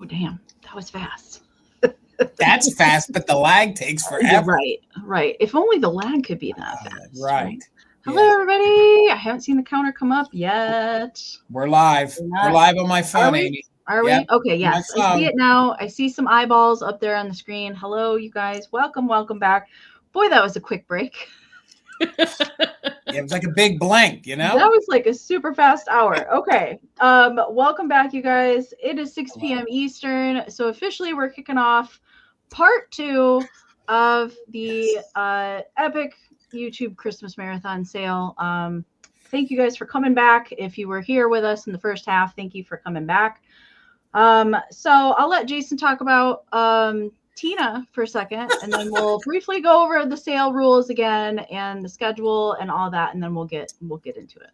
Oh, damn. That was fast. That's fast, but the lag takes forever. Right. If only the lag could be that fast. Right. Hello, everybody. I haven't seen the counter come up yet. We're live. We're live on my phone, Amy. Are we? Okay, yes. I see it now. I see some eyeballs up there on the screen. Hello, you guys. Welcome back. Boy, that was a quick break. It was like a big blank, you know? That was like a super fast hour. Okay. Welcome back, you guys. It is 6 p.m. Eastern. So officially we're kicking off part 2 of the epic YouTube Christmas Marathon sale. Thank you guys for coming back. If you were here with us in the first half, thank you for coming back. So I'll let Jason talk about Tina for a second, and then we'll briefly go over the sale rules again and the schedule and all that, and then we'll get into it.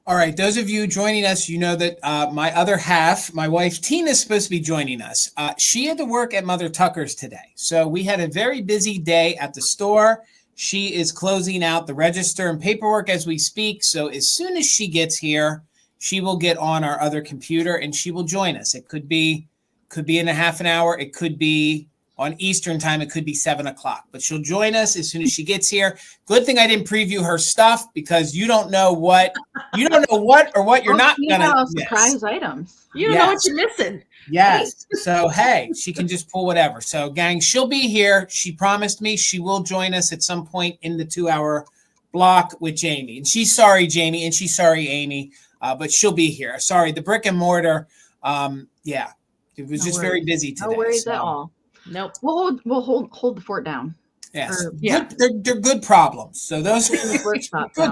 All right, those of you joining us, you know that my other half, my wife Tina, is supposed to be joining us. She had to work at Mother Tucker's today, so we had a very busy day at the store. She is closing out the register and paperwork as we speak, so as soon as she gets here, she will get on our other computer and she will join us. It could be in a half an hour. It could be on Eastern time. It could be 7 o'clock, but she'll join us as soon as she gets here. Good thing I didn't preview her stuff because you don't know what you're not gonna surprise items. You don't know what you're missing. Yes. So, hey, she can just pull whatever. So gang, she'll be here. She promised me she will join us at some point in the 2-hour block with Jamie. And she's sorry, Jamie, and she's sorry, Amy. But she'll be here. Sorry, the brick and mortar. It was just very busy today. No worries at all. Nope. We'll hold the fort down. Yes. They're good problems. So those are good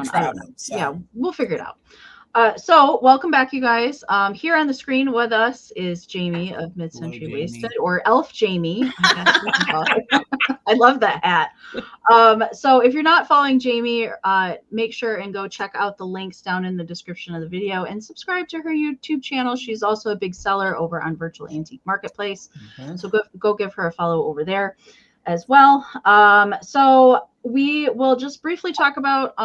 problems. So. Yeah, we'll figure it out. So welcome back, you guys. Here on the screen with us is Jamie of Midcenturywasted, or Elf Jamie. I love that hat. So if you're not following Jamie, make sure and go check out the links down in the description of the video and subscribe to her YouTube channel. She's also a big seller over on Virtual Antique Marketplace. Mm-hmm. So go give her a follow over there as well. So we will just briefly talk about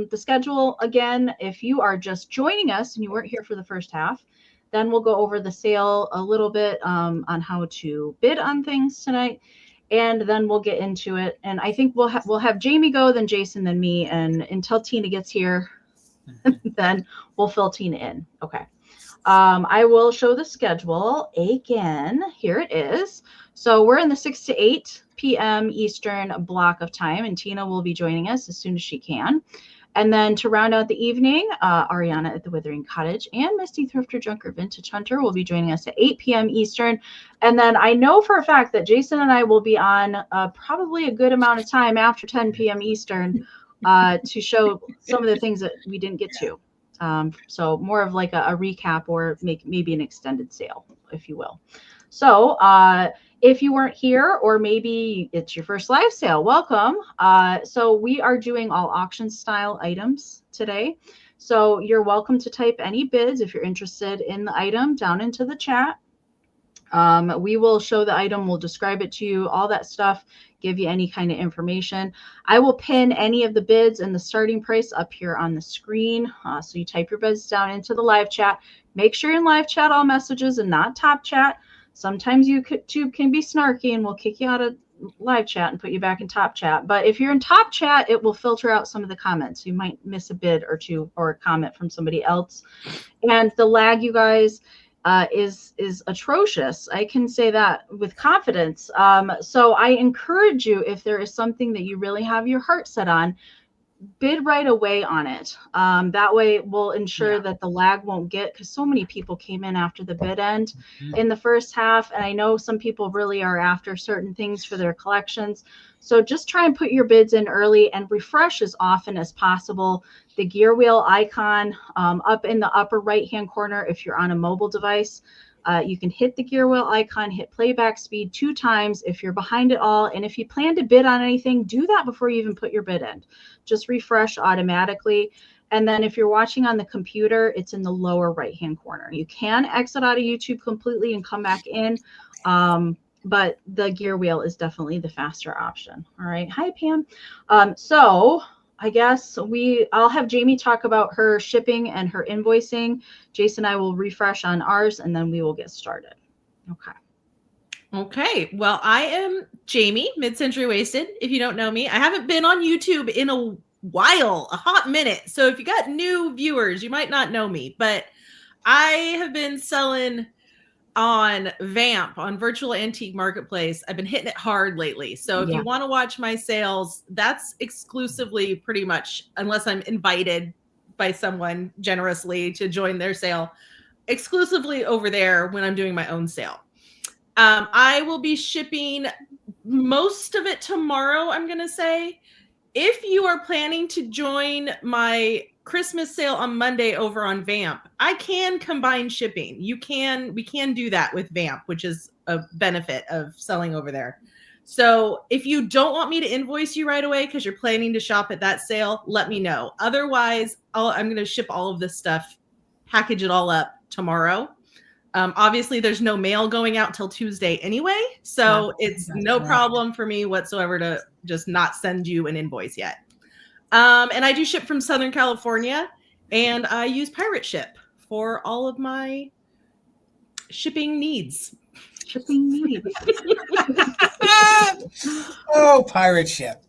the schedule again. If you are just joining us and you weren't here for the first half, then we'll go over the sale a little bit on how to bid on things tonight, and then we'll get into it. And I think we'll have Jamie go, then Jason, then me, and until Tina gets here, then we'll fill Tina in. Okay. I will show the schedule again. Here it is. So we're in the 6 to 8 p.m. Eastern block of time, and Tina will be joining us as soon as she can. And then to round out the evening, Arianna at the Withering.Cottage and Misty ThrifterJunkerVintageHunter will be joining us at 8 p.m. Eastern. And then I know for a fact that Jason and I will be on probably a good amount of time after 10 p.m. Eastern to show some of the things that we didn't get to. So more of like a recap or maybe an extended sale, if you will. So if you weren't here, or maybe it's your first live sale, welcome. So we are doing all auction style items today. So you're welcome to type any bids if you're interested in the item down into the chat. We will show the item, we'll describe it to you, all that stuff, give you any kind of information. I will pin any of the bids and the starting price up here on the screen. So you type your bids down into the live chat. Make sure in live chat all messages and not top chat. Sometimes YouTube can be snarky and will kick you out of live chat and put you back in top chat. But if you're in top chat, it will filter out some of the comments. You might miss a bid or two or a comment from somebody else. And the lag, you guys, is atrocious. I can say that with confidence. So I encourage you, if there is something that you really have your heart set on, bid right away on it. That way we'll ensure that the lag won't get, because so many people came in after the bid end in the first half. And I know some people really are after certain things for their collections. So just try and put your bids in early and refresh as often as possible. The gear wheel icon up in the upper right-hand corner, if you're on a mobile device, you can hit the gear wheel icon, hit playback speed 2 times if you're behind it all. And if you plan to bid on anything, do that before you even put your bid in. Just refresh automatically. And then if you're watching on the computer, it's in the lower right-hand corner. You can exit out of YouTube completely and come back in. But the gear wheel is definitely the faster option. All right. Hi, Pam. So I guess I'll have Jamie talk about her shipping and her invoicing. Jason and I will refresh on ours, and then we will get started. Okay. Okay. Well, I am Jamie, Midcenturywasted. If you don't know me, I haven't been on YouTube in a while, a hot minute. So if you got new viewers, you might not know me, but I have been selling on Vamp, on Virtual Antique Marketplace. I've been hitting it hard lately. So if you want to watch my sales, that's exclusively pretty much, unless I'm invited by someone generously to join their sale, exclusively over there when I'm doing my own sale. I will be shipping most of it tomorrow, I'm going to say. If you are planning to join my Christmas sale on Monday over on Vamp, I can combine shipping. We can do that with Vamp, which is a benefit of selling over there. So if you don't want me to invoice you right away because you're planning to shop at that sale, let me know. Otherwise, I'm going to ship all of this stuff, package it all up tomorrow. Obviously, there's no mail going out till Tuesday anyway, so it's no problem for me whatsoever to just not send you an invoice yet. And I do ship from Southern California, and I use Pirate Ship for all of my shipping needs. Oh, Pirate Ship.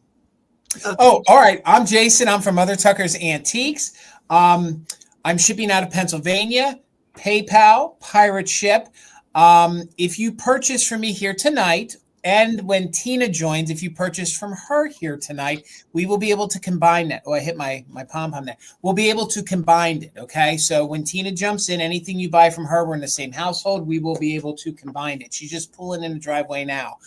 Okay. Oh, all right. I'm Jason. I'm from MothertuckersAntiques. I'm shipping out of Pennsylvania. PayPal, Pirate Ship. If you purchase from me here tonight, and when Tina joins, if you purchase from her here tonight, we will be able to combine that. Oh, I hit my pom-pom there. We'll be able to combine it, okay? So when Tina jumps in, anything you buy from her, we're in the same household, we will be able to combine it. She's just pulling in the driveway now.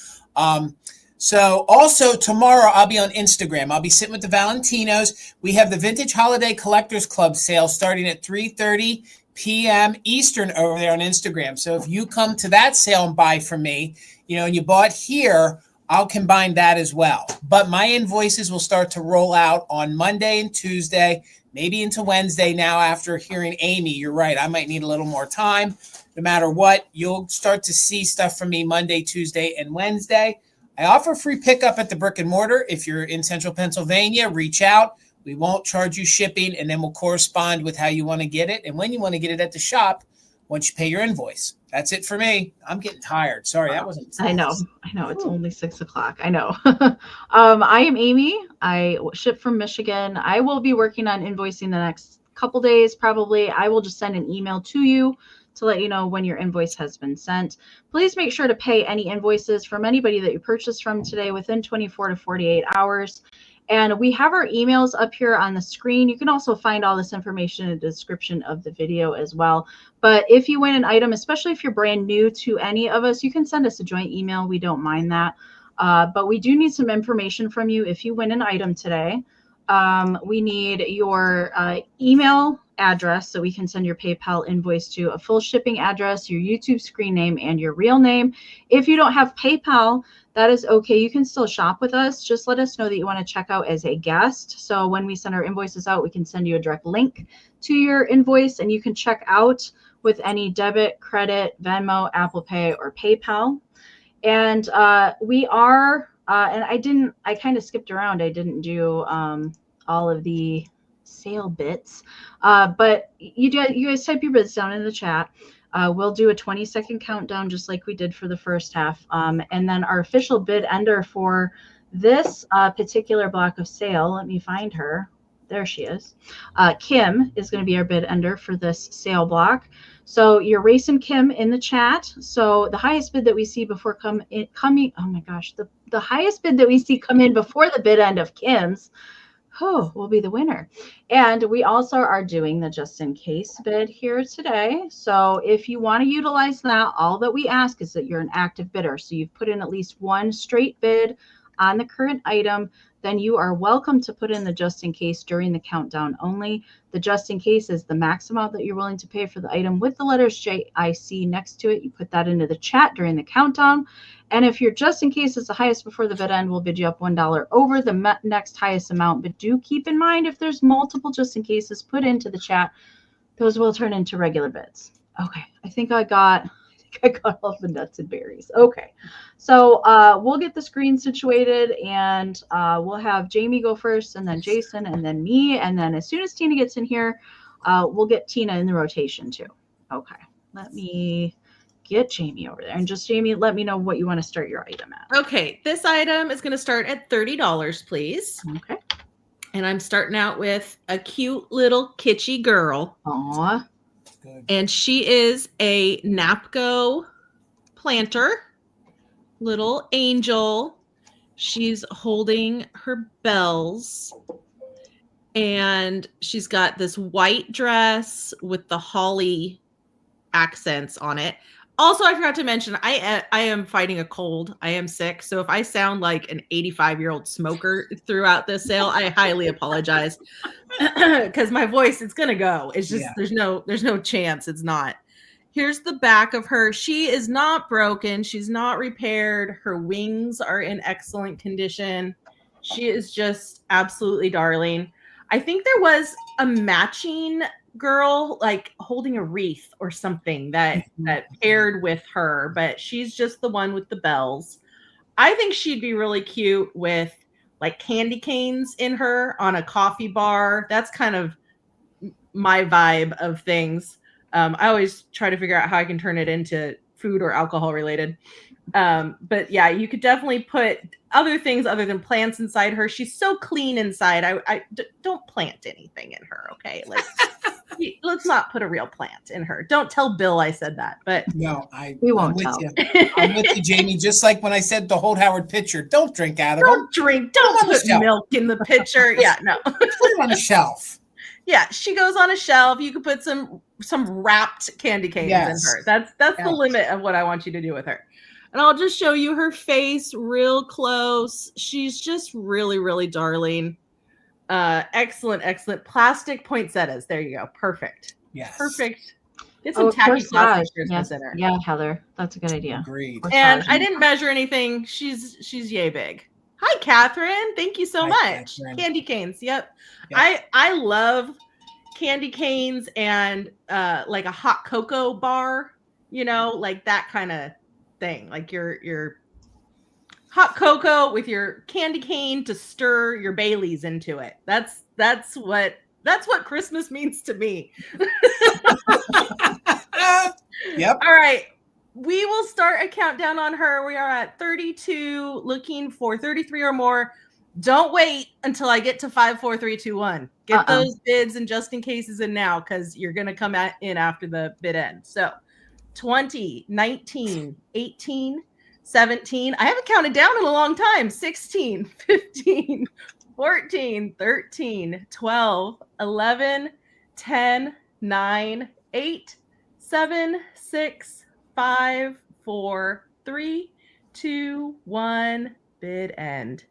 So also tomorrow I'll be on Instagram. I'll be sitting with the Valentinos. We have the Vintage Holiday Collectors Club sale starting at 3:30 p.m. Eastern over there on Instagram. So if you come to that sale and buy from me, and you bought here, I'll combine that as well. But my invoices will start to roll out on Monday and Tuesday, maybe into Wednesday now after hearing Amy. You're right. I might need a little more time. No matter what, you'll start to see stuff from me Monday, Tuesday, and Wednesday. I offer free pickup at the brick and mortar. If you're in central Pennsylvania, reach out. We won't charge you shipping, and then we'll correspond with how you want to get it and when you want to get it at the shop once you pay your invoice. That's it for me. I'm getting tired. Sorry, that wasn't fast. I know. It's only 6 o'clock. I know. I am Amy. I ship from Michigan. I will be working on invoicing the next couple days, probably. I will just send an email to you to let you know when your invoice has been sent. Please make sure to pay any invoices from anybody that you purchased from today within 24 to 48 hours. And we have our emails up here on the screen. You can also find all this information in the description of the video as well. But if you win an item, especially if you're brand new to any of us, you can send us a joint email. We don't mind that. But we do need some information from you if you win an item today. We need your email address so we can send your PayPal invoice to, a full shipping address, your YouTube screen name, and your real name. If you don't have PayPal, that is okay. You can still shop with us. Just let us know that you want to check out as a guest. So when we send our invoices out, we can send you a direct link to your invoice, and you can check out with any debit, credit, Venmo, Apple Pay, or PayPal. And we are, and I kind of skipped around. I didn't do all of the sale bits, but you guys type your bids down in the chat. We'll do a 20-second countdown just like we did for the first half. And then our official bid ender for this particular block of sale, let me find her. There she is. Kim is going to be our bid ender for this sale block. So you're racing Kim in the chat. So the highest bid that we see before the highest bid that we see come in before the bid end of Kim's will be the winner. And we also are doing the just in case bid here today. So if you want to utilize that, all that we ask is that you're an active bidder. So you've put in at least one straight bid on the current item, then you are welcome to put in the just in case during the countdown only. The just in case is the max amount that you're willing to pay for the item with the letters JIC next to it. You put that into the chat during the countdown. And if your just in case is the highest before the bid end, we'll bid you up $1 over the next highest amount. But do keep in mind, if there's multiple just in cases put into the chat, those will turn into regular bids. Okay, I think I got all the nuts and berries. Okay, so we'll get the screen situated, and we'll have Jamie go first, and then Jason, and then me, and then as soon as Tina gets in here, we'll get Tina in the rotation too. Okay, let me get Jamie over there. And just, Jamie, let me know what you want to start your item at. Okay, this item is going to start at $30, please. Okay. And I'm starting out with a cute little kitschy girl. Aw. Good. And she is a Napco planter, little angel. She's holding her bells. And she's got this white dress with the holly accents on it. Also, I forgot to mention, I am fighting a cold. I am sick. So if I sound like an 85-year-old smoker throughout this sale, I highly apologize. Because my voice, it's going to go. It's just, there's no chance it's not. Here's the back of her. She is not broken. She's not repaired. Her wings are in excellent condition. She is just absolutely darling. I think there was a matching girl like holding a wreath or something that paired with her, but she's just the one with the bells. I think she'd be really cute with like candy canes in her on a coffee bar. That's kind of my vibe of things. I always try to figure out how I can turn it into food or alcohol related. But yeah, you could definitely put other things other than plants inside her. She's so clean inside. I don't plant anything in her. Okay. Like, let's not put a real plant in her. Don't tell Bill I said that, but no, we won't I'm tell. with you. I'm with you, Jamie. Just like when I said the Holt Howard pitcher, don't drink out of don't put milk in the pitcher. Yeah, no. Put it on a shelf. Yeah, she goes on a shelf. You could put some wrapped candy canes in her. That's the limit of what I want you to do with her. And I'll just show you her face real close. She's just really, really darling. Excellent plastic poinsettias. There you go. Perfect. Yes. Perfect. Get some tacky plastic Christmas in her. Yeah, Heather, that's a good idea. Agreed. And I didn't measure anything. She's yay big. Hi, Catherine. Thank you so much. Catherine. Candy canes. Yep. I love candy canes and like a hot cocoa bar. You know, like that kind of thing. Like your hot cocoa with your candy cane to stir your Baileys into it. That's what Christmas means to me. Yep. All right. We will start a countdown on her. We are at 32, looking for 33 or more. Don't wait until I get to 5, 4, 3, 2, 1. Get those bids and just in cases in now, because you're going to come in after the bid end. So 20, 19, 18, 17. I haven't counted down in a long time. 16, 15, 14, 13, 12, 11, 10, 9, 8, 7, 6, 5, 4, 3, 2, 1. Bid end.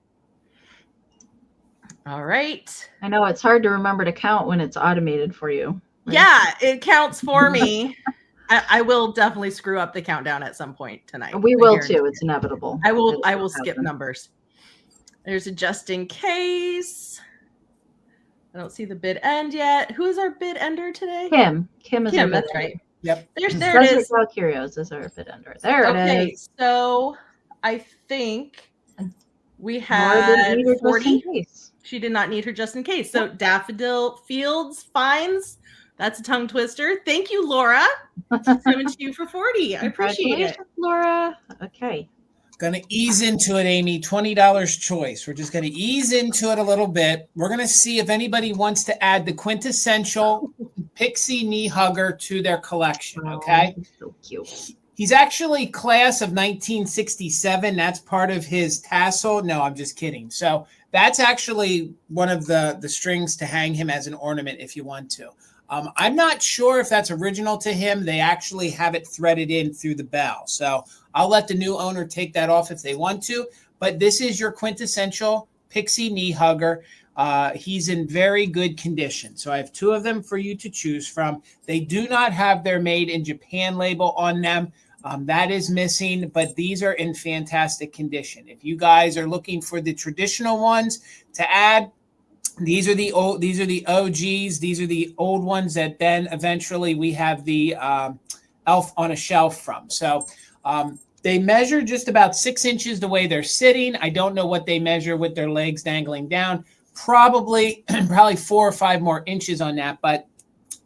All right. I know it's hard to remember to count when it's automated for you. Right? Yeah, it counts for me. I will definitely screw up the countdown at some point tonight. We will too. It's inevitable. I will skip numbers. There's a just in case. I don't see the bid end yet. Who is our bid ender today? Kim is our bid that's ender. right. Yep. There it is. Curios is our bid ender. There it is. So I think we had 40. She did not need her just in case. So Daffodil Fields finds. That's a tongue twister. Thank you, Laura. Coming to you for 40. I appreciate it. Laura. Okay. Going to ease into it, Amy. $20 choice. We're just going to ease into it a little bit. We're going to see if anybody wants to add the quintessential Pixie knee hugger to their collection. Okay. Oh, so cute. He's actually class of 1967. That's part of his tassel. No, I'm just kidding. So that's actually one of the strings to hang him as an ornament if you want to. I'm not sure if that's original to him. They actually have it threaded in through the bell. So I'll let the new owner take that off if they want to. But this is your quintessential Pixie knee hugger. He's in very good condition. So I have two of them for you to choose from. They do not have their made in Japan label on them. That is missing, but these are in fantastic condition. If you guys are looking for the traditional ones to add, these are the OGs. These are the old ones that then eventually we have the elf on a shelf from. So they measure just about 6 inches the way they're sitting. I don't know what they measure with their legs dangling down. Probably 4 or 5 more inches on that. But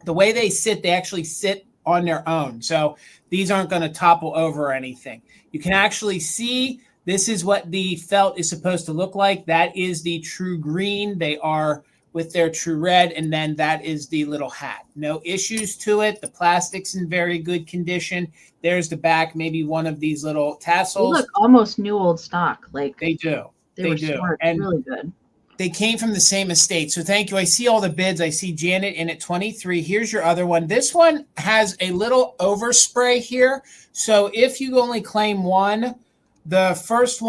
the way they sit, they actually sit on their own. So these aren't going to topple over or anything. You can actually see this is what the felt is supposed to look like. That is the true green. They are with their true red, and then that is the little hat. No issues to it. The plastic's in very good condition. There's the back, maybe one of these little tassels. They look almost new old stock. Like they do. They were smart, and really good. They came from the same estate. So thank you. I see all the bids. I see Janet in at 23. Here's your other one. This one has a little overspray here. So if you only claim one, the first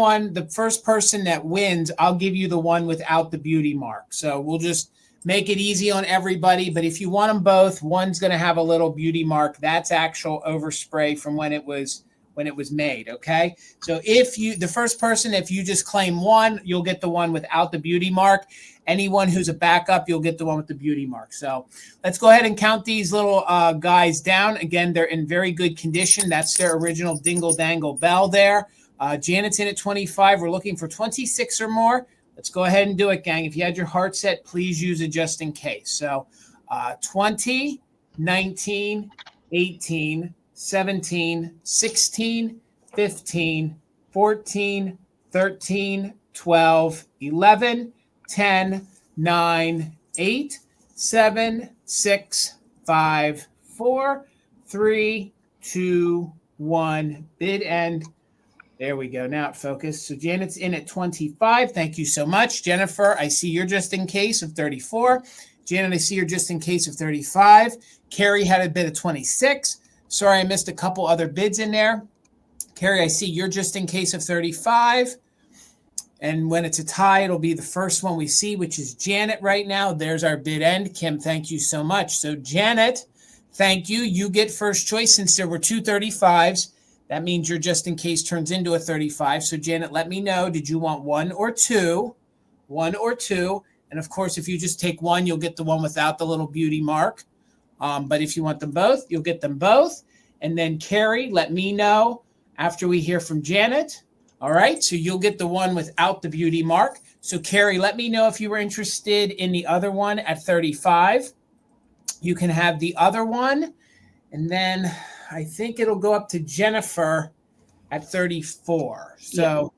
person that wins, I'll give you the one without the beauty mark. So we'll just make it easy on everybody. But if you want them both, one's going to have a little beauty mark. That's actual overspray from when it was made. Okay. So the first person, if you just claim one, you'll get the one without the beauty mark. Anyone who's a backup, you'll get the one with the beauty mark. So let's go ahead and count these little guys down. Again, they're in very good condition. That's their original Dingle Dangle Bell there. Janet's in at 25. We're looking for 26 or more. Let's go ahead and do it, gang. If you had your heart set, please use it just in case. So 20, 19, 18, 17, 16, 15, 14, 13, 12, 11, 10, 9, 8, 7, 6, 5, 4, 3, 2, 1. Bid end. There we go. Now it focused. So Janet's in at 25. Thank you so much. Jennifer, I see you're just in case of 34. Janet, I see you're just in case of 35. Carrie had a bid of 26. Sorry, I missed a couple other bids in there. Carrie, I see you're just in case of 35. And when it's a tie, it'll be the first one we see, which is Janet right now. There's our bid end. Kim, thank you so much. So Janet, thank you. You get first choice since there were two 35s. That means your just in case turns into a 35. So Janet, let me know. Did you want one or two? One or two. And of course, if you just take one, you'll get the one without the little beauty mark. But if you want them both, you'll get them both. And then Carrie, let me know after we hear from Janet. All right. So you'll get the one without the beauty mark. So Carrie, let me know if you were interested in the other one at 35. You can have the other one. And then I think it'll go up to Jennifer at 34. So,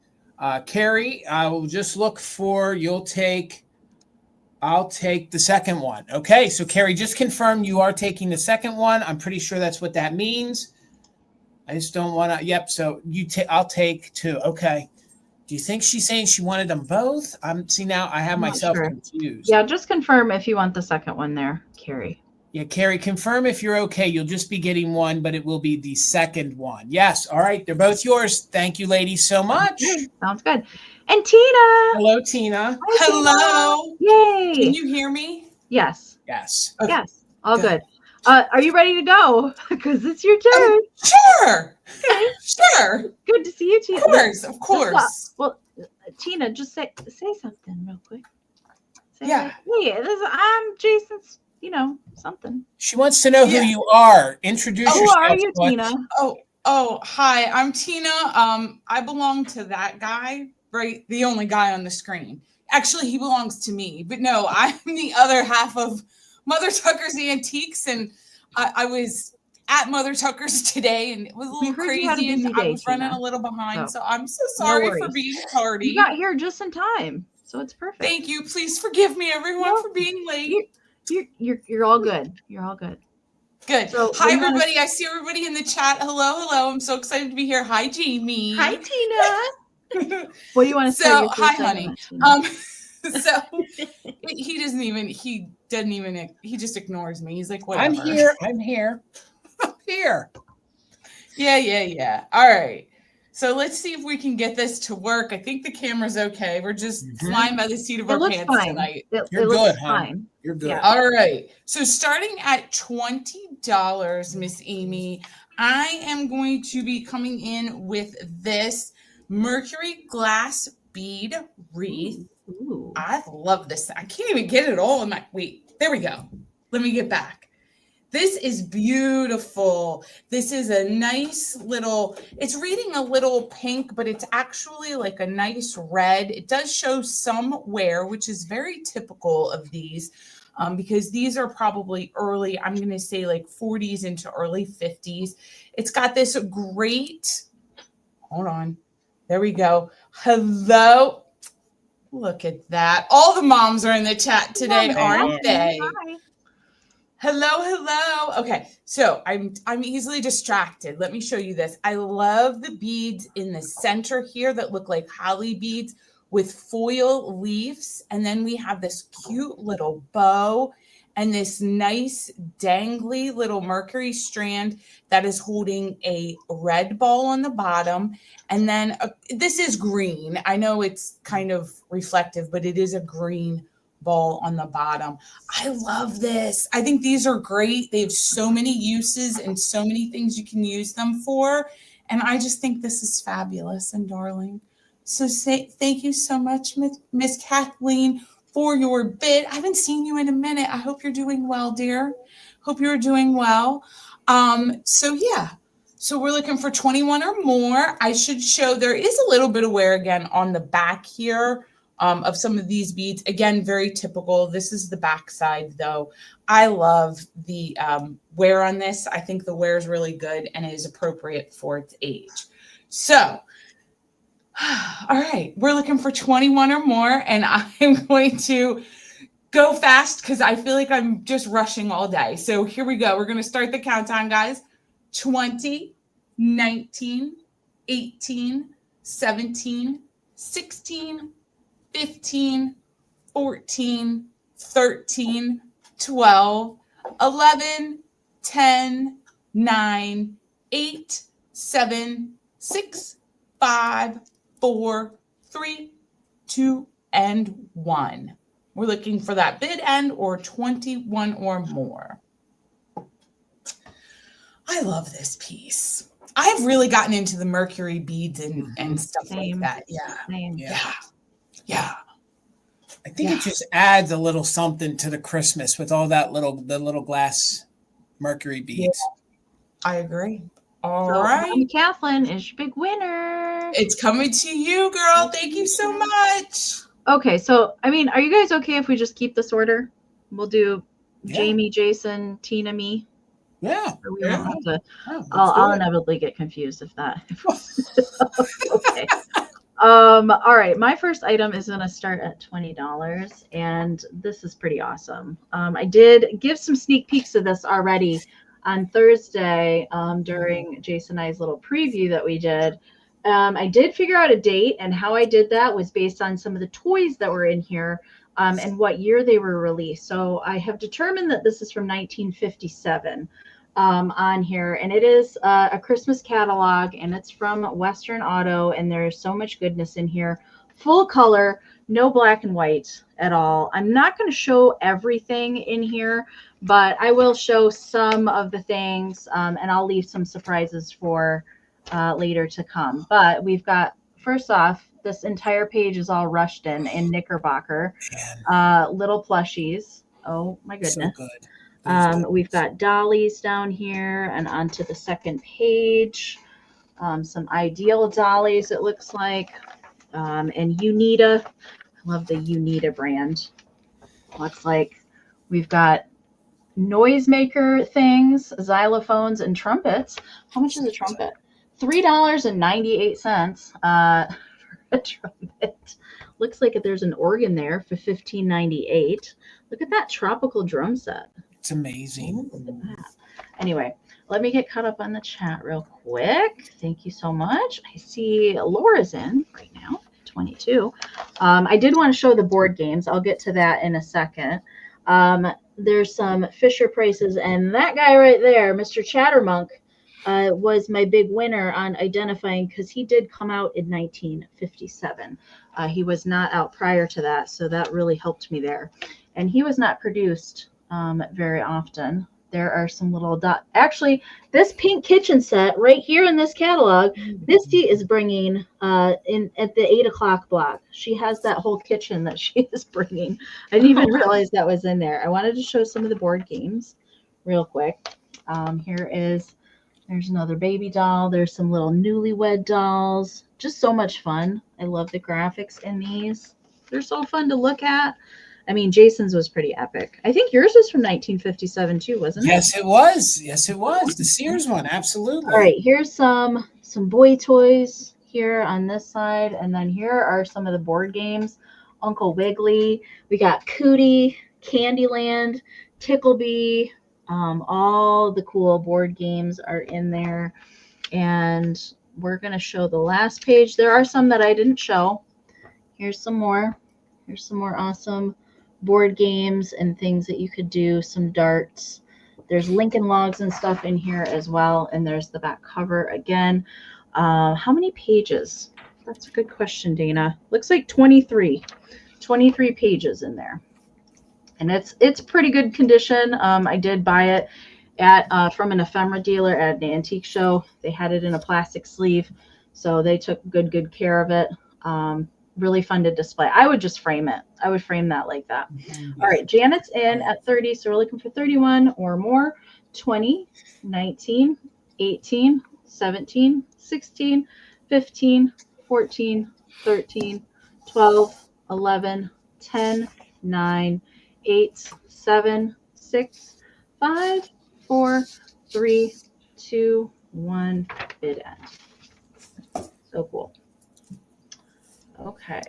Carrie, I will just look for, I'll take the second one. Okay. So Carrie, just confirm you are taking the second one. I'm pretty sure that's what that means. I just don't want to. Yep. So I'll take two. Okay. Do you think she's saying she wanted them both? See, now I have myself confused. Yeah. Just confirm if you want the second one there, Carrie. Yeah, Carrie, confirm if you're okay. You'll just be getting one, but it will be the second one. Yes. All right. They're both yours. Thank you, ladies, so much. Okay. Sounds good. And Tina. Hello, Tina. Hi, hello. Tina. Yay. Can you hear me? Yes. Yes. Okay. Yes. All good. Are you ready to go? Because it's your turn. Sure. Okay. Sure. Good to see you, Tina. Of course. Well, Tina, just say something real quick. Yeah. Hey, I'm Jason's. Something. She wants to know who you are. Introduce yourself. Who are you, Tina? Hi, I'm Tina. I belong to that guy, right? The only guy on the screen. Actually, he belongs to me. But no, I'm the other half of Mother Tucker's Antiques. And I was at Mother Tucker's today, and it was a little crazy, and I was running a little behind. So I'm so sorry for being tardy. You got here just in time, so it's perfect. Thank you. Please forgive me, everyone, for being late. You're all good. You're all good. Good. So, hi, everybody. I see everybody in the chat. Hello. I'm so excited to be here. Hi, Jamie. Hi, Tina. What do you want to say? So, hi, honey. So he just ignores me. He's like, whatever. I'm here. Yeah. All right. So let's see if we can get this to work. I think the camera's okay. We're just flying by the seat of our pants tonight. You're good, huh? You're good. Yeah. All right. So starting at $20, Miss Amy, I am going to be coming in with this Mercury glass bead wreath. Ooh. I love this. I can't even get it all in my, wait, there we go. Let me get back. This is beautiful. This is a nice little, it's reading a little pink, but it's actually like a nice red. It does show some wear, which is very typical of these. because these are probably early, I'm going to say like 40s into early 50s. It's got this great, hold on, there we go. Hello. Look at that. All the moms are in the chat today, aren't they? Hi. Hello. Okay, so I'm easily distracted. Let me show you this. I love the beads in the center here that look like holly beads with foil leaves. And then we have this cute little bow and this nice dangly little Mercury strand that is holding a red ball on the bottom. And then this is green. I know it's kind of reflective, but it is a green ball on the bottom. I love this. I think these are great. They have so many uses and so many things you can use them for. And I just think this is fabulous and darling. So thank you so much, Miss Kathleen, for your bid. I haven't seen you in a minute. I hope you're doing well, dear. Hope you're doing well. So we're looking for 21 or more. I should show there is a little bit of wear again on the back here of some of these beads. Again, very typical. This is the back side though. I love the wear on this. I think the wear is really good and it is appropriate for its age. So, all right, we're looking for 21 or more, and I'm going to go fast because I feel like I'm just rushing all day. So here we go. We're going to start the countdown, guys. 20, 19, 18, 17, 16, 15, 14, 13, 12, 11, 10, 9, 8, 7, 6, 5, 4, 3, 2, and 1. We're looking for that bid end or 21 or more. I love this piece. I've really gotten into the Mercury beads and stuff like that. Yeah. I think it just adds a little something to the Christmas with all that the little glass Mercury beads. Yeah, I agree. All right. Kathleen is your big winner. It's coming to you, girl. Thank you so much. Okay, so I mean, are you guys okay if we just keep this order? We'll do Jamie, Jason, Tina, me. Yeah. We won't have to, I'll inevitably get confused if that. Okay. All right. My first item is going to start at $20, and this is pretty awesome. I did give some sneak peeks of this already on Thursday during Jason and I's little preview that we did. I did figure out a date, and how I did that was based on some of the toys that were in here and what year they were released. So I have determined that this is from 1957 on here, and it is a Christmas catalog, and it's from Western Auto, and there's so much goodness in here. Full color, no black and white at all. I'm not going to show everything in here, but I will show some of the things, and I'll leave some surprises for later to come. But we've got, first off, this entire page is all rushed in Knickerbocker. Little plushies. Oh my goodness. So good. We've got dollies down here and onto the second page. Some ideal dollies, it looks like. And Unita. I love the Unita brand. Looks like we've got noisemaker things, xylophones, and trumpets. How much is a trumpet? $3.98 for a trumpet. Looks like there's an organ there for $15.98. Look at that tropical drum set. It's amazing. Look at that. Anyway, let me get caught up on the chat real quick. Thank you so much. I see Laura's in right now, 22. I did want to show the board games. I'll get to that in a second. There's some Fisher Prices, and that guy right there, Mr. Chattermonk, was my big winner on identifying, because he did come out in 1957. He was not out prior to that, so that really helped me there. And he was not produced very often. There are some little actually, this pink kitchen set right here in this catalog, Misty is bringing in at the 8 o'clock block. She has that whole kitchen that she is bringing. I didn't even realize that was in there. I wanted to show some of the board games real quick. There's another baby doll. There's some little newlywed dolls. Just so much fun. I love the graphics in these. They're so fun to look at. I mean, Jason's was pretty epic. I think yours was from 1957 too, wasn't it? Yes, it was. Yes, it was. The Sears one, absolutely. All right, here's some boy toys here on this side, and then here are some of the board games. Uncle Wiggly. We got Cootie, Candyland, Ticklebee. All the cool board games are in there, and we're going to show the last page. There are some that I didn't show. Here's some more. Here's some more awesome board games and things that you could do, some darts. There's Lincoln Logs and stuff in here as well, and there's the back cover again. How many pages? That's a good question, Dana. Looks like 23 pages in there, and it's pretty good condition. I did buy it at from an ephemera dealer at an antique show. They had it in a plastic sleeve, so they took good care of it. Really fun to display. I would just frame it. I would frame that like that. All right, Janet's in at 30, so we're looking for 31 or more. 20, 19, 18, 17, 16, 15, 14, 13, 12, 11, 10, 9, 8, 7, 6, 5, 4, 3, 2, 1, bid end. So cool. Okay.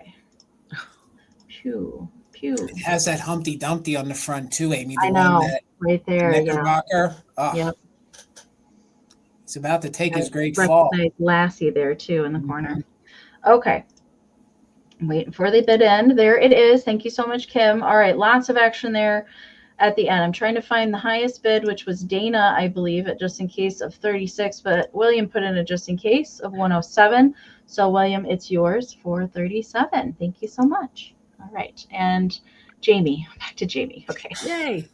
Pew. It has that Humpty Dumpty on the front too, Amy. I know, right there. Knickerbocker. Yeah. Yep. It's about to take his great fall. Nice Lassie there too in the corner. Okay. I'm waiting for the bid end. There it is. Thank you so much, Kim. All right, lots of action there at the end. I'm trying to find the highest bid, which was Dana, I believe, at just in case of 36, but William put in a just in case of 107. So William, it's yours for 37. Thank you so much. All right. And Jamie, back to Jamie. Okay. Yay.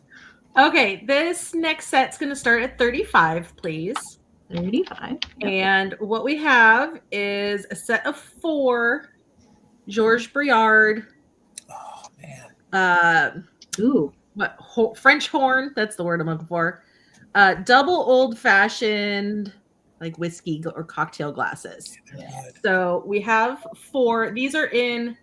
Okay, this next set's going to start at 35, please. 35. Yep. And what we have is a set of 4 Georges Briard. Oh, man. Ooh. What? French horn. That's the word I'm looking for. Double old-fashioned, like whiskey or cocktail glasses. Yeah. So we have 4. These are in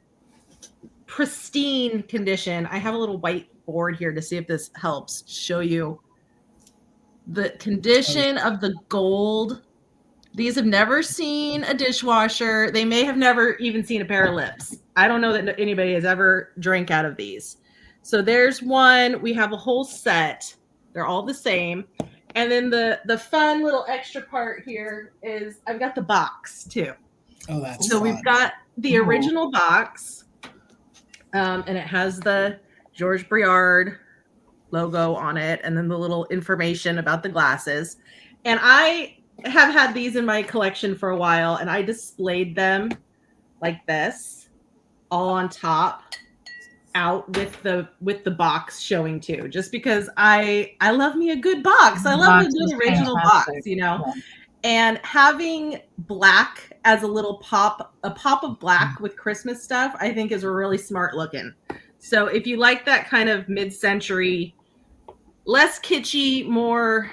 pristine condition. I have a little white board here to see if this helps show you the condition of the gold. These have never seen a dishwasher. They may have never even seen a pair of lips. I don't know that anybody has ever drank out of these. So there's one. We have a whole set. They're all the same. And then the fun little extra part here is I've got the box too. Oh, that's so fun. We've got the original box, and it has the Georges Briard logo on it, and then the little information about the glasses. And I have had these in my collection for a while, and I displayed them like this, all on top, out with the box showing too, just because I love me a good box. I love a good original box, you know. Yeah. And having black as a pop of black with Christmas stuff, I think is really smart looking. So if you like that kind of mid-century, less kitschy, more,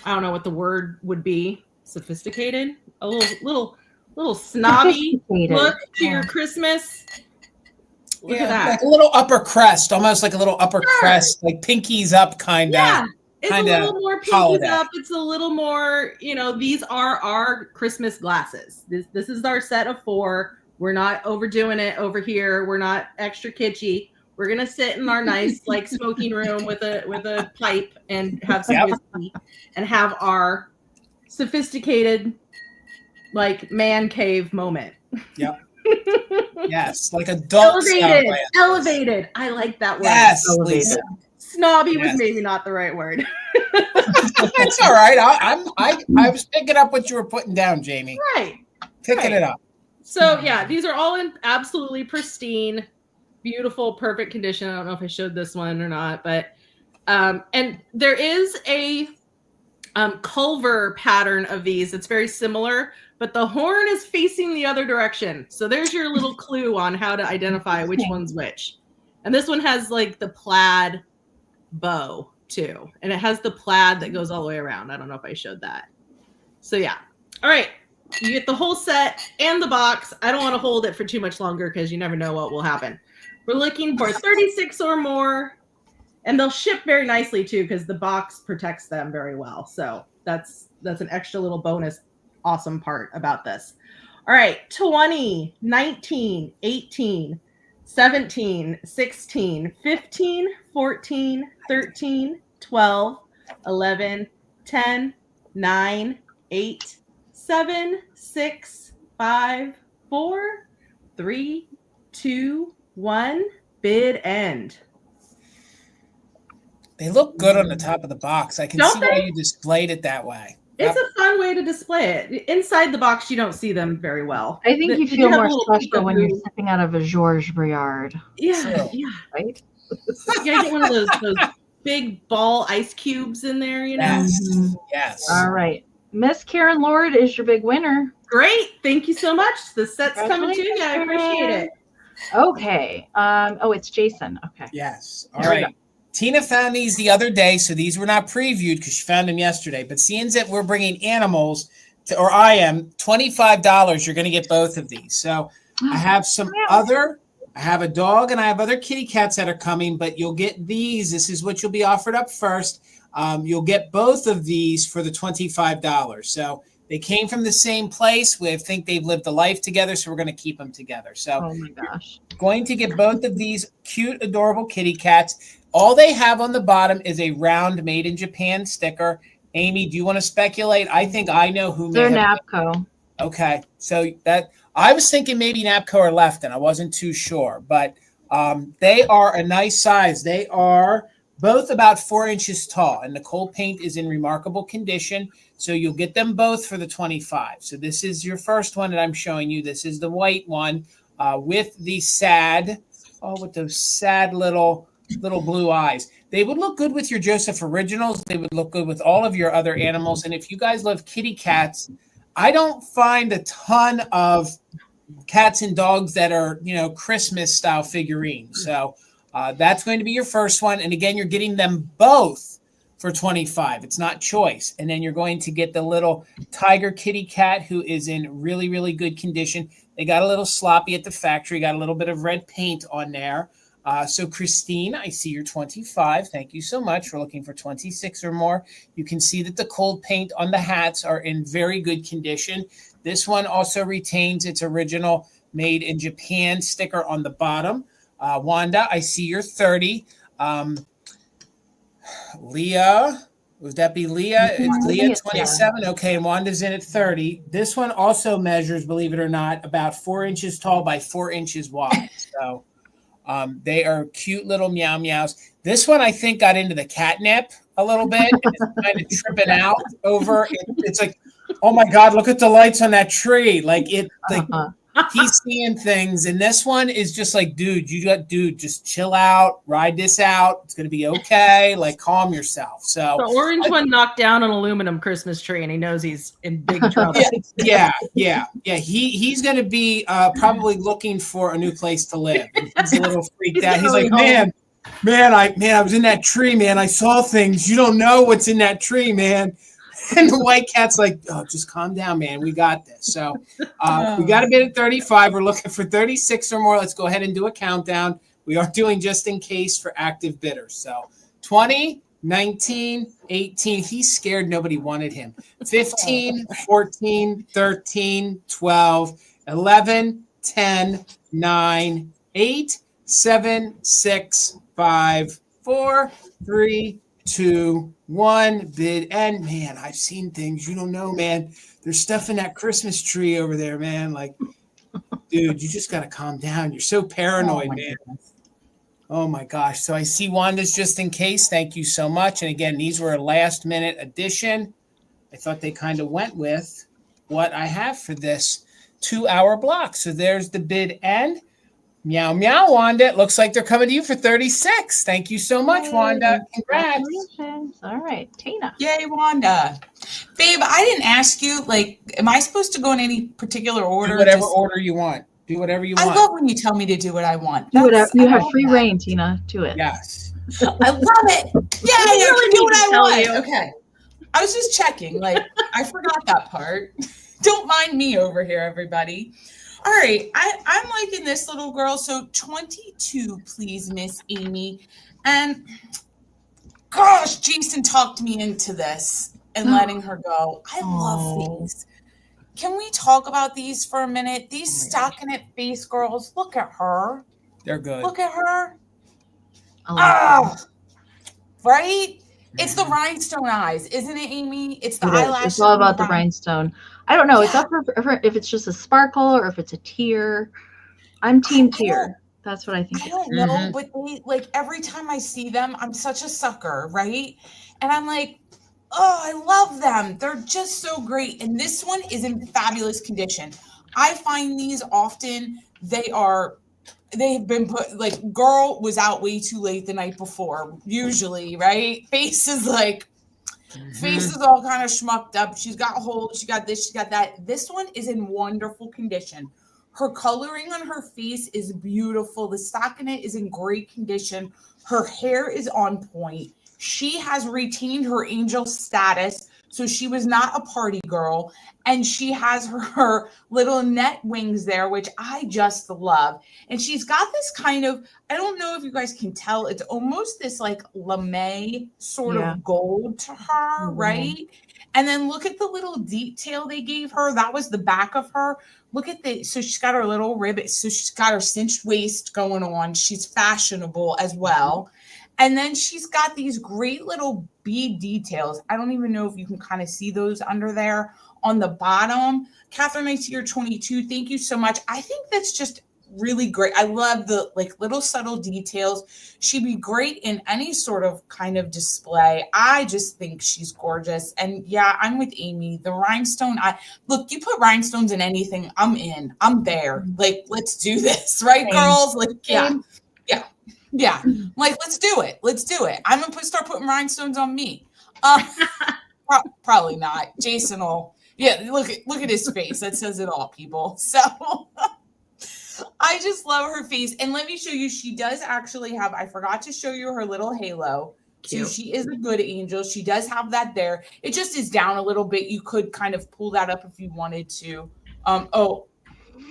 I don't know what the word would be, sophisticated, a little snobby look to your Christmas. Look at that. Like a little upper crest, almost like a little upper crest, like pinkies up kind of. Yeah, it's a little more pinkies up. It's a little more, these are our Christmas glasses. This is our set of 4. We're not overdoing it over here. We're not extra kitschy. We're gonna sit in our nice like smoking room with a pipe and have some whiskey and have our sophisticated like man cave moment. Yep. Yes, like adult elevated. I like that word. Yes, Lisa. Snobby was maybe not the right word. That's all right. I was picking up what you were putting down, Jamie. Right. Picking it up. So yeah, these are all in absolutely pristine, beautiful, perfect condition. I don't know if I showed this one or not, but and there is a Culver pattern of these. It's very similar, but the horn is facing the other direction. So there's your little clue on how to identify which one's which. And this one has like the plaid bow too. And it has the plaid that goes all the way around. I don't know if I showed that. So yeah. All right. You get the whole set and the box. I don't want to hold it for too much longer because you never know what will happen. We're looking for 36 or more, and they'll ship very nicely too because the box protects them very well. So that's an extra little bonus, awesome part about this. All right, 20, 19, 18, 17, 16, 15, 14, 13, 12, 11, 10, 9, 8, 7, 6, 5, 4, 3, 2, 1. Bid end. They look good on the top of the box. I can see why you displayed it that way. It's a fun way to display it. Inside the box, you don't see them very well. I think you feel more special when you're sipping out of a Georges Briard. Yeah, yeah. Right? You gotta get one of those big ball ice cubes in there, you know? Yes. Yes. All right. Miss Karen Lord is your big winner. Great. Thank you so much. The set's coming to you. I appreciate it. Okay. Oh, it's Jason. Okay. Yes. All right. Tina found these the other day, so these were not previewed because she found them yesterday. But seeing that we're bringing animals, or I am, $25, you're going to get both of these. So I have I have a dog and I have other kitty cats that are coming, but you'll get these. This is what you'll be offered up first. You'll get both of these for the $25. So they came from the same place. We think they've lived a life together, so we're going to keep them together. So oh my gosh. Going to get both of these cute, adorable kitty cats. All they have on the bottom is a round made in Japan sticker. Amy, do you want to speculate? I think I know who They're Napco. Okay. So that I was thinking maybe Napco or Lefton. I wasn't too sure, but they are a nice size. They are both about 4 inches tall, and the cold paint is in remarkable condition. So you'll get them both for the $25. So this is your first one that I'm showing you. This is the white one with the with those sad little blue eyes. They would look good with your Joseph Originals. They would look good with all of your other animals. And if you guys love kitty cats, I don't find a ton of cats and dogs that are, Christmas style figurines. So that's going to be your first one. And again, you're getting them both for $25. It's not choice. And then you're going to get the little tiger kitty cat who is in really, really good condition. They got a little sloppy at the factory, got a little bit of red paint on there. So Christine, I see you're 25. Thank you so much for looking for 26 or more. You can see that the cold paint on the hats are in very good condition. This one also retains its original made in Japan sticker on the bottom. Wanda, I see you're 30. Leah, would that be Leah? It's Leah 27. Yeah. Okay, and Wanda's in at 30. This one also measures, believe it or not, about 4 inches tall by 4 inches wide. So they are cute little meow meows. This one I think got into the catnip a little bit. It's kind of tripping out over. It's like, oh my God, look at the lights on that tree. He's seeing things. And this one is just like, dude, just chill out, ride this out. It's going to be okay. Like, calm yourself. So the orange one knocked down an aluminum Christmas tree and he knows he's in big trouble. Yeah. He's going to be probably looking for a new place to live. He's a little freaked out. He's like, man, I was in that tree, man. I saw things. You don't know what's in that tree, man. And the white cat's like, oh, just calm down, man. We got this. So we got a bid at 35. We're looking for 36 or more. Let's go ahead and do a countdown. We are doing just in case for active bidders. So 20, 19, 18. He's scared nobody wanted him. 15, 14, 13, 12, 11, 10, 9, 8, 7, 6, 5, 4, 3, 2, 1. Bid end. Man, I've seen things you don't know, man. There's stuff in that Christmas tree over there, man. Like, dude, you just got to calm down. You're so paranoid, man. Goodness. Oh my gosh. So I see Wanda's just in case. Thank you so much. And again, these were a last minute addition. I thought they kind of went with what I have for this 2-hour block. So there's the bid end. Meow, meow, Wanda. It looks like they're coming to you for 36. Thank you so much, Wanda. Congrats. All right, Tina. Yay, Wanda. Babe, I didn't ask you, am I supposed to go in any particular order? Do whatever order you want. Do whatever you want. I love when you tell me to do what I want. You have free reign, Tina. Do it. Yes. I love it. Yeah, I can do what I want. Okay. I was just checking. I forgot that part. Don't mind me over here, everybody. All right, I'm liking this little girl. So 22, please, Miss Amy. And gosh, Jason talked me into this and letting her go. I love these. Can we talk about these for a minute? These stockinette face girls. Look at her. They're good. Look at her. Oh, right? It's the rhinestone eyes, isn't it, Amy? It's the eyelashes. It's all about the rhinestone. I don't know. It's up for if it's just a sparkle or if it's a tear. I'm team tear. That's what I think. I don't know, but they, like, every time I see them, I'm such a sucker, right? And I'm like, oh, I love them. They're just so great. And this one is in fabulous condition. I find these often, they've been put, like, girl was out way too late the night before, usually, right? Face is like, face is all kind of schmucked up. She's got holes, she got this, she got that. This one is in wonderful condition. Her coloring on her face is beautiful. The stockinette is in great condition. Her hair is on point. She has retained her angel status, so she was not a party girl. And she has her little net wings there, which I just love. And she's got this kind of, I don't know if you guys can tell, it's almost this like lame sort of gold to her, right? And then look at the little detail they gave her. That was the back of her. Look at so she's got her little ribbon. So she's got her cinched waist going on. She's fashionable as well. And then she's got these great little bead details. I don't even know if you can kind of see those under there on the bottom. Catherine, I see you're 22. Thank you so much. I think that's just really great. I love the like little subtle details. She'd be great in any sort of kind of display. I just think she's gorgeous. And yeah, I'm with Amy. The rhinestone, look, you put rhinestones in anything, I'm in. I'm there. Like, let's do this, right, girls? Like, yeah. Like, let's do it. Let's do it. I'm gonna start putting rhinestones on me. Probably not. Jason will. Yeah, look at his face. That says it all, people. So I just love her face. And let me show you, she does actually have, I forgot to show you her little halo. Cute. So she is a good angel. She does have that there. It just is down a little bit. You could kind of pull that up if you wanted to.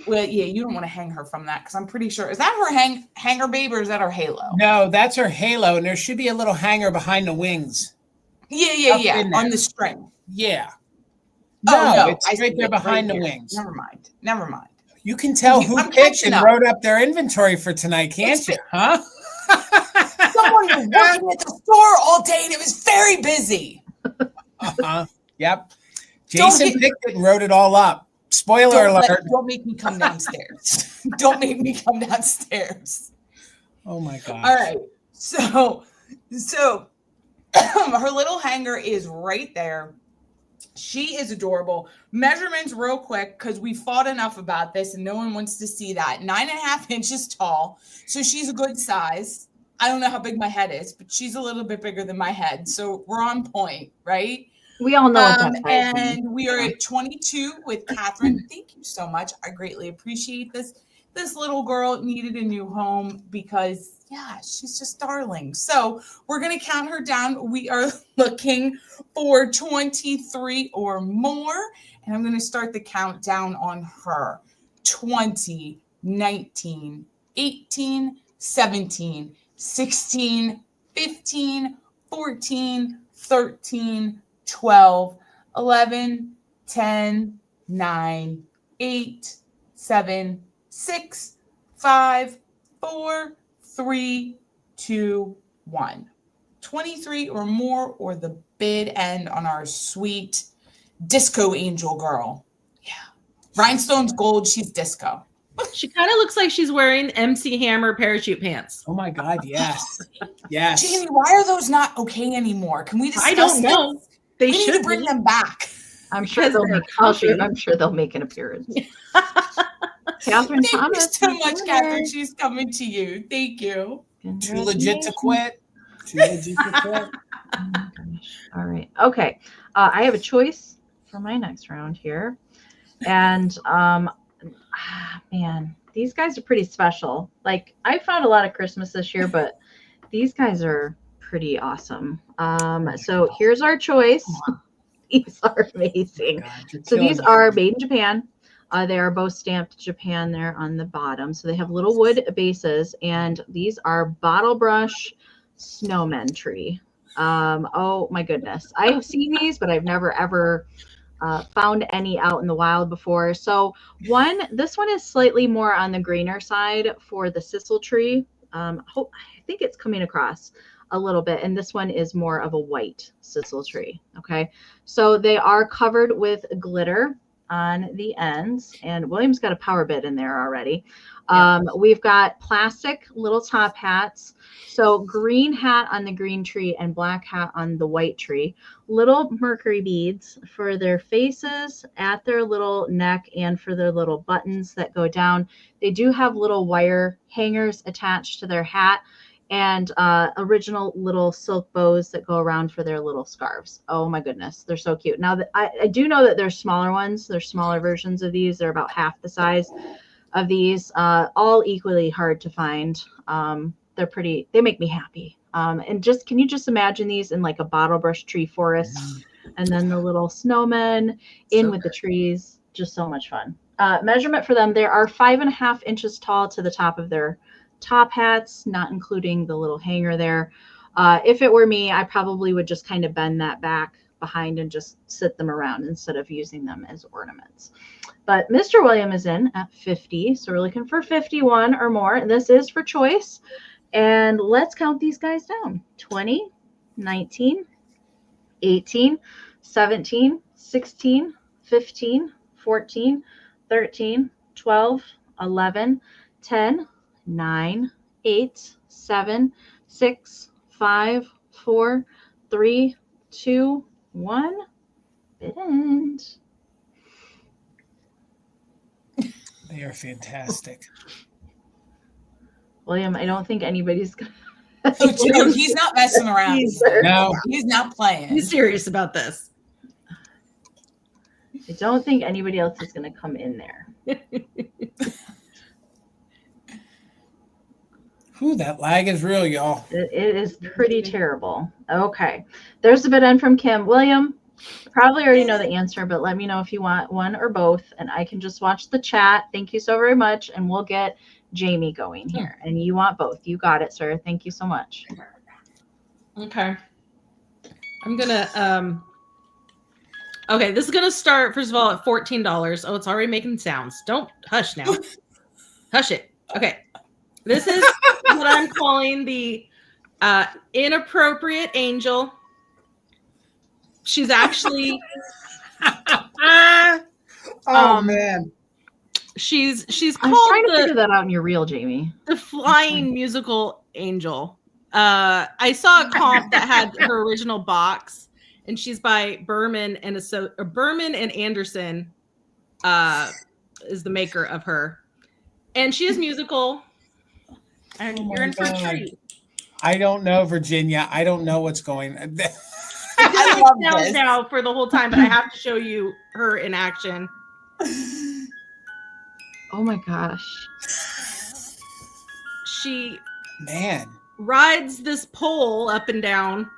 Well, yeah, you don't want to hang her from that because I'm pretty sure. Is that her hanger, babe, or is that her halo? No, that's her halo. And there should be a little hanger behind the wings. Yeah. On the string. Yeah. No, it's right there behind the wings. Never mind. You can tell who picked and wrote up their inventory for tonight, can't you? Huh? Someone was working at the store all day and it was very busy. Yep. Jason picked it and wrote it all up. Spoiler alert. Don't make me come downstairs. Don't make me come downstairs. Oh my gosh. All right. So her little hanger is right there. She is adorable. Measurements real quick because we fought enough about this and no one wants to see that. 9.5 inches tall. So she's a good size. I don't know how big my head is, but she's a little bit bigger than my head. So we're on point, right? We all know what that is. And we are at 22 with Catherine. Thank you so much. I greatly appreciate this. This little girl needed a new home because, yeah, she's just darling. So we're going to count her down. We are looking for 23 or more. And I'm going to start the countdown on her. 20, 19, 18, 17, 16, 15, 14, 13, 12, 11, 10, 9, 8, 7, 6, 5, 4, 3, 2, 1. 23 or more, or the bid end on our sweet disco angel girl. Yeah. Rhinestone's gold. She's disco. She kind of looks like she's wearing MC Hammer parachute pants. Oh my God. Yes. Yes. Jamie, why are those not okay anymore? Can we discuss I don't know. We need to bring them back. I'm sure they'll make an appearance. Catherine Thank Thomas. you so much, Catherine. She's coming to you. Thank you. Too legit to quit. Too legit to quit. Oh my gosh. All right. Okay. I have a choice for my next round here. And man, these guys are pretty special. Like, I found a lot of Christmas this year, but these guys are pretty awesome. So here's our choice. These are amazing. God, so these are made in Japan. They are both stamped Japan there on the bottom. So they have little wood bases, and these are bottle brush snowmen tree. Oh my goodness. I have seen these, but I've never ever found any out in the wild before. So this one is slightly more on the greener side for the sisal tree. I think it's coming across a little bit, and this one is more of a white sisal tree. Okay, so they are covered with glitter on the ends, and William's got a power bit in there already. We've got plastic little top hats. So green hat on the green tree and black hat on the white tree. Little Mercury beads for their faces, at their little neck, and for their little buttons that go down. They do have little wire hangers attached to their hat, and original little silk bows that go around for their little scarves. Oh my goodness, they're so cute. Now, I do know that there's smaller ones. There's smaller versions of these. They're about half the size of these, all equally hard to find. They're pretty, they make me happy. And can you just imagine these in like a bottle brush tree forest, and then the little snowmen in with the trees, just so much fun. Measurement for them, they are 5.5 inches tall to the top of their top hats, not including the little hanger there. If it were me, I probably would just kind of bend that back behind and just sit them around instead of using them as ornaments. But Mr. William is in at 50, so we're looking for 51 or more. This is for choice. And let's count these guys down. 20, 19, 18, 17, 16, 15, 14, 13, 12, 11, 10, 9, 8, 7, 6, 5, 4, 3, 2, 1. Bid end. They are fantastic. William, I don't think anybody's gonna. No, he's not messing around. No, he's not playing. He's serious about this. I don't think anybody else is going to come in there. Whew, that lag is real, y'all. It is pretty terrible. Okay. There's a bid end from Kim. William, probably already know the answer, but let me know if you want one or both, and I can just watch the chat. Thank you so very much, and we'll get Jamie going here. And you want both. You got it, sir. Thank you so much. Okay. I'm gonna okay, this is gonna start first of all at $14. Oh, it's already making sounds. Don't hush now. Hush it. Okay. This is what I'm calling the inappropriate angel. She's actually oh man. She's I'm called trying to figure that out in your reel, Jamie. The flying musical angel. I saw a comp that had her original box, and she's by Berman and Anderson is the maker of her, and she is musical. And you're in for a treat. I don't know, Virginia. I don't know what's going on. I love this now for the whole time, but I have to show you her in action. Oh my gosh. She rides this pole up and down.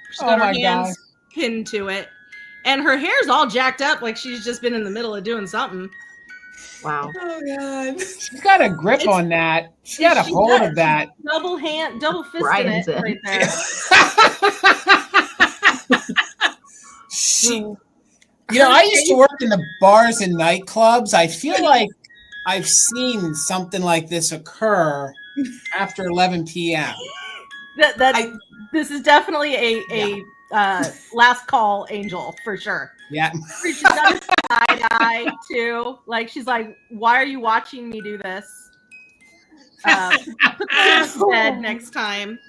She's got her hands pinned to it. And her hair's all jacked up like she's just been in the middle of doing something. Wow. Oh god. She's got a grip on that. She got a hold of that. Double fist Brian's in it right there. I used to work in the bars and nightclubs. I feel like I've seen something like this occur after 11 p.m. This is definitely a last call angel for sure. Yeah. She's got a side eye too. Like she's like, why are you watching me do this? Put that to bed next time.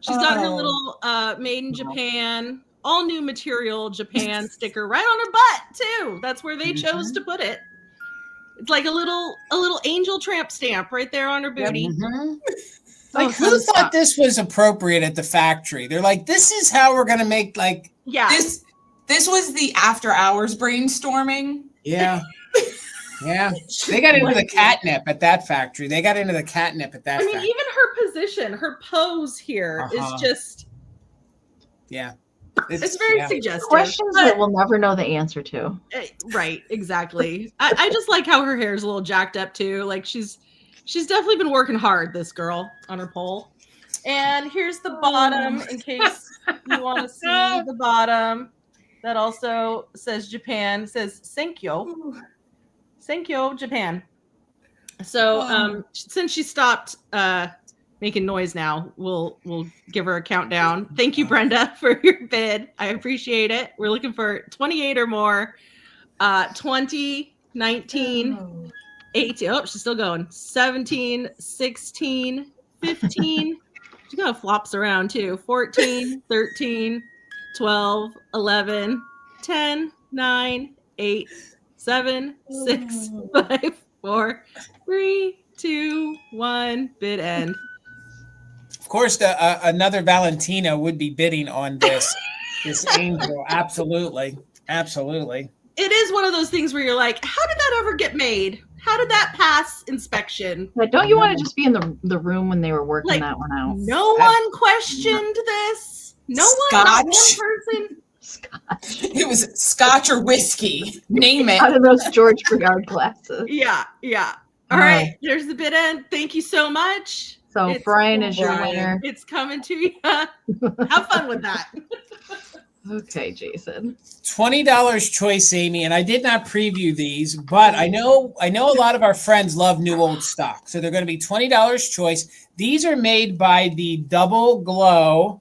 She's got her little made in Japan, all new material Japan sticker right on her butt too. That's where they chose to put it. It's like a little angel tramp stamp right there on her booty. Mm-hmm. Like who thought this was appropriate at the factory? They're like, this is how we're gonna make This was the after hours brainstorming. Yeah. Yeah. They got into the catnip at that factory. I mean, even her position, her pose here is just. Yeah. It's very suggestive. Questions that we'll never know the answer to. Right, exactly. I just like how her hair's a little jacked up too. Like she's definitely been working hard, this girl, on her pole. And here's the bottom in case you want to see the bottom. That also says Japan. It says Senkyo. Senkyo, Japan. So since she stopped making noise now, we'll give her a countdown. Thank you, Brenda, for your bid. I appreciate it. We're looking for 28 or more. 20, 19, 18. Oh, she's still going. 17, 16, 15. She kind of flops around too. 14, 13, 12, 11, 10, 9, 8, 7, 6, 5, 4, 3, 2, 1. Bid end. Of course, another Valentina would be bidding on this angel. Absolutely. Absolutely. It is one of those things where you're like, how did that ever get made? How did that pass inspection? Yeah, don't you want to just be in the room when they were working that one out? No one questioned this. No one, not one person. Scotch. It was scotch or whiskey. Name it. Out of those George Briard glasses. Yeah. All right. There's the bid end. Thank you so much. So Brian is your winner. It's coming to you. Have fun with that. Okay, Jason. $20 choice, Amy, and I did not preview these, but I know a lot of our friends love new old stock, so they're going to be $20 choice. These are made by the Double Glow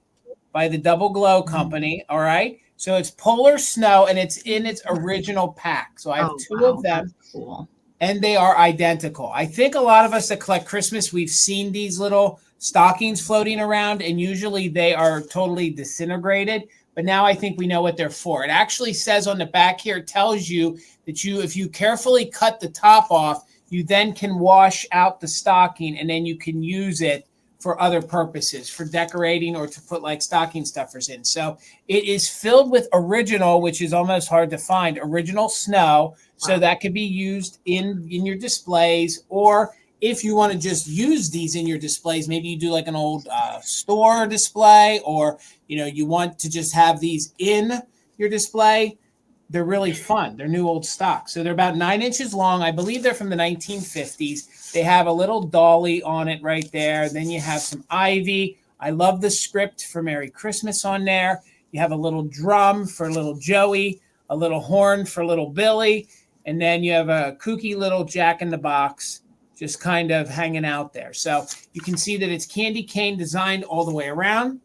company. All right, so it's Polar Snow, and it's in its original pack. So I have two of them. That's cool. And they are identical. I think a lot of us that collect Christmas, we've seen these little stockings floating around, and usually they are totally disintegrated. But now I think we know what they're for. It actually says on the back here, it tells you that if you carefully cut the top off, you then can wash out the stocking, and then you can use it for other purposes, for decorating or to put like stocking stuffers in. So it is filled with original, which is almost hard to find, original snow. So that could be used in your displays, or if you want to just use these in your displays, maybe you do like an old store display, or you want to just have these in your display. They're really fun. They're new old stock. So they're about 9 inches long. I believe they're from the 1950s. They have a little dolly on it right there. Then you have some ivy. I love the script for Merry Christmas on there. You have a little drum for little Joey, a little horn for little Billy, and then you have a kooky little Jack in the Box just kind of hanging out there. So you can see that it's candy cane designed all the way around.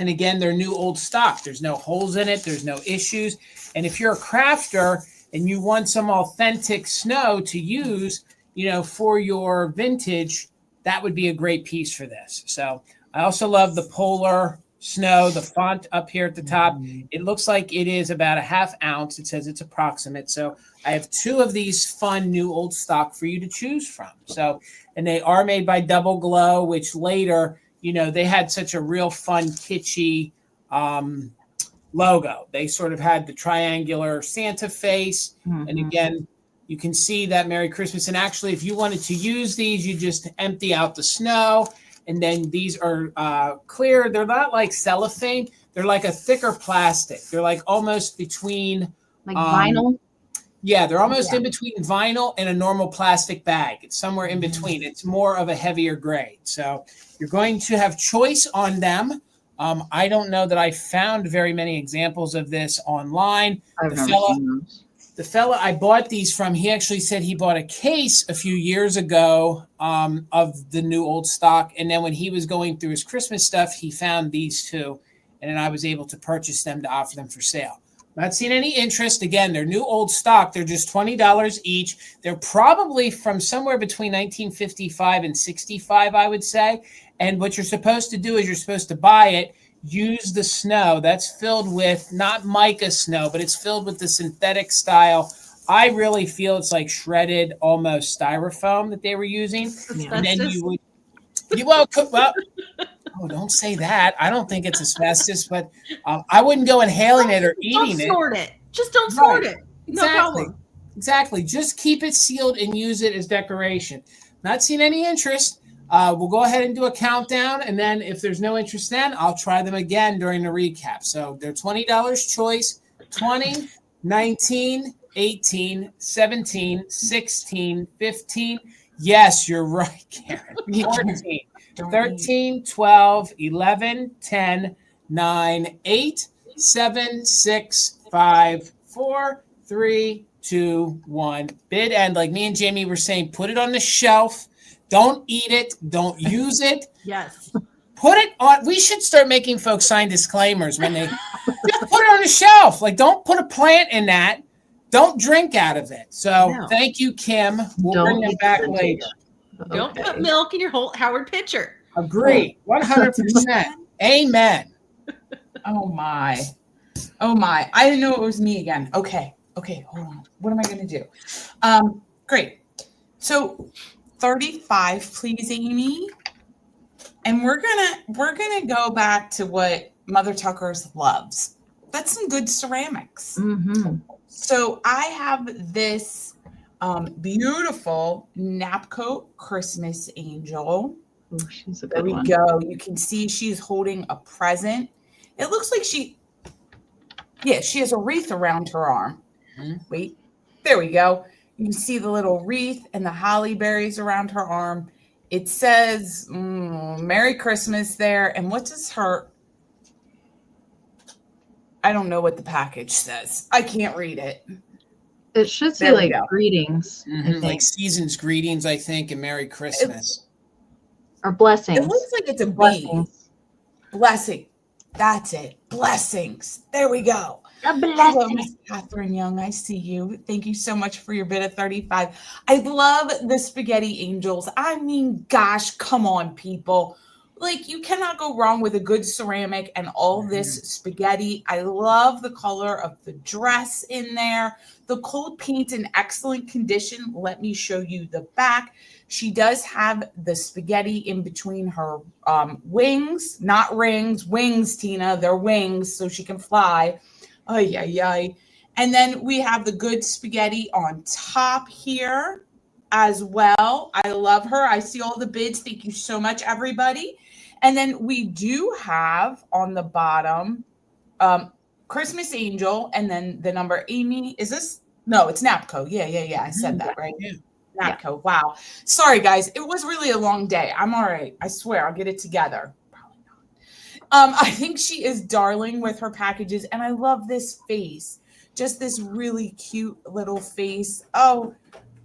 And again, they're new old stock. There's no holes in it. There's no issues. And if you're a crafter and you want some authentic snow to use, for your vintage, that would be a great piece for this. So I also love the Polar Snow, the font up here at the top. It looks like it is about a ½ ounce. It says it's approximate. So I have two of these fun new old stock for you to choose from. So, and they are made by Double Glow, which later, they had such a real fun, kitschy logo. They sort of had the triangular Santa face. Mm-hmm. And again, you can see that Merry Christmas. And actually, if you wanted to use these, you just empty out the snow. And then these are clear. They're not like cellophane. They're like a thicker plastic. They're like almost between vinyl. Yeah, they're almost in between vinyl and a normal plastic bag. It's somewhere in between. It's more of a heavier grade. So you're going to have choice on them. I don't know that I found very many examples of this online. The fella I bought these from, he actually said he bought a case a few years ago of the new old stock. And then when he was going through his Christmas stuff, he found these two. And then I was able to purchase them to offer them for sale. Not seen any interest. Again, they're new old stock. They're just $20 each. They're probably from somewhere between 1955 and 65, I would say. And what you're supposed to do is you're supposed to buy it, use the snow that's filled with not mica snow, but it's filled with the synthetic style. I really feel it's like shredded, almost styrofoam that they were using. And then you would, oh, don't say that. I don't think it's asbestos, but I wouldn't go inhaling it or eating it. Don't snort it. Just don't snort it. No problem. Exactly. Just keep it sealed and use it as decoration. Not seen any interest. We'll go ahead and do a countdown, and then if there's no interest then, I'll try them again during the recap. So they're $20 choice, 20, 19, 18, 17, 16, 15. Yes, you're right, Karen. 14, 13, 12, 11, 10, 9, 8, 7, 6, 5, 4, 3, 2, 1. Bid end. Like me and Jamie were saying, put it on the shelf. Don't eat it. Don't use it. Yes. Put it on. We should start making folks sign disclaimers when they just put it on the shelf. Like, don't put a plant in that. Don't drink out of it. So Thank you, Kim. We'll bring them back later. Don't put milk in your Holt Howard pitcher. Agree. 100%. Amen. Oh my. Oh my. I didn't know it was me again. Okay. Okay. Hold on. What am I going to do? Great. So 35, please, Amy. And we're gonna go back to what Mother Tuckers loves. That's some good ceramics. Mm-hmm. So I have this beautiful Napco Christmas angel. Ooh, she's a There good we one. go. You can see she's holding a present. It looks like she has a wreath around her arm. Mm-hmm. Wait, there we go. You can see the little wreath and the holly berries around her arm. It says Merry Christmas there. And what does her... I don't know what the package says. I can't read it. It should say There we like go. greetings, I Mm-hmm. think. Like season's greetings, I think, and Merry Christmas. Or blessings. It looks like it's a bead. Blessings. Blessing. That's it. Blessings. There we go. A Hello, blessing. Miss Catherine Young. I see you. Thank you so much for your bid of 35. I love the spaghetti angels. I mean, gosh, come on, people. Like, you cannot go wrong with a good ceramic and all this spaghetti. I love the color of the dress in there. The cold paint in excellent condition. Let me show you the back. She does have the spaghetti in between her wings, not rings, wings, Tina. They're wings, so she can fly. Ay, ay, ay. And then we have the good spaghetti on top here as well. I love her. I see all the bids. Thank you so much, everybody. And then we do have on the bottom Christmas Angel, and then the number Amy. Is this? No, it's Napco. Yeah. I said that, right? Yeah. Napco. Wow. Sorry, guys. It was really a long day. I'm all right. I swear I'll get it together. Probably not. I think she is darling with her packages, and I love this face. Just this really cute little face. Oh,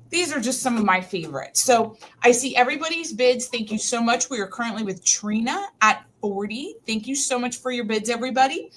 these are just some of my favorites. So I see everybody's bids. Thank you so much. We are currently with Trina at 40. Thank you so much for your bids, everybody.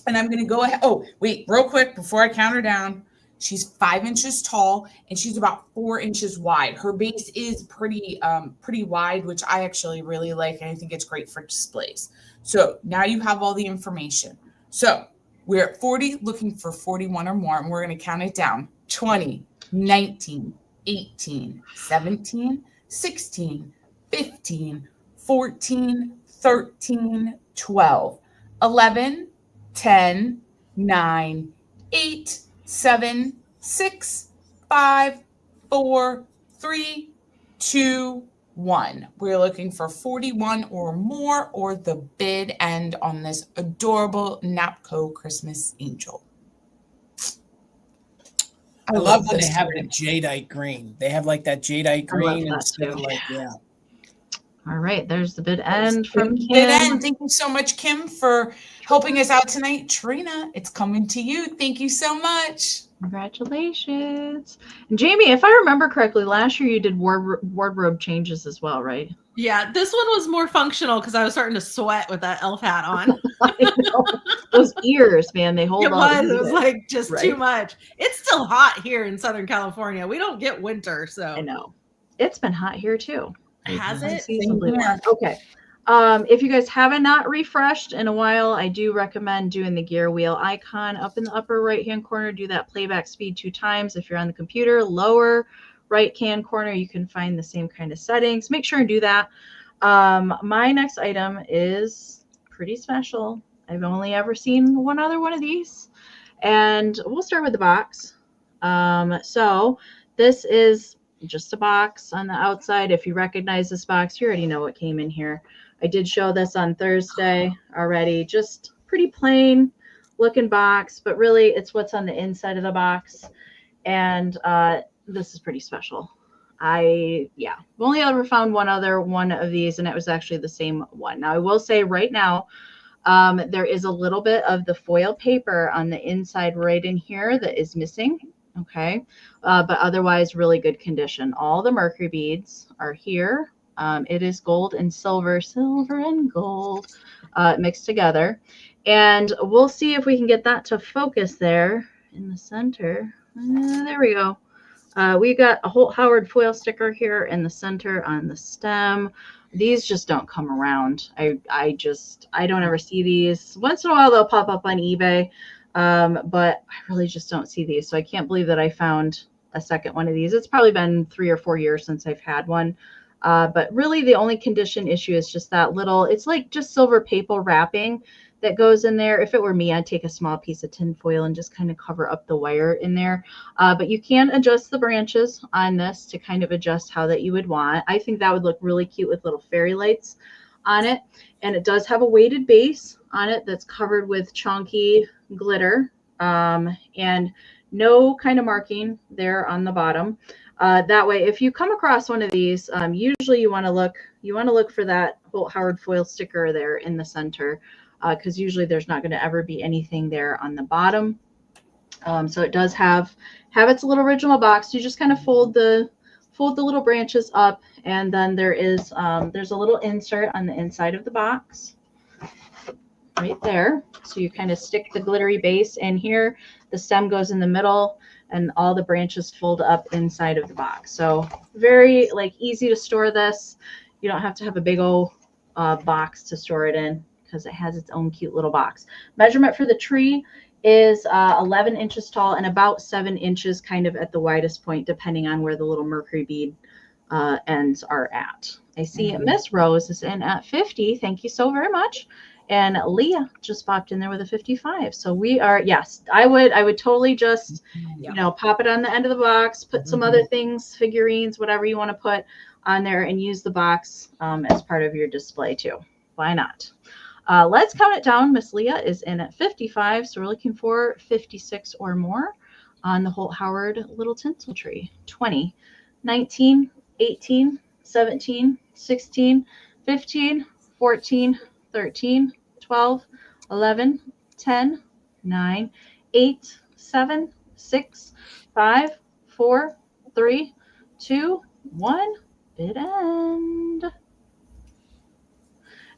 And I'm going to go ahead. Oh, wait, real quick before I count her down. She's 5 inches tall and she's about 4 inches wide. Her base is pretty wide, which I actually really like. And I think it's great for displays. So now you have all the information. So we're at 40, looking for 41 or more. And we're going to count it down. 20, 19, 18, 17, 16, 15, 14, 13, 12, 11, 10, 9, 8, 7, 6, 5, 4, 3, 2, 1. We're looking for 41 or more, or the bid end on this adorable Napco Christmas Angel. I love when they have it in jadeite green. They have like that jadeite green that instead of too. like, yeah. All right, there's the bid end from Kim. Bid end. Thank you so much, Kim, for helping us out tonight. Trina, it's coming to you. Thank you so much. Congratulations. And Jamie, if I remember correctly, last year you did wardrobe changes as well, right? Yeah, this one was more functional because I was starting to sweat with that elf hat on. I know. Those ears, man, they hold on. It was like just Right? too much. It's still hot here in Southern California. We don't get winter, so. I know. It's been hot here too. Has it? Unseasonably Same here. warm. Okay. If you guys haven't not refreshed in a while, I do recommend doing the gear wheel icon up in the upper right hand corner. Do that playback speed 2 times. If you're on the computer, lower right hand corner, you can find the same kind of settings. Make sure and do that. My next item is pretty special. I've only ever seen one other one of these, and we'll start with the box. So this is just a box on the outside. If you recognize this box, you already know what came in here. I did show this on Thursday already. Just pretty plain looking box, but really it's what's on the inside of the box. And this is pretty special. I've only ever found one other one of these, and it was actually the same one. Now I will say right now, there is a little bit of the foil paper on the inside right in here that is missing. Okay. But otherwise really good condition. All the Mercury beads are here. It is gold and silver and gold mixed together. And we'll see if we can get that to focus there in the center. There we go. We got a Holt Howard foil sticker here in the center on the stem. These just don't come around. I don't ever see these. Once in a while they'll pop up on eBay, but I really just don't see these. So I can't believe that I found a second one of these. It's probably been 3 or 4 years since I've had one. But really the only condition issue is just that little, it's like just silver paper wrapping that goes in there. If it were me, I'd take a small piece of tin foil and just kind of cover up the wire in there. But you can adjust the branches on this to kind of adjust how that you would want. I think that would look really cute with little fairy lights on it. And it does have a weighted base on it that's covered with chunky glitter and no kind of marking there on the bottom. That way, if you come across one of these, usually you want to look for that Holt Howard foil sticker there in the center. Because usually there's not going to ever be anything there on the bottom. So it does have its little original box. You just kind of fold the little branches up, and then there's a little insert on the inside of the box right there. So you kind of stick the glittery base in here. The stem goes in the middle, and all the branches fold up inside of the box. So very easy to store this. You don't have to have a big old box to store it in, because it has its own cute little box. Measurement for the tree is 11 inches tall and about 7 inches kind of at the widest point, depending on where the little Mercury bead ends are at. I see Miss Rose is in at 50. Thank you so very much. And Leah just popped in there with a 55. So we are, yes, I would totally just, pop it on the end of the box, put some other things, figurines, whatever you want to put on there, and use the box as part of your display too. Why not? Let's count it down. Miss Leah is in at 55, so we're looking for 56 or more on the Holt Howard little tinsel tree. 20, 19, 18, 17, 16, 15, 14, 13, 12, 11, 10, 9, 8, 7, 6, 5, 4, 3, 2, 1. Bid end.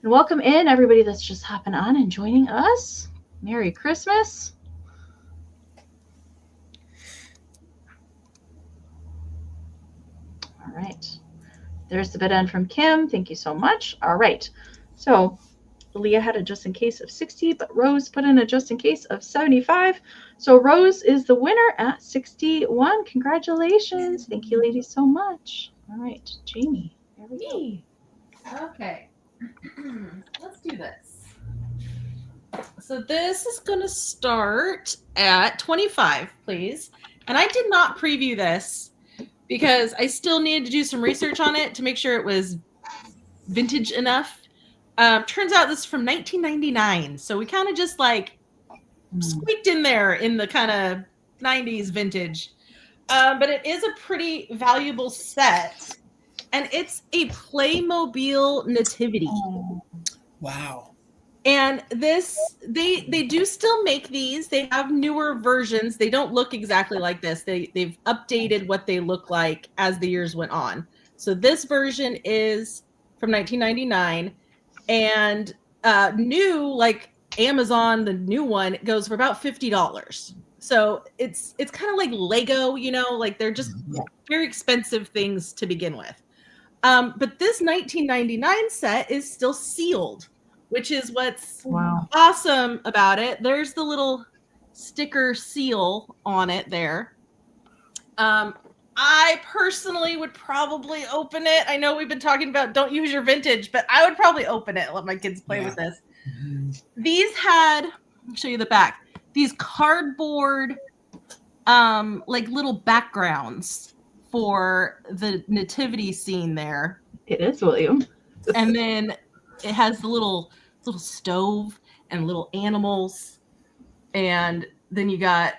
And welcome in everybody that's just hopping on and joining us. Merry Christmas. All right. There's the bid end from Kim. Thank you so much. All right. So Leah had a just in case of 60, but Rose put in a just in case of 75. So Rose is the winner at 61. Congratulations. Thank you, ladies, so much. All right, Jamie. There we go. Okay. Let's do this. So this is going to start at 25, please. And I did not preview this because I still needed to do some research on it to make sure it was vintage enough. Turns out this is from 1999. So we kind of just squeaked in there in the kind of 90s vintage. But it is a pretty valuable set. And it's a Playmobil nativity. Oh, wow. And this, they do still make these. They have newer versions. They don't look exactly like this. They've updated what they look like as the years went on. So this version is from 1999. And new, like Amazon, the new one, goes for about $50. So it's kind of like Lego, like they're just very expensive things to begin with. But this 1999 set is still sealed, which is what's awesome about it. There's the little sticker seal on it there. I personally would probably open it. I know we've been talking about don't use your vintage, but I would probably open it and let my kids play with this. These had, let me show you the back, these cardboard like little backgrounds for the nativity scene there. It is, William. And then it has the little stove and little animals. And then you got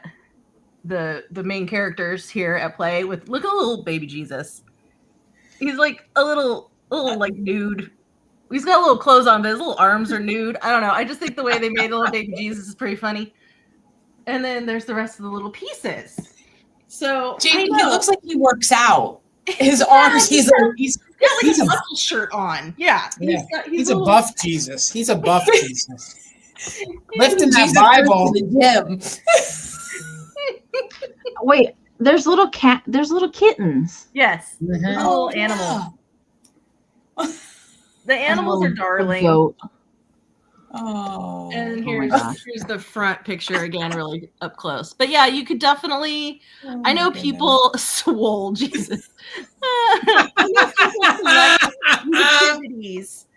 the main characters here at play with, look at little baby Jesus. He's like a little like nude. He's got little clothes on, but his little arms are nude. I don't know. I just think the way they made the little baby Jesus is pretty funny. And then there's the rest of the little pieces. So Jamie, he looks like he works out. His arms, he's a muscle shirt on. Yeah. He's a buff Jesus. He's a buff Jesus. Lifting that Bible. Wait, there's little kittens. Yes. Mm-hmm. Little animals. The animals are darling. Goat. Oh. And here's the front picture again, really up close. But yeah, you could definitely. I know people swole Jesus. I know people like activities,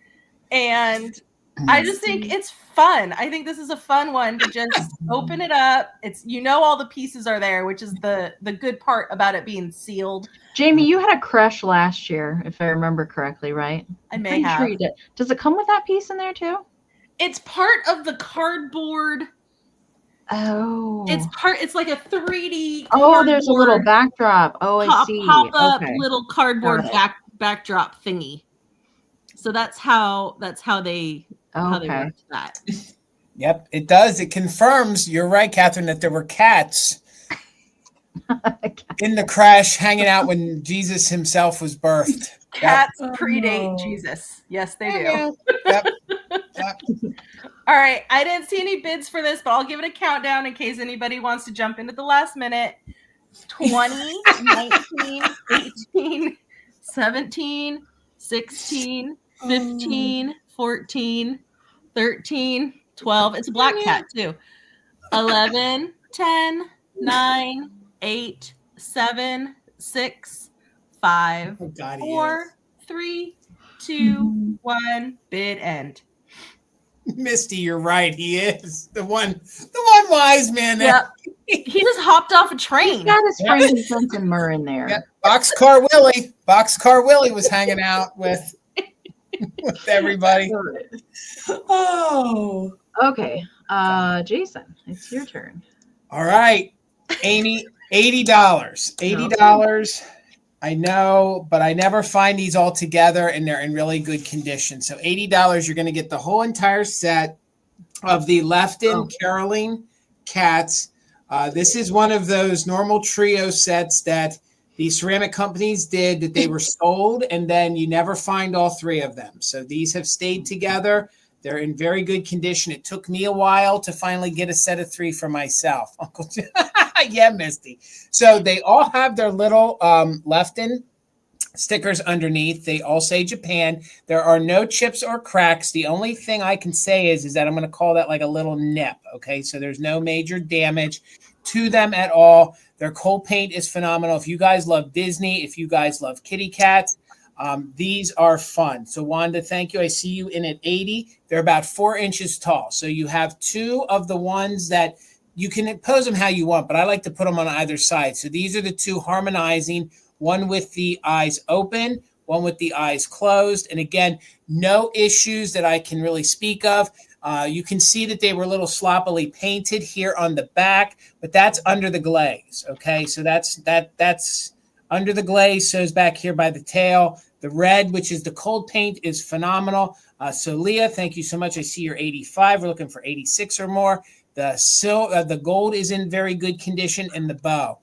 and I just think it's fun. I think this is a fun one to just open it up. It's all the pieces are there, which is the good part about it being sealed. Jamie, you had a crush last year, if I remember correctly, right? I may have. Sure you did. Does it come with that piece in there too? It's part of the cardboard. Oh. It's like a 3D. Oh, there's a little backdrop. Oh, I see. Pop up little cardboard backdrop thingy. So that's how they worked that. Yep, it does. It confirms, you're right, Catherine, that there were cats in the crash hanging out when Jesus himself was birthed. Cats predate Jesus. Yes, they do. Yep. All right. I didn't see any bids for this, but I'll give it a countdown in case anybody wants to jump into the last minute. 20, 19, 18, 17, 16, 15, 14, 13, 12. It's a black cat too. 11, 10, 9, 8, 7, 6, 5, 4, 3, 2, 1. Bid end. Misty, you're right. He is the one wise man there. Yep. He just hopped off a train. He's got his frankincense and myrrh in there. Yep. Boxcar Willie was hanging out with everybody. Oh. Okay. Jason, it's your turn. All right. Amie, $80. $80. I know, but I never find these all together and they're in really good condition. So $80, you're going to get the whole entire set of the Lefton Caroline cats. This is one of those normal trio sets that the ceramic companies did that they were sold, and then you never find all three of them. So these have stayed together. They're in very good condition. It took me a while to finally get a set of three for myself. Uncle yeah, Misty. So they all have their little Lefton stickers underneath. They all say Japan. There are no chips or cracks. The only thing I can say is that I'm going to call that like a little nip. Okay, so there's no major damage to them at all. Their cold paint is phenomenal. If you guys love Disney, if you guys love kitty cats, these are fun. So Wanda, thank you. I see you in at 80. They're about 4 inches tall. So you have two of the ones that you can pose them how you want, but I like to put them on either side. So these are the two harmonizing, one with the eyes open, one with the eyes closed. And again, no issues that I can really speak of. You can see that they were a little sloppily painted here on the back, but that's under the glaze. Okay, so that's under the glaze. So it's back here by the tail. The red, which is the cold paint, is phenomenal. So Leah, thank you so much. I see you're 85. We're looking for 86 or more. The gold is in very good condition, and the bow.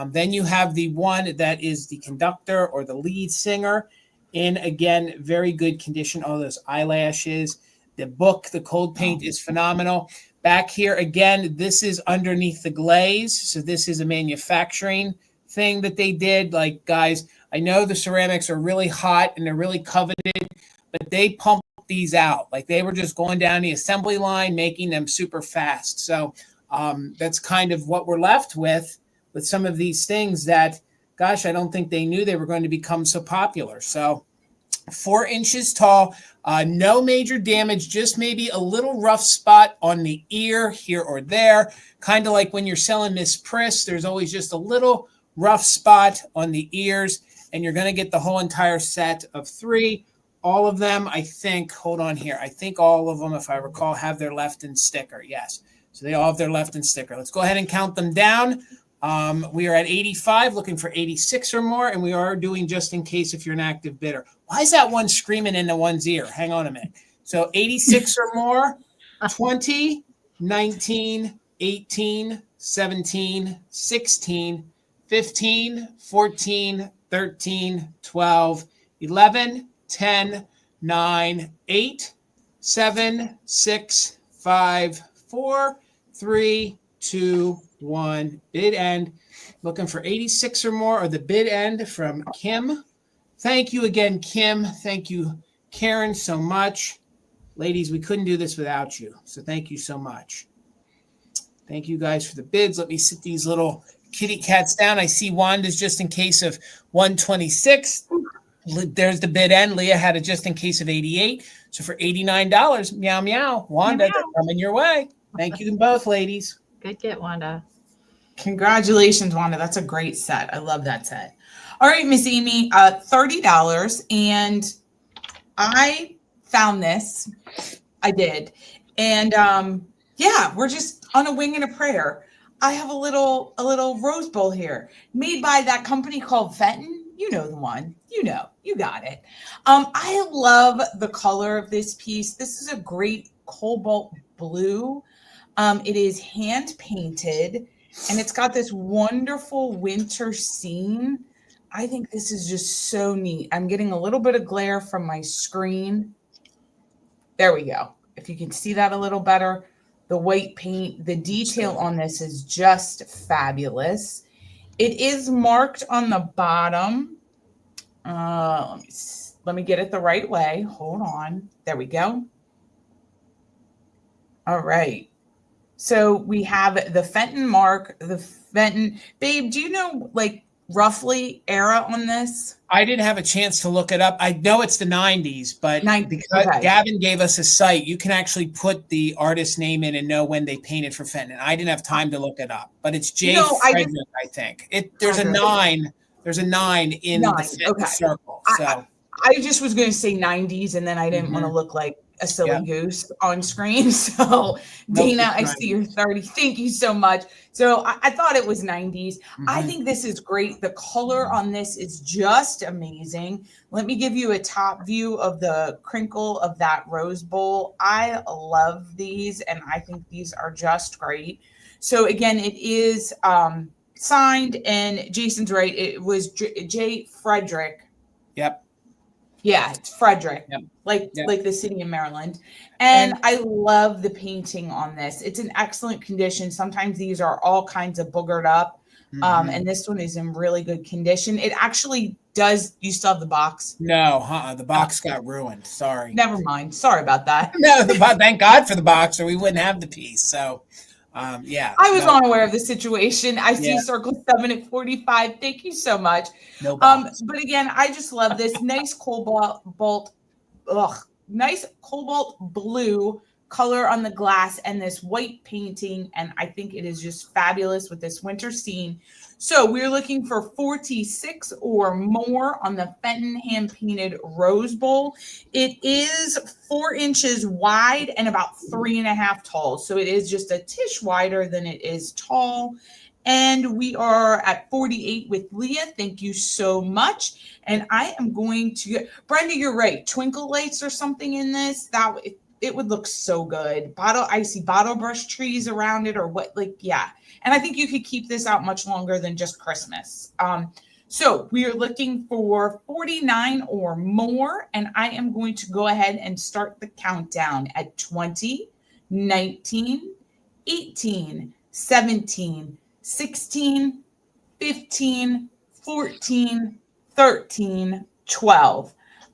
Then you have the one that is the conductor or the lead singer in, again, very good condition. All those eyelashes. The book, the cold paint is phenomenal. Back here, again, this is underneath the glaze. So this is a manufacturing thing that they did. Like, guys, I know the ceramics are really hot and they're really coveted, but they pumped these out. Like, they were just going down the assembly line, making them super fast. So that's kind of what we're left with some of these things that, gosh, I don't think they knew they were going to become so popular. So 4 inches tall, no major damage, just maybe a little rough spot on the ear here or there. Kind of like when you're selling Miss Priss, there's always just a little rough spot on the ears, and you're going to get the whole entire set of 3. All of them, I think, hold on here. I think all of them, if I recall, have their Lefton sticker. Yes. So they all have their Lefton sticker. Let's go ahead and count them down. We are at 85, looking for 86 or more, and we are doing just in case if you're an active bidder. Why is that one screaming into one's ear? Hang on a minute. So 86 or more, 20, 19, 18, 17, 16, 15, 14, 13, 12, 11, 10, 9, 8, 7, 6, 5, 4, 3, 2, 1. Bid end. Looking for 86 or more, or the bid end from Kim. Thank you again, Kim. Thank you, Karen, so much. Ladies, we couldn't do this without you. So thank you so much. Thank you guys for the bids. Let me sit these little kitty cats down. I see Wanda's just in case of 126. There's the bid end. Leah had it just in case of 88. So for $89, meow, meow. Wanda, they're coming your way. Thank you both, ladies. Good get, Wanda. Congratulations, Wanda. That's a great set. I love that set. All right, Miss Amy, $30. And I found this. I did. And yeah, we're just on a wing and a prayer. I have a little rose bowl here made by that company called Fenton. You know the one. You know, you got it. I love the color of this piece. This is a great cobalt blue. It is hand painted and it's got this wonderful winter scene. I think this is just so neat. I'm getting a little bit of glare from my screen. There we go. If you can see that a little better, the white paint, the detail on this is just fabulous. It is marked on the bottom. Let me get it the right way. Hold on. There we go. All right. So we have the Fenton mark, the Fenton. Babe, do you know like roughly era on this? I didn't have a chance to look it up. I know it's the 90s, but because okay. Gavin gave us a site, you can actually put the artist name in and know when they painted for Fenton. I didn't have time to look it up, but it's J. Frederick, I think. There's a 9. There's a 9 in the Fenton circle. So I just was going to say 90s, and then I didn't want to look like a silly goose on screen. So Dana, I see you're 30. Thank you so much. So I thought it was 90s. I think this is great. The color on this is just amazing. Let me give you a top view of the crinkle of that rose bowl. I love these, and I think these are just great. So again, it is signed, and Jason's right. It was J. Frederick. Yep. Yeah, it's Frederick, yep. like the city of Maryland. And I love the painting on this. It's in excellent condition. Sometimes these are all kinds of boogered up. And this one is in really good condition. It actually does. You still have the box? No, the box got ruined. Sorry. Never mind. Sorry about that. No, thank God for the box, or we wouldn't have the piece. So, yeah. I was unaware of the situation. I see circle 7 at 45. Thank you so much. No box. But again, I just love this nice nice cobalt blue color on the glass and this white painting. And I think it is just fabulous with this winter scene. So we're looking for 46 or more on the Fenton hand painted rose bowl. It is 4 inches wide and about 3.5 tall. So it is just a tish wider than it is tall. And we are at 48 with Leah. Thank you so much. And I am going to get, Brenda, you're right. Twinkle lights or something in this. It would look so good. I see bottle brush trees around it or what, And I think you could keep this out much longer than just Christmas. So we are looking for 49 or more. And I am going to go ahead and start the countdown at 20, 19, 18, 17, 16, 15, 14, 13, 12,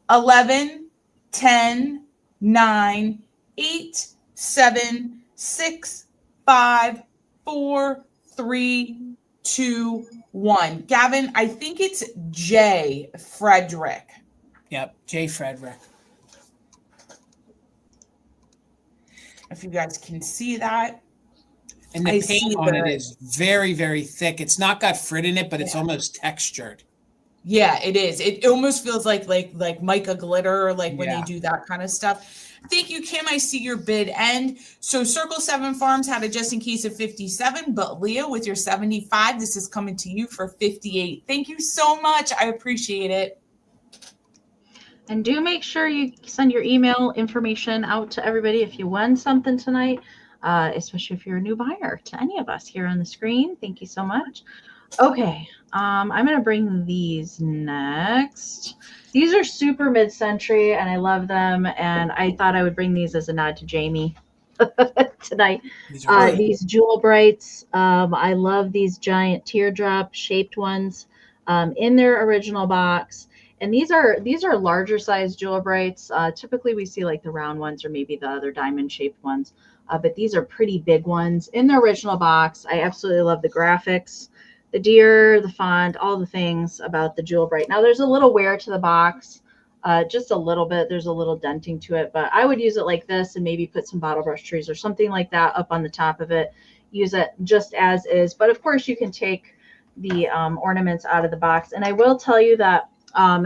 11, 10, 9, 8, 7, 6, 5, 4, 3, 2, 1. Gavin, I think it's J. Frederick. Yep, J. Frederick. If you guys can see that. And the I paint see on it that. is very, very thick. It's not got frit in it, but it's almost textured. Yeah, it is. It almost feels like mica glitter, like when they Yeah. do that kind of stuff. Thank you, Kim. I see your bid end. So Circle 7 Farms had a just in case of 57, but Leah with your 75, this is coming to you for 58. Thank you so much. I appreciate it. And do make sure you send your email information out to everybody if you won something tonight, especially if you're a new buyer to any of us here on the screen. Thank you so much. Okay, I'm going to bring these next. These are super mid-century, and I love them, and I thought I would bring these as a nod to Jamie tonight. These jewel brights. I love these giant teardrop shaped ones in their original box. And these are larger size jewel brights. Typically we see like the round ones or maybe the other diamond shaped ones. But these are pretty big ones in the original box. I absolutely love the graphics, the deer, the font, all the things about the jewel bright. Now there's a little wear to the box, just a little bit. There's a little denting to it, but I would use it like this and maybe put some bottle brush trees or something like that up on the top of it. Use it just as is. But of course you can take the ornaments out of the box. And I will tell you that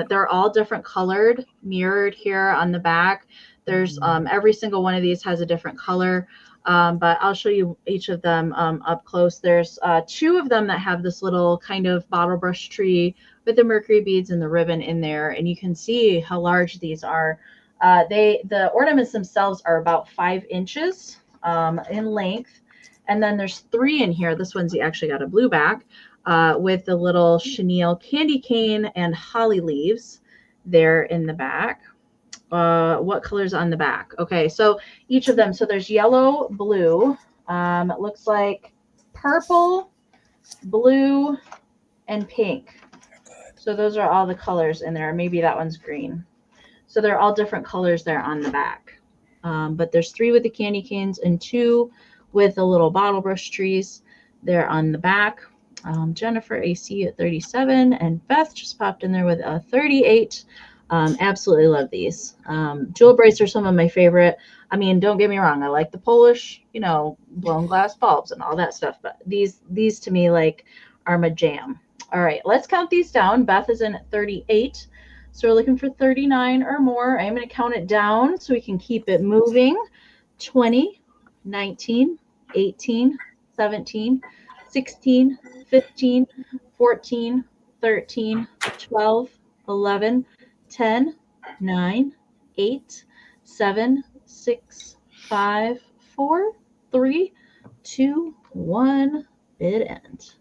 they're all different colored, mirrored here on the back. There's every single one of these has a different color, but I'll show you each of them up close. There's 2 of them that have this little kind of bottle brush tree with the Mercury beads and the ribbon in there, and you can see how large these are. The ornaments themselves are about 5 inches in length, and then there's 3 in here. This one's actually got a blue back. With the little chenille candy cane and holly leaves there in the back. What color's on the back? Okay, so each of them. So there's yellow, blue. It looks like purple, blue, and pink. So those are all the colors in there. Maybe that one's green. So they're all different colors there on the back. But there's 3 with the candy canes and 2 with the little bottle brush trees there on the back. Jennifer AC at 37 and Beth just popped in there with a 38. Absolutely love these. Jewel brights are some of my favorite. I mean, don't get me wrong. I like the Polish, blown glass bulbs and all that stuff. But these to me like are my jam. All right, let's count these down. Beth is in at 38. So we're looking for 39 or more. I'm going to count it down so we can keep it moving. 20, 19, 18, 17, 16, 15, 14, 13, 12, 11, 10, 9, 8, 7, 6, 5, 4, 3, 2, 1, bid end.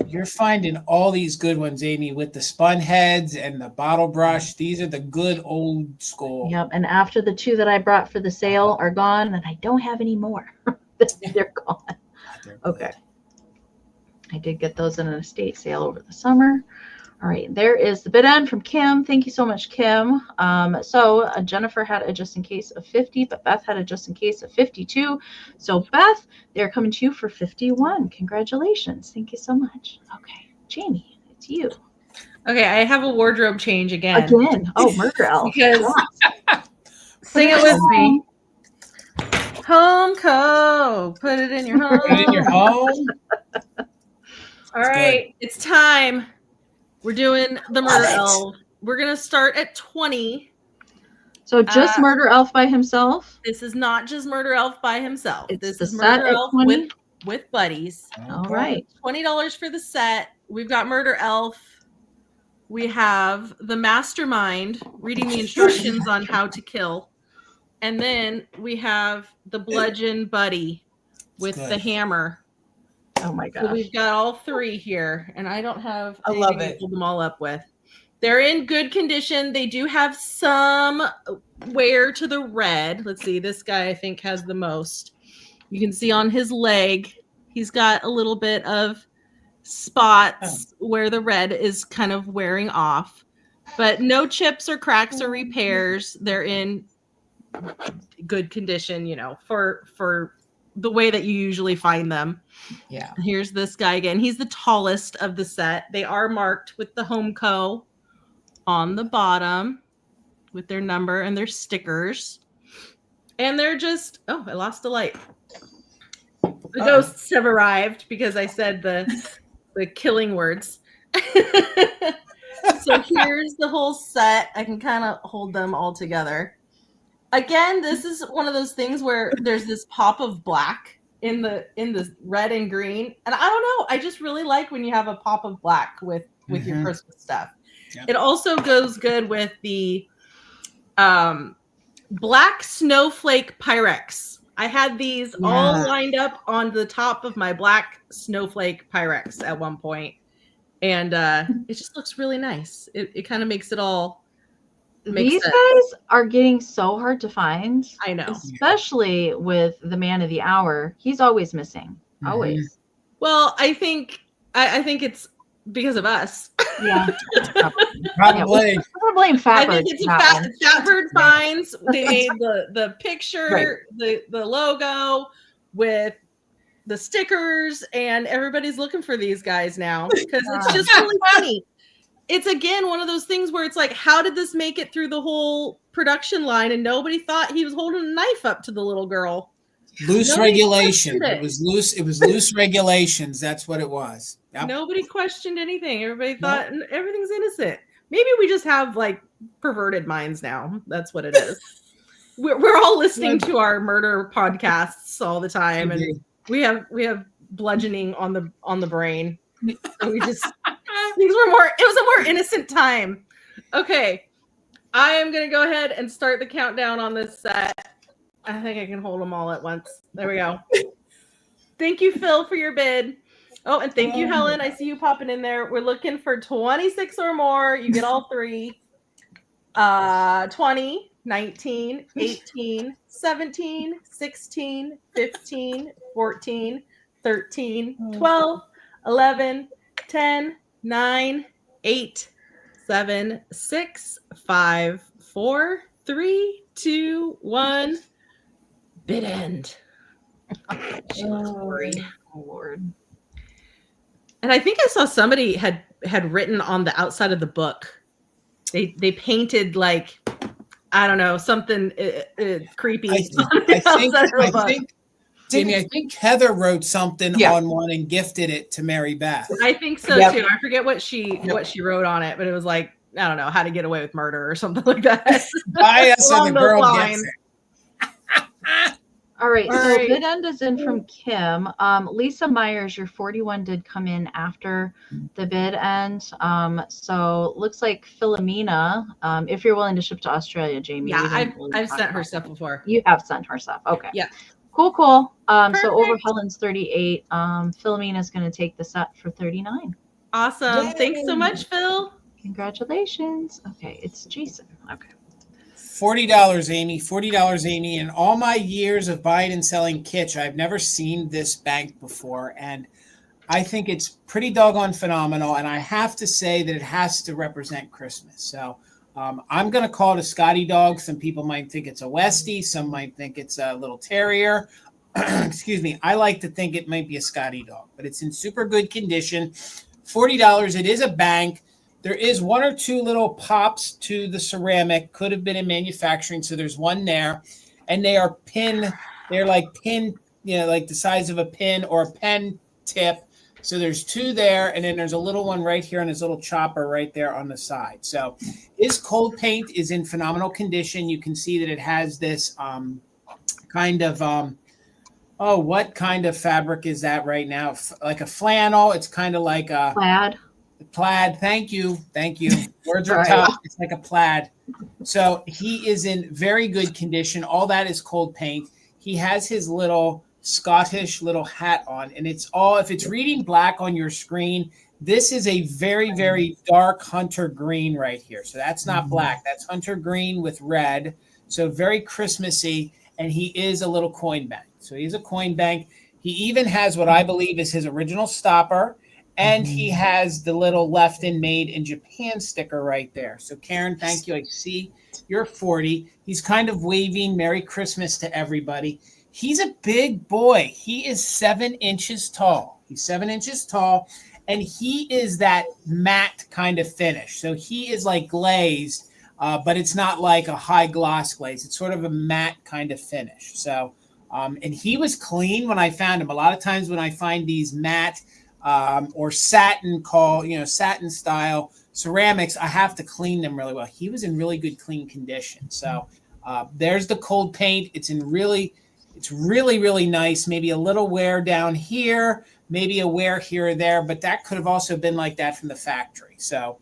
You're finding all these good ones, Amy, with the spun heads and the bottle brush. These are the good old school. Yep, and after the 2 that I brought for the sale are gone, and I don't have any more. They're gone. Okay. I did get those in an estate sale over the summer. All right, there is the bid end from Kim. Thank you so much, Kim. So Jennifer had a just in case of 50, but Beth had a just in case of 52. So Beth, they're coming to you for 51. Congratulations. Thank you so much. Okay, Jamie, it's you. Okay, I have a wardrobe change again. Oh, Murder Elf. Because sing it with me. Home Co. Put it in your home. Put it in your home. All right, it's time. We're doing the Murder Elf. We're going to start at 20. So just Murder Elf by himself? This is not just Murder Elf by himself. This is Murder Elf with buddies. All right. $20 for the set. We've got Murder Elf. We have the Mastermind reading the instructions on how to kill. And then we have the Bludgeon Buddy with the hammer. Oh my gosh. So we've got all 3 here, and I don't have I love it. to pull them all up with. They're in good condition. They do have some wear to the red. Let's see. This guy, I think, has the most. You can see on his leg, he's got a little bit of spots where the red is kind of wearing off, but no chips or cracks or repairs. They're in good condition, for the way that you usually find them. Yeah. Here's this guy again. He's the tallest of the set. They are marked with the Home Co. on the bottom with their number and their stickers. And they're just, I lost a light. The ghosts have arrived because I said the killing words. So here's the whole set. I can kind of hold them all together. Again, this is one of those things where there's this pop of black in the red and green. And I don't know. I just really like when you have a pop of black with your Christmas stuff. Yep. It also goes good with the black snowflake Pyrex. I had these all lined up on the top of my black snowflake Pyrex at one point. And it just looks really nice. It kind of makes it all make sense. These guys are getting so hard to find. I know. Especially with the man of the hour. He's always missing. Always. Well, I think it's because of us. Yeah. Probably. We're blame Fatbird. I think it's Fatbird Finds. They made the picture, the logo with the stickers, and everybody's looking for these guys now because it's just really funny. It's again one of those things where it's like, how did this make it through the whole production line and nobody thought he was holding a knife up to the little girl? Loose regulation. It was loose regulations. That's what it was. Yep. Nobody questioned anything. Everybody thought everything's innocent. Maybe we just have like perverted minds now. That's what it is. We're all listening to our murder podcasts all the time, and we have bludgeoning on the brain. So we just it was a more innocent time. Okay. I am gonna go ahead and start the countdown on this set. I think I can hold them all at once. There we go. Thank you, Phil, for your bid. Oh, and thank you, Helen. I see you popping in there. We're looking for 26 or more. You get all three. 20, 19, 18, 17, 16, 15, 14, 13, 12, 11, 10, 9, 8, 7, 6, 5, 4, 3, 2, 1. Bid end. She looks worried. Oh, Lord. And I think I saw somebody had written on the outside of the book. They painted like, I don't know, something creepy. I think Heather wrote something on one and gifted it to Mary Beth. I think so too. I forget what she wrote on it, but it was like, I don't know, how to get away with murder or something like that. Buy us and the girl gets it. All right, so bid end is in from Kim. Lisa Myers, your 41 did come in after the bid end. So looks like Philomena, if you're willing to ship to Australia, Jamie. Yeah, I've sent her stuff before. You have sent her stuff. Okay. Yeah. Cool. So over Helen's 38, Philomena's going to take the set for 39. Awesome. Yay. Thanks so much, Phil. Congratulations. Okay, it's Jason. Okay. $40, Amy. $40, Amy. In all my years of buying and selling kitsch, I've never seen this bank before, and I think it's pretty doggone phenomenal. And I have to say that it has to represent Christmas. So I'm going to call it a Scotty dog. Some people might think it's a Westie. Some might think it's a little terrier. Excuse me. I like to think it might be a Scotty dog, but it's in super good condition. $40. It is a bank. There is one or two little pops to the ceramic. Could have been in manufacturing. So there's one there. And they are pin. They're like pin, like the size of a pin or a pen tip. So there's two there. And then there's a little one right here on his little chopper right there on the side. So his cold paint is in phenomenal condition. You can see that it has this kind of, what kind of fabric is that right now? Like a flannel. It's kind of like a plaid. Thank you. Words are tough. It's like a plaid. So he is in very good condition. All that is cold paint. He has his little Scottish little hat on, and it's all, if it's reading black on your screen, this is a very, very dark hunter green right here. So that's not black. That's hunter green with red. So very Christmassy. And he is a little coin bank. So he's a coin bank. He even has what I believe is his original stopper. And he has the little Lefton made in Japan sticker right there. So Karen, thank you. I see you're 40. He's kind of waving Merry Christmas to everybody. He's a big boy. He is 7 inches tall. He's 7 inches tall. And he is that matte kind of finish. So he is like glazed, but it's not like a high gloss glaze. It's sort of a matte kind of finish. So And he was clean when I found him. A lot of times when I find these matte or satin satin style ceramics, I have to clean them really well. He was in really good clean condition. So there's the cold paint. It's really, really nice. Maybe a little wear down here, maybe a wear here or there, but that could have also been like that from the factory. So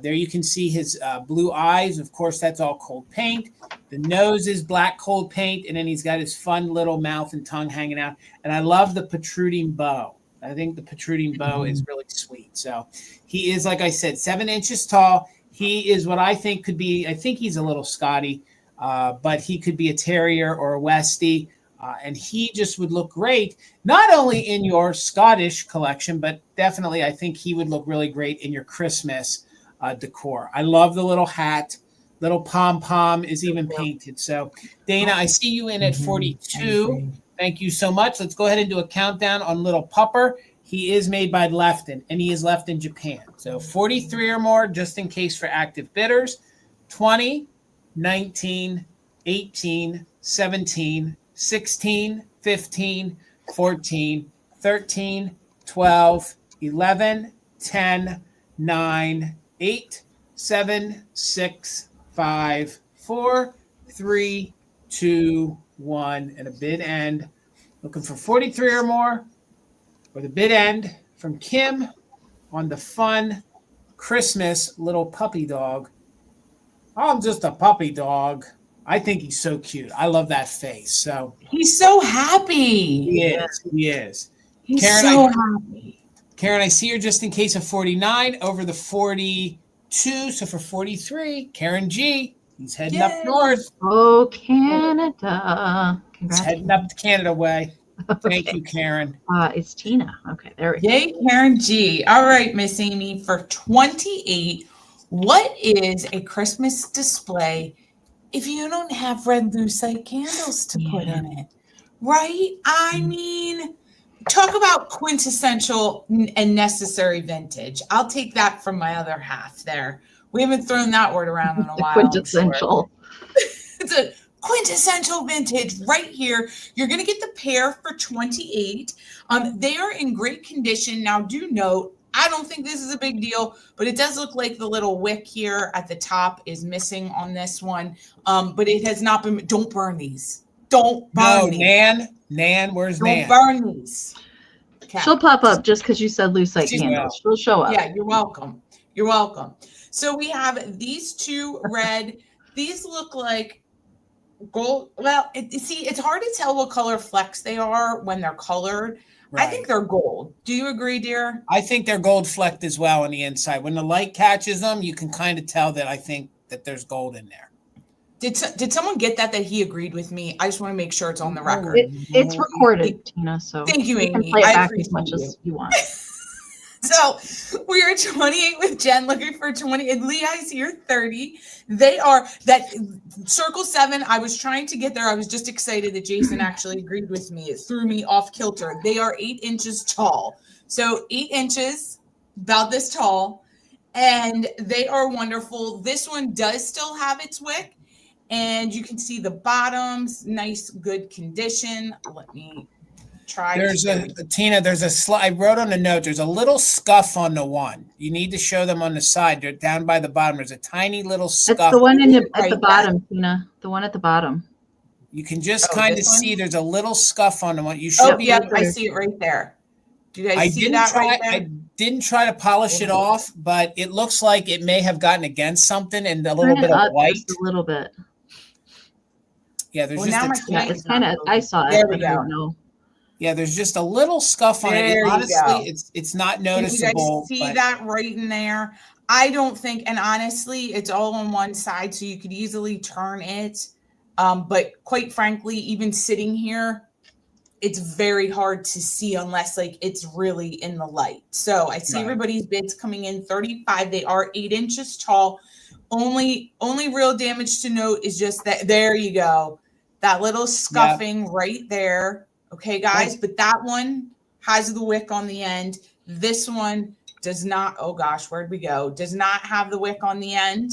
there you can see his blue eyes. Of course, that's all cold paint. The nose is black cold paint, and then he's got his fun little mouth and tongue hanging out. And I love the protruding bow. I think the protruding bow is really sweet. So he is, like I said, 7 inches tall. He is what I think could be, I think he's a little Scotty, but he could be a terrier or a Westie. And he just would look great, not only in your Scottish collection, but definitely I think he would look really great in your Christmas decor. I love the little hat. Little pom-pom is even painted. So, Dana, I see you in at 42. Thank you so much. Let's go ahead and do a countdown on Little Pupper. He is made by Lefton, and he is left in Japan. So 43 or more, just in case for active bidders. 20, 19, 18, 17, 16, 15, 14, 13, 12, 11, 10, 9, 8, 7, 6, 5, 4, 3, 2, 1, and a bid end. Looking for 43 or more, or the bid end from Kim on the fun Christmas little puppy dog. I'm just a puppy dog. I think he's so cute. I love that face. So he's so happy. He is. He is. He's Karen, so happy. Karen, I see you're just in case of 49 over the 42. So for 43, Karen G. He's heading up north. Oh, Canada. He's heading up to Canada way. Thank you, Karen. It's Tina. Okay, there we go. Yay, Karen G. All right, Miss Amy, for 28, what is a Christmas display if you don't have red lucite candles to put in it? Right? I mean, talk about quintessential and necessary vintage. I'll take that from my other half there. We haven't thrown that word around in a while. Quintessential. It's a quintessential vintage right here. You're going to get the pair for 28. They are in great condition. Now, do note, I don't think this is a big deal, but it does look like the little wick here at the top is missing on this one. But it has not been. Don't burn these. Don't burn these. Nan, where's Nan? Don't burn these. Okay. She'll pop up just because you said lucite candles. She'll show up. Yeah, you're welcome. You're welcome. So we have these two red. These look like gold. Well, it's hard to tell what color flecks they are when they're colored. Right. I think they're gold. Do you agree, dear? I think they're gold flecked as well on the inside. When the light catches them, you can kind of tell that I think that there's gold in there. Did someone get that he agreed with me? I just want to make sure it's on the record. It's recorded, Tina. So thank you, Amy. You can play it back as much as you want. So we are 28 with Jen, looking for 20. And Lehi's here, 30. They are that circle 7. I was trying to get there. I was just excited that Jason actually agreed with me. It threw me off kilter. They are 8 inches tall. So 8 inches, about this tall. And they are wonderful. This one does still have its wick. And you can see the bottoms, nice, good condition. Let me try. Tina, there's a slide. I wrote on the note, there's a little scuff on the one. You need to show them on the side. They're down by the bottom. There's a tiny little scuff. That's the one at the bottom, Tina. The one at the bottom. You can just kind of see there's a little scuff on the one. You should be. Yep, I see it right there. Do you guys see that right there? I didn't try to polish it off, but it looks like it may have gotten against something and a little bit of white. Just a little bit. Yeah, there's it's kind of. I saw it. There we go. I don't know. Yeah, there's just a little scuff on it. Honestly, it's not noticeable. You guys see that right in there? I don't think, and honestly, it's all on one side, so you could easily turn it. But quite frankly, even sitting here, it's very hard to see unless it's really in the light. So I see everybody's bids coming in 35. They are 8 inches tall. Only real damage to note is just that there you go. That little scuffing right there. Okay, guys, but that one has the wick on the end. This one does not. Oh gosh, where'd we go? Does not have the wick on the end.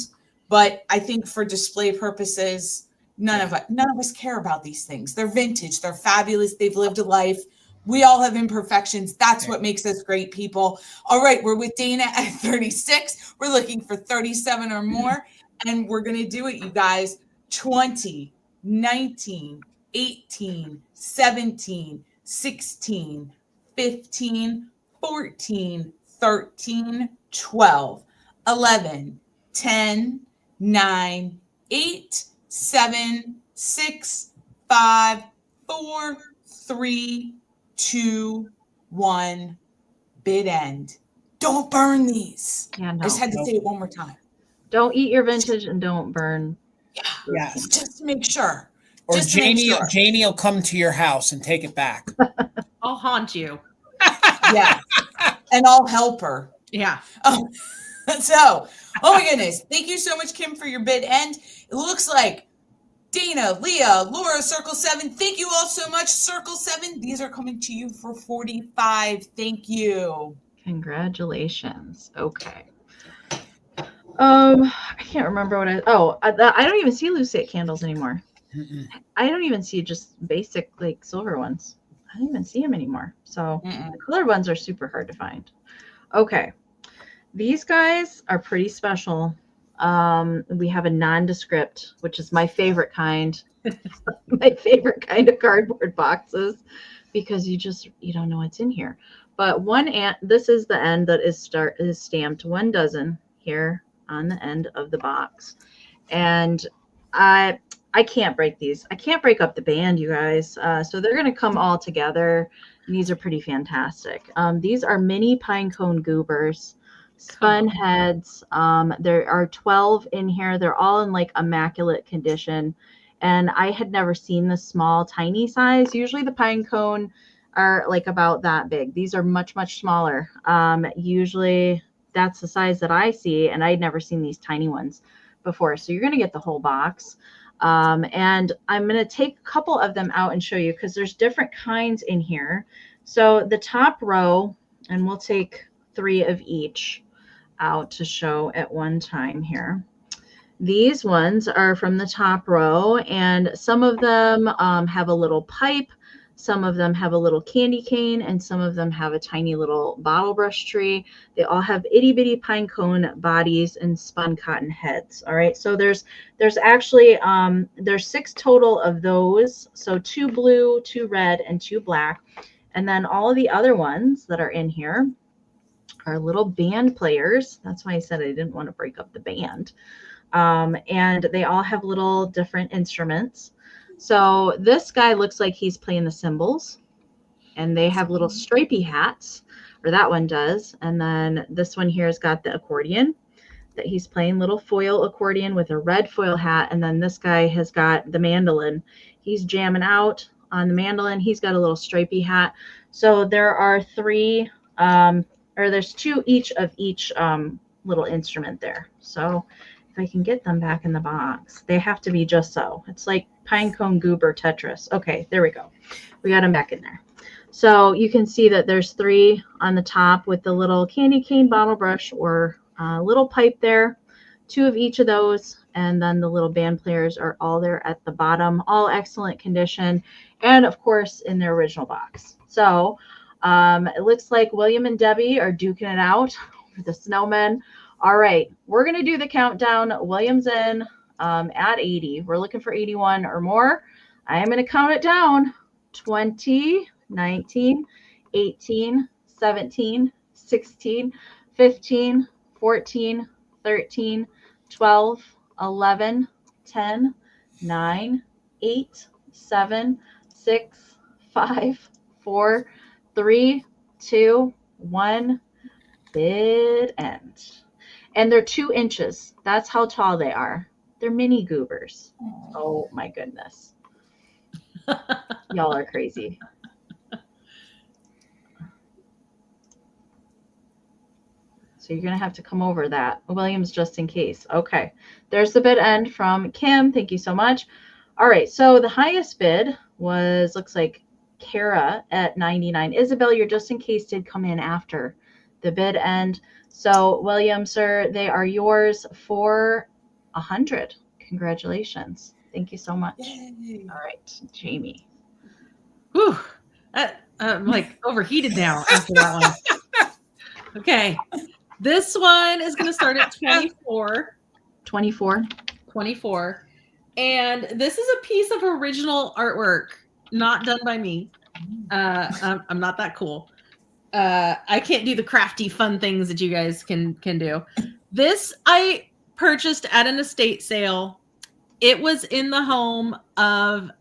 But I think for display purposes, None of us care about these things. They're vintage. They're fabulous. They've lived a life. We all have imperfections. That's what makes us great people. All right, we're with Dana at 36. We're looking for 37 or more, and we're going to do it, you guys. 20, 19, 18, 17, 16, 15, 14, 13, 12, 11, 10, 9, 8, 7, 6, 5, 4, 3, 2, 1. Bid end. Don't burn these. Yeah, no. I just had to say it one more time. Don't eat your vintage and don't burn. Yes. Just to make sure. Or Just to make sure. Jamie will come to your house and take it back. I'll haunt you. Yeah. And I'll help her. Yeah. Oh, so, oh my goodness. Thank you so much, Kim, for your bid end. It looks like Dana, Leah, Laura, Circle 7. Thank you all so much, Circle 7. These are coming to you for 45. Thank you. Congratulations. Okay. I can't remember what I don't even see lucite candles anymore. I don't even see just basic like silver ones. I don't even see them anymore. So the colored ones are super hard to find. Okay. These guys are pretty special. We have a nondescript, which is my favorite kind. My favorite kind of cardboard boxes, because you don't know what's in here. But this is the end that is stamped 1 dozen here on the end of the box. And I can't break these. I can't break up the band, you guys. So they're going to come all together. And these are pretty fantastic. These are mini pine cone goobers, spun heads. There are 12 in here. They're all in like immaculate condition. And I had never seen the small, tiny size. Usually the pine cone are like about that big. These are much, much smaller. Usually that's the size that I see, and I'd never seen these tiny ones before. So you're going to get the whole box. And I'm going to take a couple of them out and show you, because there's different kinds in here. So the top row, and we'll take 3 of each out to show at one time here. These ones are from the top row, and some of them have a little pipe. Some of them have a little candy cane, and some of them have a tiny little bottle brush tree. They all have itty bitty pine cone bodies and spun cotton heads. All right. So there's actually, there's 6 total of those. So 2 blue, 2 red, and 2 black. And then all of the other ones that are in here are little band players. That's why I said I didn't want to break up the band. And they all have little different instruments. So this guy looks like he's playing the cymbals, and they have little stripy hats, or that one does. And then this one here has got the accordion that he's playing, little foil accordion with a red foil hat. And then this guy has got the mandolin. He's jamming out on the mandolin. He's got a little stripy hat. So there are 3, or there's 2 each of each little instrument there. So if I can get them back in the box, they have to be just so. It's like pinecone goober Tetris. Okay, there we go. We got them back in there. So you can see that there's 3 on the top with the little candy cane bottle brush or little pipe there, 2 of each of those. And then the little band players are all there at the bottom, all excellent condition. And of course, in their original box. So it looks like William and Debbie are duking it out for the snowmen. All right, we're going to do the countdown. William's in at 80. We're looking for 81 or more. I am going to count it down. 20, 19, 18, 17, 16, 15, 14, 13, 12, 11, 10, 9, 8, 7, 6, 5, 4, 3, 2, 1. Bid end. And they're 2 inches. That's how tall they are. They're mini goobers. Oh my goodness. Y'all are crazy. So you're going to have to come over that. Williams, just in case. Okay. There's the bid end from Kim. Thank you so much. All right. So the highest bid was, looks like Kara at 99. Isabel, your just in case did come in after the bid end. So William, sir, they are yours for 100. Congratulations. Thank you so much. Yay. All right, Jamie. Whew. I'm like overheated now after that one. Okay. This one is going to start at 24. 24. 24. And this is a piece of original artwork, not done by me. I'm not that cool. I can't do the crafty, fun things that you guys can do. This I purchased at an estate sale. It was in the home of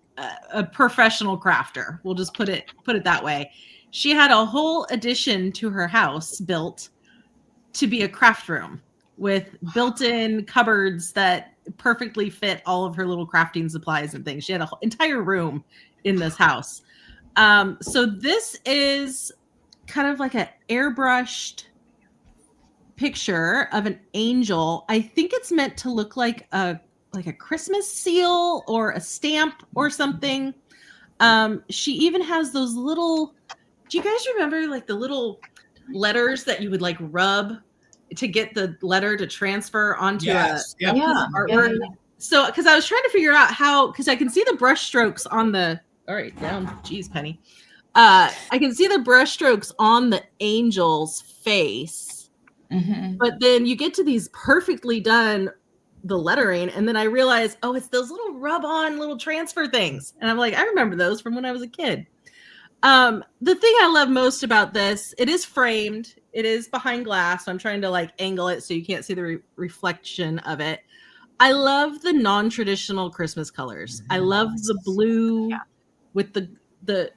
a professional crafter. We'll just put it that way. She had a whole addition to her house built to be a craft room with built-in cupboards that perfectly fit all of her little crafting supplies and things. She had an entire room in this house. So this is kind of like an airbrushed picture of an angel. I think it's meant to look like a Christmas seal or a stamp or something. She even has those little, do you guys remember like the little letters that you would like rub to get the letter to transfer onto artwork? Yeah. So, because I was trying to figure out how, because I can see the brush strokes on the, all right, down, geez, Penny. I can see the brush strokes on the angel's face, but then you get to these perfectly done, the lettering, and then I realize, oh, it's those little rub-on little transfer things. And I'm like, I remember those from when I was a kid. The thing I love most about this, it is framed. It is behind glass. So I'm trying to like angle it so you can't see the reflection of it. I love the non-traditional Christmas colors. I love the blue with the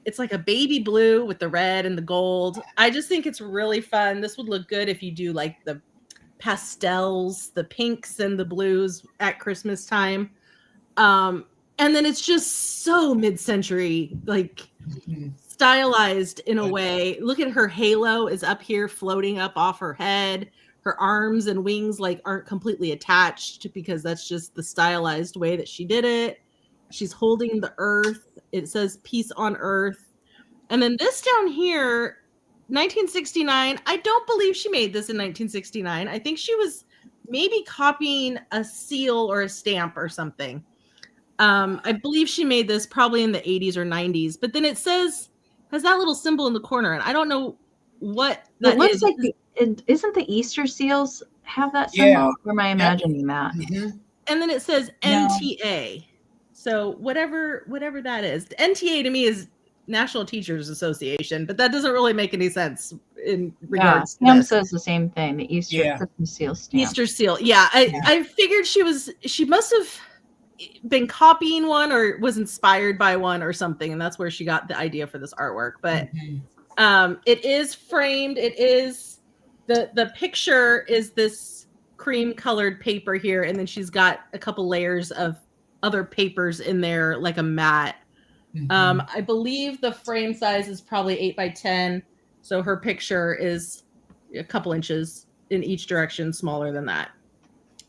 it's like a baby blue with the red and the gold. I just think it's really fun. This would look good if you do like the pastels, the pinks and the blues at Christmas time. And then it's just so mid-century, like stylized in a way. Look at her halo is up here floating up off her head. Her arms and wings like aren't completely attached because that's just the stylized way that she did it. She's holding the earth. It says peace on earth. And then this down here, 1969. I don't believe she made this in 1969. I think she was maybe copying a seal or a stamp or something. I believe she made this probably in the 80s or 90s. But then it says, has that little symbol in the corner. And I don't know what that it looks is. like isn't the Easter seals have that symbol? Yeah. Or am I imagining that? And then it says NTA. So whatever that is. The NTA to me is National Teachers Association, but that doesn't really make any sense in regards to Sam this. says the same thing. The Easter Christmas seal stamp. Easter seal. Yeah. I figured she must have been copying one or was inspired by one or something. And that's where she got the idea for this artwork. But it is framed. It is the picture is this cream colored paper here. And then she's got a couple layers of other papers in there, like a mat. I believe the frame size is probably 8 by 10. So her picture is a couple inches in each direction smaller than that.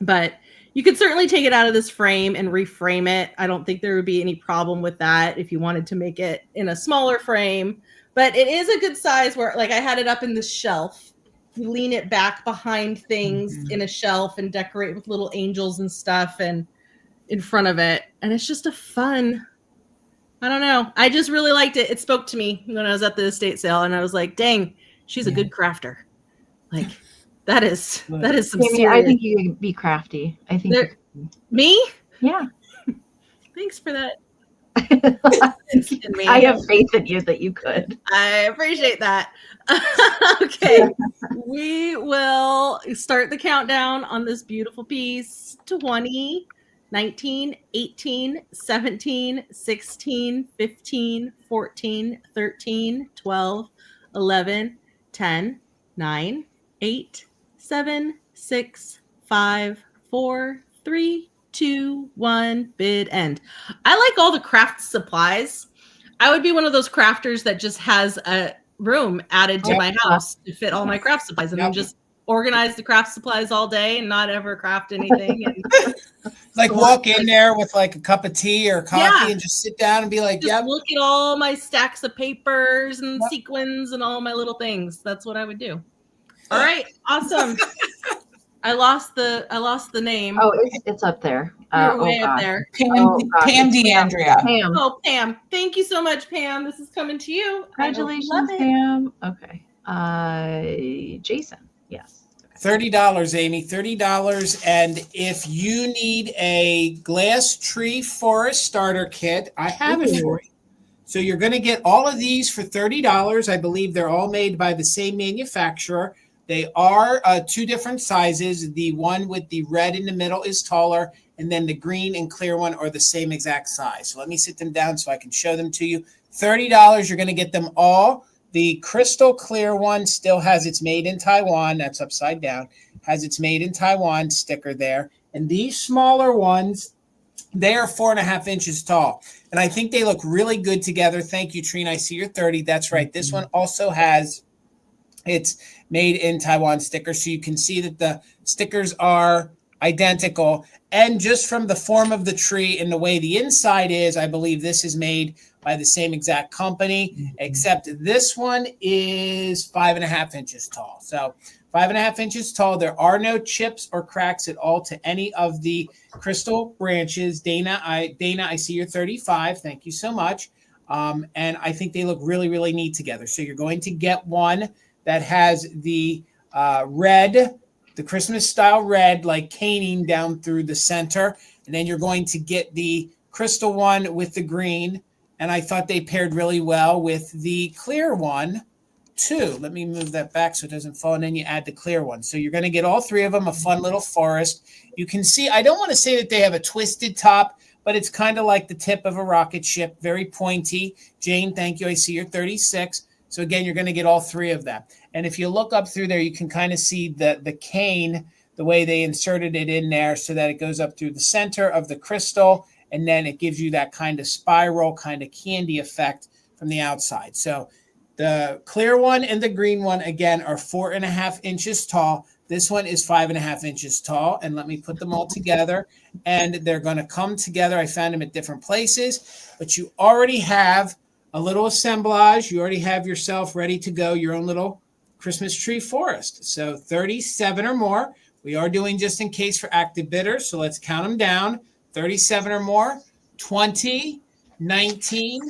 But you could certainly take it out of this frame and reframe it. I don't think there would be any problem with that if you wanted to make it in a smaller frame. But it is a good size where, like, I had it up in this shelf. You lean it back behind things in a shelf and decorate with little angels and stuff and in front of it. And it's just a fun, I don't know. I just really liked it. It spoke to me when I was at the estate sale, and I was like, dang, she's a good crafter. Like, that is some serious. I think you can be crafty. I think me? Yeah. Thanks for that. I have faith in you that you could. I appreciate that. Okay. We will start the countdown on this beautiful piece. 20, 19, 18, 17, 16, 15, 14, 13, 12, 11, 10, 9, 8, 7, 6, 5, 4, 3, 2, 1, bid end. I like all the craft supplies. I would be one of those crafters that just has a room added to my house to fit all my craft supplies, and then just organize the craft supplies all day and not ever craft anything. And like walk in there with like a cup of tea or coffee and just sit down and be like, look at all my stacks of papers and sequins and all my little things. That's what I would do. All right. Awesome. I lost the name. Oh, it's up there. You're way up gosh. there. Pam DeAndrea. Pam. Oh, Pam. Thank you so much, Pam. This is coming to you. Congratulations, Pam. Okay. Jason. Yes. $30, Amy, $30. And if you need a glass tree forest starter kit, I have it for you. So you're going to get all of these for $30. I believe they're all made by the same manufacturer. They are 2 different sizes. The one with the red in the middle is taller, and then the green and clear one are the same exact size. So let me sit them down so I can show them to you. $30, you're going to get them all. The crystal clear one still has its made in Taiwan. That's upside down. Has its made in Taiwan sticker there. And these smaller ones, they are 4.5 inches tall. And I think they look really good together. Thank you, Trina. I see you're 30. That's right. This one also has its made in Taiwan sticker. So you can see that the stickers are identical. And just from the form of the tree and the way the inside is, I believe this is made by the same exact company, except this one is 5.5 inches tall. So 5.5 inches tall. There are no chips or cracks at all to any of the crystal branches. Dana, I see you're 35. Thank you so much. And I think they look really, really neat together. So you're going to get one that has the red, the Christmas style red, like caning down through the center. And then you're going to get the crystal one with the green. And I thought they paired really well with the clear one too. Let me move that back so it doesn't fall. And then you add the clear one. So you're going to get all 3 of them, a fun little forest. You can see, I don't want to say that they have a twisted top, but it's kind of like the tip of a rocket ship, very pointy. Jane, thank you. I see you're 36. So again, you're going to get all 3 of them. And if you look up through there, you can kind of see the cane, the way they inserted it in there so that it goes up through the center of the crystal. And then it gives you that kind of spiral, kind of candy effect from the outside. So the clear one and the green one, again, are 4.5 inches tall. This one is 5.5 inches tall. And let me put them all together. And they're going to come together. I found them at different places. But you already have a little assemblage. You already have yourself ready to go, your own little Christmas tree forest. So 37 or more. We are doing just in case for active bidders. So let's count them down. 37 or more, 20, 19,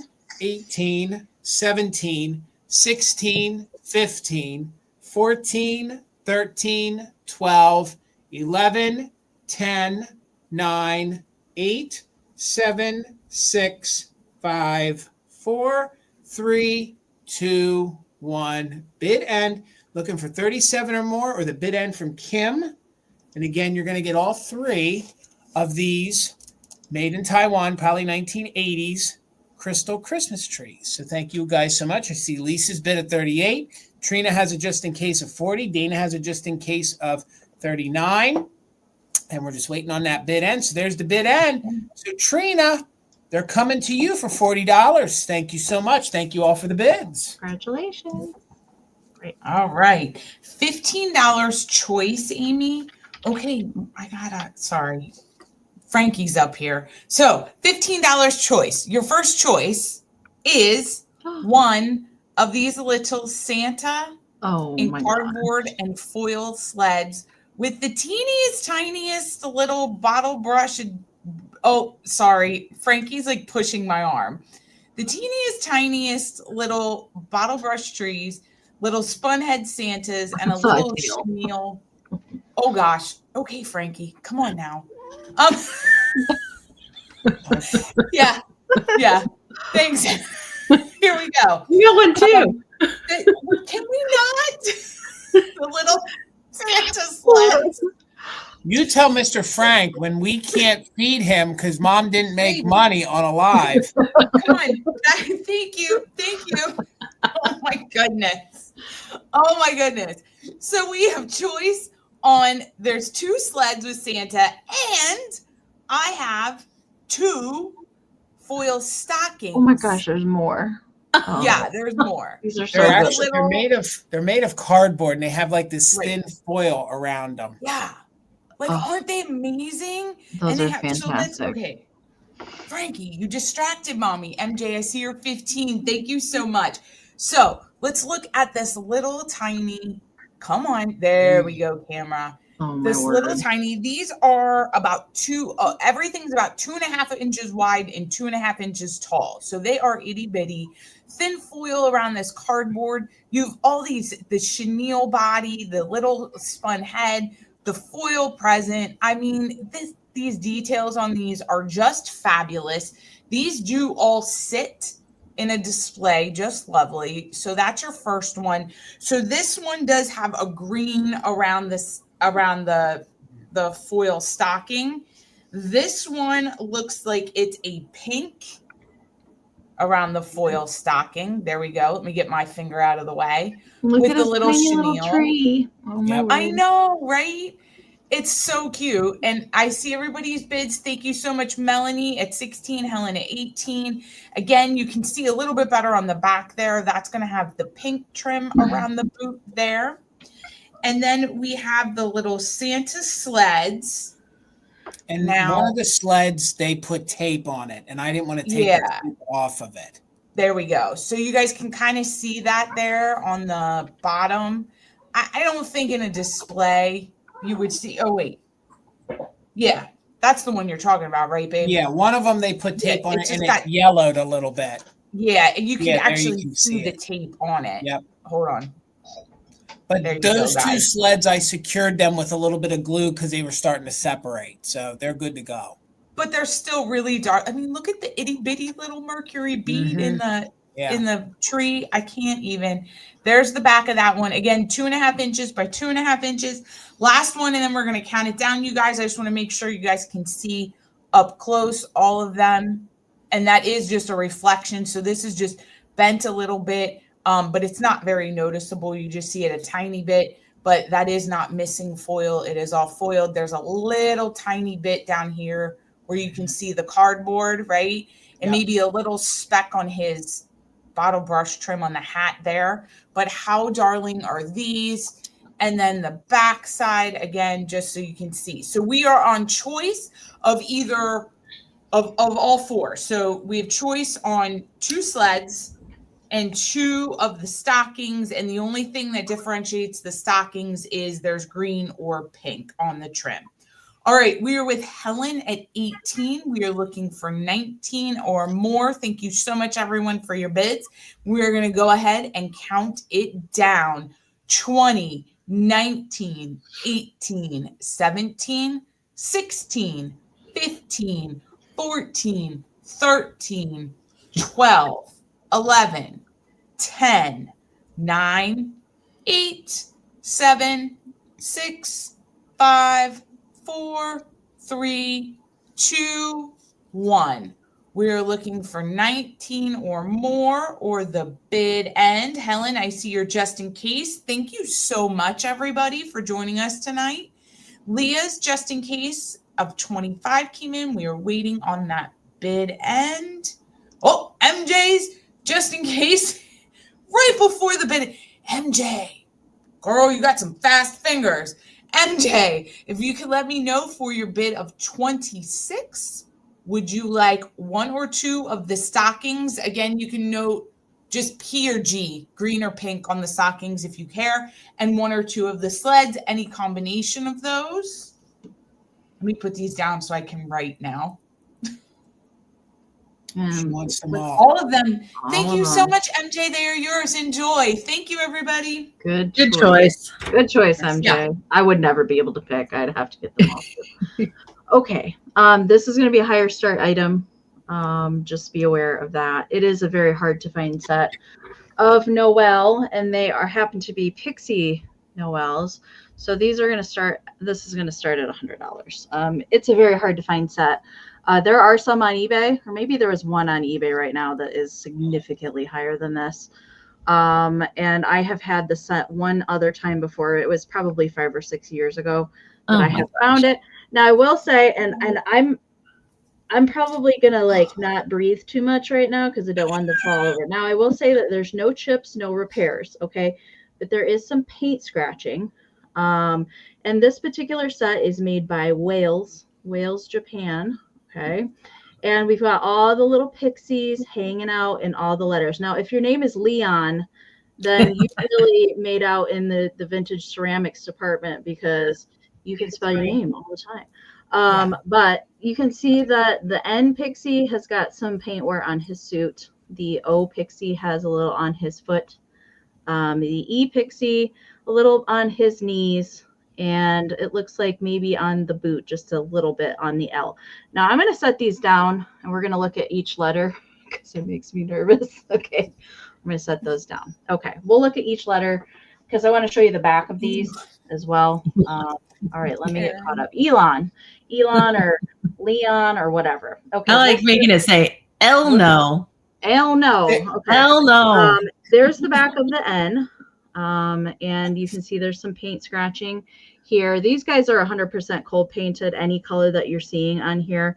18, 17, 16, 15, 14, 13, 12, 11, 10, 9, 8, 7, 6, 5, 4, 3, 2, 1. Bid end. Looking for 37 or more, or the bid end from Kim. And again, you're going to get all 3 of these made in Taiwan, probably 1980s crystal Christmas trees. So thank you guys so much. I see Lisa's bid at 38. Trina has a just in case of 40. Dana has a just in case of 39. And we're just waiting on that bid end. So there's the bid end. So Trina, they're coming to you for $40. Thank you so much. Thank you all for the bids. Congratulations. Great. All right. $15 choice, Amy. Okay, sorry. Frankie's up here. So $15 choice. Your first choice is one of these little Santa in cardboard and foil sleds with the teeniest, tiniest little bottle brush. Oh, sorry. Frankie's like pushing my arm. The teeniest, tiniest little bottle brush trees, little spun head Santas, and a little chenille. Oh gosh. Okay, Frankie, come on now. Yeah. Thanks. Here we go. You got one too. Can we not? The little Santa sleds. You tell Mr. Frank when we can't feed him because mom didn't make money on a live. Come on. Thank you. Oh my goodness. So we have choice on, there's 2 sleds with Santa, and I have 2 foil stockings. Oh my gosh, there's more. Yeah, there's more. These are so they're made of cardboard, and they have like this thin foil around them. Yeah. Aren't they amazing? Those are fantastic. Okay. Frankie, you distracted mommy. MJ, I see you're 15. Thank you so much. So let's look at this little tiny, come on. There we go, camera. Oh, my This word. little tiny, these are about everything's about 2.5 inches wide and 2.5 inches tall. So they are itty bitty, thin foil around this cardboard. You've all these, the chenille body, the little spun head, the foil present. I mean, these details on these are just fabulous. These do all sit in a display, just lovely. So that's your first one. So this one does have a green around the foil stocking. This one looks like it's a pink around the foil stocking. There we go. Let me get my finger out of the way. Look with at the his little tiny little chenille. tree. Oh, my word. I know, right? It's so cute. And I see everybody's bids. Thank you so much, Melanie at 16, Helen at 18. Again, you can see a little bit better on the back there. That's going to have the pink trim around the boot there. And then we have the little Santa sleds. And now, one of the sleds, they put tape on it, and I didn't want to take the tape off of it. There we go. So you guys can kind of see that there on the bottom. I don't think in a display you would see. Oh, wait. Yeah, that's the one you're talking about, right, babe? Yeah, one of them, they put tape on it, and it yellowed a little bit. Yeah, and you can actually see the tape on it. Yep. Hold on. But those two sleds, I secured them with a little bit of glue because they were starting to separate. So they're good to go. But they're still really dark. I mean, look at the itty bitty little Mercury bead in the tree. I can't even. There's the back of that one. Again, 2.5 inches by 2.5 inches. Last one, and then we're going to count it down, you guys. I just want to make sure you guys can see up close all of them. And that is just a reflection. So this is just bent a little bit. But it's not very noticeable. You just see it a tiny bit, but that is not missing foil. It is all foiled. There's a little tiny bit down here where you can see the cardboard, right? And maybe a little speck on his bottle brush trim on the hat there. But how darling are these? And then the back side, again, just so you can see. So we are on choice of either of all four. So we have choice on 2 sleds and 2 of the stockings. And the only thing that differentiates the stockings is there's green or pink on the trim. All right, we are with Helen at 18. We are looking for 19 or more. Thank you so much, everyone, for your bids. We're going to go ahead and count it down. 20, 19, 18, 17, 16, 15, 14, 13, 12, 11, 10, 9, 8, 7, 6, 5, 4, 3, 2, 1. We're looking for 19 or more or the bid end. Helen, I see you're just in case. Thank you so much, everybody, for joining us tonight. Leah's just in case of 25 came in. We are waiting on that bid end. Oh, MJ's just in case right before the bid. MJ, girl, you got some fast fingers. MJ, if you could let me know for your bid of 26, would you like 1 or 2 of the stockings? Again, you can note just P or G, green or pink on the stockings if you care, and 1 or 2 of the sleds, any combination of those. Let me put these down so I can write now. She wants them all of them. Thank you so much, MJ. They are yours. Enjoy. Thank you, everybody. Good choice. Good choice, MJ. Yeah. I would never be able to pick. I'd have to get them all. Okay. This is going to be a higher start item. Just be aware of that. It is a very hard to find set of Noel, and they happen to be Pixie Noels. So these are going to start. This is going to start at $100. It's a very hard to find set. There are some on eBay, or maybe there was one on eBay right now that is significantly higher than this. And I have had the set one other time before. It was probably 5 or 6 years ago that I have found it. Now I will say, and I'm probably gonna not breathe too much right now because I don't want them to fall over. Now I will say that there's no chips, no repairs, okay, but there is some paint scratching. And this particular set is made by Wales, Japan. Okay. And we've got all the little pixies hanging out in all the letters. Now, if your name is Leon, then you really made out in the vintage ceramics department because you can spell your name all the time. But you can see that the N Pixie has got some paint wear on his suit. The O Pixie has a little on his foot. The E Pixie, a little on his knees. And it looks like maybe on the boot, just a little bit on the L. Now I'm going to set these down and we're going to look at each letter because it makes me nervous. Okay, I'm going to set those down. Okay, we'll look at each letter because I want to show you the back of these as well. All right, let me get caught up. Elon or Leon or whatever. Okay, I like making it say L no. L no. Okay. L no. There's the back of the N. And you can see there's some paint scratching here. These guys are 100% cold painted, any color that you're seeing on here.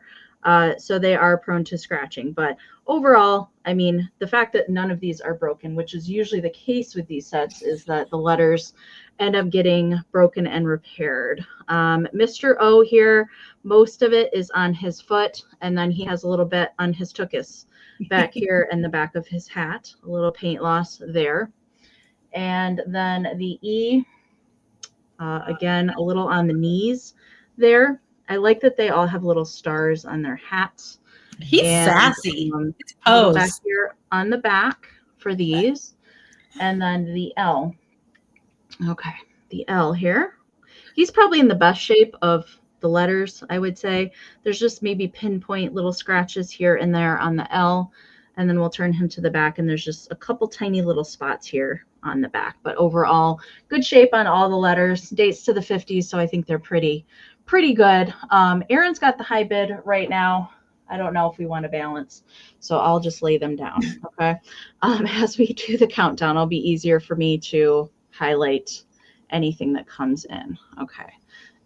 So they are prone to scratching. But overall, I mean, the fact that none of these are broken, which is usually the case with these sets, is that the letters end up getting broken and repaired. Mr. O here, most of it is on his foot, and then he has a little bit on his tuchus back here in the back of his hat, a little paint loss there. And then the E, again, a little on the knees there. I like that they all have little stars on their hats. He's sassy. Back here on the back for these. And then the L. Okay, the L here. He's probably in the best shape of the letters, I would say. There's just maybe pinpoint little scratches here and there on the L. And then we'll turn him to the back, and there's just a couple tiny little spots here on the back. But overall, good shape on all the letters. Dates to the 50s, so I think they're pretty good. Aaron's got the high bid right now. I don't know if we want to balance, so I'll just lay them down, okay? As we do the countdown, it'll be easier for me to highlight anything that comes in, okay?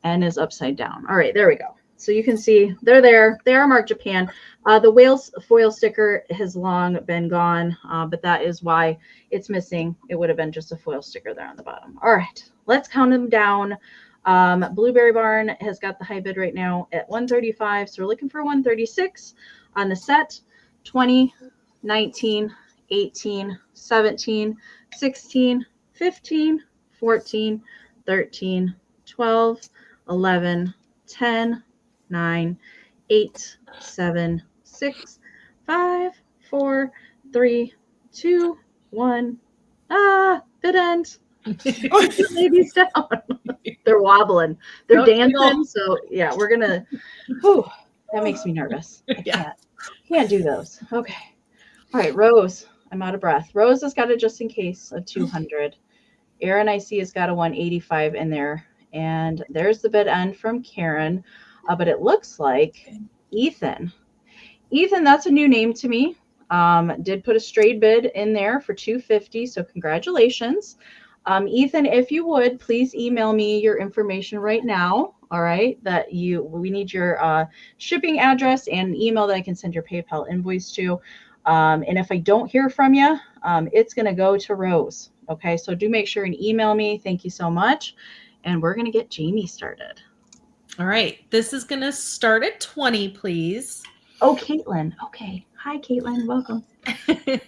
N is upside down. All right, there we go. So you can see they're there. They are marked Japan. The whale's foil sticker has long been gone, but that is why it's missing. It would have been just a foil sticker there on the bottom. All right, let's count them down. Blueberry Barn has got the high bid right now at 135. So we're looking for 136 on the set. 20, 19, 18, 17, 16, 15, 14, 13, 12, 11, 10, 9, 8, 7, 6, 5, 4, 3, 2, 1. Bid end. Ladies down. They're wobbling. They're dancing. So yeah, we're gonna. Whew, that makes me nervous. I can't do those. Okay. All right, Rose. I'm out of breath. Rose has got a just in case of 200. Aaron I see has got a 185 in there, and there's the bid end from Karen. But it looks like Ethan. Ethan, that's a new name to me. Did put a straight bid in there for 250. So congratulations. Ethan, if you would, please email me your information right now. All right. We need your shipping address and email that I can send your PayPal invoice to. And if I don't hear from you, it's going to go to Rose. Okay. So do make sure and email me. Thank you so much. And we're going to get Jamie started. All right. This is going to start at 20, please. Oh, Caitlin. Okay. Hi, Caitlin. Welcome. Okay.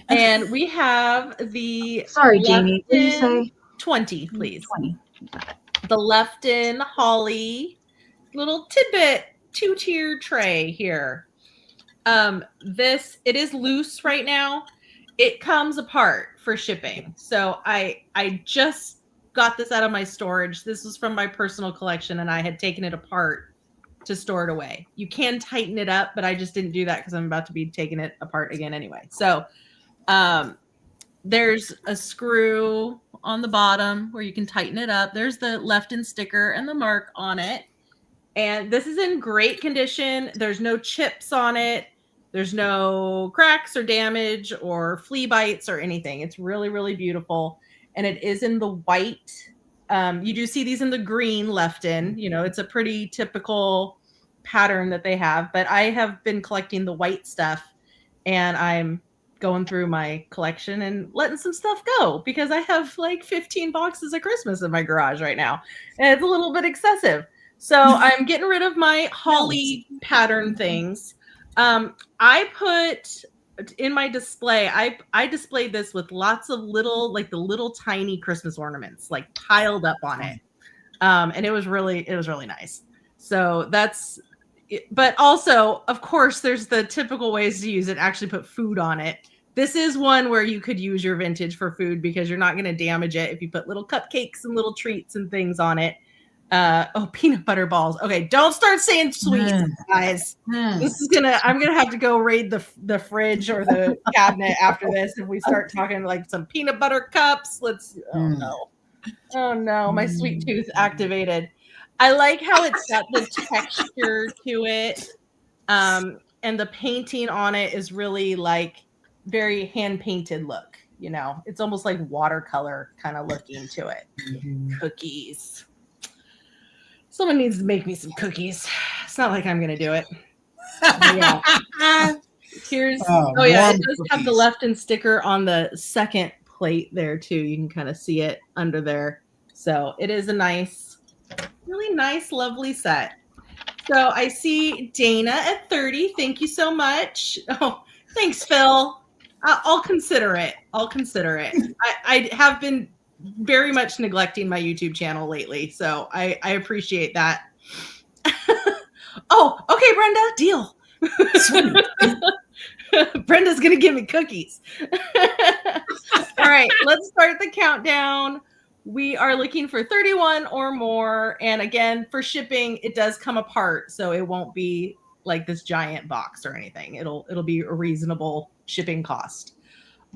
And we have the... Sorry, Jamie. What did you say? 20, please. 20. The Lefton Holly little tidbit 2-tier tray here. It is loose right now. It comes apart for shipping. So I just got this out of my storage. This was from my personal collection, and I had taken it apart to store it away. You can tighten it up, but I just didn't do that because I'm about to be taking it apart again anyway. So there's a screw on the bottom where you can tighten it up. There's the Lefton sticker and the mark on it. And this is in great condition. There's no chips on it. There's no cracks or damage or flea bites or anything. It's really, really beautiful. And it is in the white. You do see these in the green Lefton. You know, it's a pretty typical pattern that they have. But I have been collecting the white stuff, and I'm going through my collection and letting some stuff go because I have like 15 boxes of Christmas in my garage right now. And it's a little bit excessive. So I'm getting rid of my holly pattern things. I put in my display, I displayed this with lots of little, like the little tiny Christmas ornaments, like piled up on it. And it was really nice. So that's it. But also, of course, there's the typical ways to use it, actually put food on it. This is one where you could use your vintage for food because you're not going to damage it if you put little cupcakes and little treats and things on it. Peanut butter balls. Okay, don't start saying sweets, guys. This is I'm gonna have to go raid the fridge or the cabinet after this if we start talking like some peanut butter cups. Oh no, my sweet tooth activated. I like how it's got the texture to it, and the painting on it is really like very hand painted look. You know, it's almost like watercolor kind of looking to it. Cookies. Someone needs to make me some cookies. It's not like I'm going to do it. Yeah. Here's, it does have the Lefton sticker on the second plate there too. You can kind of see it under there. So it is a nice, really nice, lovely set. So I see Dana at 30. Thank you so much. Oh, thanks, Phil. I'll consider it. I have been very much neglecting my YouTube channel lately, so I appreciate that. Oh, okay, Brenda, deal. Brenda's gonna give me cookies. All right, let's start the countdown. We are looking for 31 or more, and again, for shipping, it does come apart, so it won't be like this giant box or anything. It'll be a reasonable shipping cost.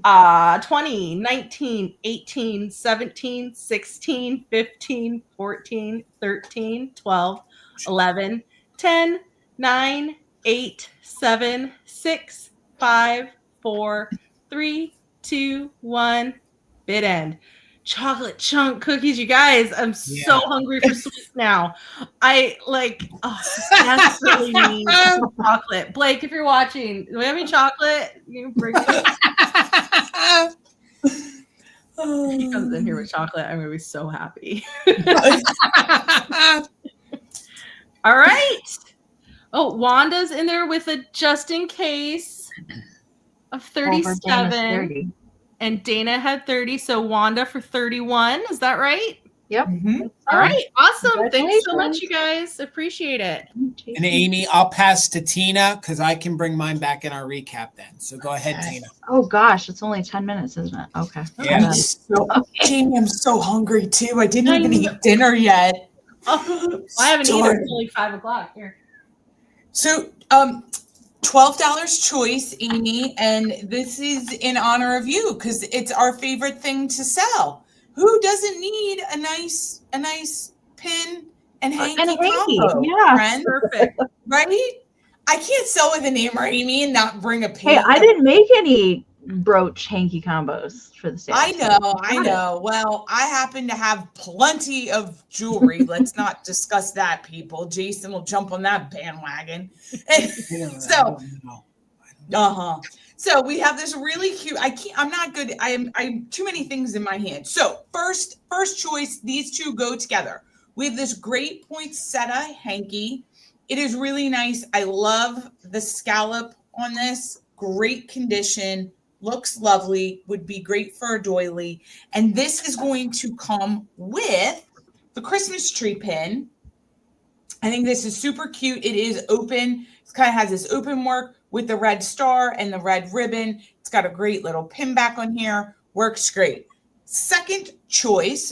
20, 19, 18, 17, 16, 15, 14, 13, 12, 11, 10, 9, 8, 7, 6, 5, 4, 3, 2, 1. Bid end. Chocolate chunk cookies, you guys. I'm so hungry for sweets now. I desperately need some chocolate. Blake, if you're watching, do we have any chocolate? You bring it. He comes in here with chocolate. I'm gonna be so happy. All right. Oh, Wanda's in there with a just in case of 37. And Dana had 30, so Wanda for 31. Is that right? Yep. All right. Awesome. Thanks so much, you guys. Appreciate it. And Amy, I'll pass to Tina because I can bring mine back in our recap then. So go ahead, Tina. Oh gosh, it's only 10 minutes, isn't it? Okay. Yeah. Jamie, I'm so hungry too. I didn't even eat dinner yet. Oh, I haven't eaten until like 5 o'clock here. So, $12 choice, Amy, and this is in honor of you because it's our favorite thing to sell. Who doesn't need a nice pin and hanky combo? Yeah, friend? Perfect. Right? I can't sell with a name or Amy and not bring a pin. Hey, I didn't make any brooch hanky combos for the sale. I know. Well, I happen to have plenty of jewelry. Let's not discuss that, people. Jason will jump on that bandwagon. So we have this really cute. I'm not good. I'm too many things in my hand. So first choice, these two go together. We have this great poinsettia hanky. It is really nice. I love the scallop on this. Great condition. Looks lovely, would be great for a doily. And this is going to come with the Christmas tree pin. I think this is super cute. It is open. It kind of has this open work with the red star and the red ribbon. It's got a great little pin back on here. Works great. Second choice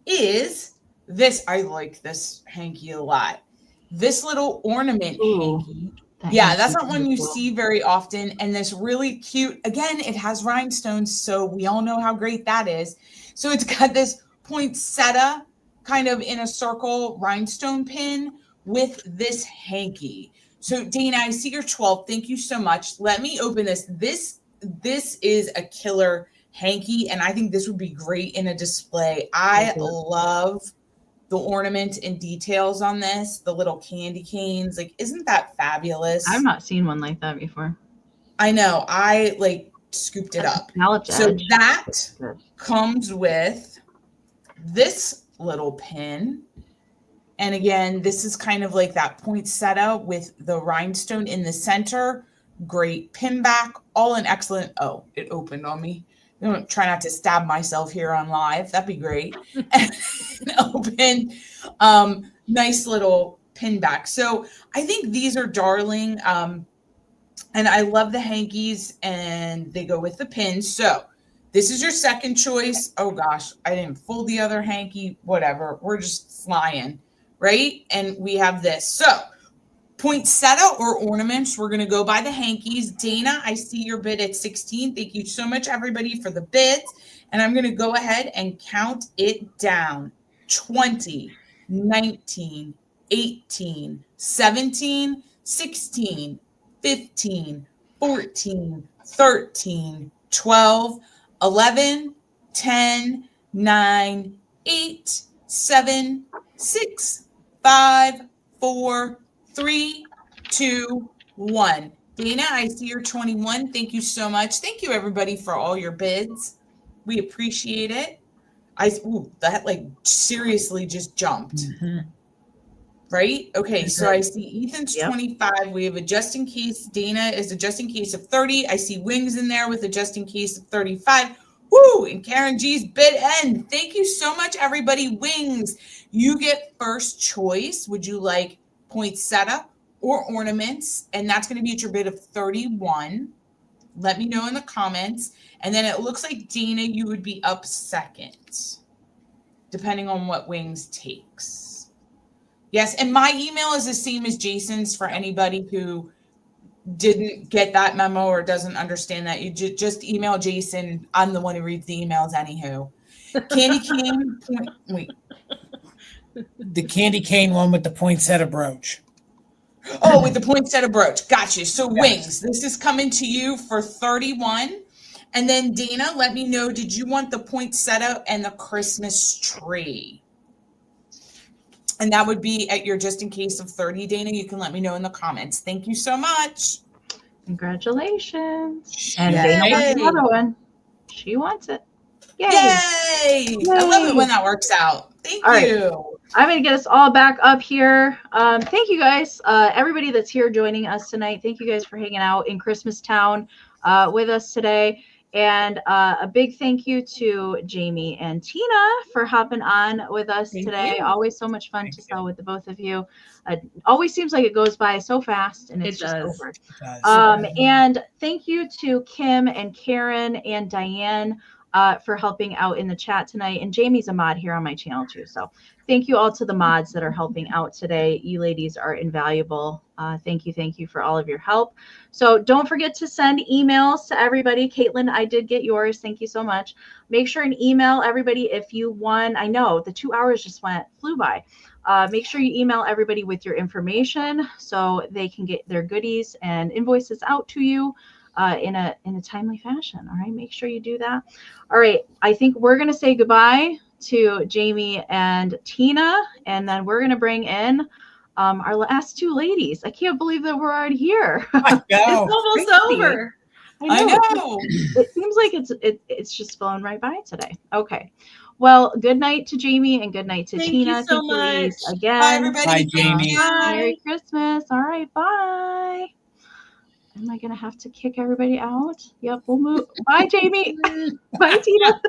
is this. I like this hanky a lot. This little ornament hanky. That's not one you see very often. And this really cute, again, it has rhinestones, so we all know how great that is. So it's got this poinsettia kind of in a circle rhinestone pin with this hanky. So Dana, I see your 12. Thank you so much. Let me open this. This is a killer hanky, and I think this would be great in a display. I love the ornament and details on this, the little candy canes. Like, isn't that fabulous? I've not seen one like that before. I know. I scooped it up. So that comes with this little pin. And again, this is kind of like that poinsettia with the rhinestone in the center. Great pin back, all in excellent. Oh, it opened on me. try not to stab myself here on live. That'd be great. And open, nice little pin back. So I think these are darling. And I love the hankies, and they go with the pins. So this is your second choice. Oh gosh, I didn't fold the other hanky. Whatever. We're just flying, right? And we have this. So poinsettia or ornaments, we're going to go by the hankies. Dana, I see your bid at 16. Thank you so much, everybody, for the bids. And I'm going to go ahead and count it down. 20, 19, 18, 17, 16, 15, 14, 13, 12, 11, 10, 9, 8, 7, 6, 5, 4, 3, 2, 1. Dana, I see you're 21. Thank you so much. Thank you, everybody, for all your bids. We appreciate it. That like seriously just jumped. Mm-hmm. Right? Okay, so I see Ethan's 25. We have a just in case. Dana is a just in case of 30. I see Wings in there with a just in case of 35. Woo! And Karen G's bid end. Thank you so much, everybody. Wings, you get first choice. Would you like poinsettia or ornaments? And that's going to be at your bid of 31. Let me know in the comments. And then it looks like Dana, you would be up second, depending on what Wings takes. Yes, and my email is the same as Jason's for anybody who didn't get that memo or doesn't understand that. You just email Jason. I'm the one who reads the emails anywho. Candy cane. Wait. The candy cane one with the poinsettia brooch. Oh, with the poinsettia brooch. Gotcha. So Wings, this is coming to you for 31. And then Dana, let me know, did you want the poinsettia and the Christmas tree? And that would be at your just in case of 30, Dana. You can let me know in the comments. Thank you so much. Congratulations. And Dana wants another one. She wants it. Yay. Yay. I love it when that works out. Thank you. Right. I'm going to get us all back up here. Thank you guys, everybody that's here joining us tonight. Thank you guys for hanging out in Christmas Town with us today. And a big thank you to Jamie and Tina for hopping on with us today. Always so much fun to sell with the both of you. Always seems like it goes by so fast, and it's just over. And thank you to Kim and Karen and Diane for helping out in the chat tonight. And Jamie's a mod here on my channel too. So thank you all to the mods that are helping out today. You ladies are invaluable. Thank you for all of your help. So don't forget to send emails to everybody. Caitlin, I did get yours. Thank you so much. Make sure and email everybody if you won. I know the 2 hours just flew by. Make sure you email everybody with your information so they can get their goodies and invoices out to you in a timely fashion. All right, make sure you do that. All right, I think we're going to say goodbye to Jamie and Tina, and then we're going to bring in our last two ladies. I can't believe that we're already here. It's almost over. I know. It seems like it's just flown right by today. Okay. Well, good night to Jamie and good night to Tina. Thank you so much. Bye, Again. everybody. Bye, Jamie. Merry Christmas. All right. Bye. Am I going to have to kick everybody out? Yep. We'll move. Bye, Jamie. Bye, Tina.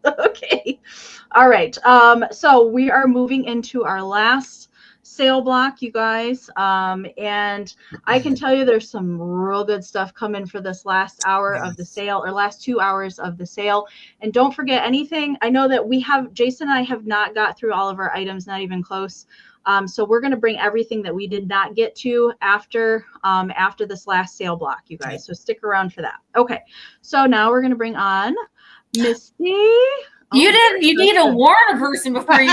Okay. All right. So we are moving into our last sale block, you guys. And I can tell you there's some real good stuff coming for this last hour of the sale, or last 2 hours of the sale. And don't forget anything. I know that Jason and I have not got through all of our items, not even close. So we're going to bring everything that we did not get to after this last sale block, you guys. So stick around for that. Okay. So now we're going to bring on Misty. You need to warn a person before you.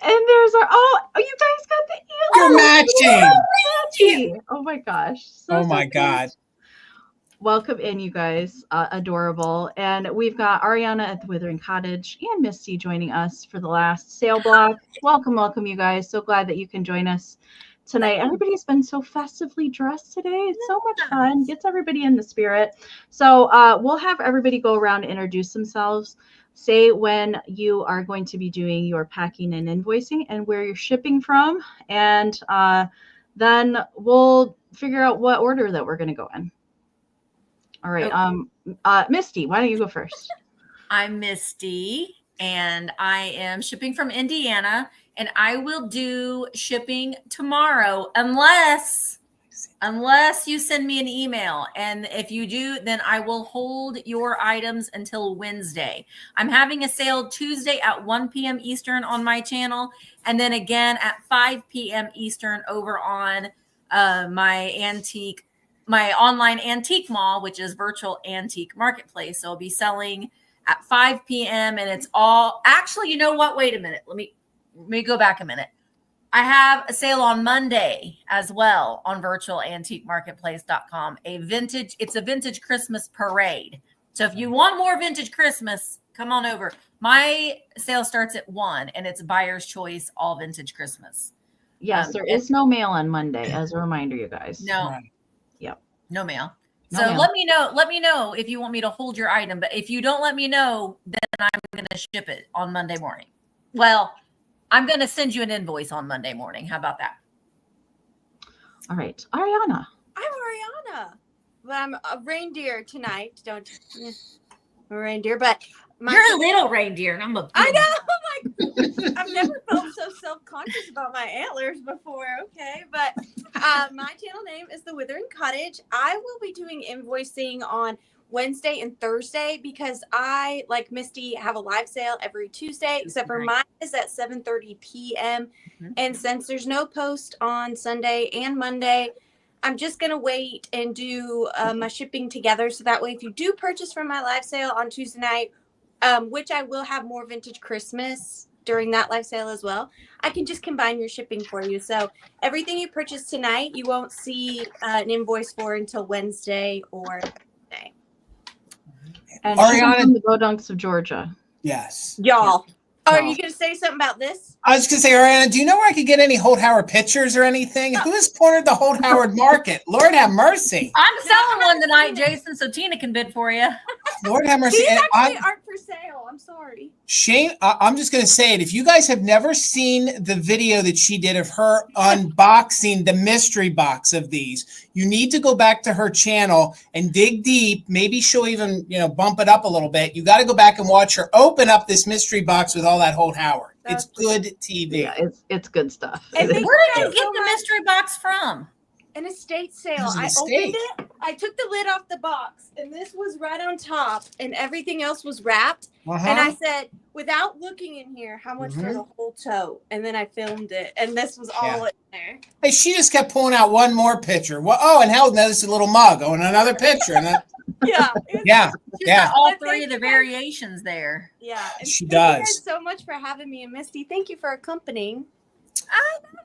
And there's you guys got the You're matching. Oh my gosh. Oh my God. Welcome in, you guys. Adorable. And we've got Arianna at the Withering Cottage and Misty joining us for the last sale block. Welcome, you guys. So glad that you can join us tonight. Everybody's been so festively dressed today. It's so much fun. Gets everybody in the spirit. So we'll have everybody go around and introduce themselves. Say when you are going to be doing your packing and invoicing and where you're shipping from. And then we'll figure out what order that we're going to go in. All right. Misty, why don't you go first? I'm Misty, and I am shipping from Indiana, and I will do shipping tomorrow unless you send me an email. And if you do, then I will hold your items until Wednesday. I'm having a sale Tuesday at 1 p.m. Eastern on my channel, and then again at 5 p.m. Eastern over on my online antique mall, which is Virtual Antique Marketplace. So I'll be selling at 5 p.m. and it's all actually, you know what? Wait a minute. Let me go back a minute. I have a sale on Monday as well on virtualantiquemarketplace.com. It's a vintage Christmas parade. So if you want more vintage Christmas, come on over. My sale starts at 1 and it's buyer's choice, all vintage Christmas. Yes, there is no mail on Monday, as a reminder, you guys. No. Right. Yep. No mail. No So mail. let me know if you want me to hold your item. But if you don't let me know, then I'm going to ship it on Monday morning. Well, I'm going to send you an invoice on Monday morning. How about that? All right. Arianna. I'm Arianna. But I'm a reindeer tonight. Don't a reindeer, but You're a little reindeer, and I'm a. I know. Like I've never felt so self-conscious about my antlers before. Okay, but my channel name is The Withering Cottage. I will be doing invoicing on Wednesday and Thursday because I, like Misty, have a live sale every Tuesday, except for mine is at 7:30 p.m. And since there's no post on Sunday and Monday, I'm just going to wait and do my shipping together. So that way, if you do purchase from my live sale on Tuesday night, which I will have more vintage Christmas during that live sale as well, I can just combine your shipping for you. So everything you purchase tonight, you won't see an invoice for until Wednesday or Thursday. And Arianna- from the Bodunks of Georgia. Yes. Y'all, are Y'all. you going to say something about this? I was going to say, Arianna, do you know where I could get any Holt Howard pictures or anything? Who has cornered the Holt Howard market? Lord have mercy. I'm selling one tonight, Jason, so Tina can bid for you. Lord have mercy. These And actually aren't for sale. I'm sorry. Shane, I'm just going to say it. If you guys have never seen the video that she did of her unboxing the mystery box of these, you need to go back to her channel and dig deep. Maybe she'll even, bump it up a little bit. You got to go back and watch her open up this mystery box with all that Holt Howard. It's good TV. Yeah, it's good stuff. And It is. Where did you get the mystery box from? An estate sale. It was an I estate. opened it. I took the lid off the box, and this was right on top, and everything else was wrapped. Uh-huh. And I said, without looking in here, how much for the whole tote? And then I filmed it, and this was all in there. Hey, she just kept pulling out one more picture. Well, oh, and hell, now this is a little mug. Oh, and another picture. And Yeah. yeah. She's Yeah. got all But three thank of the you guys. variations there. Yeah. And She thank you does. guys so much for having me, and Misty, thank you for accompanying.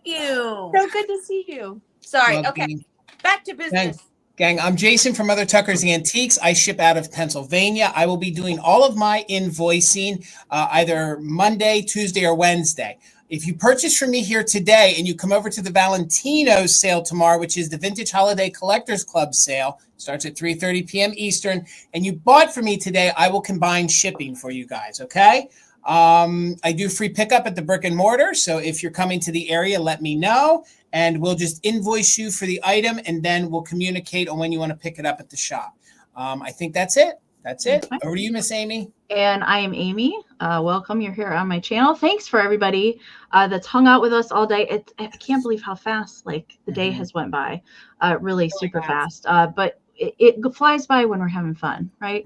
You. So good to see you. Sorry. Well, Okay. Back to business. Gang, I'm Jason from MothertuckersAntiques. I ship out of Pennsylvania. I will be doing all of my invoicing either Monday, Tuesday, or Wednesday. If you purchase from me here today and you come over to the Valentino's sale tomorrow, which is the Vintage Holiday Collectors Club sale, starts at 3:30 p.m. Eastern, and you bought from me today, I will combine shipping for you guys, okay? I do free pickup at the brick and mortar, so if you're coming to the area, let me know, and we'll just invoice you for the item, and then we'll communicate on when you want to pick it up at the shop. I think that's it. That's it. Okay. Over to you, Miss Amy. And I am Amy. Welcome. You're here on my channel. Thanks for everybody that's hung out with us all day. I can't believe how fast the day has went by. Really super fast. But it flies by when we're having fun, right?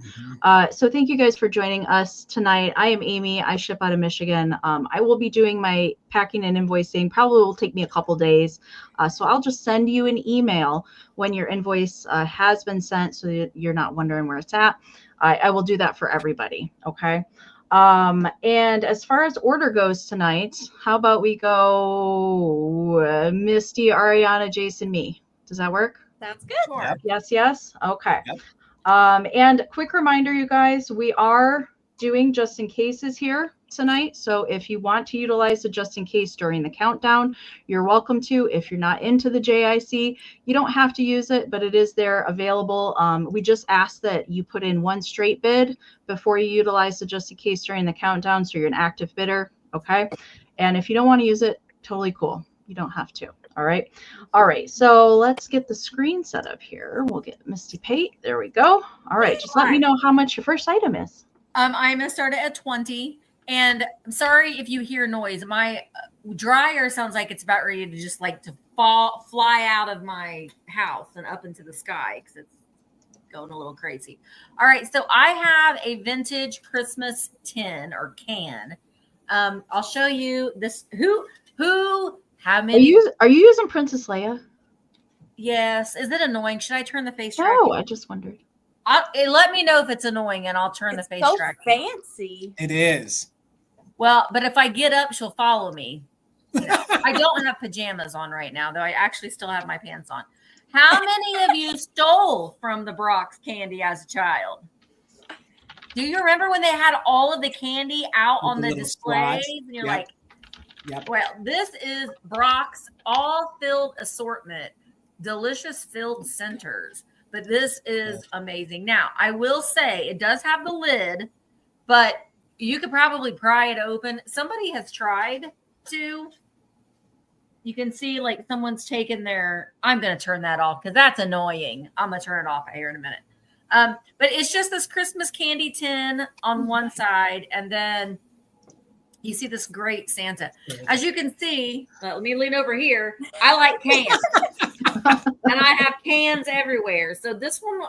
So thank you guys for joining us tonight. I am Amy. I ship out of Michigan. I will be doing my packing and invoicing. Probably will take me a couple days. So I'll just send you an email when your invoice has been sent so that you're not wondering where it's at. I will do that for everybody. Okay. And as far as order goes tonight, how about we go Misty, Arianna, Jason, me? Does that work? That's good. Yep. Yes. Okay. Yep. And quick reminder, you guys, we are doing just in cases here tonight. So if you want to utilize the just in case during the countdown, you're welcome to. If you're not into the JIC, you don't have to use it, but it is there available. We just ask that you put in one straight bid before you utilize the just in case during the countdown. So you're an active bidder. Okay. And if you don't want to use it, totally cool. You don't have to. All right. All right. So let's get the screen set up here. We'll get Misty Pate. There we go. All right. Just let me know how much your first item is. I'm going to start at 20. And I'm sorry if you hear noise. My dryer sounds like it's about ready to just like to fly out of my house and up into the sky because it's going a little crazy. All right. So I have a vintage Christmas tin or can. I'll show you this. How many? Are you using Princess Leia? Yes. Is it annoying? Should I turn the face tracking? No, I just wondered. Let me know if it's annoying and I'll turn the face so tracking. Fancy. It is. Well, but if I get up, she'll follow me. You know, I don't have pajamas on right now, though I actually still have my pants on. How many of you stole from the Brock's candy as a child? Do you remember when they had all of the candy out on the displays? And you're like, well, this is Brock's all filled assortment, delicious filled centers. But this is amazing. Now, I will say it does have the lid, but you could probably pry it open. Somebody has tried to. You can see like someone's taken their, I'm going to turn that off because that's annoying. I'm going to turn it off here in a minute. But it's just this Christmas candy tin on one side. And then you see this great Santa. As you can see, let me lean over here. I like cans. And I have cans everywhere. So this one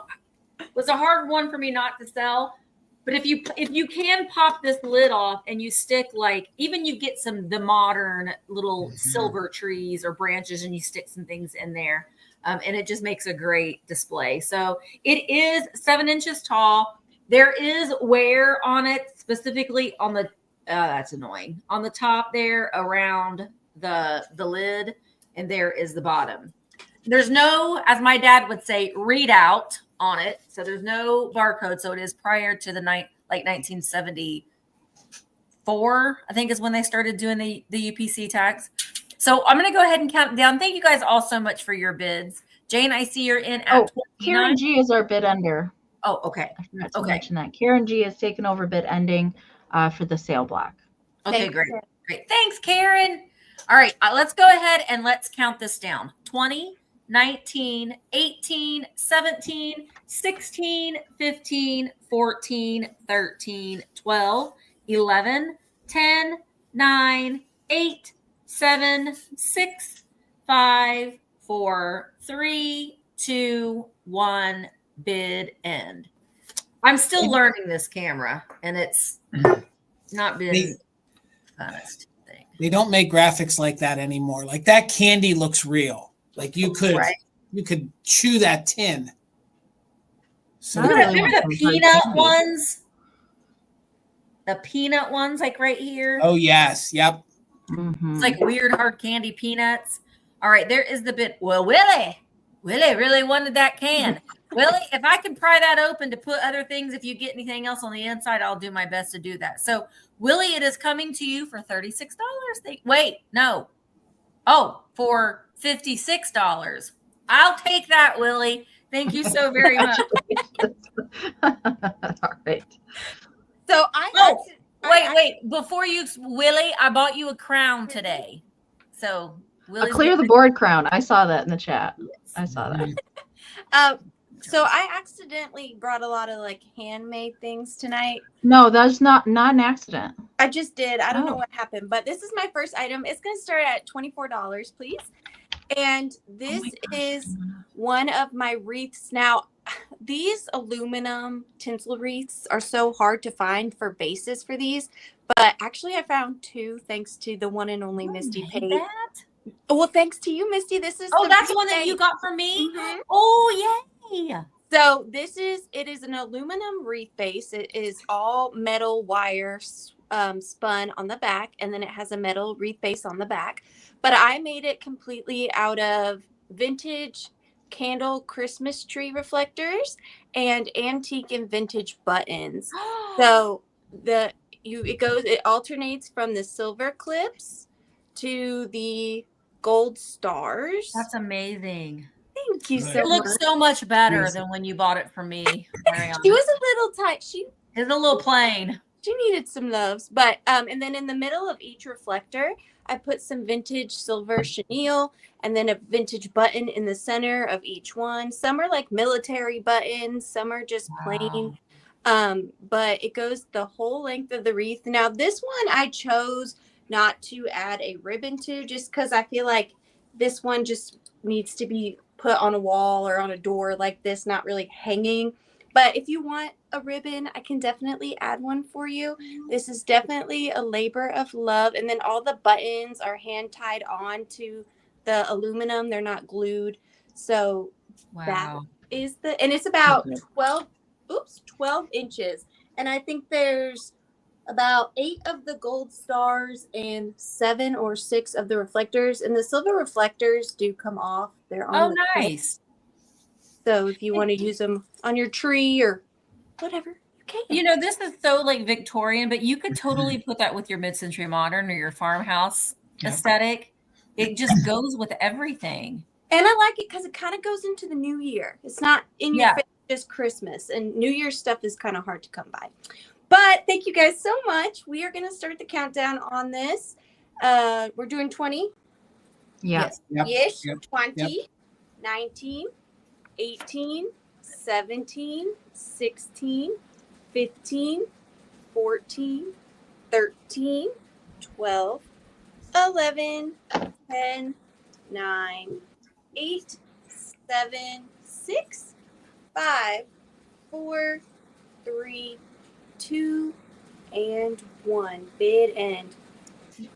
was a hard one for me not to sell. But if you can pop this lid off and you stick like, even you get the modern little silver trees or branches and you stick some things in there. And it just makes a great display. So it is 7 inches tall. There is wear on it, specifically on the, that's annoying, on the top there around the lid. And there is the bottom. There's no, as my dad would say, readout on it. So there's no barcode. So it is prior to the 1974, I think is when they started doing the UPC tags. So I'm going to go ahead and count down. Thank you guys all so much for your bids. Jane, I see you're in at 29. Karen G is our bid ender. Oh, okay. I forgot to mention that. Karen G has taken over bid ending for the sale block. Okay, great. Thanks, Karen. All right, let's go ahead and let's count this down. 20, 19, 18, 17, 16, 15, 14, 13, 12, 11, 10, 9, 8, 7, 6, 5, 4, 3, 2, 1, bid end. I'm still learning this camera, and it's not been honest. They don't make graphics like that anymore. Like that candy looks real. Like you could chew that tin. So remember the peanut ones? The peanut ones, like right here. Oh yes, yep. It's like weird hard candy peanuts. All right, there is the bit. Well, Willie really wanted that can. Willie, if I can pry that open to put other things, if you get anything else on the inside, I'll do my best to do that. So, Willie, it is coming to you for $36. Wait, no. Oh, for $56. I'll take that, Willie. Thank you so very much. All right. So wait. Before you, Willie, I bought you a crown today. So, Willie, clear the board crown. I saw that in the chat. I saw that. So I accidentally brought a lot of like handmade things tonight. No, that's not an accident. I just did. I don't know what happened, but this is my first item. It's going to start at $24, please. And this is one of my wreaths. Now, these aluminum tinsel wreaths are so hard to find for bases for these, but actually I found two thanks to the one and only Misty Pate. Well, thanks to you, Misty. This is that's one that you got from me. Mm-hmm. Oh, yay! So it is an aluminum wreath base. It is all metal wire spun on the back, and then it has a metal wreath base on the back. But I made it completely out of vintage candle Christmas tree reflectors and antique and vintage buttons. So it alternates from the silver clips to the gold stars. That's amazing. Thank you so much. It looks so much better than when you bought it from me, Arianna. She was a little tight. It's a little plain. she needed some loves. But and then in the middle of each reflector, I put some vintage silver chenille and then a vintage button in the center of each one. Some are like military buttons, some are just plain. But it goes the whole length of the wreath. Now this one I chose not to add a ribbon to, just because I feel like this one just needs to be put on a wall or on a door like this, not really hanging. But if you want a ribbon, I can definitely add one for you. This is definitely a labor of love. And then all the buttons are hand tied on to the aluminum. They're not glued. So that is and it's about 12 inches. And I think there's about 8 of the gold stars and 7 or 6 of the reflectors. And the silver reflectors do come off. They're on nice. So if you want to use them on your tree or whatever, you can. You know, this is so like Victorian, but you could totally put that with your mid-century modern or your farmhouse aesthetic. It just goes with everything. And I like it because it kind of goes into the new year. It's not in your face, just Christmas. And New Year's stuff is kind of hard to come by. But thank you guys so much. We are going to start the countdown on this. We're doing 20. Yes. Yes. 20, 19, 18, 17, 16, 15, 14, 13, 12, 11, 10, 9, 8, 7, 6, 5, 4, 3, 2, and 1. Bid end.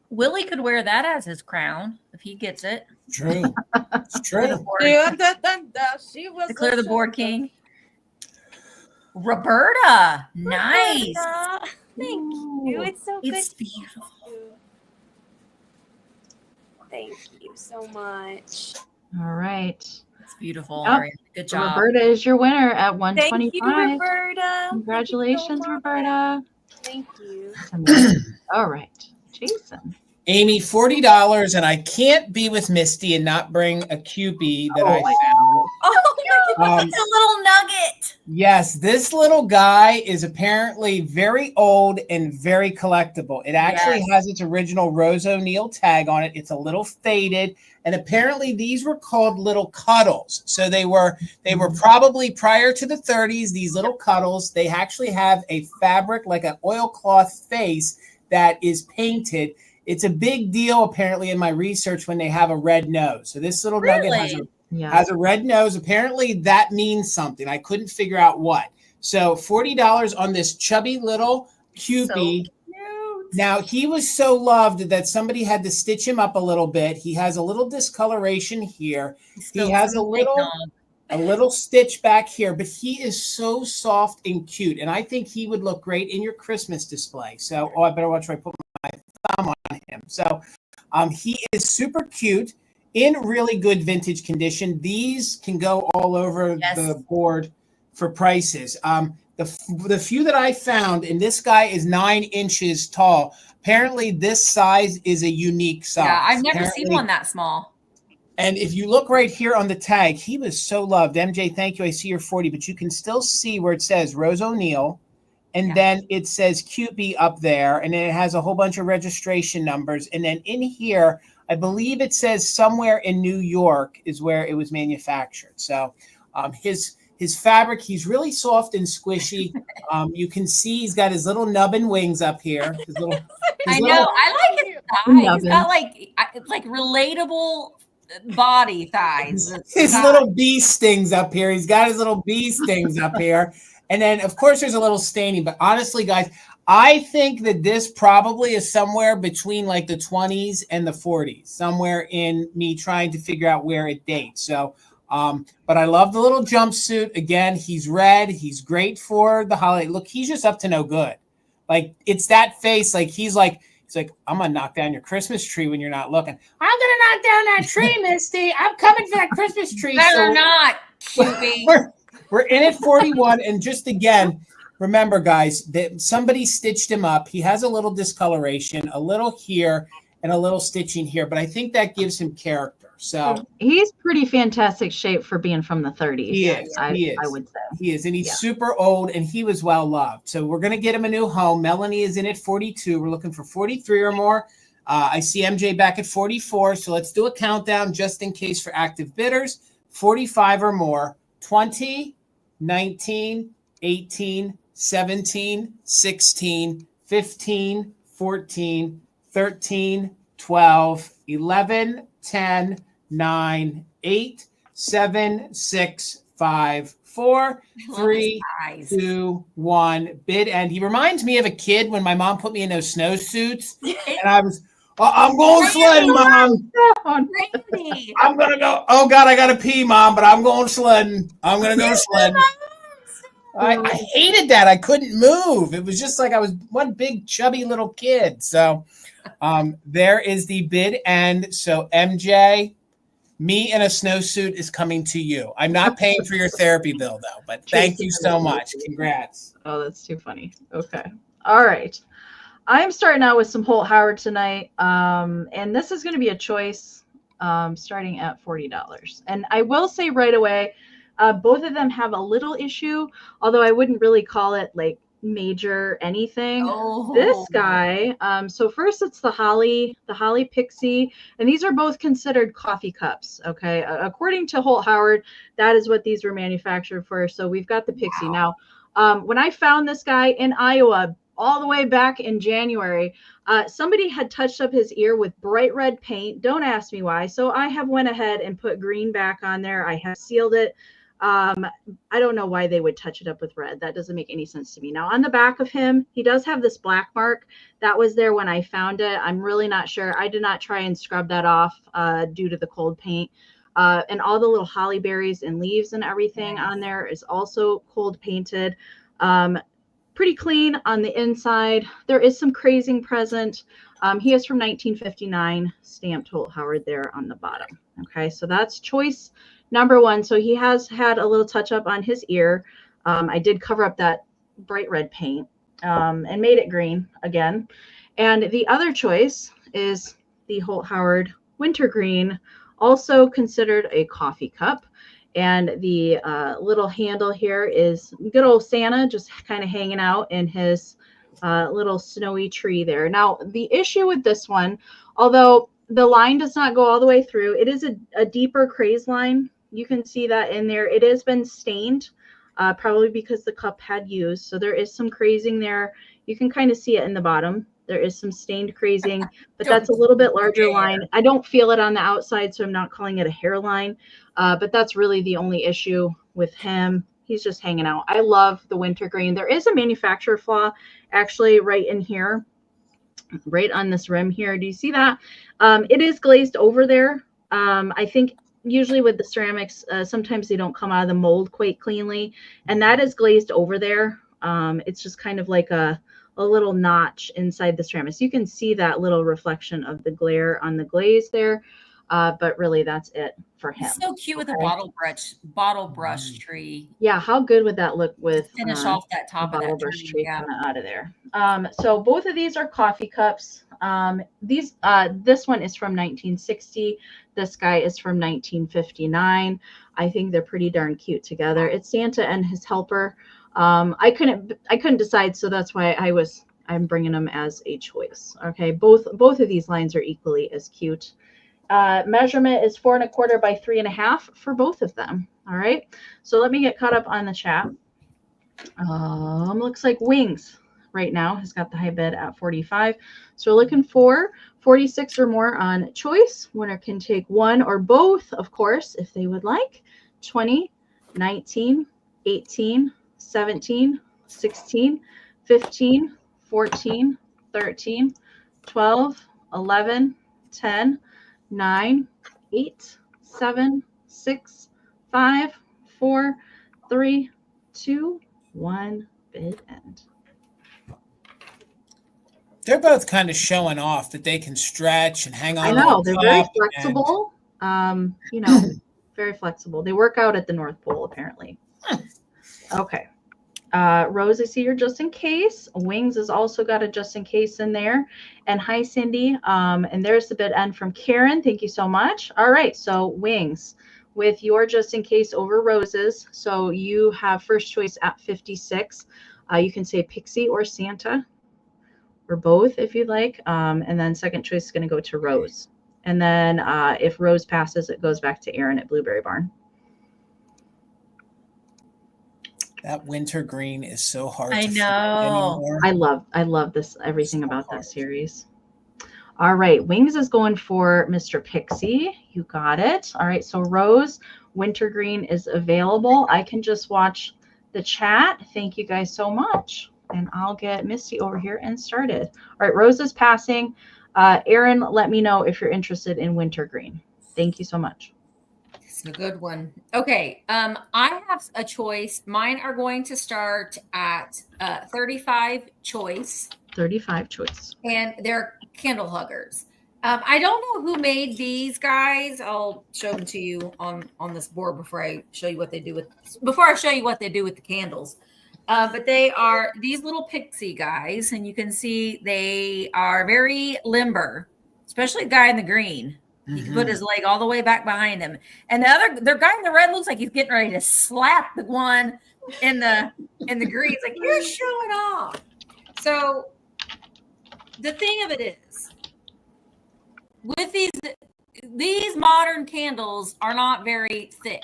Willie could wear that as his crown if he gets it. True. It's true. She was Declare the board king. Roberta. Nice. Thank you. It's so good. It's beautiful. Thank you so much. All right. It's beautiful. Oh, Arianna. Good job. Roberta is your winner at 125. Thank you, Roberta. Congratulations, Roberta. Thank you. All right. Jason. Amy, $40, and I can't be with Misty and not bring a Kewpie that I found. It's a little nugget. Yes, this little guy is apparently very old and very collectible. It actually has its original Rose O'Neill tag on it. It's a little faded, and apparently these were called little cuddles. So they were probably prior to the 30s. These little cuddles. They actually have a fabric like an oilcloth face that is painted. It's a big deal apparently in my research when they have a red nose. So this little nugget has a red nose. Apparently that means something. I couldn't figure out what. So $40 on this chubby little Kewpie. So now he was so loved that somebody had to stitch him up a little bit. He has a little discoloration here. He has a little stitch back here, but he is so soft and cute. And I think he would look great in your Christmas display. So, I better watch where I put my thumb on him. So he is super cute, in really good vintage condition. These can go all over the board for prices. The few that I found, and this guy is 9 inches tall. Apparently this size is a unique size. Yeah, I've never seen one that small. And if you look right here on the tag, he was so loved. MJ, thank you. I see your 40, but you can still see where it says Rose O'Neill. And then it says Kewpie up there. And then it has a whole bunch of registration numbers. And then in here, I believe it says somewhere in New York is where it was manufactured. So his fabric, he's really soft and squishy. You can see he's got his little nubbin wings up here. I know. I like his thigh. He's got like relatable body thighs. His little bee stings up here. He's got his little bee stings up here. And then, of course, there's a little staining. But honestly, guys, I think that this probably is somewhere between like the 20s and the 40s, somewhere in me trying to figure out where it dates. So, but I love the little jumpsuit. Again, he's red. He's great for the holiday. Look, he's just up to no good. Like, it's that face. Like, he's like, I'm going to knock down your Christmas tree when you're not looking. I'm going to knock down that tree, Misty. I'm coming for that Christmas tree. Better not, Kewpie. We're in at 41. And just again, remember, guys, that somebody stitched him up. He has a little discoloration, a little here. and a little stitching here, but I think that gives him character. So he's pretty fantastic shape for being from the 30s. he is. I would say. He is, and he's super old, and he was well loved. So we're going to get him a new home. Melanie is in at 42. We're looking for 43 or more. I see MJ back at 44. So let's do a countdown just in case for active bidders. 45 or more. 20, 19, 18, 17, 16, 15, 14, 13, 12, 11, 10, 9, 8, 7, 6, 5, 4, 3, 2, 1. Bid end. He reminds me of a kid when my mom put me in those snowsuits, and I was, I'm going sledding, Mom. Randy. I'm gonna go. Oh God, I gotta pee, Mom, but I'm going sledding. I'm gonna go sledding. I hated that. I couldn't move. It was just like I was one big chubby little kid. So there is the bid end. So MJ, me in a snowsuit is coming to you. I'm not paying for your therapy bill though, but thank you so much. Congrats. Oh, that's too funny. Okay. All right. I'm starting out with some Holt Howard tonight. And this is going to be a choice starting at $40. And I will say right away, both of them have a little issue, although I wouldn't really call it like major anything. Oh. This guy, so first it's the Holly Pixie, and these are both considered coffee cups. Okay. According to Holt Howard, that is what these were manufactured for. So we've got the Pixie. Wow. Now, when I found this guy in Iowa, all the way back in January, somebody had touched up his ear with bright red paint. Don't ask me why. So I have went ahead and put green back on there. I have sealed it. I don't know why they would touch it up with red. That doesn't make any sense to me. Now on the back of him, he does have this black mark that was there when I found it. I'm really not sure. I did not try and scrub that off due to the cold paint. And all the little holly berries and leaves and everything on there is also cold painted. Pretty clean on the inside. There is some crazing present. He is from 1959, stamped Holt Howard there on the bottom. Okay, so that's choice number one. So he has had a little touch up on his ear. I did cover up that bright red paint and made it green again. And the other choice is the Holt Howard Wintergreen, also considered a coffee cup. And the little handle here is good old Santa just kind of hanging out in his little snowy tree there. Now, the issue with this one, although the line does not go all the way through, it is a deeper craze line. You can see that in there. It has been stained, probably because the cup had used. So there is some crazing there. You can kind of see it in the bottom. There is some stained crazing, but that's a little bit larger line. I don't feel it on the outside, so I'm not calling it a hairline. But that's really the only issue with him. He's just hanging out. I love the wintergreen. There is a manufacturer flaw actually right in here, right on this rim here. Do you see that? It is glazed over there. I think usually with the ceramics, sometimes they don't come out of the mold quite cleanly, and that is glazed over there. It's just kind of like a little notch inside the ceramics. You can see that little reflection of the glare on the glaze there. But really that's it for him. It's so cute with a bottle brush tree. Yeah, how good would that look with finish off that top of that tree coming out of there. So both of these are coffee cups. This one is from 1960. This guy is from 1959. I think they're pretty darn cute together. It's Santa and his helper. I couldn't decide, so that's why I'm bringing them as a choice. Okay, both of these lines are equally as cute. Measurement is 4 1/4 by 3 1/2 for both of them. All right, so let me get caught up on the chat. Looks like Wings right now has got the high bid at 45. So we're looking for 46 or more on choice. Winner can take one or both, of course, if they would like. 20, 19, 18, 17, 16, 15, 14, 13, 12, 11, 10, 9, 8, 7, 6, 5, 4, 3, 2, 1. Bid end. They're both kind of showing off that they can stretch and hang on. I know they're very flexible. Very flexible. They work out at the North Pole apparently. Okay. Rose, I see your just in case. Wings has also got a just in case in there. And hi, Cindy. And there's the bid end from Karen. Thank you so much. All right, so Wings with your just in case over Roses. So you have first choice at 56. You can say Pixie or Santa or both if you'd like. And then second choice is going to go to Rose. And then if Rose passes, it goes back to Aaron at Blueberry Barn. That winter green is so hard I to know. anymore. I love this, everything So about hard. that series. All right, Wings is going for Mr. Pixie. You got it. All right, so Rose, wintergreen is available. I can just watch the chat. Thank you guys so much. And I'll get Misty over here and started. All right, Rose is passing. Aaron, let me know if you're interested in wintergreen. Thank you so much. It's a good one. Okay, I have a choice. Mine are going to start at 35 choice. 35 choice. And they're candle huggers. I don't know who made these guys. I'll show them to you on this board before I show you what they do with the candles. But they are these little pixie guys, and you can see they are very limber, especially the guy in the green. He can put his leg all the way back behind him. And the guy in the red looks like he's getting ready to slap the one in the green. It's like, you're showing off. So the thing of it is, with these modern candles are not very thick.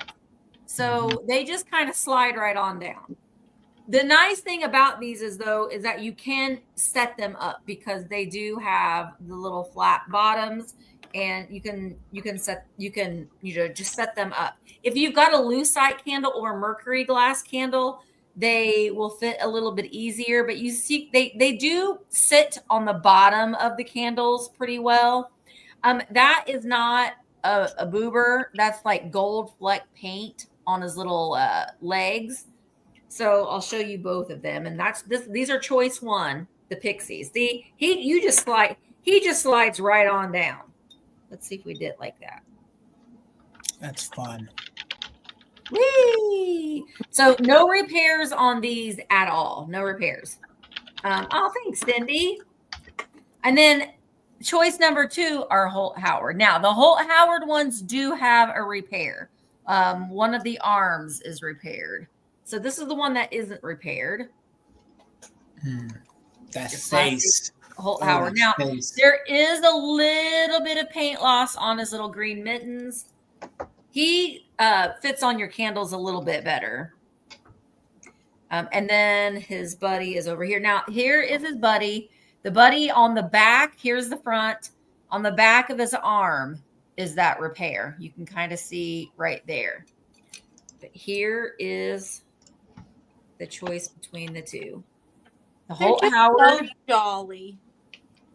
So they just kind of slide right on down. The nice thing about these is that you can set them up because they do have the little flat bottoms. And you can just set them up. If you've got a lucite candle or a mercury glass candle, they will fit a little bit easier. But you see, they do sit on the bottom of the candles pretty well. That is not a boober. That's like gold fleck paint on his little legs. So I'll show you both of them. And these are choice one, the pixies. He just slides right on down. Let's see if we did like that. That's fun. Whee! So no repairs on these at all. No repairs. Oh, thanks, Cindy. And then choice number 2 are Holt Howard. Now, the Holt Howard ones do have a repair. One of the arms is repaired. So this is the one that isn't repaired. That face. Holt Howard. Now, there is a little bit of paint loss on his little green mittens. He fits on your candles a little bit better. And then his buddy is over here. Now, here is his buddy. The buddy on the back, here's the front. On the back of his arm is that repair. You can kind of see right there. But here is the choice between the two. The Holt Howard. Dolly.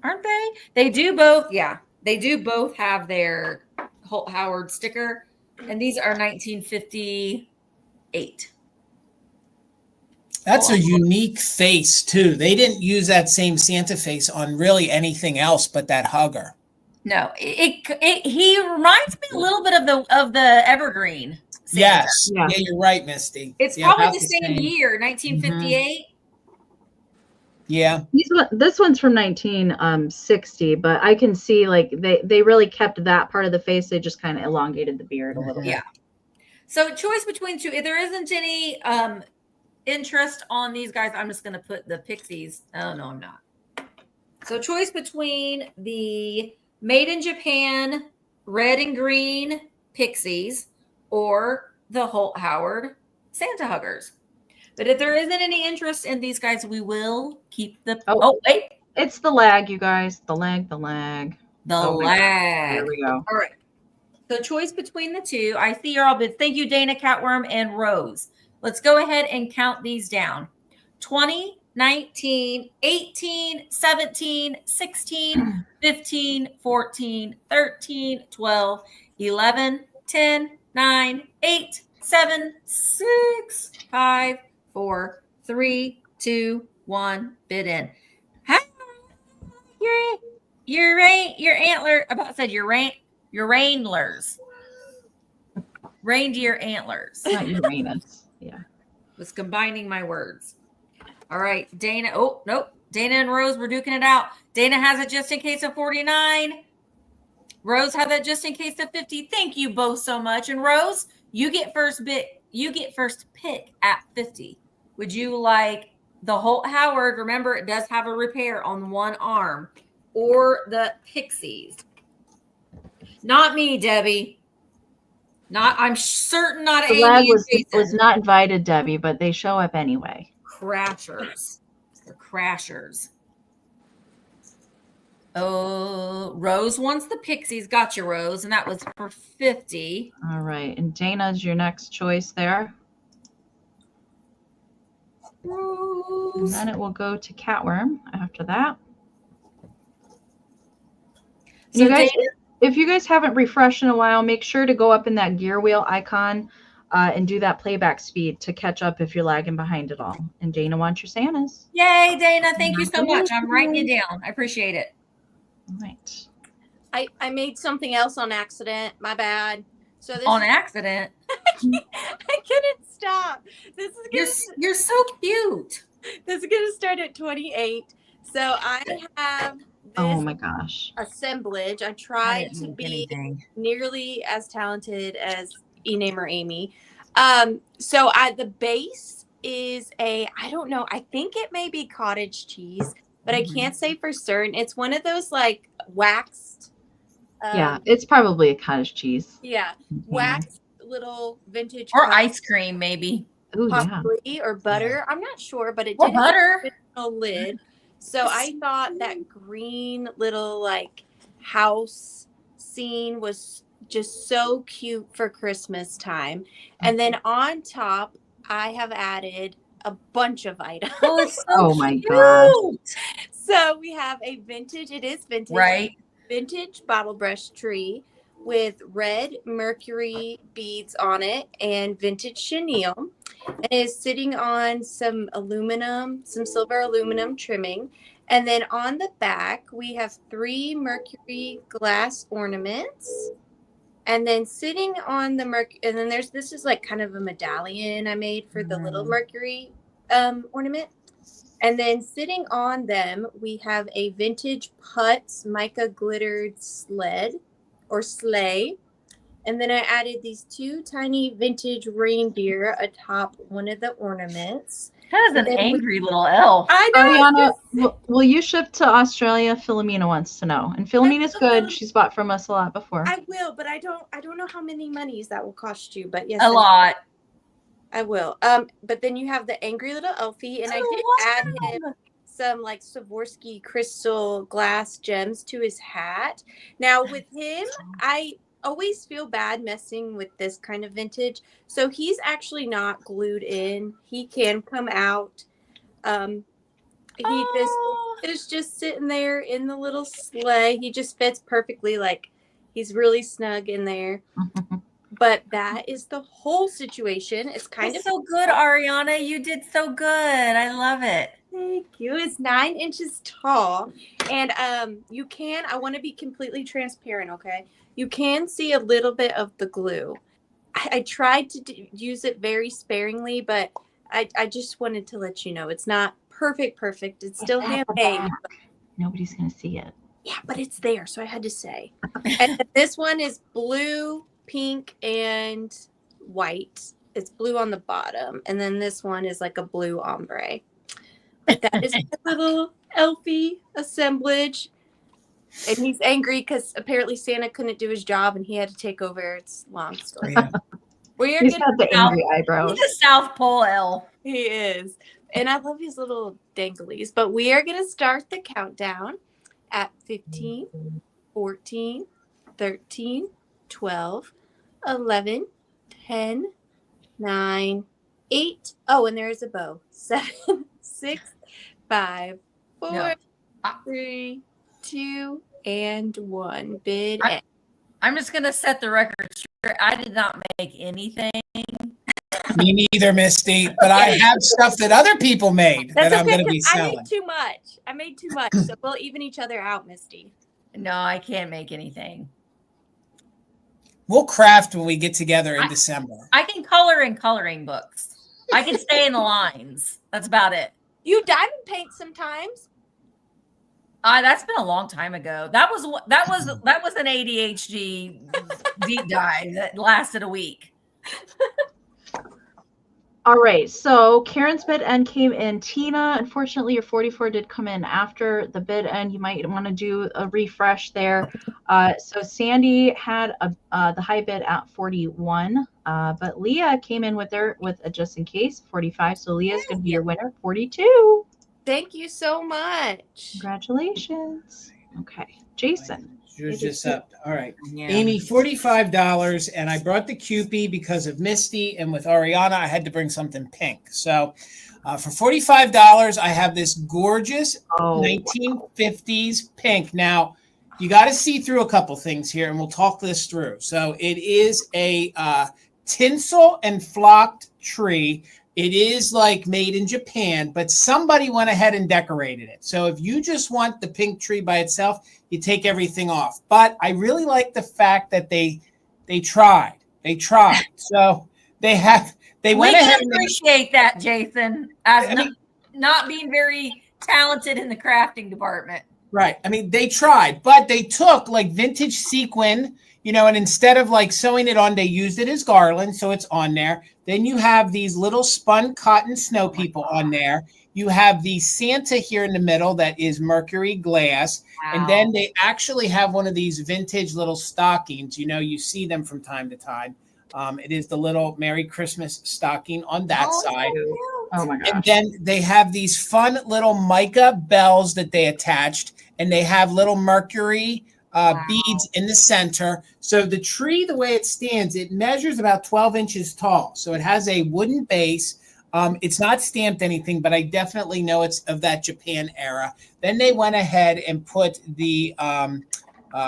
Aren't they? They do both. Yeah, they do both have their Holt Howard sticker. And these are 1958. That's a unique face, too. They didn't use that same Santa face on really anything else but that hugger. No, he reminds me a little bit of the Evergreen Santa. Yes. Yeah, you're right, Misty. It's probably the same year, 1958. Yeah. This one's from 1960, but I can see like they really kept that part of the face. They just kind of elongated the beard a little bit. Yeah. So choice between two. If there isn't any interest on these guys, I'm just going to put the pixies. Oh, no, I'm not. So choice between the Made in Japan red and green pixies or the Holt Howard Santa huggers. But if there isn't any interest in these guys, we will keep the... Oh, wait. It's the lag, you guys. The lag. The lag. There we go. All right. So choice between the two. I see you're all bid. Thank you, Dana, Catworm, and Rose. Let's go ahead and count these down. 20, 19, 18, 17, 16, 15, 14, 13, 12, 11, 10, 9, 8, 7, 6, 5, 4, 3, 2, 1. Bid in. Hi, your antler. About said your antlers. Reindeer antlers. Not Uranus. Yeah. Was combining my words. All right, Dana. Oh, nope. Dana and Rose, we're duking it out. Dana has it just in case of 49. Rose had that just in case of 50. Thank you both so much. And Rose, you get first pick at 50. Would you like the Holt Howard? Remember, it does have a repair on one arm, or the Pixies? Not me, Debbie. I'm certain not The Amy. lag and Jason. was not invited, Debbie, but they show up anyway. Crashers. They're crashers. Oh, Rose wants the Pixies. Gotcha, Rose. And that was for 50. All right. And Dana's your next choice there. Rose. And then it will go to Catworm after that. So You guys, Dana, if you guys haven't refreshed in a while, make sure to go up in that gear wheel icon and do that playback speed to catch up if you're lagging behind it all. And Dana wants your Santas. yay, Dana. Thank you so much. I'm writing it down. I appreciate it. All right. I made something else on accident. My bad. So this On accident. I couldn't stop. This is You're so cute. gonna start at 28. So I have this Oh my gosh. assemblage. I I tried didn't to make be anything. nearly as talented as E-Namer Amy. So the base is I don't know, I think it may be cottage cheese, but I can't say for certain. It's one of those like waxed. Yeah, it's probably a cottage cheese. Yeah, waxed little vintage. Or cups, ice cream, maybe. Oh yeah. possibly, or butter. I'm not sure, but it Or did have butter. a lid. So I thought that green little like house scene was just so cute for Christmas time. And then on top, I have added a bunch of items. Oh, it's so Oh my cute. gosh. So we have a vintage, it is vintage, Right. vintage bottle brush tree with red Mercury beads on it and vintage chenille. It is sitting on some silver aluminum trimming. And then on the back, we have 3 Mercury glass ornaments. And then sitting on the Mercury, and then this is like kind of a medallion I made for the little Mercury ornament. And then sitting on them, we have a vintage Putz mica glittered sled or sleigh. And then I added these 2 tiny vintage reindeer atop one of the ornaments. That is an angry little elf. I know. Arianna, will you ship to Australia? Philomena wants to know. And Philomena's good. She's bought from us a lot before. I will, but I don't know how many monies that will cost you. But yes, A lot. I will. But then you have the angry little elfie, and I did add him some like Swarovski crystal glass gems to his hat. Now with him, I always feel bad messing with this kind of vintage. So he's actually not glued in. He can come out. He is just sitting there in the little sleigh. He just fits perfectly. Like he's really snug in there. But that is the whole situation. It's kind of so good, Arianna. You did so good. I love it. Thank you. It's 9 inches tall. And you can, I want to be completely transparent, okay? You can see a little bit of the glue. I tried to use it very sparingly, but I just wanted to let you know it's not perfect. It's still handmade. Nobody's going to see it. Yeah, but it's there, so I had to say. And this one is blue, pink, and white. It's blue on the bottom. And then this one is like a blue ombre. But that is a little elfie assemblage. And he's angry because apparently Santa couldn't do his job and he had to take over. It's a long story. He's got the angry eyebrows. He's a South Pole elf. He is. And I love his little danglies. But we are going to start the countdown at 15, 14, 13, 12, 11, 10, 9, 8. Oh, and there's a bow. 7, 6, 5, 4, 3, 2, and 1. Bid end. I'm just going to set the record straight. I did not make anything. Me neither, Misty. But I have stuff that other people made that I'm going to be I selling. made too much. So we'll even each other out, Misty. No, I can't make anything. We'll craft when we get together in December. I can color in coloring books. I can stay in the lines. That's about it. You diamond paint sometimes. That's been a long time ago. That was an ADHD deep dive that lasted a week. All right, so Karen's bid end came in. Tina, unfortunately, your 44 did come in after the bid end. You might want to do a refresh there. So Sandy had the high bid at 41, but Leah came in with a just in case 45. So Leah's going to be your winner, 42. Thank you so much. Congratulations. Okay, Jason. Yours just up. All right. Yeah. Amy, $45. And I brought the Kewpie because of Misty. And with Arianna, I had to bring something pink. So for $45, I have this gorgeous 1950s pink. Now, you got to see through a couple things here, and we'll talk this through. So it is a tinsel and flocked tree. It is like made in Japan, but somebody went ahead and decorated it. So if you just want the pink tree by itself, you take everything off. But I really like the fact that they tried. They tried. So they went ahead and appreciate that, Jason, as not being very talented in the crafting department. Right. I mean, they tried, but they took like vintage sequin, and instead of like sewing it on, they used it as garland. So it's on there. Then you have these little spun cotton snow people on there. You have the Santa here in the middle that is Mercury glass. Wow. And then they actually have one of these vintage little stockings. You see them from time to time. It is the little Merry Christmas stocking on that side. Oh my gosh. And then they have these fun little mica bells that they attached, and they have little Mercury beads in the center. So the tree, the way it stands, it measures about 12 inches tall. So it has a wooden base. It's not stamped anything, but I definitely know it's of that Japan era. Then they went ahead and put the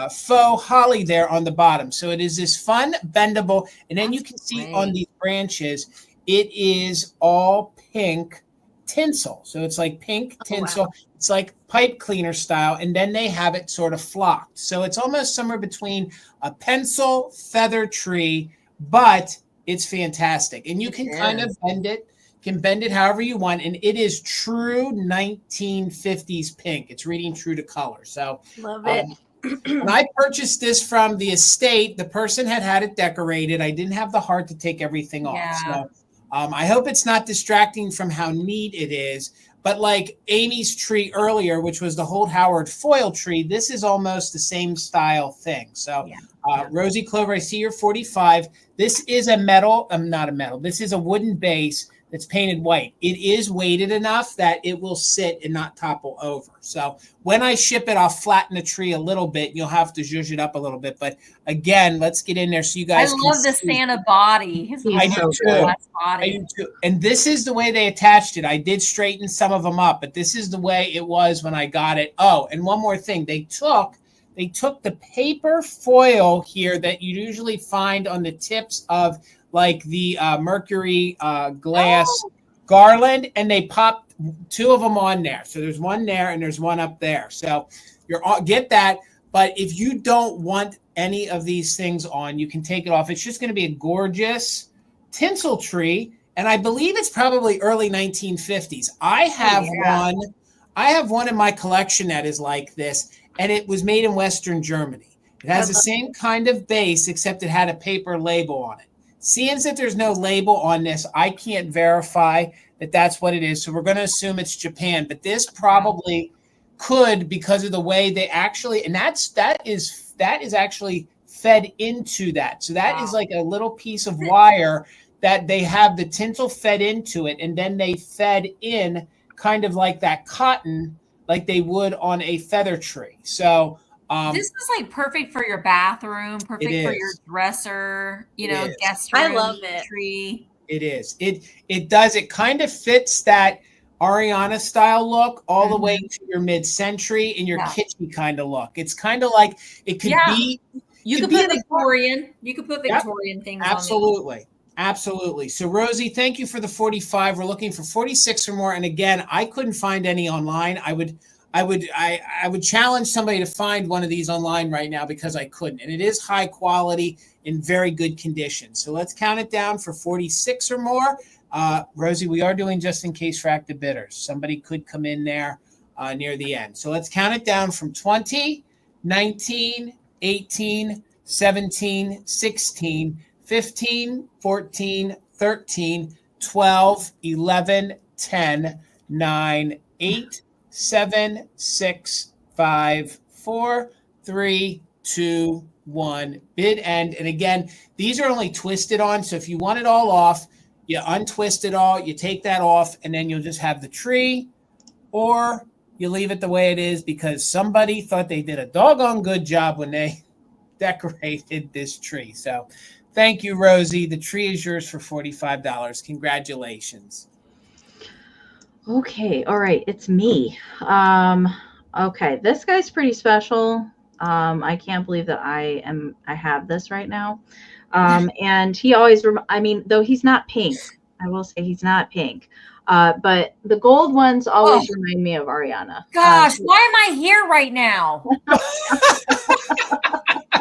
faux holly there on the bottom. So it is this fun bendable. And then you can see on these branches, it is all pink tinsel. So it's like pink tinsel. Wow. It's like pipe cleaner style. And then they have it sort of flocked. So it's almost somewhere between a pencil feather tree, but it's fantastic. And you can kind of bend it however you want. And it is true 1950s pink. It's reading true to color. So love it. When I purchased this from the estate, the person had it decorated. I didn't have the heart to take everything off. Yeah. So I hope it's not distracting from how neat it is. But like Amy's tree earlier, which was the Holt Howard foil tree, this is almost the same style thing. So Rosie Clover, I see you're 45. This is a metal. Not a metal. This is a wooden base that's painted white. It is weighted enough that it will sit and not topple over. So when I ship it, I'll flatten the tree a little bit. You'll have to zhuzh it up a little bit. But again, let's get in there so you guys I love the Santa body. I do too. And this is the way they attached it. I did straighten some of them up, but this is the way it was when I got it. Oh, and one more thing. They took the paper foil here that you usually find on the tips of like the Mercury glass garland, and they popped two of them on there. So there's one there and there's one up there. So get that. But if you don't want any of these things on, you can take it off. It's just going to be a gorgeous tinsel tree. And I believe it's probably early 1950s. I have one in my collection that is like this, and it was made in Western Germany. It has the same kind of base, except it had a paper label on it. Seeing that there's no label on this, I can't verify that that's what it is. So we're going to assume it's Japan, but this probably could, because of the way they actually, and that is actually fed into that. So that is like a little piece of wire that they have the tinsel fed into it, and then they fed in kind of like that cotton, like they would on a feather tree. So this is like perfect for your bathroom, perfect for your dresser, guest room. I love it. Tree. It is. It does. It kind of fits that Arianna style look all the way to your mid-century and your kitschy kind of look. It's kind of like it could be. You could put Victorian. You could put Victorian things. Absolutely. Absolutely. So Rosie, thank you for the 45. We're looking for 46 or more. And again, I couldn't find any online. I would challenge somebody to find one of these online right now because I couldn't. And it is high quality in very good condition. So let's count it down for 46 or more. Rosie, we are doing just in case for active bidders. Somebody could come in there near the end. So let's count it down from 20, 19, 18, 17, 16, 15, 14, 13, 12, 11, 10, 9, 8, 7, 6, 5, 4, 3, 2, 1. Bid end. And again, these are only twisted on. So if you want it all off, you untwist it all, you take that off, and then you'll just have the tree, or you leave it the way it is because somebody thought they did a doggone good job when they decorated this tree. So thank you, Rosie. The tree is yours for $45. Congratulations. Okay. All right. It's me. Okay. This guy's pretty special. I can't believe that I have this right now. And he always, though he's not pink, I will say he's not pink. But the gold ones always remind me of Arianna. Gosh, why am I here right now?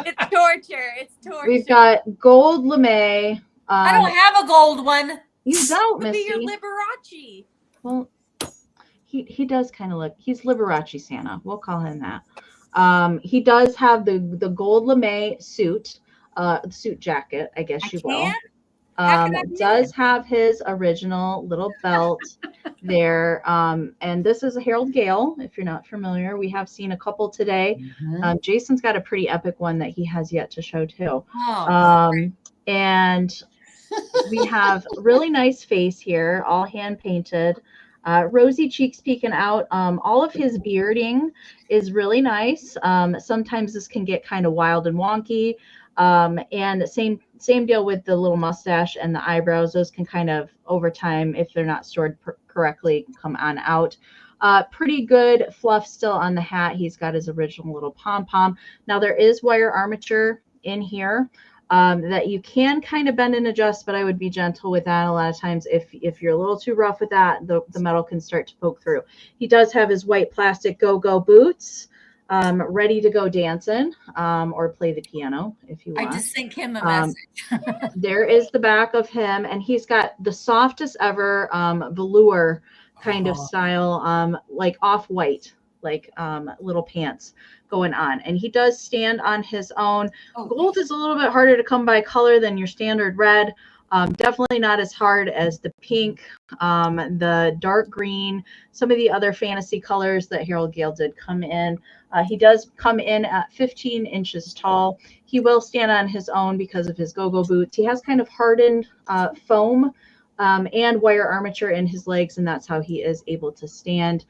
It's torture. It's torture. We've got gold lame. I don't have a gold one. You don't, Maybe Misty. you're Liberace. Well, he does kind of look. He's Liberace Santa. We'll call him that. He does have the gold lame suit, suit jacket, I guess you will. Does have his original little belt there. And this is a Harold Gale, if you're not familiar. We have seen a couple today. Jason's got a pretty epic one that he has yet to show too. And we have really nice face here, all hand painted. Rosy cheeks peeking out. All of his bearding is really nice. Sometimes this can get kind of wild and wonky. And same deal with the little mustache and the eyebrows. Those can kind of, over time, if they're not stored correctly, come on out. Pretty good fluff still on the hat. He's got his original little pom-pom. Now there is wire armature in here that you can kind of bend and adjust, but I would be gentle with that. A lot of times if you're a little too rough with that, the metal can start to poke through. He does have his white plastic go-go boots. Ready to go dancing or play the piano if you want. I just sent him a message. There is the back of him, and he's got the softest ever velour kind of style, like off-white, like little pants going on. And he does stand on his own. Gold is a little bit harder to come by color than your standard red. Definitely not as hard as the pink, the dark green, some of the other fantasy colors that Harold Gale did come in. He does come in at 15 inches tall. He will stand on his own because of his go-go boots. He has kind of hardened foam and wire armature in his legs, and that's how he is able to stand.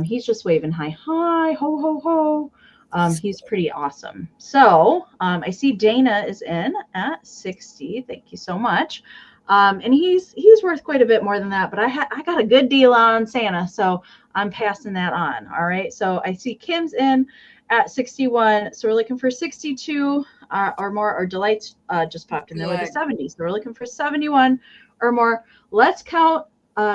He's just waving hi, ho, ho, ho. He's pretty awesome. So I see Dana is in at 60. Thank you so much. And he's worth quite a bit more than that, but I got a good deal on Santa, so I'm passing that on. All right. So I see Kim's in at 61. So we're looking for 62 or more, or Delight's just popped in there with a 70. So we're looking for 71 or more. Let's count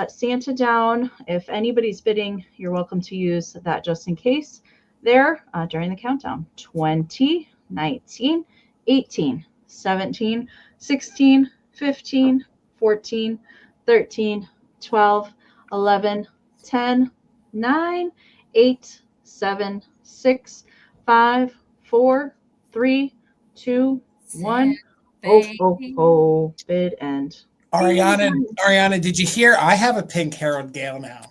Santa down. If anybody's bidding, you're welcome to use that just in case there during the countdown. 20, 19, 18, 17, 16, 15, 14, 13, 12, 11, 10, 9, 8, 7, 6, 5, 4, 3, 2, 1. Oh, bid end. Arianna, did you hear? I have a pink Harold Gale now.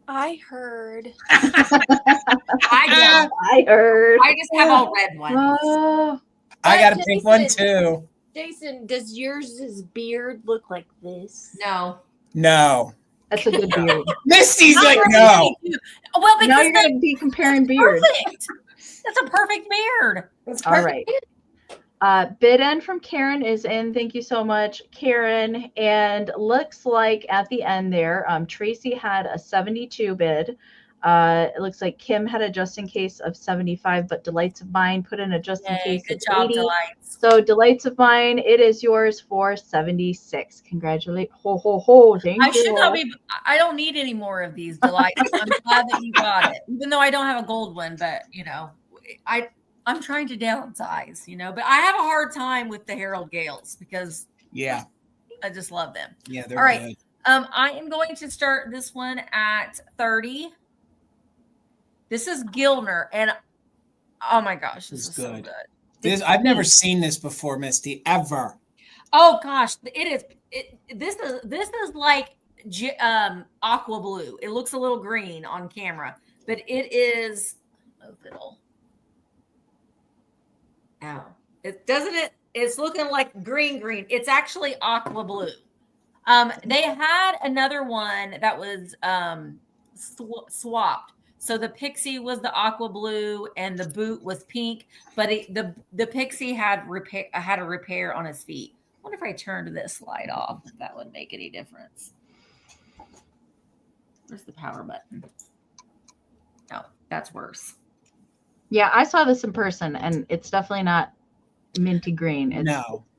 I heard. I heard. I just have all red ones. I got a pink one too. Jason, does yours beard look like this? No. That's a good beard. Misty's like, no. Well, because now you're going to be comparing beards. Perfect. That's a perfect beard. All right. Bid end from Karen is in. Thank you so much, Karen. And looks like at the end there, Tracy had a 72 bid. It looks like Kim had a just in case of 75, but Delights of Mine put in a just in case good of job, 80. Delights. So Delights of Mine, it is yours for 76. Congratulations. Ho, ho, ho. Thank you. I don't need any more of these Delights. I'm glad that you got it. Even though I don't have a gold one, but I'm trying to downsize, but I have a hard time with the Harold Gales because I just love them. Yeah, they're all right. I am going to start this one at 30. This is Gilner, and oh my gosh, this is so good. I've never seen this before, Misty, ever. Oh gosh, it is. This is like aqua blue. It looks a little green on camera, but it is. Ow! It doesn't. It's looking like green. It's actually aqua blue. They had another one that was swapped. So the Pixie was the aqua blue and the boot was pink, but the Pixie had a repair on his feet. I wonder if I turned this light off, if that would make any difference. Where's the power button? Oh, that's worse. Yeah, I saw this in person, and it's definitely not minty green. It's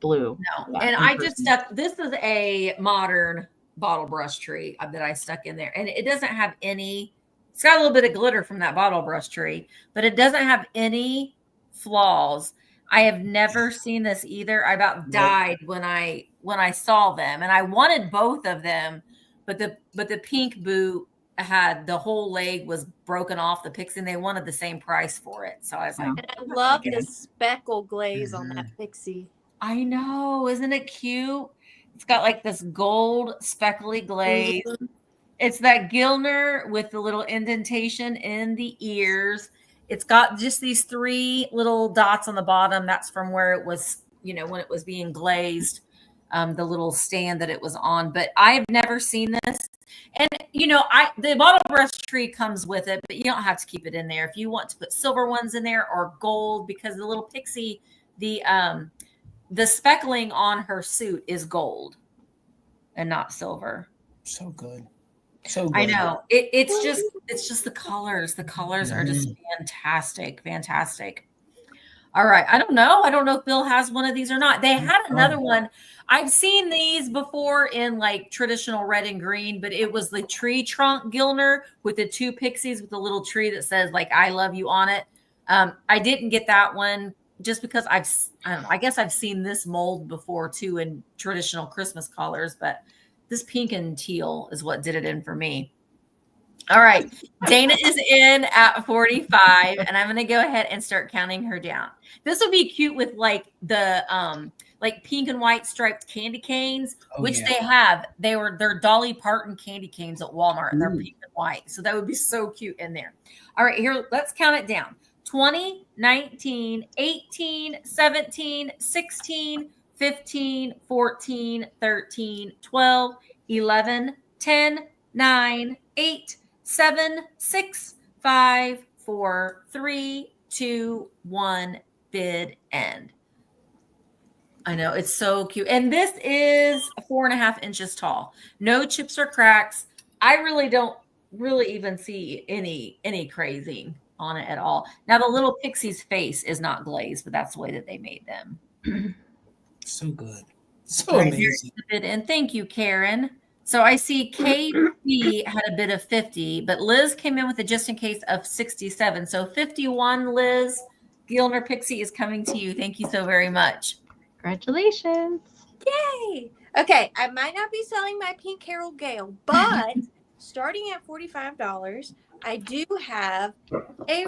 blue. No, and I just stuck. This is a modern bottle brush tree that I stuck in there, and it doesn't have any. It's got a little bit of glitter from that bottle brush tree, but it doesn't have any flaws. I have never seen this either. I about died when I saw them, and I wanted both of them, but the pink boot had the whole leg was broken off the Pixie, and they wanted the same price for it. So I was like, and I love the speckle glaze on that Pixie. I know, isn't it cute? It's got like this gold speckly glaze. Mm-hmm. It's that Gilner with the little indentation in the ears. It's got just these 3 little dots on the bottom. That's from where it was, when it was being glazed, the little stand that it was on. But I've never seen this. And, the bottle brush tree comes with it, but you don't have to keep it in there. If you want to put silver ones in there or gold, because the little Pixie, the speckling on her suit is gold and not silver. So good. So good. I know. It's just the colors. The colors are just fantastic. All right. I don't know if Bill has one of these or not. They had another one. I've seen these before in like traditional red and green, but it was the tree trunk Gilner with the 2 Pixies with the little tree that says like I love you on it. I didn't get that one just because I guess I've seen this mold before too in traditional Christmas colors, but this pink and teal is what did it in for me. All right. Dana is in at 45, and I'm going to go ahead and start counting her down. This would be cute with like the like pink and white striped candy canes, which they have. They're Dolly Parton candy canes at Walmart, and they're pink and white. So that would be so cute in there. All right, here, let's count it down. 20, 19, 18, 17, 16, 15, 14, 13, 12, 11, 10, 9, 8, 7, 6, 5, 4, 3, 2, 1, bid end. I know, it's so cute. And this is 4.5 inches tall. No chips or cracks. I really don't even see any crazing on it at all. Now, the little Pixie's face is not glazed, but that's the way that they made them. So good. So amazing. And thank you, Karen. So I see KP had a bid of 50, but Liz came in with a just in case of 67. So 51, Liz. Gilner Pixie is coming to you. Thank you so very much. Congratulations. Yay. Okay, I might not be selling my pink Carol Gale, but starting at $45, I do have a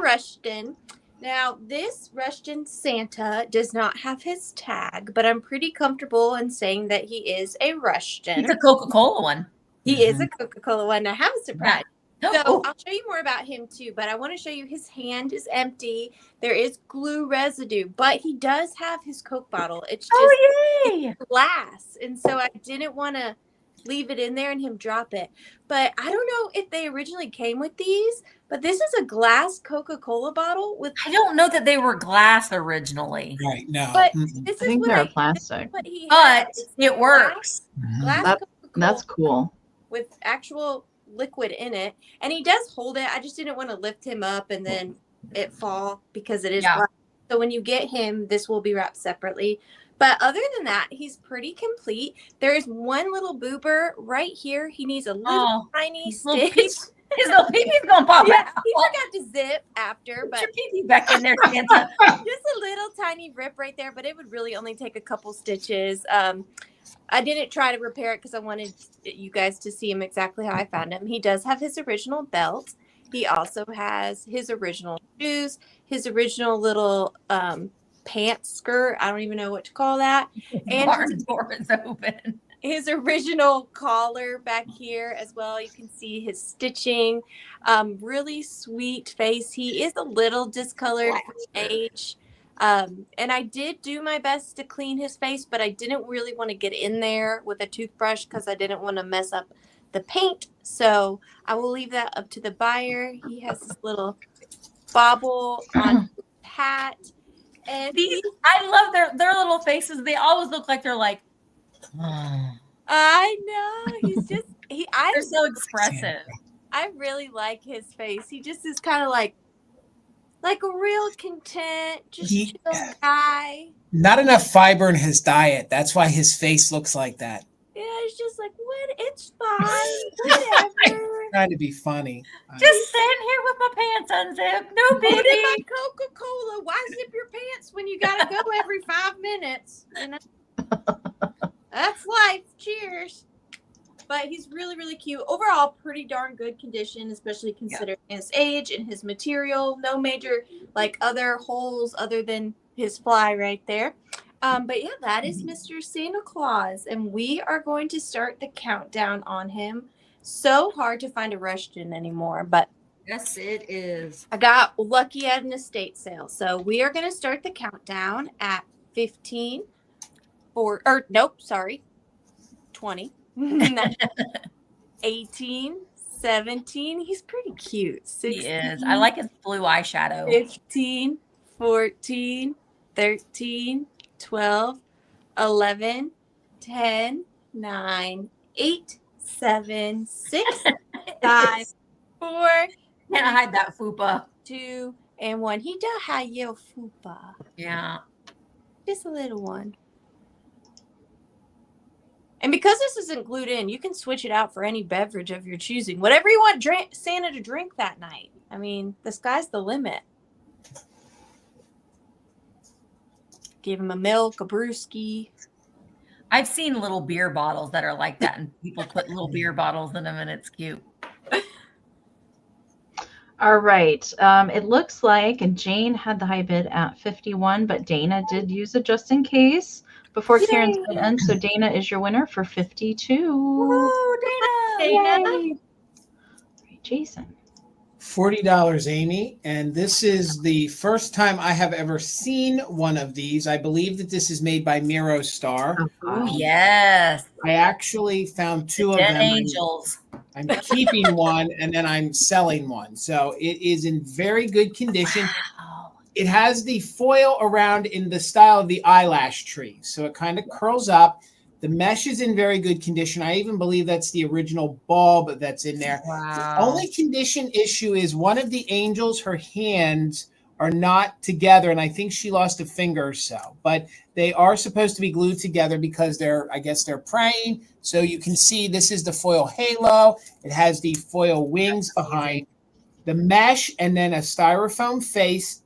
Rhinestone. Now, this Rhinestone Santa does not have his tag, but I'm pretty comfortable in saying that he is a Rhinestone. He's a Coca-Cola one. He is a Coca-Cola one. I have a surprise. So I'll show you more about him too, but I want to show you his hand is empty. There is glue residue, but he does have his Coke bottle. It's just glass. And so I didn't want to leave it in there and him drop it. But I don't know if they originally came with these, but this is a glass Coca-Cola bottle with. I don't know that they were glass originally. Right, no. But this I think they're plastic. But it works. Glass that's cool. With actual liquid in it, and he does hold it. I just didn't want to lift him up and then it fall because it is glass. So when you get him, this will be wrapped separately. But other than that, he's pretty complete. There is one little boober right here. He needs a little tiny stitch. His little pee-pee's gonna pop out. He forgot to zip after, but put your pee-pee back in there, Santa. Just a little tiny rip right there, but it would really only take a couple stitches. I didn't try to repair it because I wanted you guys to see him exactly how I found him. He does have his original belt. He also has his original shoes, his original little pants skirt. I don't even know what to call that. And Barn door is open. his original collar back here as well. You can see his stitching. Really sweet face. He is a little discolored for age. And I did do my best to clean his face, but I didn't really want to get in there with a toothbrush because I didn't want to mess up the paint. So I will leave that up to the buyer. He has this little bobble on his hat. And I love their little faces. They always look like they're like, I know. He's just they're so expressive. I really like his face. He just is kind of like a real content, just chill guy. Not enough fiber in his diet. That's why his face looks like that. Yeah, it's just like, what? It's fine. Whatever. Trying to be funny. Just sitting here with my pants unzipped. No Put in my biggie. Coca-Cola. Why zip your pants when you gotta go every 5 minutes? You know? That's life. Cheers. But he's really, really cute. Overall, pretty darn good condition, especially considering his age and his material. No major other holes other than his fly right there. But yeah, that is Mr. Santa Claus, and we are going to start the countdown on him. So hard to find a Rushton anymore, but Yes, it is. I got lucky at an estate sale. So we are going to start the countdown at 15, 20, 18, 17. He's pretty cute. 16, He is. I like his blue eyeshadow. 15, 14, 13, 12, 11, 10, 9, 8, 7, 6, 5, 4, Can't hide that fupa. 2, and 1. He does have your fupa. Yeah. Just a little one. And because this isn't glued in, you can switch it out for any beverage of your choosing. Whatever you want Santa to drink that night. I mean, the sky's the limit. Give him a milk, a brewski. I've seen little beer bottles that are like that, and people put little beer bottles in them, and it's cute. All right. It looks like, and Jane had the high bid at 51, but Dana did use it just in case before Karen's bid ends. So Dana is your winner for 52. Woo, Dana! All right, Jason. $40, Amy. And this is the first time I have ever seen one of these. I believe that this is made by Mirro-Star. Oh, yes. I actually found two of Dead them. angels. I'm keeping one and then I'm selling one. So it is in very good condition. Wow. It has the foil around in the style of the eyelash tree. So it kind of curls up. The mesh is in very good condition. I even believe that's the original bulb that's in there. Wow. The only condition issue is one of the angels, her hands are not together, and I think she lost a finger or so. But they are supposed to be glued together because they're praying. So you can see this is the foil halo. It has the foil wings behind the mesh and then a styrofoam face.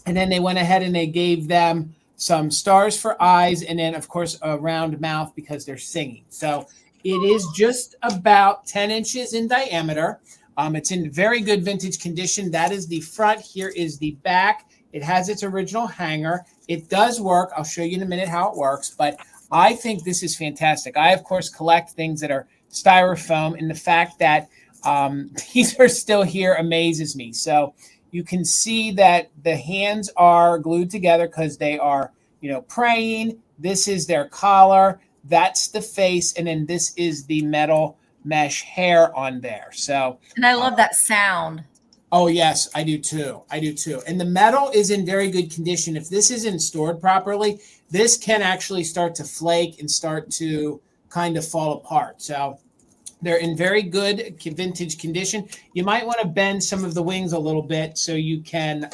And then they went ahead and they gave them some stars for eyes, and then, of course, a round mouth because they're singing. So it is just about 10 inches in diameter. It's in very good vintage condition. That is the front. Here is the back. It has its original hanger. It does work. I'll show you in a minute how it works, but I think this is fantastic. I, of course, collect things that are styrofoam, and the fact that these are still here amazes me. So you can see that the hands are glued together because they are, praying. This is their collar. That's the face. And then this is the metal mesh hair on there. So, And I love that sound. oh, yes, I do too. And the metal is in very good condition. If this isn't stored properly, this can actually start to flake and start to kind of fall apart. So they're in very good vintage condition. You might want to bend some of the wings a little bit so you can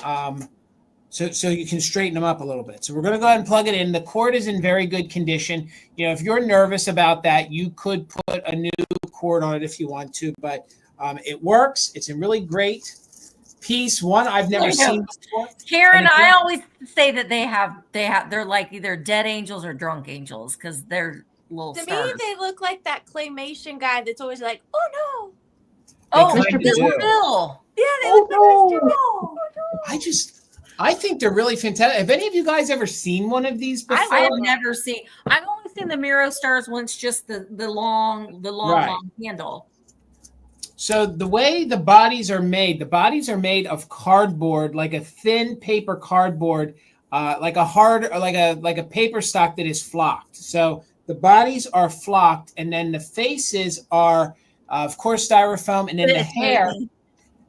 so you can straighten them up a little bit. So we're going to go ahead and plug it in. The cord is in very good condition. If you're nervous about that, you could put a new cord on it if you want to, but it works. It's a really great piece. One I've never seen before. Karen, I always say that they're like either dead angels or drunk angels because they're little To stars. me, they look like that claymation guy that's always like, "Oh no!" Oh, kinda Mr. do. Bill. Yeah, they Oh, look like Mr. no. Bill. Oh no! I think they're really fantastic. Have any of you guys ever seen one of these before? I have never seen. I've only seen the Mirro-Stars once, just the long Right. handle. So the way the bodies are made of cardboard, like a thin paper cardboard, like a paper stock that is flocked. So the bodies are flocked, and then the faces are, of course, styrofoam, and then the hair.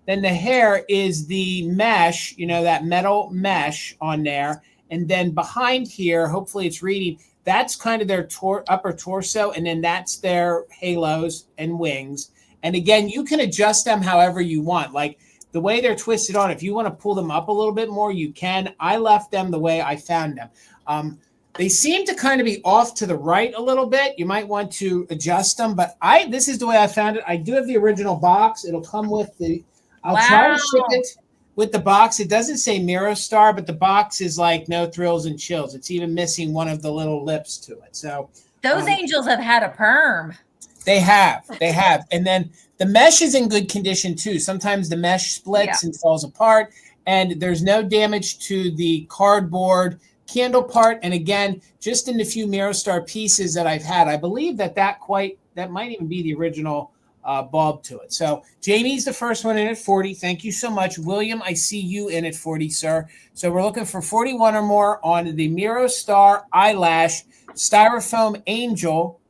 Then the hair is the mesh, that metal mesh on there. And then behind here, hopefully it's reading, that's kind of their upper torso. And then that's their halos and wings. And again, you can adjust them however you want. Like the way they're twisted on, if you want to pull them up a little bit more, you can. I left them the way I found them. They seem to kind of be off to the right a little bit. You might want to adjust them. But this is the way I found it. I do have the original box. It'll come with the... I'll try to ship it with the box. It doesn't say Mirro-Star, but the box is like no thrills and chills. It's even missing one of the little lips to it. So those angels have had a perm. They have. And then the mesh is in good condition too. Sometimes the mesh splits and falls apart, and there's no damage to the cardboard candle part. And again, just in the few Mirro-Star pieces that I've had, I believe that might even be the original bulb to it. So Jamie's the first one in at 40. Thank you so much. William, I see you in at 40, sir. So we're looking for 41 or more on the Mirro-Star eyelash styrofoam angel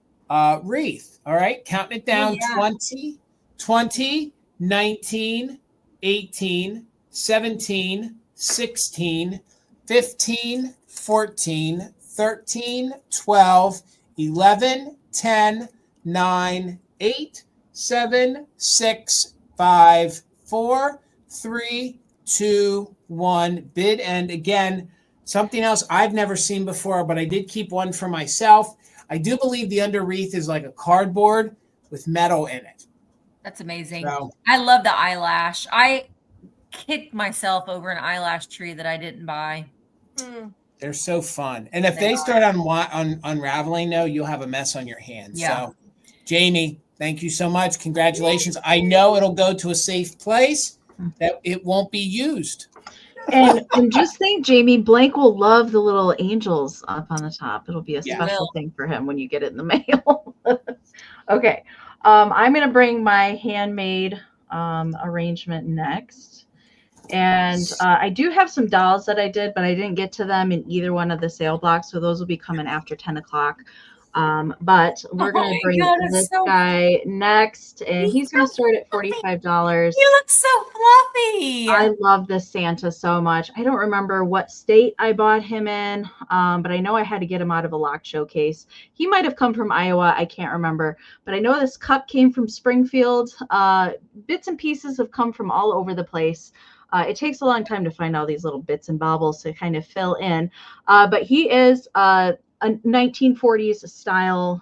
wreath. All right, counting it down. 20, 19, 18, 17, 16, 15, 14, 13, 12, 11, 10, 9, 8, 7, 6, 5, 4, 3, 2, 1. Bid. And again, something else I've never seen before, but I did keep one for myself. I do believe the under wreath is like a cardboard with metal in it. That's amazing. So, I love the eyelash. I kicked myself over an eyelash tree that I didn't buy. they're so fun. And if they start on unraveling, though, you'll have a mess on your hands. Yeah. So, Jamie, thank you so much. Congratulations. I know it'll go to a safe place that it won't be used. And just think, Jamie, Blank will love the little angels up on the top. It'll be a special thing for him when you get it in the mail. Okay. I'm going to bring my handmade arrangement next. And I do have some dolls that I did, but I didn't get to them in either one of the sale blocks. So those will be coming after 10 o'clock. But we're going to bring this guy next, and he's going to start at $45. He looks so fluffy. I love this Santa so much. I don't remember what state I bought him in, but I know I had to get him out of a locked showcase. He might have come from Iowa. I can't remember, but I know this cup came from Springfield. Bits and pieces have come from all over the place. It takes a long time to find all these little bits and baubles to kind of fill in. But he is a 1940s style,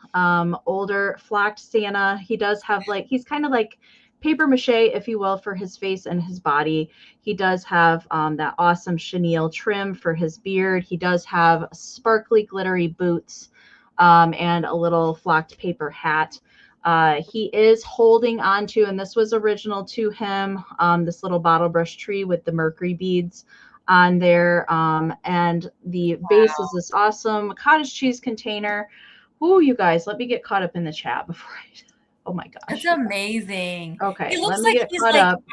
older flocked Santa. He does have he's kind of like paper mache, if you will, for his face and his body. He does have that awesome chenille trim for his beard. He does have sparkly, glittery boots and a little flocked paper hat. He is holding onto, and this was original to him, this little bottle brush tree with the Mercury beads on there, and the base is this awesome cottage cheese container. Ooh, you guys, let me get caught up in the chat before oh my gosh, it's amazing. Okay, it looks let me like get caught up.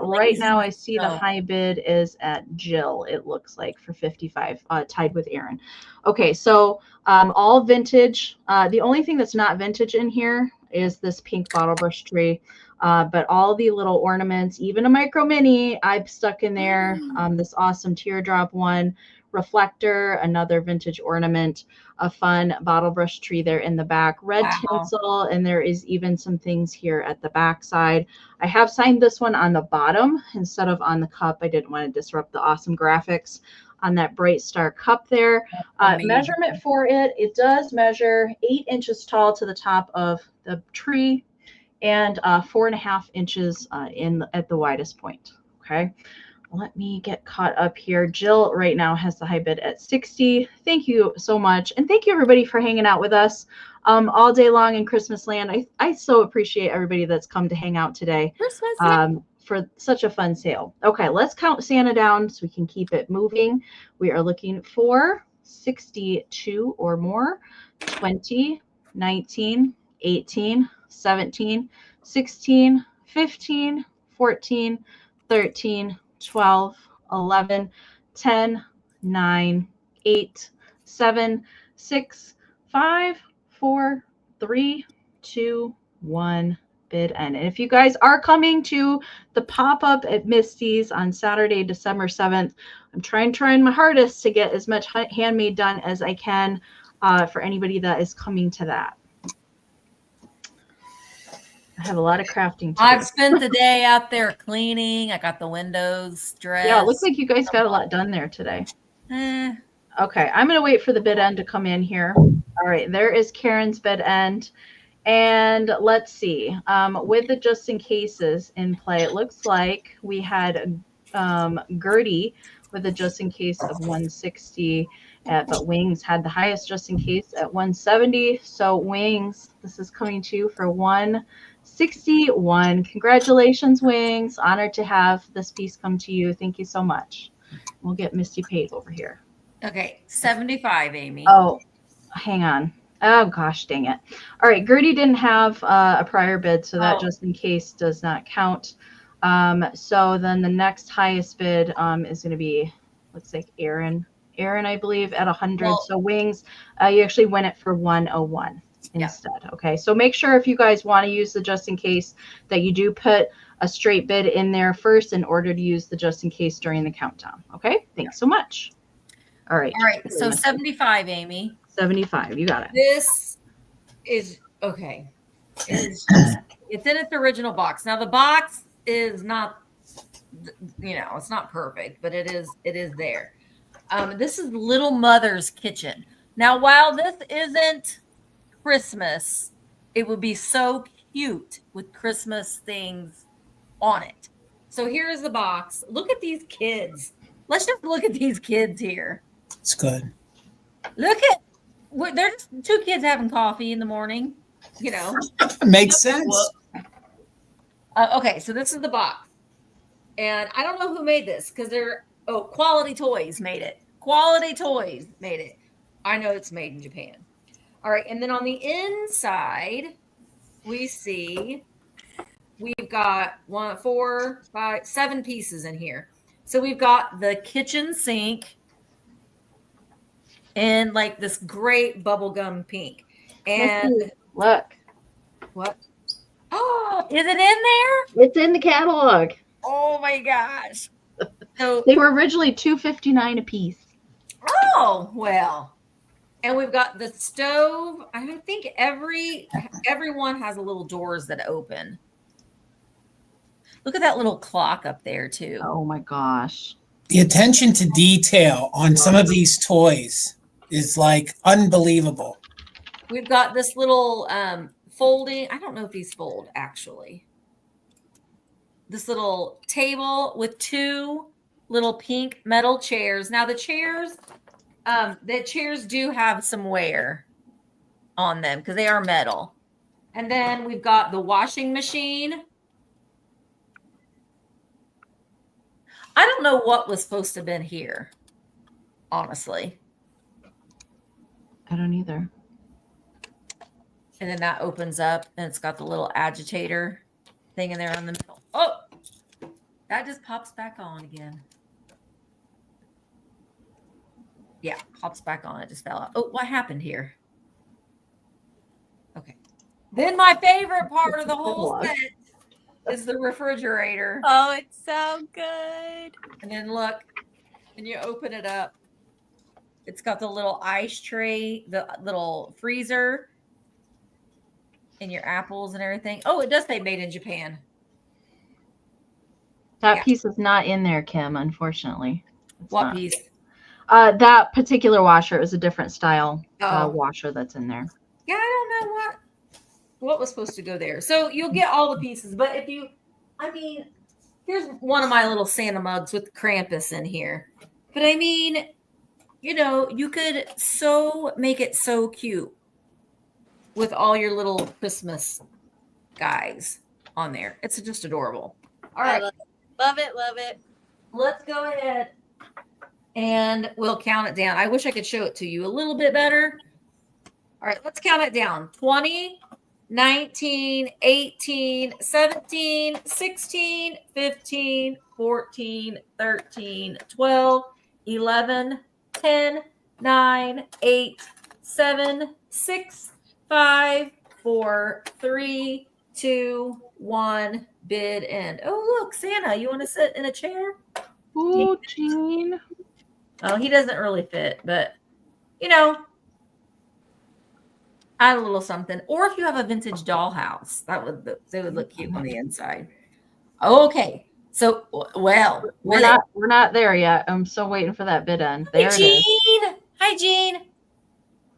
Right he's now I see the high bid is at Jill, it looks like, for 55, tied with Aaron. Okay, so all vintage. The only thing that's not vintage in here is this pink bottle brush tree. But all the little ornaments, even a micro mini, I've stuck in there. This awesome teardrop one, reflector, another vintage ornament, a fun bottle brush tree there in the back, red tinsel, and there is even some things here at the back side. I have signed this one on the bottom instead of on the cup. I didn't want to disrupt the awesome graphics on that Bright Star cup there. Measurement for it, it does measure 8 inches tall to the top of the tree, and 4.5 inches at the widest point. Okay. let me get caught up here. Jill right now has the high bid at 60. Thank you so much. And thank you everybody for hanging out with us all day long in Christmas land. I so appreciate everybody that's come to hang out today for such a fun sale. Okay, let's count Santa down so we can keep it moving. We are looking for 62 or more, 20, 19, 18, 17, 16, 15, 14, 13, 12, 11, 10, 9, 8, 7, 6, 5, 4, 3, 2, 1. Bid end. And if you guys are coming to the pop-up at Misty's on Saturday, December 7th, I'm trying my hardest to get as much handmade done as I can for anybody that is coming to that. I have a lot of crafting to I've do. spent the day out there cleaning. I got the windows dressed. Yeah, it looks like you guys got a lot done there today. Okay, I'm going to wait for the bid end to come in here. All right, there is Karen's bid end. And let's see, with the just in cases in play, it looks like we had Gertie with a just in case of 160, but Wings had the highest just in case at 170. So Wings, this is coming to you for 161. Congratulations, Wings. Honored to have this piece come to you. Thank you so much. We'll get Misty paid over here. Okay, 75, Amy. Oh, hang on. Oh, gosh, dang it. All right, Gertie didn't have a prior bid, so that just in case does not count. So then the next highest bid is going to be, looks like Aaron, I believe, at 100. Well, so Wings, you actually win it for 101 instead. Yeah. Okay, so make sure if you guys want to use the just in case that you do put a straight bid in there first in order to use the just in case during the countdown. Okay, thanks so much. All right. All right, so 75, Amy. 75, you got it. This is okay. It's in its original box. Now the box is not, it's not perfect, but it is there. This is Little Mother's Kitchen. Now, while this isn't Christmas, it would be so cute with Christmas things on it. So here's the box. Look at these kids. Let's just look at these kids here. It's good. Look at. There's two kids having coffee in the morning, Makes sense. Okay, so this is the box. And I don't know who made this because Quality Toys made it. Quality Toys made it. I know it's made in Japan. All right, and then on the inside, we've got 1, 4, 5, 7 pieces in here. So we've got the kitchen sink in like this great bubblegum pink. And look. What? Oh, is it in there? It's in the catalog. Oh my gosh. So they were originally $2.59 a piece. Oh, well. And we've got the stove. I think everyone has a little doors that open. Look at that little clock up there too. Oh my gosh. The attention to detail on some of these toys is like unbelievable. We've got this little folding. I don't know if these fold actually. This little table with 2 little pink metal chairs. Now the chairs do have some wear on them because they are metal. And then we've got the washing machine. I don't know what was supposed to have been here, honestly. I don't either. And then that opens up and it's got the little agitator thing in there in the middle. Oh, that just pops back on again. Yeah, pops back on. It just fell out. Oh, what happened here? Okay. Then my favorite part of the whole set is the refrigerator. Oh, it's so good. And then look, and you open it up. It's got the little ice tray, the little freezer, and your apples and everything. Oh, it does say made in Japan. That piece is not in there, Kim, unfortunately. What piece? That particular washer. It was a different style washer that's in there. Yeah, I don't know what was supposed to go there. So you'll get all the pieces, but here's one of my little Santa mugs with Krampus in here. But I mean, you know, you could make it so cute with all your little Christmas guys on there. It's just adorable. All right. Love it. Love it. Let's go ahead and we'll count it down. I wish I could show it to you a little bit better. All right, let's count it down. 20, 19, 18, 17, 16, 15, 14, 13, 12, 11, 10, 9, 8, 7, 6, 5, 4, 3, 2, 1, bid end. Oh, look, Santa, you want to sit in a chair? Ooh, Gene. Oh, he doesn't really fit, but you know, add a little something. Or if you have a vintage dollhouse, they would look cute on the inside. Okay, so well, we're not there yet. I'm still waiting for that bid end. There it is. Hi, Jean.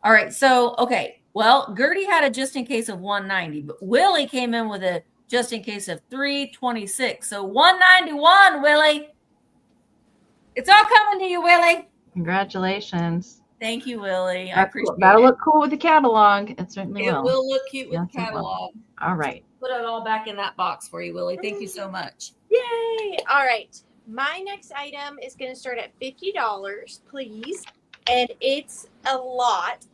All right, so okay. Well, Gertie had a just in case of 190, but Willie came in with a just in case of 326. So 191, Willie. It's all coming to you, Willie. Congratulations. Thank you, Willie. I appreciate it. That'll look cool with the catalog. It certainly will. It will look cute with the catalog. All right. Put it all back in that box for you, Willie. Thank you so much. Yay! All right. My next item is going to start at $50, please. And it's a lot.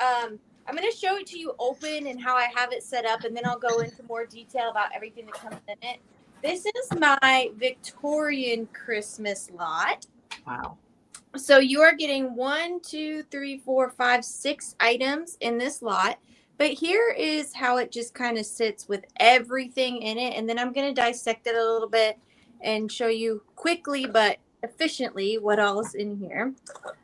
I'm going to show it to you open and how I have it set up, and then I'll go into more detail about everything that comes in it. This is my Victorian Christmas lot. Wow. So you are getting 6 items in this lot. But here is how it just kind of sits with everything in it. And then I'm going to dissect it a little bit and show you quickly but efficiently what all is in here.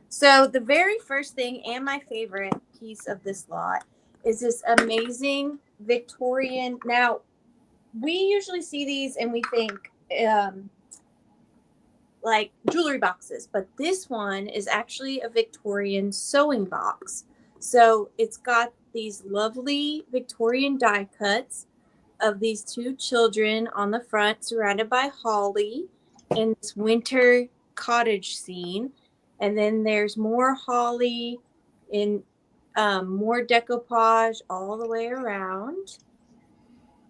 So the very first thing and my favorite piece of this lot is this amazing Victorian. Now, we usually see these and we think like jewelry boxes, but this one is actually a Victorian sewing box. So it's got these lovely Victorian die cuts of these two children on the front surrounded by holly in this winter cottage scene. And then there's more holly in more decoupage all the way around.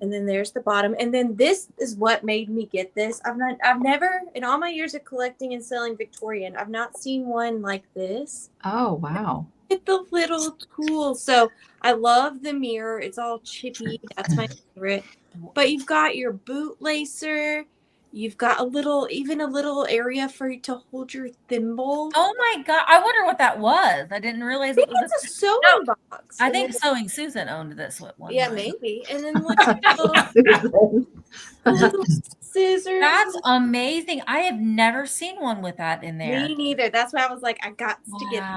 And then there's the bottom. And then this is what made me get this. I've never, in all my years of collecting and selling Victorian, I've not seen one like this. Oh, wow. With the little tools. So I love the mirror. It's all chippy. That's my favorite. But you've got your boot lacer. You've got a little area for you to hold your thimble. Oh my God. I wonder what that was. I didn't realize it was a sewing box. I think Sewing Susan owned this one. Yeah, maybe. And then look at the little scissors. That's amazing. I have never seen one with that in there. Me neither. That's why I was like, I got to get it.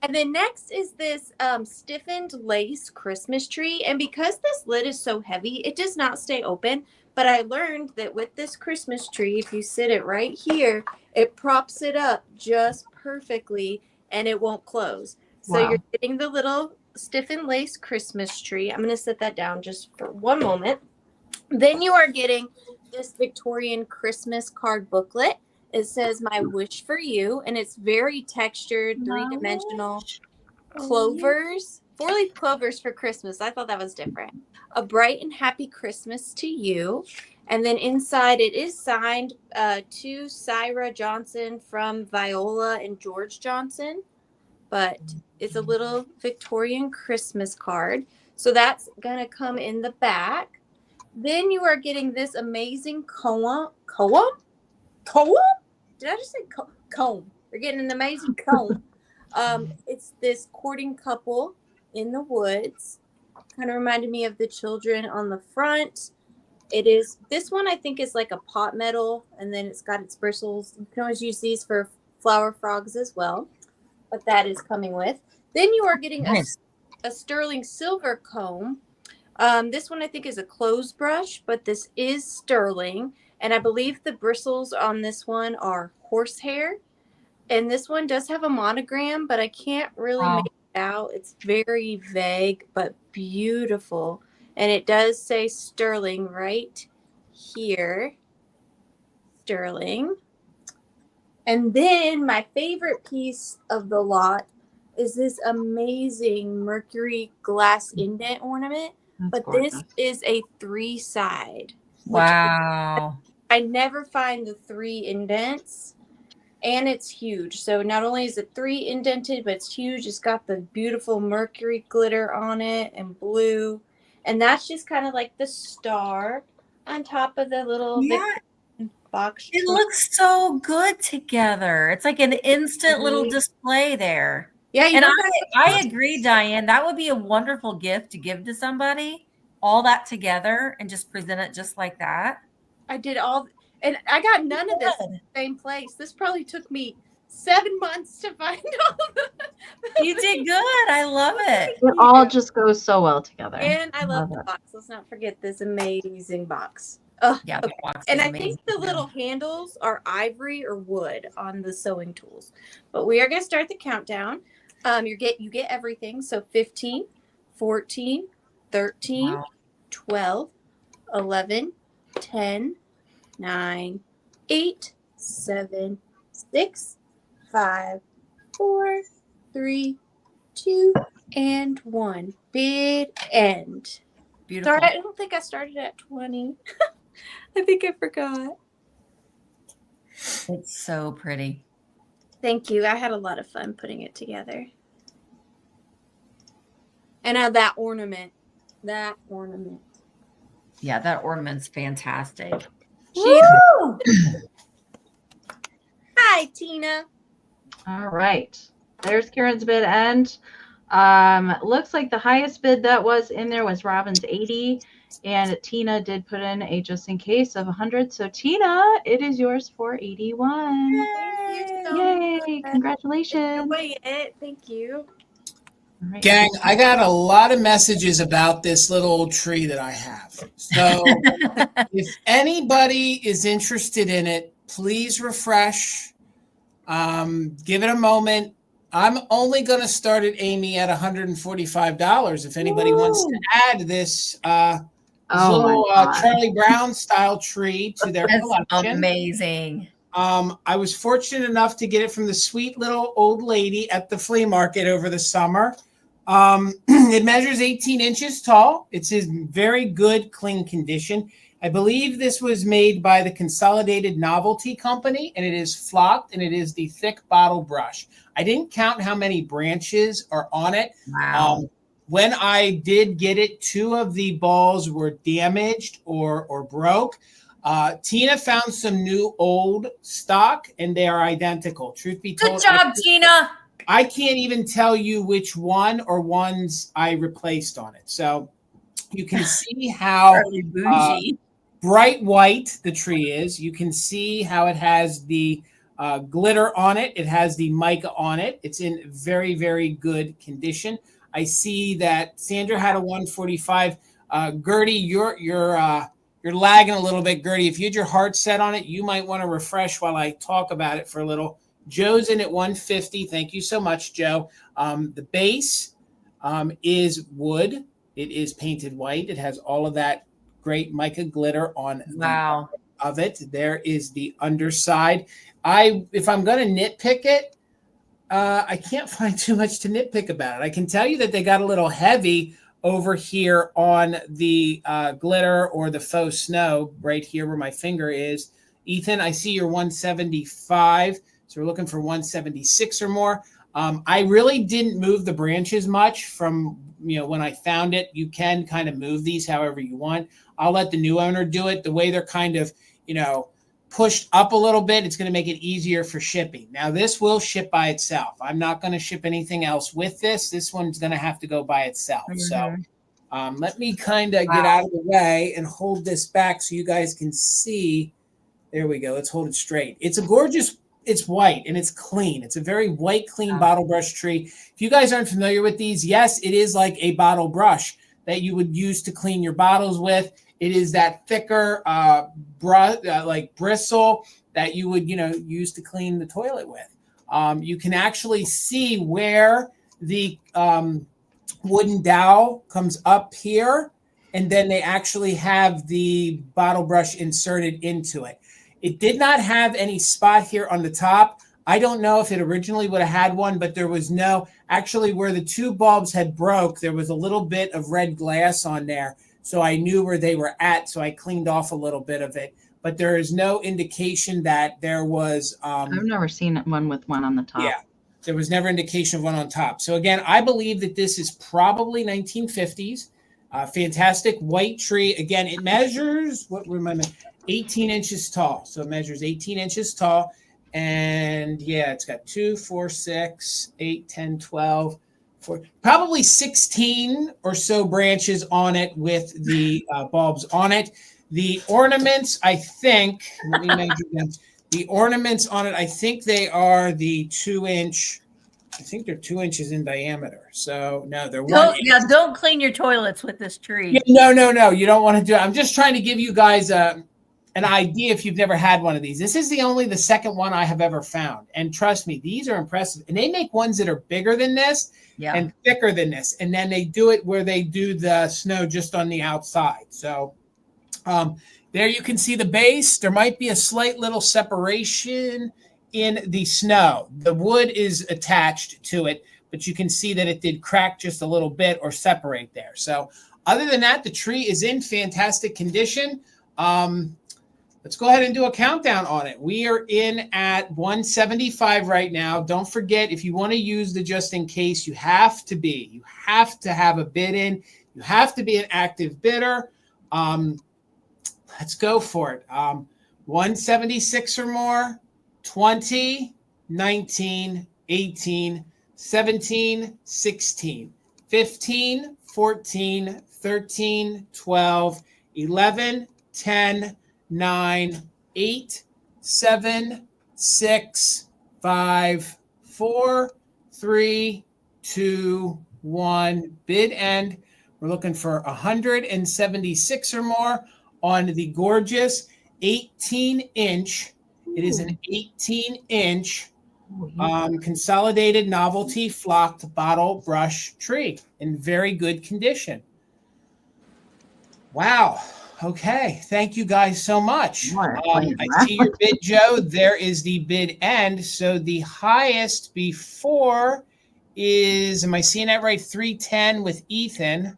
And then next is this stiffened lace Christmas tree. And because this lid is so heavy, it does not stay open. But I learned that with this Christmas tree, if you sit it right here, it props it up just perfectly and it won't close. So You're getting the little stiffened lace Christmas tree. I'm going to set that down just for one moment. Then you are getting this Victorian Christmas card booklet. It says My Wish for You, and it's very textured, three-dimensional clovers. 4-leaf clovers for Christmas. I thought that was different. A bright and happy Christmas to you. And then inside it is signed to Syra Johnson from Viola and George Johnson. But it's a little Victorian Christmas card. So that's going to come in the back. Then you are getting this amazing comb? Did I just say comb? You're getting an amazing comb. It's this courting couple in the woods. Kind of reminded me of the children on the front. This one I think is like a pot metal, and then it's got its bristles. You can always use these for flower frogs as well, but that is coming with. Then you are getting a sterling silver comb. This one I think is a clothes brush, but this is sterling, and I believe the bristles on this one are horsehair. And this one does have a monogram, but I can't really make it out. It's very vague, but beautiful. And it does say sterling right here. sterling. And then my favorite piece of the lot is this amazing Mercury glass indent ornament. That's But this gorgeous. is a 3-side. Wow. I never find the 3 indents. And it's huge. So not only is it 3 indented, but it's huge. It's got the beautiful Mercury glitter on it and blue. And that's just kind of like the star on top of the little box. It looks so good together. It's like an instant little display there. Yeah, and I agree, Diane. That would be a wonderful gift to give to somebody. All that together and just present it just like that. I did all, and I got none of this in the same place. This probably took me 7 months to find all of them. You did good. I love it. It all just goes so well together. And I love the box. Let's not forget this amazing box. Oh, yeah, okay. The box and is I amazing. think the little handles are ivory or wood on the sewing tools. But we are going to start the countdown. You get everything. So 15, 14, 13, 12, 11, 10, 9, 8, 7, 6, 5, 4, 3, 2, and 1. Bid end. Beautiful. Sorry, I don't think I started at 20. I think I forgot. It's so pretty. Thank you. I had a lot of fun putting it together. And now that ornament. Yeah, that ornament's fantastic. Woo! Hi, Tina. All right. There's Karen's bid end. Looks like the highest bid that was in there was Robin's 80. And Tina did put in a just in case of 100. So Tina, it is yours for 81. Thank you so Yay! much. Congratulations. Thank you. All right. Gang, I got a lot of messages about this little old tree that I have. So if anybody is interested in it, please refresh. Give it a moment. I'm only going to start at Amie at $145 if anybody wants to add this little Charlie Brown style tree to their collection. Amazing. I was fortunate enough to get it from the sweet little old lady at the flea market over the summer. It measures 18 inches tall. It's in very good, clean condition. I believe this was made by the Consolidated Novelty company, and it is flocked, and it is the thick bottle brush. I didn't count how many branches are on it. Wow. When I did get it, 2 of the balls were damaged or broke. Tina found some new old stock, and they are identical. Truth be told, Good job, Tina. I can't even tell you which one or ones I replaced on it. So you can see how bright white the tree is. You can see how it has the glitter on it. It has the mica on it. It's in very, very good condition. I see that Sandra had a 145. Gertie, you're lagging a little bit, Gertie. If you had your heart set on it, you might want to refresh while I talk about it for a little. Joe's in at 150. Thank you so much, Joe. The base is wood. It is painted white. It has all of that great mica glitter on the of it. There is the underside. If I'm going to nitpick it, I can't find too much to nitpick about it. I can tell you that they got a little heavy over here on the glitter or the faux snow right here where my finger is. Ethan, I see you're 175. So we're looking for 176 or more. I really didn't move the branches much from, when I found it. You can kind of move these however you want. I'll let the new owner do it. The way they're kind of, pushed up a little bit, it's going to make it easier for shipping. Now, this will ship by itself. I'm not going to ship anything else with this. This one's going to have to go by itself. So let me kind of get out of the way and hold this back so you guys can see. There we go. Let's hold it straight. It's a gorgeous, it's white and it's clean. It's a very white, clean bottle brush tree. If you guys aren't familiar with these, yes, it is like a bottle brush that you would use to clean your bottles with. It is that thicker like bristle that you would, use to clean the toilet with. You can actually see where the wooden dowel comes up here, and then they actually have the bottle brush inserted into it. It did not have any spot here on the top. I don't know if it originally would have had one, but there was no, actually where the two bulbs had broke, there was a little bit of red glass on there. So I knew where they were at. So I cleaned off a little bit of it, but there is no indication that there was. I've never seen one with one on the top. Yeah, there was never indication of one on top. So again, I believe that this is probably 1950s. Fantastic white tree. Again, it measures, 18 inches tall. So it measures 18 inches tall. And yeah, it's got 2, 4, 6, 8, 10, 12, 4, probably 16 or so branches on it with the bulbs on it. The ornaments, I think, let me measure them. The ornaments on it, I think they are the 2-inch. I think they're 2 inches in diameter. So no, they're don't clean your toilets with this tree. Yeah, no. You don't want to do it. I'm just trying to give you guys an idea if you've never had one of these. This is the second one I have ever found. And trust me, these are impressive. And they make ones that are bigger than this and thicker than this. And then they do it where they do the snow just on the outside. So there you can see the base. There might be a slight little separation in the snow. The wood is attached to it, but you can see that it did crack just a little bit or separate there. So other than that, the tree is in fantastic condition. Let's go ahead and do a countdown on it. We are in at 175 right now. Don't forget, if you want to use the just in case, you have to have a bid in. You have to be an active bidder. Let's go for it. 176 or more. 20, 19, 18, 17, 16, 15, 14, 13, 12, 11, 10, 9, 8, 7, 6, 5, 4, 3, 2, 1. Bid end. We're looking for 176 or more on the gorgeous 18-inch. It is an 18-inch Consolidated Novelty flocked bottle brush tree in very good condition. Wow. Okay. Thank you guys so much. I see your bid, Joe. There is the bid end. So the highest before is, am I seeing that right? 310 with Ethan.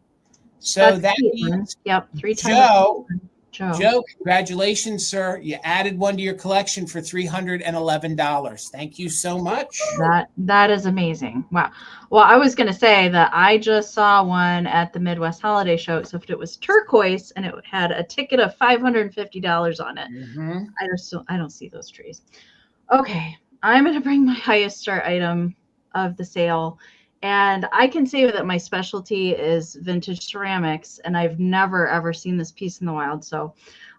So that means, 310. Joe, congratulations, sir. You added one to your collection for $311. Thank you so much. That is amazing. Wow. Well, I was going to say that I just saw one at the Midwest Holiday Show, except it was turquoise and it had a ticket of $550 on it. Mm-hmm. I don't see those trees. Okay, I'm going to bring my highest start item of the sale. And I can say that my specialty is vintage ceramics, and I've never, ever seen this piece in the wild. So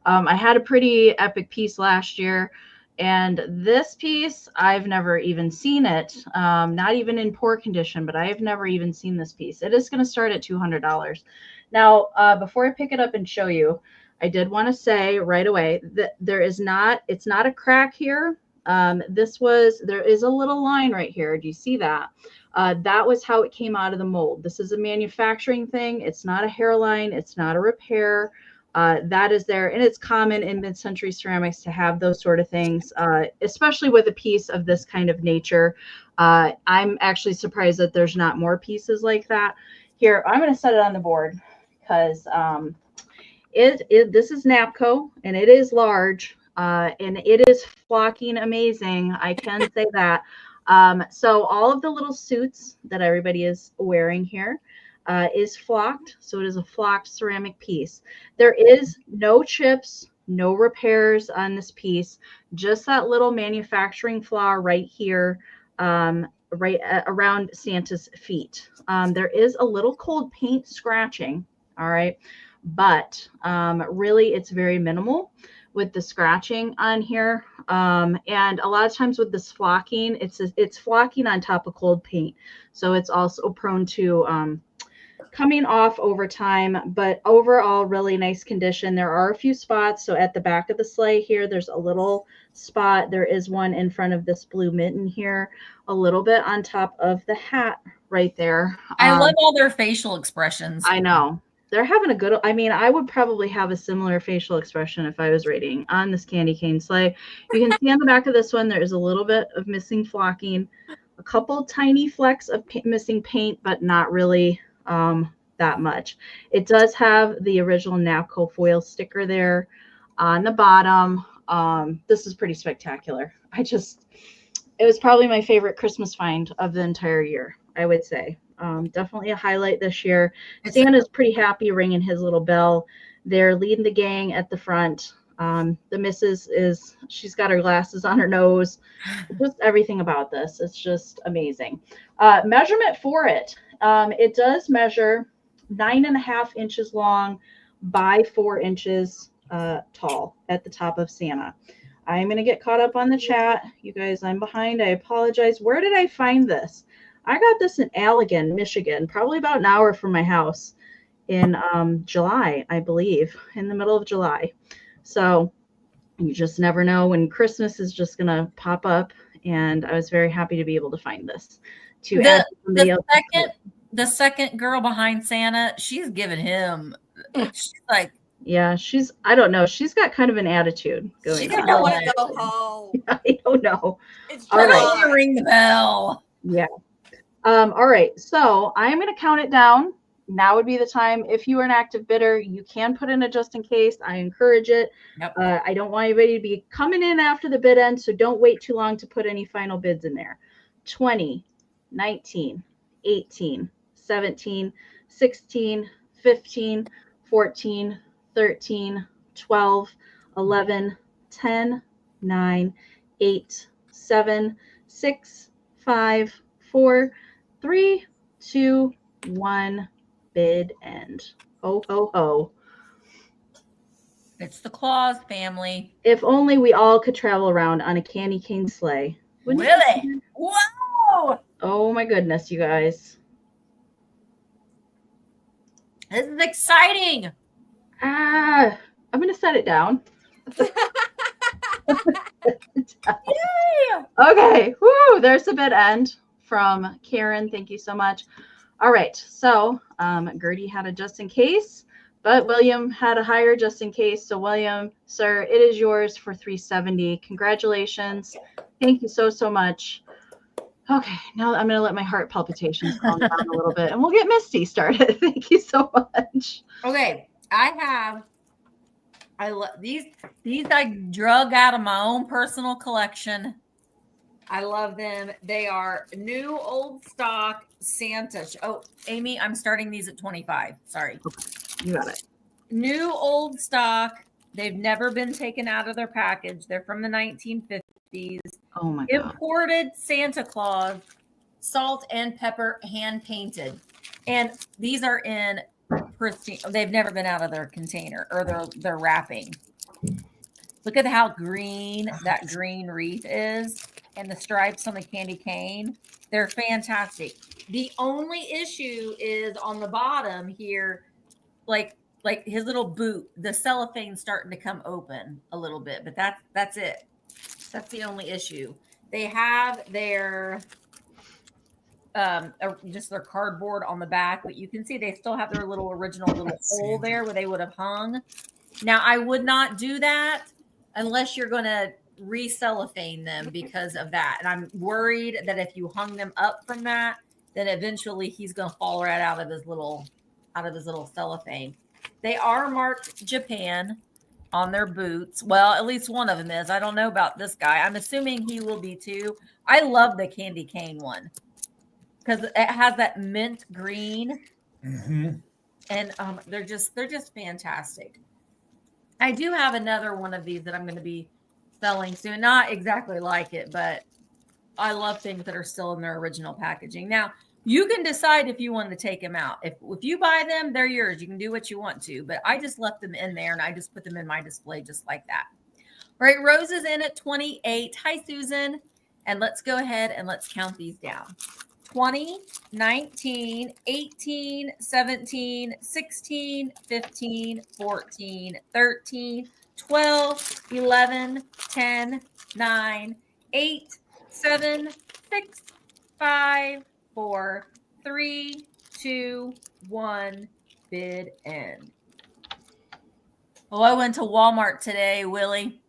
I had a pretty epic piece last year, and this piece, I've never even seen it, not even in poor condition, but I have never even seen this piece. It is going to start at $200. Now, before I pick it up and show you, I did want to say right away that it's not a crack here. There is a little line right here. Do you see that? That was how it came out of the mold. This is a manufacturing thing. It's not a hairline. It's not a repair. That is there. And it's common in mid-century ceramics to have those sort of things, especially with a piece of this kind of nature. I'm actually surprised that there's not more pieces like that. Here, I'm going to set it on the board because this is Napco, and it is large, and it is flocking amazing. I can say that. So all of the little suits that everybody is wearing here is flocked. So it is a flocked ceramic piece. There is no chips, no repairs on this piece, just that little manufacturing flaw right here, right around Santa's feet. There is a little cold paint scratching. All right. But really it's very minimal with the scratching on here. And a lot of times with this flocking, it's flocking on top of cold paint. So it's also prone to coming off over time, but overall really nice condition. There are a few spots. So at the back of the sleigh here, there's a little spot. There is one in front of this blue mitten here, a little bit on top of the hat right there. I love all their facial expressions. I know. they're having a good, I mean, I would probably have a similar facial expression if I was rating on this candy cane sleigh. You can see on the back of this one, there is a little bit of missing flocking, a couple tiny flecks of missing paint, but not really that much. It does have the original Napco foil sticker there on the bottom. This is pretty spectacular. It was probably my favorite Christmas find of the entire year, I would say. Definitely a highlight this year. Santa's pretty happy ringing his little bell. They're leading the gang at the front. The missus she's got her glasses on her nose. Just everything about this. It's just amazing. Measurement for it. It does measure 9.5 inches long by 4 inches tall at the top of Santa. I'm going to get caught up on the chat. You guys, I'm behind. I apologize. Where did I find this? I got this in Allegan, Michigan, probably about an hour from my house in July, I believe, in the middle of July. So you just never know when Christmas is just going to pop up. And I was very happy to be able to find this. The second girl behind Santa, she's giving him, she's like, yeah, I don't know. She's got kind of an attitude going on. I don't want to go home. I don't know. It's all right. Ring the bell. Yeah. All right. So I'm going to count it down. Now would be the time. If you are an active bidder, you can put in a just in case. I encourage it. Yep. I don't want anybody to be coming in after the bid end, so don't wait too long to put any final bids in there. 20, 19, 18, 17, 16, 15, 14, 13, 12, 11, 10, 9, 8, 7, 6, 5, 4, 3, 2, 1. Bid end. Ho, ho, ho. It's the Claus family. If only we all could travel around on a candy cane sleigh. Really? Whoa! Oh my goodness, you guys. This is exciting. I'm going to set it down. Yay! Okay. Woo, there's the bid end from Karen. Thank you so much. All right. So Gertie had a just in case, but William had a higher just in case. So William, sir, it is yours for $370. Congratulations. Thank you so, so much. Okay. Now I'm going to let my heart palpitations calm down a little bit and we'll get Misty started. Thank you so much. Okay. I love these I drug out of my own personal collection. I love them. They are new old stock Santa. Oh, Amy, I'm starting these at 25. Sorry. Okay, you got it. New old stock. They've never been taken out of their package. They're from the 1950s. Oh my God. Imported Santa Claus, salt and pepper, hand painted. And these are in pristine. They've never been out of their container or their wrapping. Look at how green that green wreath is. And the stripes on the candy cane, they're fantastic. The only issue is on the bottom here, like his little boot, the cellophane's starting to come open a little bit, but that's it. That's the only issue. They have their just their cardboard on the back, but you can see they still have their little original little hole there where they would have hung. Now I would not do that unless you're going to re-cellophane them because of that. And I'm worried that if you hung them up from that, then eventually he's going to fall right out of his little cellophane. They are marked Japan on their boots. Well, at least one of them is. I don't know about this guy. I'm assuming he will be too. I love the candy cane one because it has that mint green. Mm-hmm. And they're just fantastic. I do have another one of these that I'm going to be selling soon. Not exactly like it, but I love things that are still in their original packaging. Now, you can decide if you want to take them out. If you buy them, they're yours. You can do what you want to, but I just left them in there and I just put them in my display just like that. All right, Rose is in at 28. Hi, Susan. And let's go ahead and let's count these down. 20, 19, 18, 17, 16, 15, 14, 13, 12, 11, 10, 9, 8, 7, 6, 5, 4, 3, 2, 1, bid end. Oh, I went to Walmart today, Willie,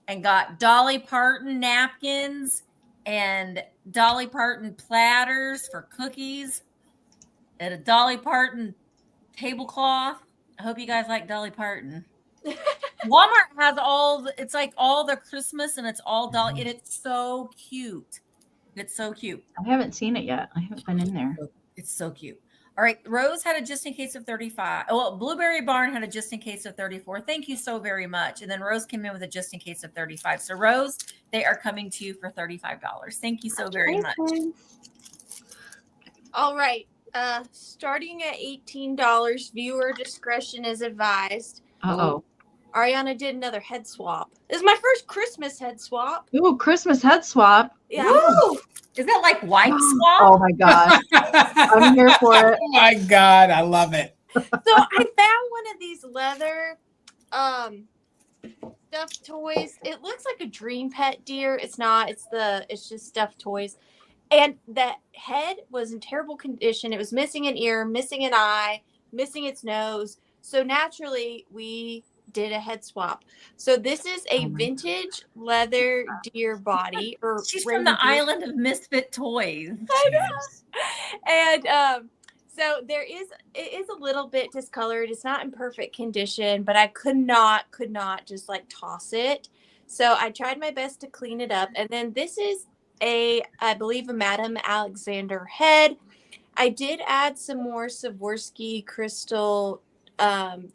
and got Dolly Parton napkins and Dolly Parton platters for cookies and a Dolly Parton tablecloth. I hope you guys like Dolly Parton. Walmart has it's like all the Christmas and it's all Dolly, and it's so cute. It's so cute. I haven't seen it yet. I haven't been in there. It's so cute. All right. Rose had a just in case of 35. Well, Blueberry Barn had a just in case of 34. Thank you so very much. And then Rose came in with a just in case of 35. So Rose, they are coming to you for $35. Thank you so very much. All right. Starting at $18, viewer discretion is advised. Uh-oh. Arianna did another head swap. This is my first Christmas head swap. Ooh, Christmas head swap. Yeah. Woo! Is that like white swap? Oh my gosh. I'm here for it. Oh my God, I love it. So I found one of these leather stuffed toys. It looks like a dream pet deer. It's not. It's just stuffed toys. And that head was in terrible condition. It was missing an ear, missing an eye, missing its nose. So naturally, we did a head swap. So this is a vintage leather deer body. She's from the island of misfit toys. I know. And so it is a little bit discolored. It's not in perfect condition, but I could not just like toss it. So I tried my best to clean it up. And then this is I believe a Madame Alexander head. I did add some more Swarovski crystal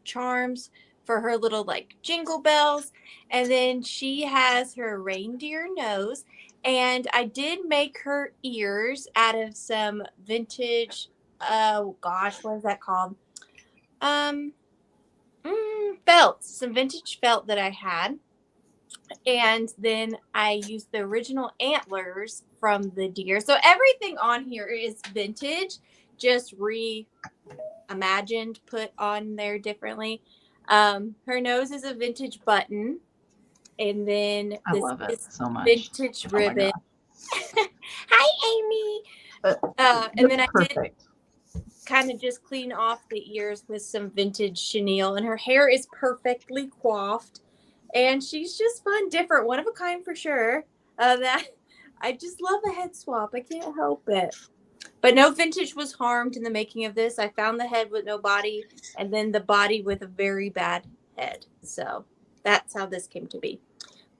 charms for her little like jingle bells. And then she has her reindeer nose. And I did make her ears out of some vintage, oh gosh, what is that called? Felt, some vintage felt that I had. And then I used the original antlers from the deer. So everything on here is vintage, just reimagined, put on there differently. Her nose is a vintage button. And then I love it so much. Vintage ribbon. Hi, Amy. And then I did kind of just clean off the ears with some vintage chenille. And her hair is perfectly coiffed. And she's just fun, different, one of a kind for sure. That I just love a head swap. I can't help it. But no vintage was harmed in the making of this. I found the head with no body and then the body with a very bad head. So that's how this came to be.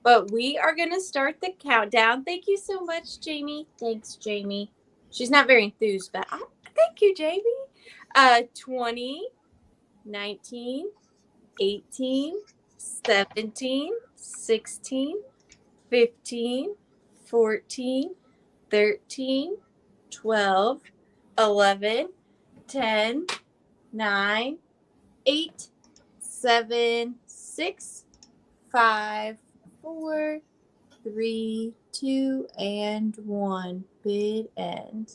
But we are going to start the countdown. Thank you so much, Jamie. Thanks, Jamie. She's not very enthused, but thank you, Jamie. 20, 19, 18, 17, 16, 15, 14, 13, 12, 11, 10, 9, 8, 7, 6, 5, 4, 3, 2, and 1. Bid end.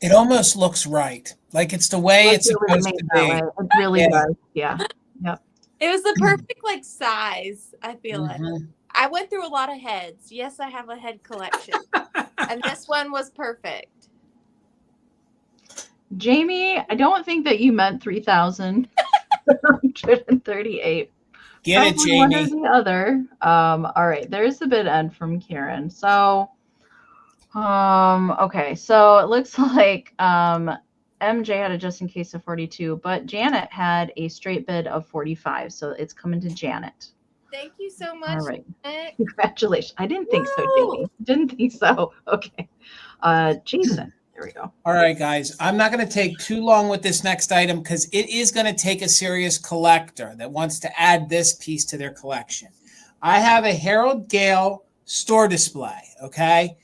It almost looks right. Like it's the way it's supposed to be. It really does. Yeah. Yep. It was the perfect like size, I feel like. I went through a lot of heads. Yes, I have a head collection. And this one was perfect. Jamie, I don't think that you meant 3,138. Get it, Jamie. One or the other. All right, there's the bid end from Karen. So, okay, so it looks like MJ had a just in case of 42, but Janet had a straight bid of 45. So it's coming to Janet. Thank you so much. All right. Congratulations. I didn't think so, Jamie. Didn't think so. Okay. Jason. There we go. All right, guys. I'm not going to take too long with this next item because it is going to take a serious collector that wants to add this piece to their collection. I have a Harold Gale store display, okay?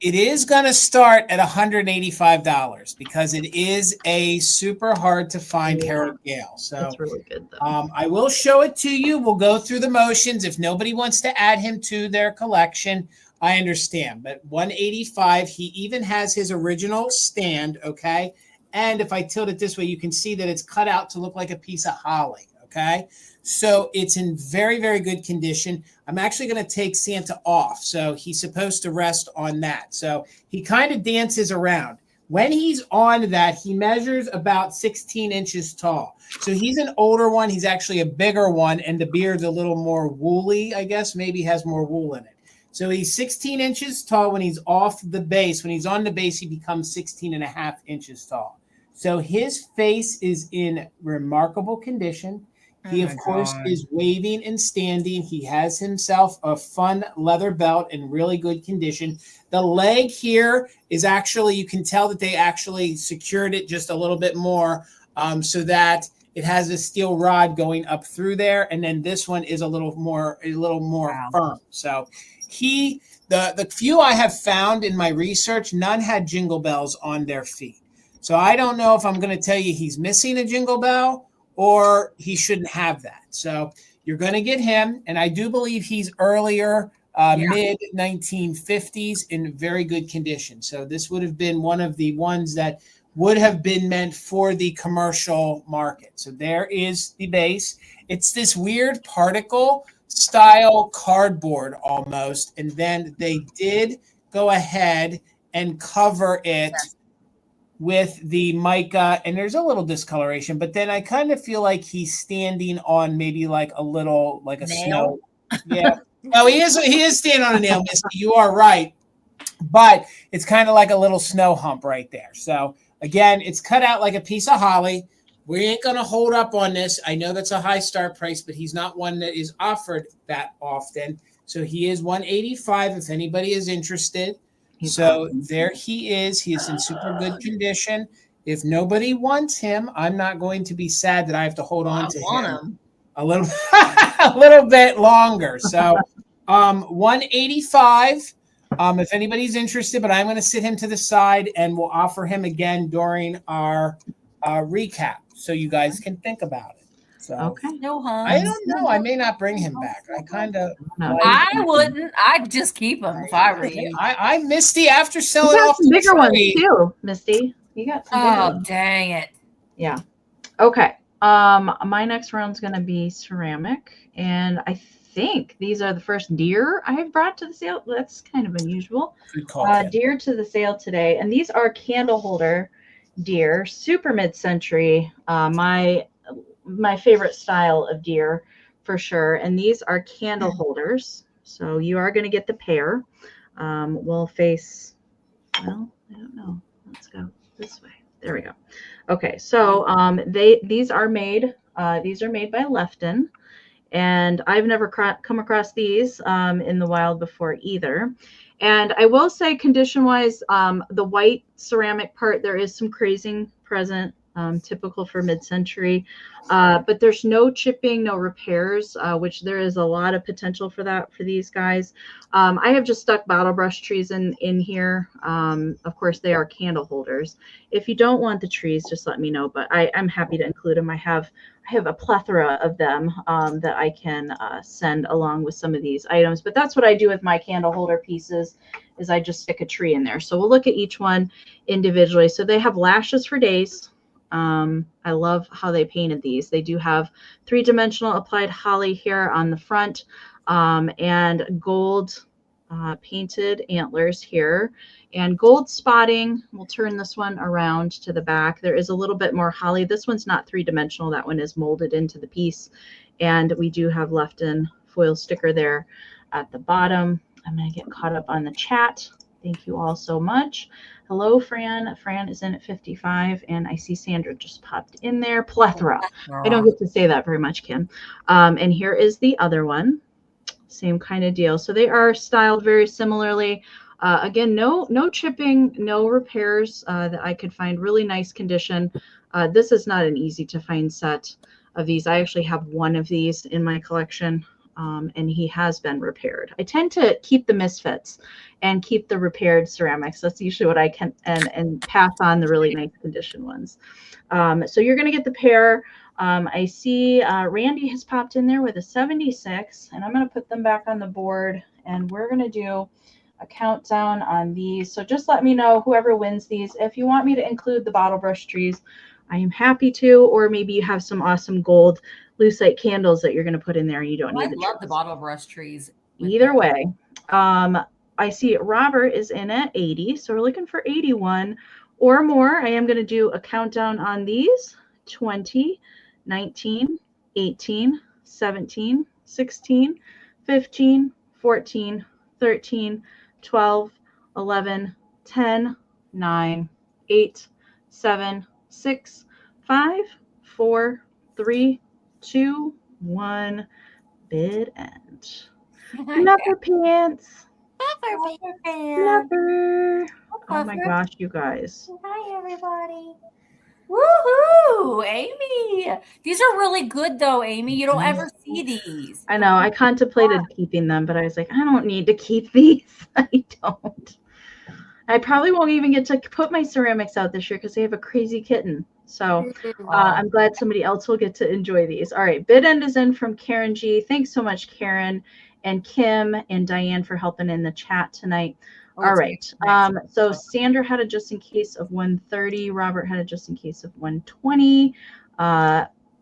It is going to start at $185 because it is a super hard to find Harold Gale. So that's really good, though. I will show it to you. We'll go through the motions. If nobody wants to add him to their collection, I understand. But $185, he even has his original stand, okay? And if I tilt it this way, you can see that it's cut out to look like a piece of holly, okay? So it's in very, very good condition. I'm actually going to take Santa off. So he's supposed to rest on that. So he kind of dances around. When he's on that, he measures about 16 inches tall. So he's an older one. He's actually a bigger one, and the beard's a little more woolly, I guess. Maybe has more wool in it. So he's 16 inches tall when he's off the base. When he's on the base, he becomes 16 and a half inches tall. So his face is in remarkable condition. He, of course, is waving and standing. He has himself a fun leather belt in really good condition. The leg here is actually, you can tell that they actually secured it just a little bit more so that it has a steel rod going up through there. And then this one is a little more firm. So the few I have found in my research, none had jingle bells on their feet. So I don't know if I'm going to tell you he's missing a jingle bell or he shouldn't have that. So you're going to get him. And I do believe he's earlier, mid 1950s in very good condition. So this would have been one of the ones that would have been meant for the commercial market. So there is the base. It's this weird particle style cardboard almost. And then they did go ahead and cover it with the mica, and there's a little discoloration, but then I kind of feel like he's standing on maybe like a little, like a nail. Snow. Yeah. No, he is standing on a nail, Misty. You are right. But it's kind of like a little snow hump right there. So again, it's cut out like a piece of holly. We ain't going to hold up on this. I know that's a high start price, but he's not one that is offered that often. So he is $185 if anybody is interested. So there he is. He is in super good condition. If nobody wants him, I'm not going to be sad that I have to hold on to him a little bit longer. So $185 if anybody's interested, but I'm going to sit him to the side and we'll offer him again during our recap so you guys can think about it. So I don't know. I may not bring him back. I wouldn't. I'd just keep him if I were you. I Misty after selling off some bigger ones too, Misty. You got some bigger ones. Dang it. Yeah. Okay. My next round's gonna be ceramic, and I think these are the first deer I have brought to the sale. That's kind of unusual. Good call, deer to the sale today, and these are candle holder deer, super mid-century. My favorite style of deer for sure. And these are candle holders. So you are going to get the pair. We'll face, well, I don't know. Let's go this way. There we go. Okay. So these are made by Lefton, and I've never come across these in the wild before either. And I will say condition wise, the white ceramic part, there is some crazing present. Typical for mid-century, but there's no chipping, no repairs, which there is a lot of potential for that for these guys. I have just stuck bottle brush trees in here. Of course, they are candle holders. If you don't want the trees, just let me know, but I'm happy to include them. I have a plethora of them that I can send along with some of these items, but that's what I do with my candle holder pieces is I just stick a tree in there. So we'll look at each one individually. So they have lashes for days. I love how they painted these. They do have 3-dimensional applied holly here on the front, and gold painted antlers here, and gold spotting. We'll turn this one around to the back. There is a little bit more holly. This one's not 3-dimensional. That one is molded into the piece, and we do have Lefton foil sticker there at the bottom. I'm going to get caught up on the chat. Thank you all so much. Hello, Fran. Fran is in at 55, and I see Sandra just popped in there. Plethora. I don't get to say that very much, Kim. And here is the other one. Same kind of deal. So they are styled very similarly. Again, no chipping, no repairs that I could find. Really nice condition. This is not an easy to find set of these. I actually have one of these in my collection. And he has been repaired. I tend to keep the misfits and keep the repaired ceramics. That's usually what I can, and pass on the really nice condition ones. So you're going to get the pair. I see Randy has popped in there with a 76, and I'm going to put them back on the board, and we're going to do a countdown on these. So just let me know whoever wins these. If you want me to include the bottle brush trees, I am happy to, or maybe you have some awesome gold lucite candles that you're going to put in there and you don't need the trees. I love the bottle brush trees. Either way. I see Robert is in at 80, so we're looking for 81, or more. I am going to do a countdown on these. 20, 19, 18, 17, 16, 15, 14, 13, 12, 11, 10, 9, 8, 7, 6, 5, 4, 3, 2, 1. Bid end. Fluffer pants. Fluffer. Oh my gosh, you guys. Hi, everybody. Woohoo, Amy. These are really good, though, Amy. You don't ever see these. I know. I contemplated keeping them, but I was like, I don't need to keep these. I don't. I probably won't even get to put my ceramics out this year because they have a crazy kitten. So I'm glad somebody else will get to enjoy these. All right. Bid end is in from Karen G. Thanks so much, Karen and Kim and Diane for helping in the chat tonight. All right. So Sandra had a just in case of 130. Robert had a just in case of 120.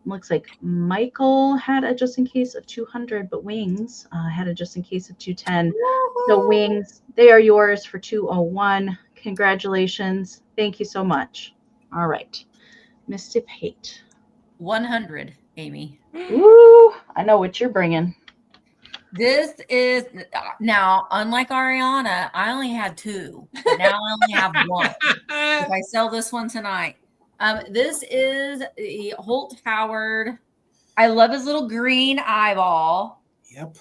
Looks like Michael had a just in case of 200, but Wings had a just in case of 210. So Wings, they are yours for 201. Congratulations. Thank you so much. All right. Misty Pate. 100, Amy. Ooh, I know what you're bringing. This is now, unlike Arianna, I only had 2, but now I only have 1. If I sell this one tonight. This is the Holt Howard. I love his little green eyeball. Yep.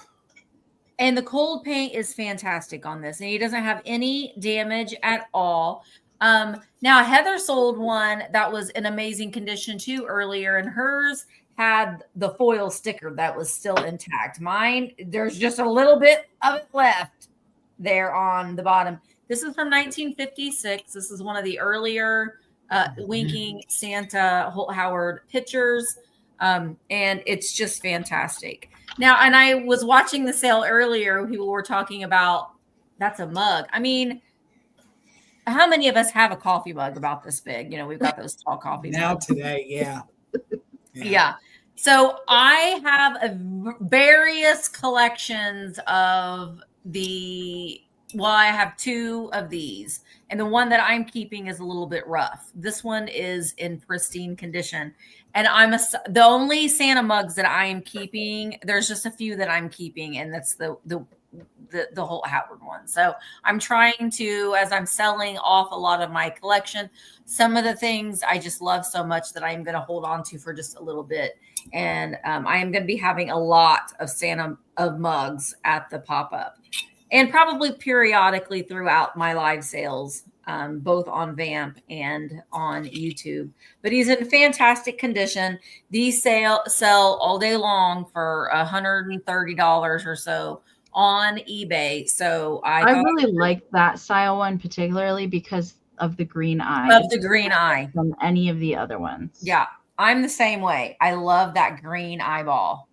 And the cold paint is fantastic on this. And he doesn't have any damage at all. Now Heather sold one that was in amazing condition too earlier, and hers had the foil sticker that was still intact. Mine, there's just a little bit of it left there on the bottom. This is from 1956. This is one of the earlier winking Santa Holt Howard pictures. And it's just fantastic. Now, and I was watching the sale earlier. People were talking about, that's a mug. I mean, how many of us have a coffee mug about this big? You know, we've got those tall coffee now mugs. Today. Yeah. Yeah. So I have various collections of I have 2 of these, and the one that I'm keeping is a little bit rough. This one is in pristine condition, and the only Santa mugs that I am keeping. There's just a few that I'm keeping, and that's the Holt Howard one. So I'm trying to, as I'm selling off a lot of my collection, some of the things I just love so much that I'm going to hold on to for just a little bit. And I am going to be having a lot of Santa of mugs at the pop-up, and probably periodically throughout my live sales, both on Vamp and on YouTube. But he's in fantastic condition. These sell all day long for $130 or so on eBay. So I really like that style one particularly because of the green eye. Of the green eye. From any of the other ones. Yeah, I'm the same way. I love that green eyeball.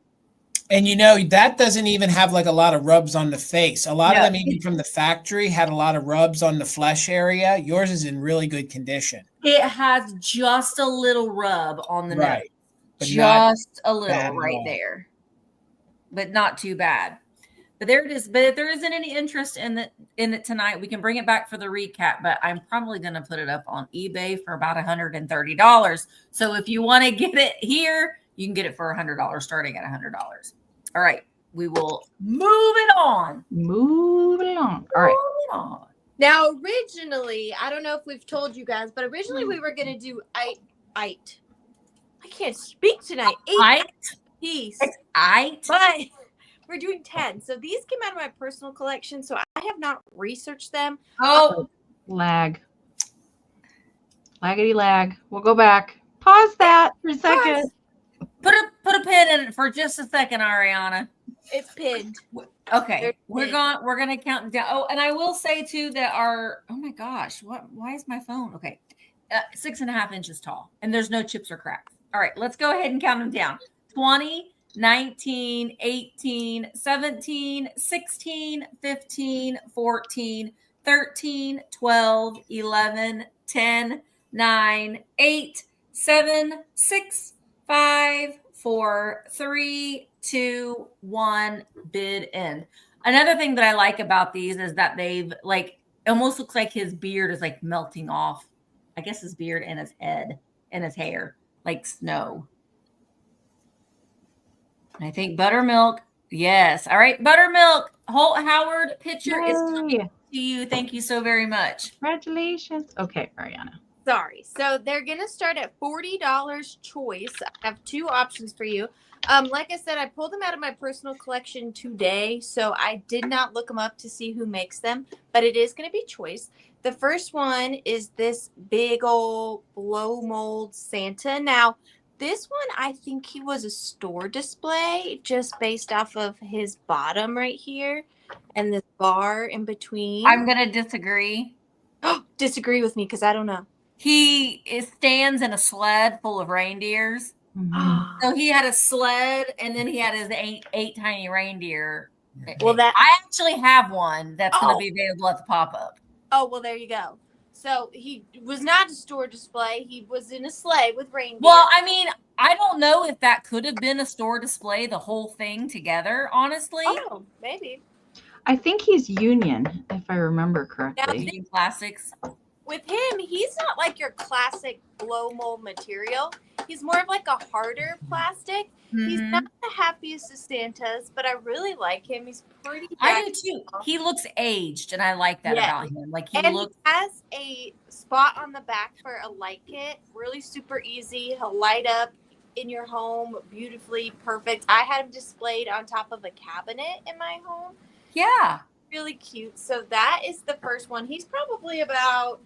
And you know, that doesn't even have like a lot of rubs on the face. A lot of them, even from the factory, had a lot of rubs on the flesh area. Yours is in really good condition. It has just a little rub on the nose. But just a little right there. But not too bad. But there it is. But if there isn't any interest in it tonight, we can bring it back for the recap. But I'm probably going to put it up on eBay for about $130. So if you want to get it here, you can get it for $100, starting at $100. All right. We will move it on. Moving on. All right. Moving on. Now, originally, I don't know if we've told you guys, but originally we were going to do eight. I can't speak tonight. 8 piece. But we're doing 10. So these came out of my personal collection. So I have not researched them. Oh, lag. Laggity lag. We'll go back. Pause that for a second. Put a pin in it for just a second, Arianna. It's pinned. Okay, we're gonna count down. Oh, and I will say too that oh my gosh, why is my phone? Okay, 6.5 inches tall, and there's no chips or cracks. All right, let's go ahead and count them down. 20, 19, 18, 17, 16, 15, 14, 13, 12, 11, 10, 9, 8, 7, 6, 5, 4, 3, 2, 1, bid end. Another thing that I like about these is that they've almost looks like his beard is melting off I guess his beard and his head and his hair, like snow. I think Buttermilk. Yes. All right, Buttermilk. Holt Howard picture is coming to you. Thank you so very much. Congratulations. Okay, Arianna. Sorry. So they're gonna start at $40 choice. I have two options for you. Like I said, I pulled them out of my personal collection today, so I did not look them up to see who makes them, but it is going to be choice. The first one is this big old blow mold Santa. Now, this one, I think he was a store display just based off of his bottom right here and this bar in between. I'm going to disagree. Disagree with me because I don't know. He stands in a sled full of reindeers. Mm-hmm. So he had a sled, and then he had his eight tiny reindeer. Well, that I actually have one that's going to be available at the pop-up. Oh, well, there you go. So he was not a store display. He was in a sleigh with reindeer. Well, I mean, I don't know if that could have been a store display, the whole thing together, honestly. Oh, maybe. I think he's Union, if I remember correctly. Union Classics. With him, he's not like your classic blow mold material. He's more of like a harder plastic. Mm-hmm. He's not the happiest of Santas, but I really like him. He's pretty. I do too. He looks aged, and I like that about him. Like he has a spot on the back for a light kit. Really super easy. He'll light up in your home beautifully, perfect. I had him displayed on top of a cabinet in my home. Yeah. Really cute. So that is the first one. He's probably about,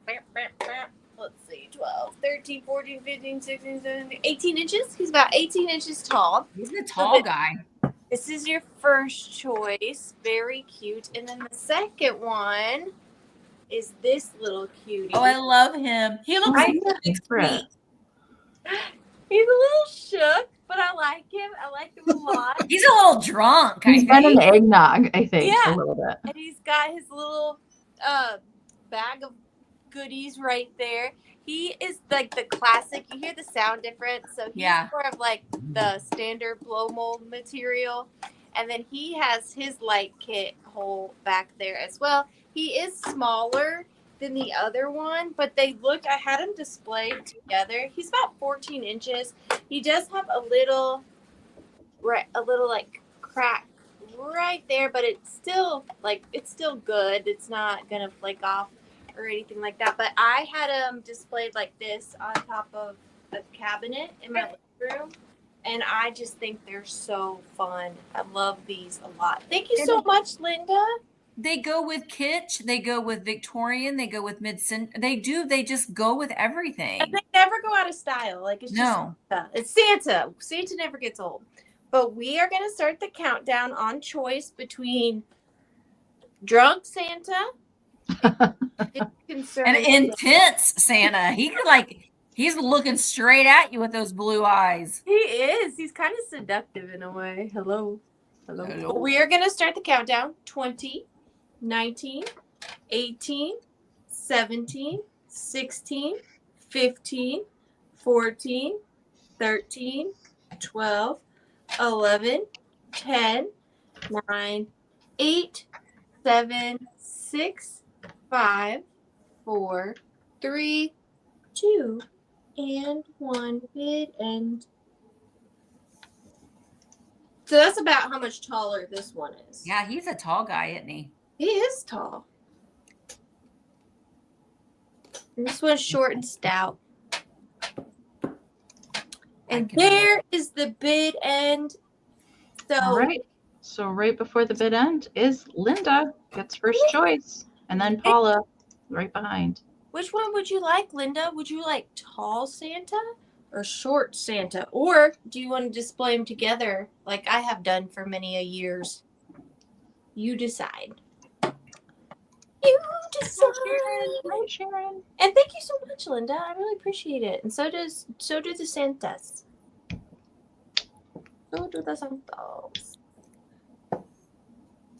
let's see, 12, 13, 14, 15, 16, 17, 18 inches. He's about 18 inches tall. He's a tall guy. This is your first choice. Very cute. And then the second one is this little cutie. Oh, I love him. He looks like sweet. He's a little shook, but I like him. I like him a lot. He's a little drunk. He's been an eggnog, I think, a little bit. And he's got his little bag of goodies right there. He is like the classic. You hear the sound difference. So he's more of like the standard blow mold material. And then he has his light kit hole back there as well. He is smaller than the other one, but they look, I had them displayed together. He's about 14 inches. He does have a little like crack right there, but it's still good. It's not gonna flake off or anything like that. But I had them displayed like this on top of a cabinet in my living room, and I just think they're so fun. I love these a lot. Thank you so much, Linda. They go with kitsch. They go with Victorian. They go with mid-century. They just go with everything. And they never go out of style. Like it's just Santa. It's Santa. Santa never gets old. But we are going to start the countdown on choice between drunk Santa and intense Santa. He's looking straight at you with those blue eyes. He is. He's kind of seductive in a way. Hello. We are going to start the countdown. 20. 19, 18, 17, 16, 15, 14, 13, 12, 11, 10, 9, 8, 7, 6, 5, 4, 3, 2, and 1 bid end. So that's about how much taller this one is. Yeah, he's a tall guy, isn't he? He is tall. And this one's short and stout. And there is the bid end. So, all right. So right before the bid end is Linda gets first choice. And then Paula right behind. Which one would you like, Linda? Would you like tall Santa or short Santa? Or do you want to display them together like I have done for many a years? You decide. You decide. Hi, Sharon. And thank you so much, Linda. I really appreciate it. And so do the Santas. So do the Santas.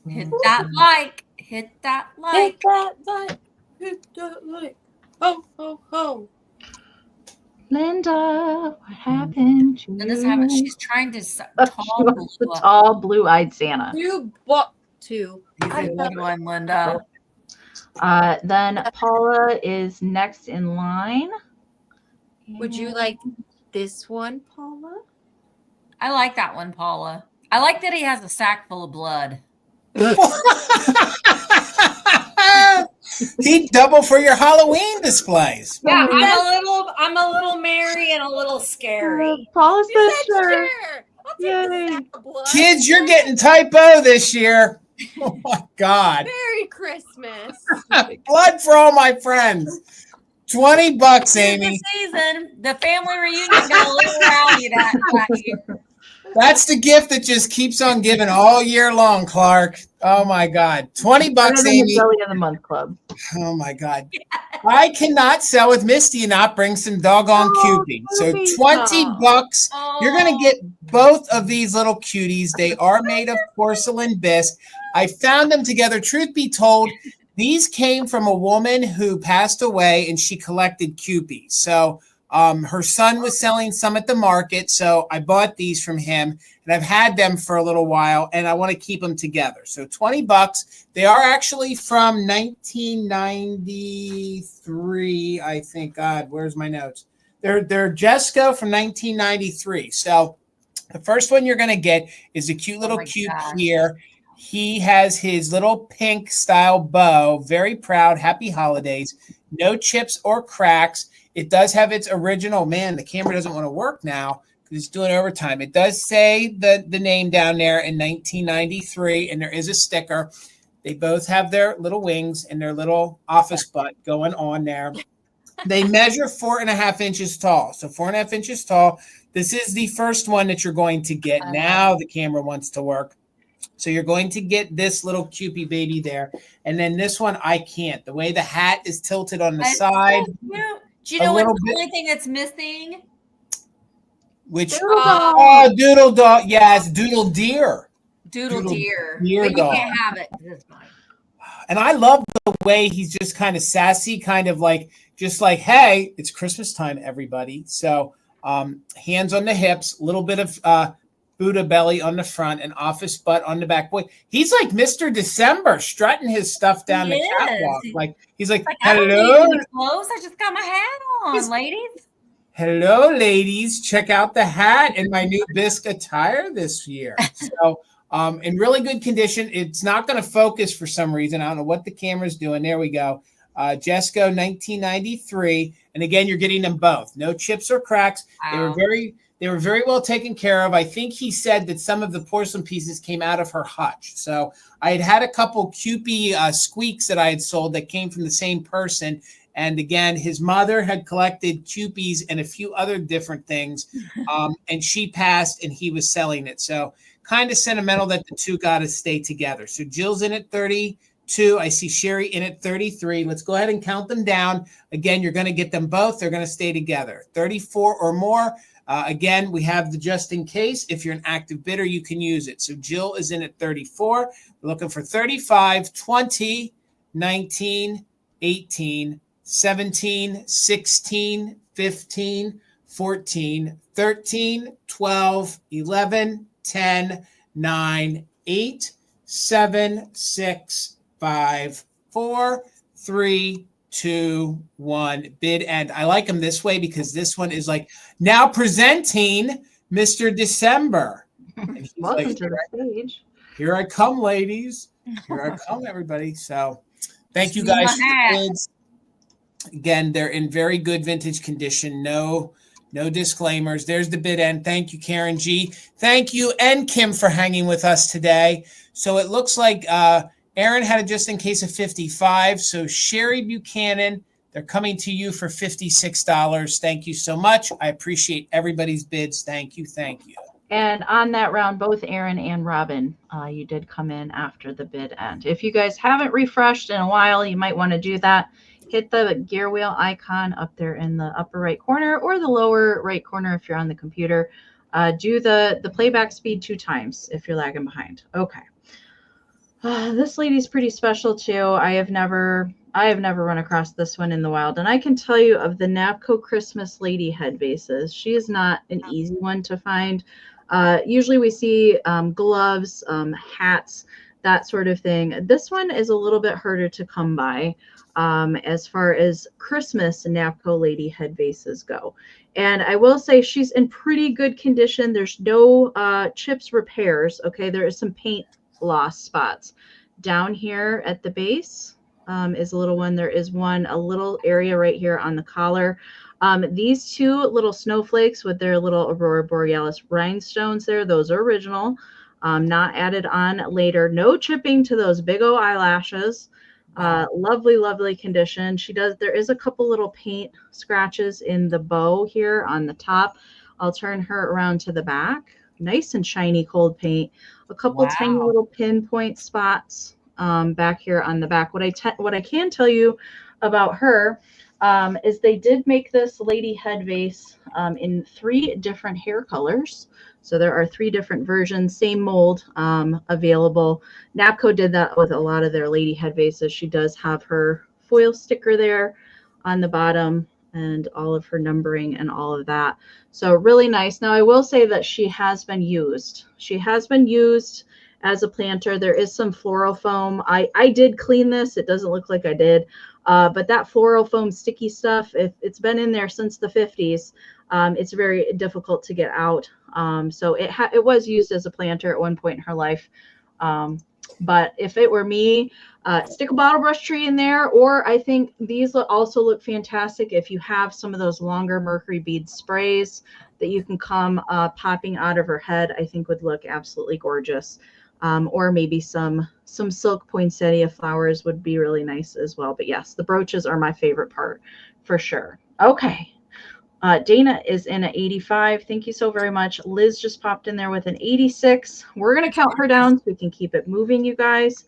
Hit that like. Hit that like. Hit that like. Hit that like. Ho, ho, ho. Linda, what happened to you? She's trying to tall blue-eyed Santa. You bought two. He's a good one, Linda. Then Paula is next in line. Would you like this one, Paula? I like that one, Paula. I like that he has a sack full of blood. He'd double for your Halloween displays. Yeah, I'm a little merry and a little scary. Paula's You the said sure. sure. I'll take the Yay. sack of blood. Kids, you're getting typo this year. Oh my God. Merry Christmas. Blood for all my friends. $20, Tis Amy. the season. The family reunion got a little rowdy that year. That's the gift that just keeps on giving all year long, Clark. Oh my God. $20, Better than the Amy. Jelly of the Month Club. Oh my God. I cannot sell with Misty and not bring some doggone Kewpie. So $20. You're going to get both of these little cuties. They are made of porcelain bisque. I found them together. Truth be told, these came from a woman who passed away and she collected Kewpie. So her son was selling some at the market. So I bought these from him and I've had them for a little while and I want to keep them together. So $20. They are actually from 1993, I think. God, where's my notes? They're Jesco from 1993. So the first one you're going to get is a cute little Kewpie here. He has his little pink style bow. Very proud. Happy holidays. No chips or cracks. It does have its original. Man, the camera doesn't want to work now because it's doing overtime. It does say the name down there in 1993, and there is a sticker. They both have their little wings and their little office butt going on there. They measure 4.5 inches tall. So 4.5 inches tall. This is the first one that you're going to get. Now the camera wants to work. So you're going to get this little Kewpie baby there. And then this one, I can't. The way the hat is tilted on the side. Do you know what's the only thing that's missing? Which, Doodle Doodle Dog. Yes, Doodle Deer. Doodle Deer. Deer But you dog. can't have it. This mine. And I love the way he's just kind of sassy, kind of like, just like, hey, it's Christmas time, everybody. So hands on the hips, a little bit of Buddha belly on the front and office butt on the back. Boy, he's like Mr. December strutting his stuff down the catwalk. Like he's like I don't hello. need any clothes. I just got my hat on, ladies. Hello, ladies. Check out the hat and my new bisque attire this year. So in really good condition. It's not going to focus for some reason. I don't know what the camera's doing. There we go. Jesco 1993. And again, you're getting them both. No chips or cracks. Wow. They were very well taken care of. I think he said that some of the porcelain pieces came out of her hutch. So I had a couple Kewpie squeaks that I had sold that came from the same person. And again, his mother had collected Kewpies and a few other different things. And she passed and he was selling it. So kind of sentimental that the two got to stay together. So Jill's in at 32. I see Sherry in at 33. Let's go ahead and count them down. Again, you're going to get them both. They're going to stay together. 34 or more. Again, we have the just in case. If you're an active bidder, you can use it. So Jill is in at 34. We're looking for 35, 20, 19, 18, 17, 16, 15, 14, 13, 12, 11, 10, 9, 8, 7, 6, 5, 4, 3, 2, 1. Bid end. I like them this way because this one is like now presenting Mr. December. Welcome Like, to the stage. here I come, ladies. Here I come, everybody. So thank you guys. Again, they're in very good vintage condition. No disclaimers. There's the bid end. Thank you, Karen G. Thank you and Kim for hanging with us today. So it looks like Aaron had a just in case of 55. So Sherry Buchanan, they're coming to you for $56. Thank you so much. I appreciate everybody's bids. Thank you. Thank you. And on that round, both Aaron and Robin, you did come in after the bid end. If you guys haven't refreshed in a while, you might want to do that. Hit the gear wheel icon up there in the upper right corner or the lower right corner if you're on the computer. Do the playback speed 2 times if you're lagging behind. Okay. This lady's pretty special too. I have never run across this one in the wild, and I can tell you of the Napco Christmas lady head vases. She is not an easy one to find. Usually we see gloves, hats, that sort of thing. This one is a little bit harder to come by as far as Christmas Napco lady head vases go. And I will say she's in pretty good condition. There's no chips repairs. Okay, there is some paint loss spots. Down here at the base is a little one. There is a little area right here on the collar. These two little snowflakes with their little Aurora Borealis rhinestones there, those are original. Not added on later. No chipping to those big old eyelashes. Lovely, lovely condition. There is a couple little paint scratches in the bow here on the top. I'll turn her around to the back. Nice and shiny cold paint. A couple tiny little pinpoint spots back here on the back. What I can tell you about her is they did make this lady head vase in 3 different hair colors. So there are 3 different versions, same mold available. Napco did that with a lot of their lady head vases. She does have her foil sticker there on the bottom and all of her numbering and all of that. So really nice. Now I will say that she has been used. She has been used as a planter. There is some floral foam. I did clean this. It doesn't look like I did. But that floral foam sticky stuff, if it's been in there since the 50s, it's very difficult to get out. So it was used as a planter at one point in her life. But if it were me, stick a bottle brush tree in there, or I think these also look fantastic if you have some of those longer Mercury bead sprays that you can come popping out of her head. I think would look absolutely gorgeous. Or maybe some silk poinsettia flowers would be really nice as well. But yes, the brooches are my favorite part for sure. Okay. Dana is in at 85. Thank you so very much. Liz just popped in there with an 86. We're going to count her down so we can keep it moving, you guys.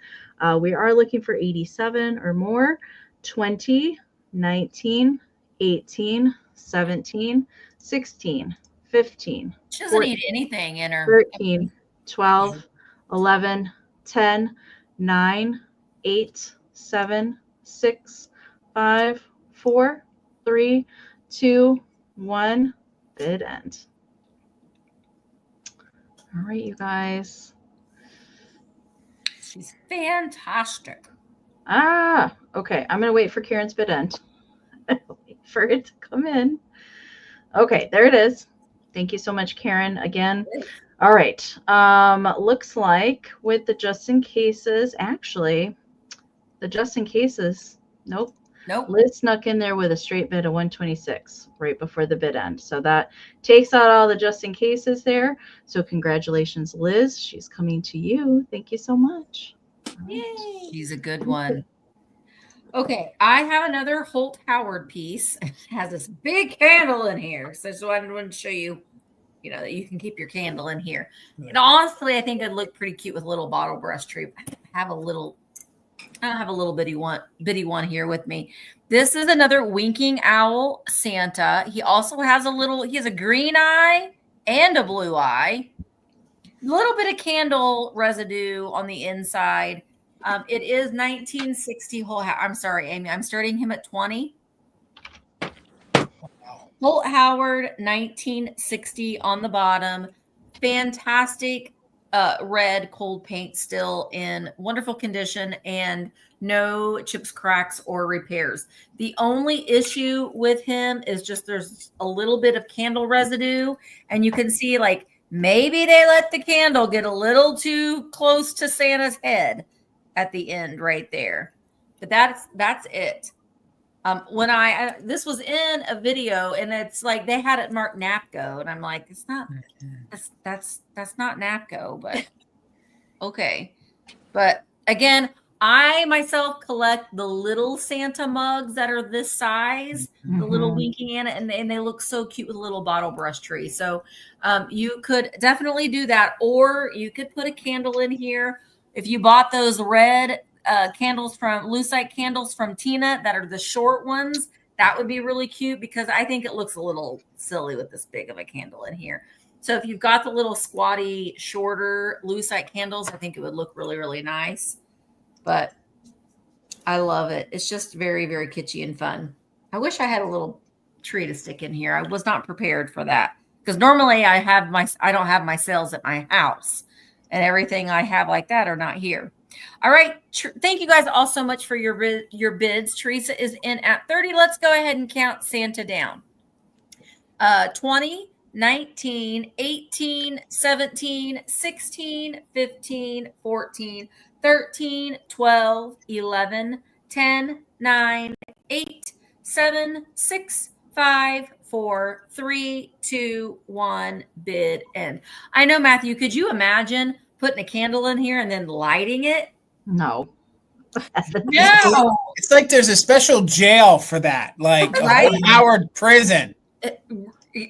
We are looking for 87 or more. 20, 19, 18, 17, 16, 15. She doesn't need anything in her. 13, 12, 11, 10, 9, 8, 7, 6, 5, 4, 3, 2, 1. Bid end. All right, you guys. She's fantastic. Okay. I'm going to wait for Karen's bid end. Wait for it to come in. Okay, there it is. Thank you so much, Karen, again. All right. Looks like with the just in cases, actually, the just in cases, nope. Liz snuck in there with a straight bid of 126 right before the bid end. So that takes out all the just in cases there. So congratulations, Liz. She's coming to you. Thank you so much. Yay. She's a good one. Okay, I have another Holt Howard piece. It has this big candle in here. So I just wanted to show you, that you can keep your candle in here. And honestly, I think it'd look pretty cute with a little bottle brush tree. I have a little bitty one here with me. This is another winking owl Santa. He also has he has a green eye and a blue eye. A little bit of candle residue on the inside. It is 1960 Holt Howard. I'm sorry, Amy. I'm starting him at 20. Holt Howard, 1960 on the bottom. Fantastic red cold paint, still in wonderful condition and no chips, cracks, or repairs. The only issue with him is just there's a little bit of candle residue, and you can see maybe they let the candle get a little too close to Santa's head at the end right there. But that's it. When this was in a video, and it's like they had it marked Napco, and I'm like, it's not. That's not Napco, but okay. But again, I myself collect the little Santa mugs that are this size, the little winking Anna, and they look so cute with a little bottle brush tree. So you could definitely do that, or you could put a candle in here. If you bought those red candles from lucite candles from Tina that are the short ones, that would be really cute because I think it looks a little silly with this big of a candle in here. So if you've got the little squatty, shorter lucite candles, I think it would look really, really nice. But I love it. It's just very, very kitschy and fun. I wish I had a little tree to stick in here. I was not prepared for that because normally I don't have my sales at my house, and everything I have like that are not here. All right. Thank you guys all so much for your bids. Teresa is in at 30. Let's go ahead and count Santa down. 20, 19, 18, 17, 16, 15, 14, 13, 12, 11, 10, 9, 8, 7, 6, 5, 4, 3, 2, 1, bid end. I know, Matthew, could you imagine putting a candle in here and then lighting it? No. No. It's like there's a special jail for that, like a Right? Holt Howard prison.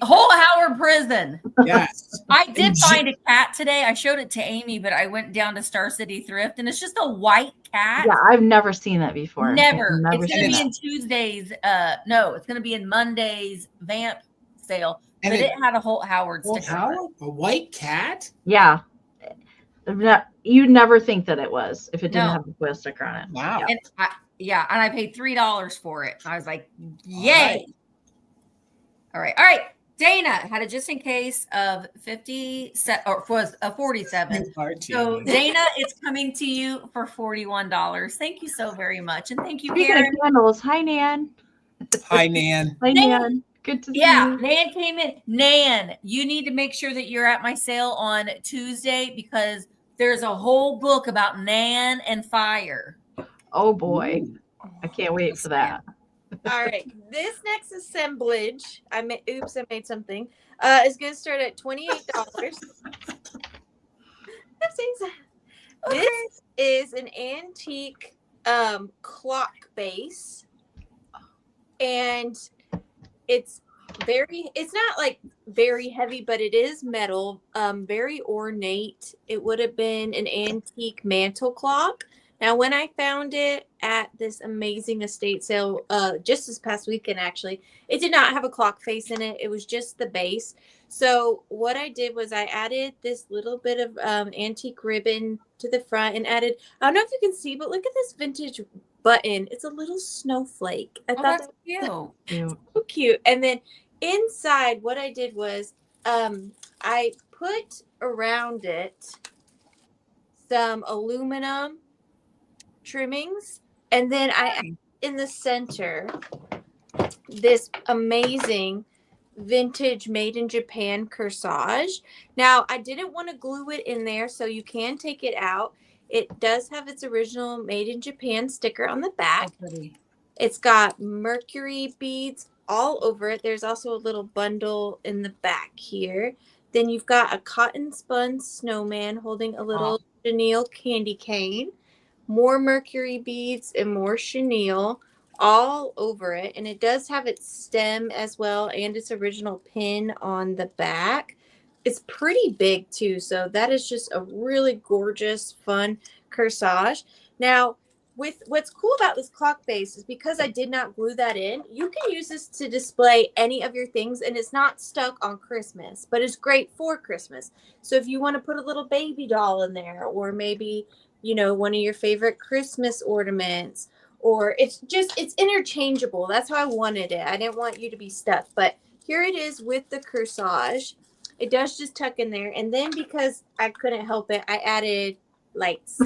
Holt Howard prison. Yes. I did find a cat today. I showed it to Amy, but I went down to Star City Thrift, and it's just a white cat. Yeah, I've never seen that before. Never. Never It's going to be seen in Tuesday's. No, it's going to be in Monday's Vamp sale. And But it had a Holt Howard Holt sticker on it. Howard? A white cat? Yeah. You'd never think that it was if it didn't No. have a foil sticker on it. Wow. And I paid $3 for it. I was like, yay. All right. Dana had a just in case of 50 or was a 47. So Dana, it's coming to you for $41. Thank you so very much. And thank you, Speaking Karen. of candles, hi Nan. Hi, Nan. Hi Nan. Good to see you. Nan came in. Nan, you need to make sure that you're at my sale on Tuesday because there's a whole book about Nan and fire. Oh boy. I can't wait for that. All right, this next assemblage, I made something. Is going to start at $28. This is an antique clock base, and it's not like very heavy, but it is metal, very ornate. It would have been an antique mantle clock. Now, when I found it at this amazing estate sale, just this past weekend, actually, it did not have a clock face in it. It was just the base. So what I did was I added this little bit of antique ribbon to the front and added, I don't know if you can see, but look at this vintage button. It's a little snowflake. I thought That's that cute. was so cute. And then inside, what I did was I put around it some aluminum trimmings, and then I in the center this amazing vintage made in Japan corsage. Now I didn't want to glue it in there, so you can take it out. It does have its original made in Japan sticker on the back. It's got Mercury beads all over it. There's also a little bundle in the back here. Then you've got a cotton spun snowman holding a little chenille candy cane. More Mercury beads and more chenille all over it. And it does have its stem as well and its original pin on the back. It's pretty big too. So that is just a really gorgeous, fun corsage. Now, with what's cool about this clock base is because I did not glue that in, you can use this to display any of your things, and it's not stuck on Christmas, but it's great for Christmas. So if you want to put a little baby doll in there, or maybe, you know, one of your favorite Christmas ornaments, or it's interchangeable. That's how I wanted it. I didn't want you to be stuck, but here it is with the corsage. It does just tuck in there. And then because I couldn't help it, I added lights.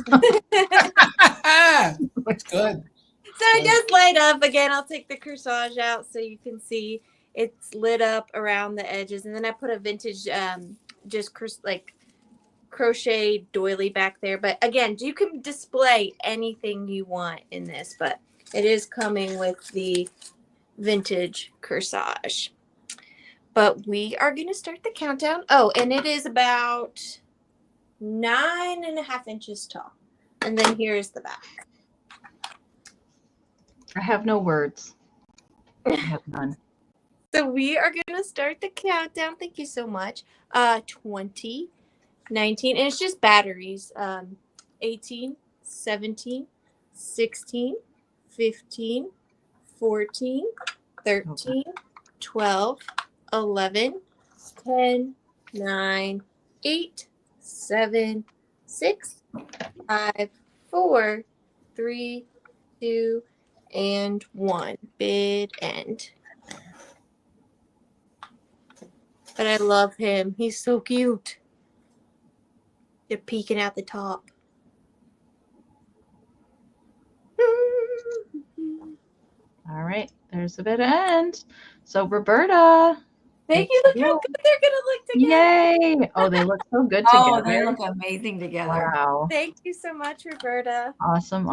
That's good. So it does light up. Again, I'll take the corsage out so you can see it's lit up around the edges. And then I put a vintage crochet doily back there. But again, you can display anything you want in this, but it is coming with the vintage corsage. But we are going to start the countdown. Oh, and it is about 9.5 inches tall. And then here's the back. I have no words. I have none. So we are going to start the countdown. Thank you so much. 20, 19, and it's just batteries. 18, 17, 16, 15, 14, 13, 12, 11, 10, 9, 8, 7, 6, 5, 4, 3, 2, and 1. Bid end. But I love him. He's so cute. They're peeking out the top. There's the bit end. So Roberta. Thank you. Look how good they're gonna look together. Yay. Oh, they look so good Oh, together. they look amazing together. Wow. Thank you so much, Roberta. Awesome.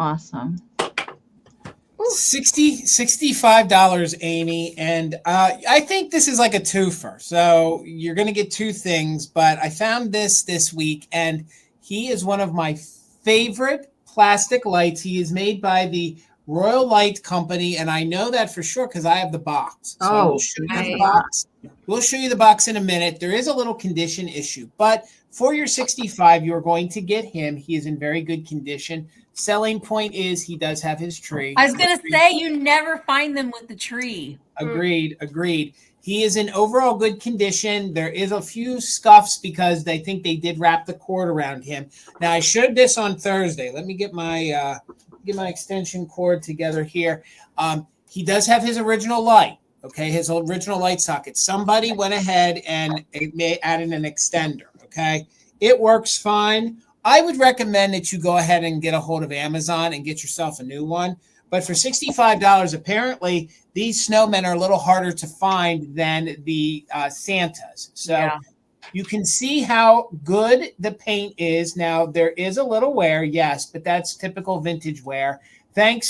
$65, Amy, and I think this is like a twofer. So you're going to get two things, but I found this week, and he is one of my favorite plastic lights. He is made by the Royal Light Company, and I know that for sure because I have the box. So we'll show you the box. We'll show you the box in a minute. There is a little condition issue, but for your 65, you're going to get him. He is in very good condition. Selling point is he does have his tree. I was going to say, you never find them with the tree. Agreed. He is in overall good condition. There is a few scuffs because they think they did wrap the cord around him. Now, I showed this on Thursday. Let me get my extension cord together here. He does have his original light, okay, his original light socket. Somebody went ahead and added an extender, okay? It works fine. I would recommend that you go ahead and get a hold of Amazon and get yourself a new one. But for $65, apparently these snowmen are a little harder to find than the Santas. So you can see how good the paint is. Now, there is a little wear, yes, but that's typical vintage wear. Thank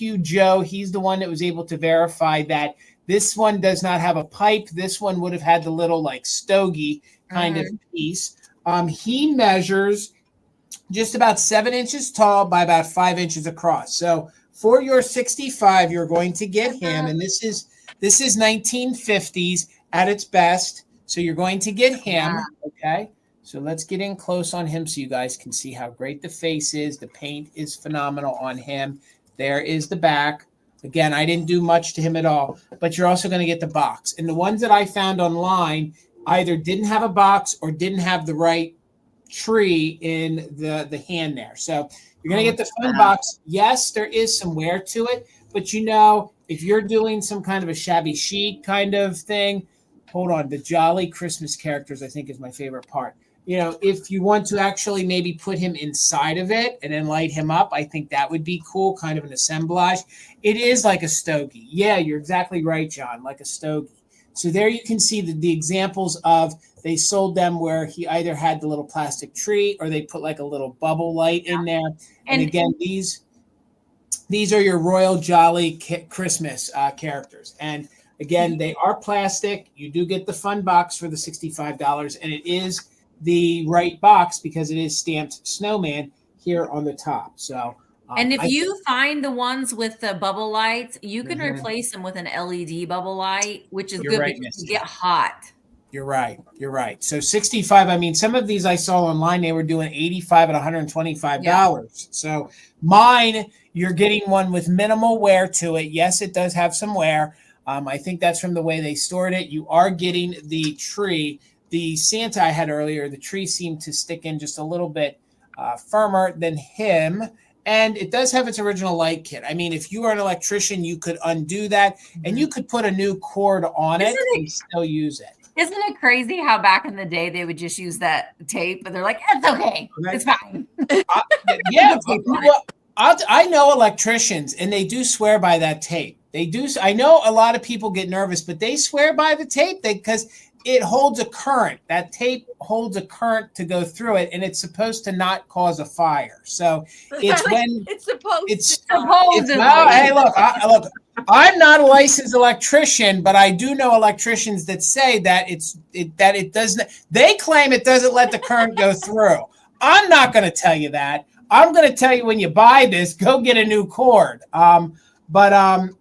you, Joe. He's the one that was able to verify that this one does not have a pipe. This one would have had the little like stogie kind of piece. He measures just about 7 inches tall by about 5 inches across. So for your 65, you're going to get him, and this is 1950s at its best. So you're going to get him, okay? So let's get in close on him so you guys can see how great the face is. The paint is phenomenal on him. There is the back. Again, I didn't do much to him at all, but you're also going to get the box. And the ones that I found online either didn't have a box or didn't have the right tree in the hand there. So you're going to get the fun box. Yes, there is some wear to it, but you know, if you're doing some kind of a shabby chic kind of thing, hold on, the jolly Christmas characters I think is my favorite part. You know, if you want to actually maybe put him inside of it and then light him up, I think that would be cool, kind of an assemblage. It is like a stogie. Yeah, you're exactly right, John, like a stogie. So there you can see the examples of they sold them where he either had the little plastic tree or they put like a little bubble light in there. And again, these are your Royal Jolly Christmas characters. And again, they are plastic. You do get the fun box for the $65, and it is the right box because it is stamped snowman here on the top. So and if you find the ones with the bubble lights, you can replace them with an LED bubble light, which is good because you get hot. You're right. So 65, I mean, some of these I saw online, they were doing 85 at $125. Yeah. So mine, you're getting one with minimal wear to it. Yes, it does have some wear. I think that's from the way they stored it. You are getting the tree. The Santa I had earlier, the tree seemed to stick in just a little bit firmer than him. And it does have its original light kit. I mean, if you are an electrician, you could undo that and you could put a new cord on it and still use it. Isn't it crazy how back in the day they would just use that tape, but they're like, it's okay, it's fine. I know electricians, and they do swear by that tape. They do. I know a lot of people get nervous, but they swear by the tape because it holds a current. That tape holds a current to go through it, and it's supposed to not cause a fire. So it's when it's supposed. Hey, look, I'm not a licensed electrician, but I do know electricians that say that it doesn't. They claim it doesn't let the current go through. I'm not going to tell you that. I'm going to tell you when you buy this, go get a new cord.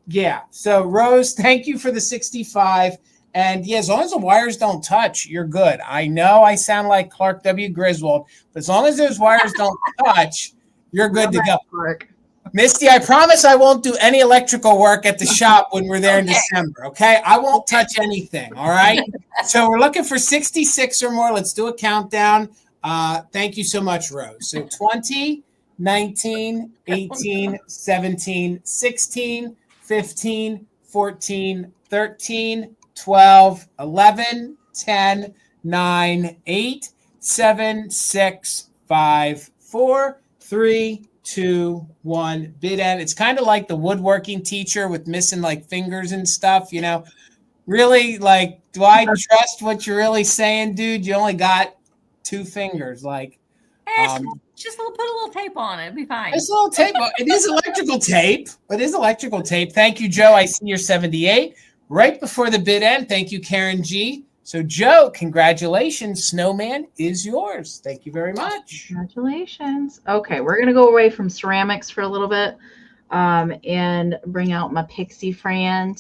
Yeah. So Rose, thank you for the 65. And yeah, as long as the wires don't touch, you're good. I know I sound like Clark W. Griswold, but as long as those wires don't touch, you're good to go. Misty, I promise I won't do any electrical work at the shop when we're there in December, okay? I won't touch anything, all right? So we're looking for 66 or more. Let's do a countdown. Thank you so much, Rose. So 20, 19, 18, 17, 16, 15, 14, 13, 12, 11, 10, 9, 8, 7, 6, 5, 4, 3, 2, 1, bid end. It's kind of like the woodworking teacher with missing like fingers and stuff, you know. Really, like, do I trust what you're really saying, dude? You only got 2 fingers. Like, just put a little tape on it. It'll be fine. It's a little tape. It is electrical tape. It is electrical tape. Thank you, Joe. I see you're 78. Right before the bid end. Thank you, Karen G. So, Joe, congratulations. Snowman is yours. Thank you very much. Congratulations. Okay, we're going to go away from ceramics for a little bit and bring out my Pixie friend.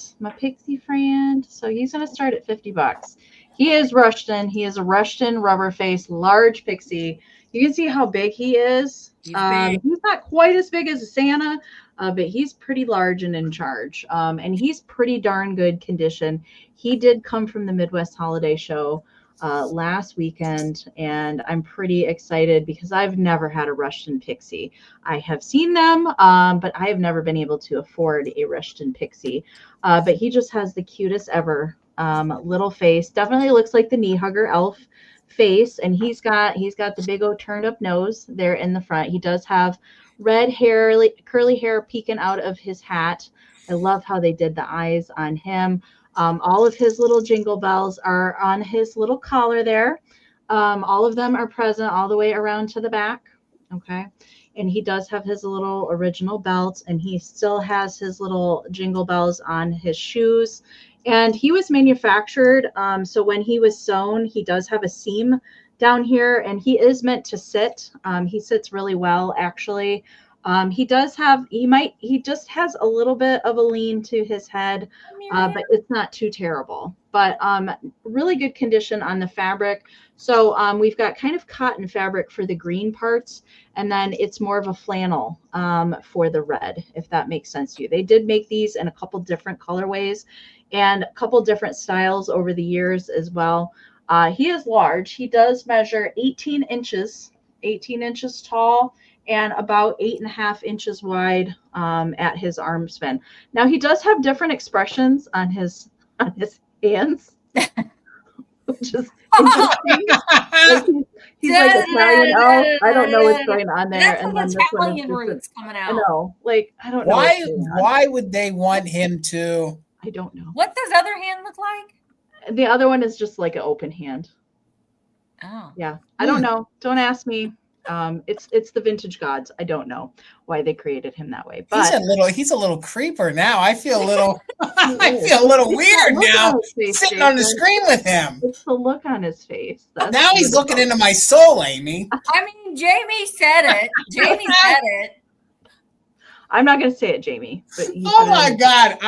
So he's going to start at $50. He is Rushton. He is a Rushton rubber face, large Pixie. You can see how big he is. He's not quite as big as a Santa, but he's pretty large and in charge. And he's pretty darn good condition. He did come from the Midwest Holiday Show last weekend, and I'm pretty excited because I've never had a Rushton Pixie. I have seen them, but I have never been able to afford a Rushton Pixie. But he just has the cutest ever little face. Definitely looks like the knee hugger elf face, and he's got the big old turned up nose there in the front. He does have red hair, curly hair peeking out of his hat. I love how they did the eyes on him. All of his little jingle bells are on his little collar there. All of them are present all the way around to the back. Okay. And he does have his little original belt, and he still has his little jingle bells on his shoes. And he was manufactured. So when he was sewn, he does have a seam down here, and he is meant to sit. He sits really well, actually. He just has a little bit of a lean to his head, but it's not too terrible. But really good condition on the fabric. So we've got kind of cotton fabric for the green parts, and then it's more of a flannel for the red, if that makes sense to you. They did make these in a couple different colorways and a couple different styles over the years as well. He is large. He does measure 18 inches tall, and about 8.5 inches wide at his arm span. Now he does have different expressions on his hands, which is interesting. He's like Italian elf. I don't know what's going on there. And then Italian roots coming out. I know. Like, I don't know. Why would they want him to? I don't know. What does other hand look like? The other one is just like an open hand. Oh. Yeah. I don't know. Don't ask me. It's the vintage gods. I don't know why they created him that way, but he's a little creeper now. I feel a little weird now sitting on the screen with him. It's the look on his face. Now he's looking into my soul, Amy. I mean, Jamie said it. Jamie said it. I'm not going to say it, Jamie. But oh my God.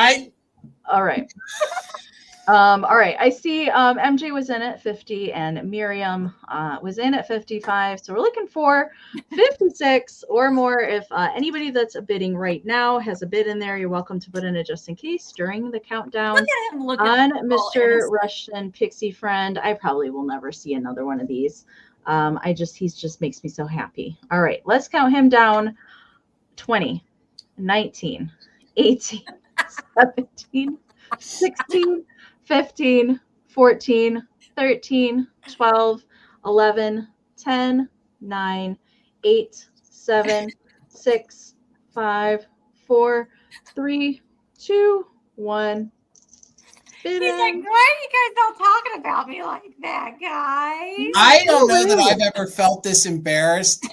All right. All right. I see MJ was in at 50 and Miriam was in at 55. So we're looking for 56 or more. If anybody that's bidding right now has a bid in there, you're welcome to put in it just in case during the countdown. Look at him, on Mr. Rushton Pixie friend. I probably will never see another one of these. He just makes me so happy. All right. Let's count him down. 20, 19, 18, 17, 16, 15, 14, 13, 12, 11, 10, 9, 8, 7, 6, 5, 4, 3, 2, 1. He's like, why are you guys all talking about me like that, guys? I don't know that I've ever felt this embarrassed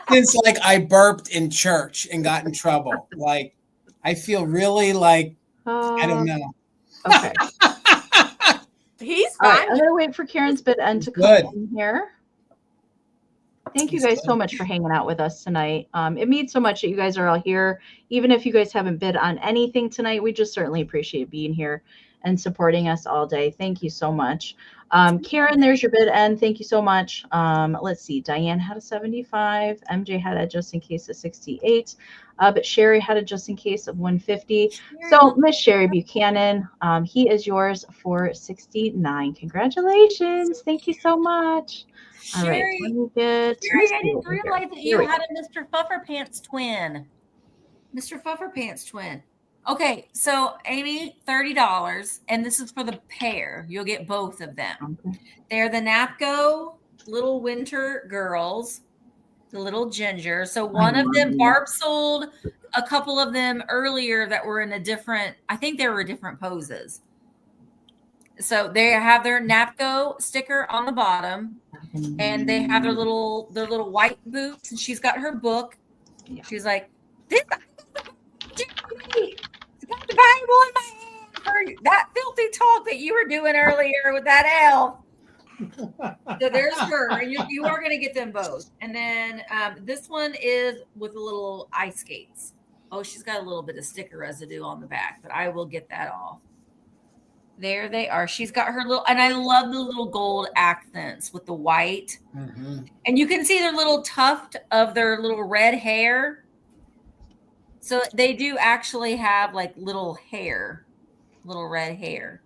since like I burped in church and got in trouble. Like, I feel really like, I don't know. Okay. He's All fine. right, I'm gonna wait for Karen's bid end to come in here. Thank you guys so much for hanging out with us tonight. It means so much that you guys are all here. Even if you guys haven't bid on anything tonight, we just certainly appreciate being here and supporting us all day. Thank you so much. Karen, there's your bid end. Thank you so much. Let's see. Diane had a 75. MJ had a just in case of 68. But Sherry had a just in case of 150. So Miss Sherry Buchanan, he is yours for 69. Congratulations. Thank you so much. All right. Sherry, I didn't realize that you had a Mr. Fufferpants twin. Mr. Fufferpants twin. Okay, so Amy, $30, and this is for the pair. You'll get both of them. Okay. They're the Napco Little Winter Girls. the little ginger. So one of them, Barb sold a couple of them earlier that were in a different, I think they were different poses. So they have their Napco sticker on the bottom, and they have their little white boots, and she's got her book. Yeah. She's like, this got the Bible in my hand for that filthy talk that you were doing earlier with that elf. So there's her. You are going to get them both. And then this one is with the little ice skates. Oh, she's got a little bit of sticker residue on the back, but I will get that off. There they are. She's got her little, and I love the little gold accents with the white. Mm-hmm. And you can see their little tuft of their little red hair. So they do actually have like little red hair.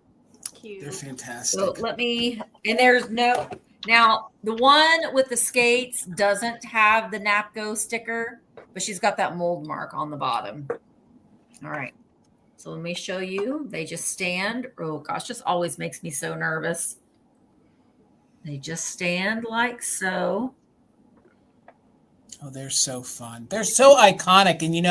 Cute. They're fantastic. So and there's now the one with the skates doesn't have the Napco sticker, but she's got that mold mark on the bottom. All right. So let me show you. They just stand. Oh gosh, this always makes me so nervous. They just stand like so. Oh, they're so fun. They're so iconic. And,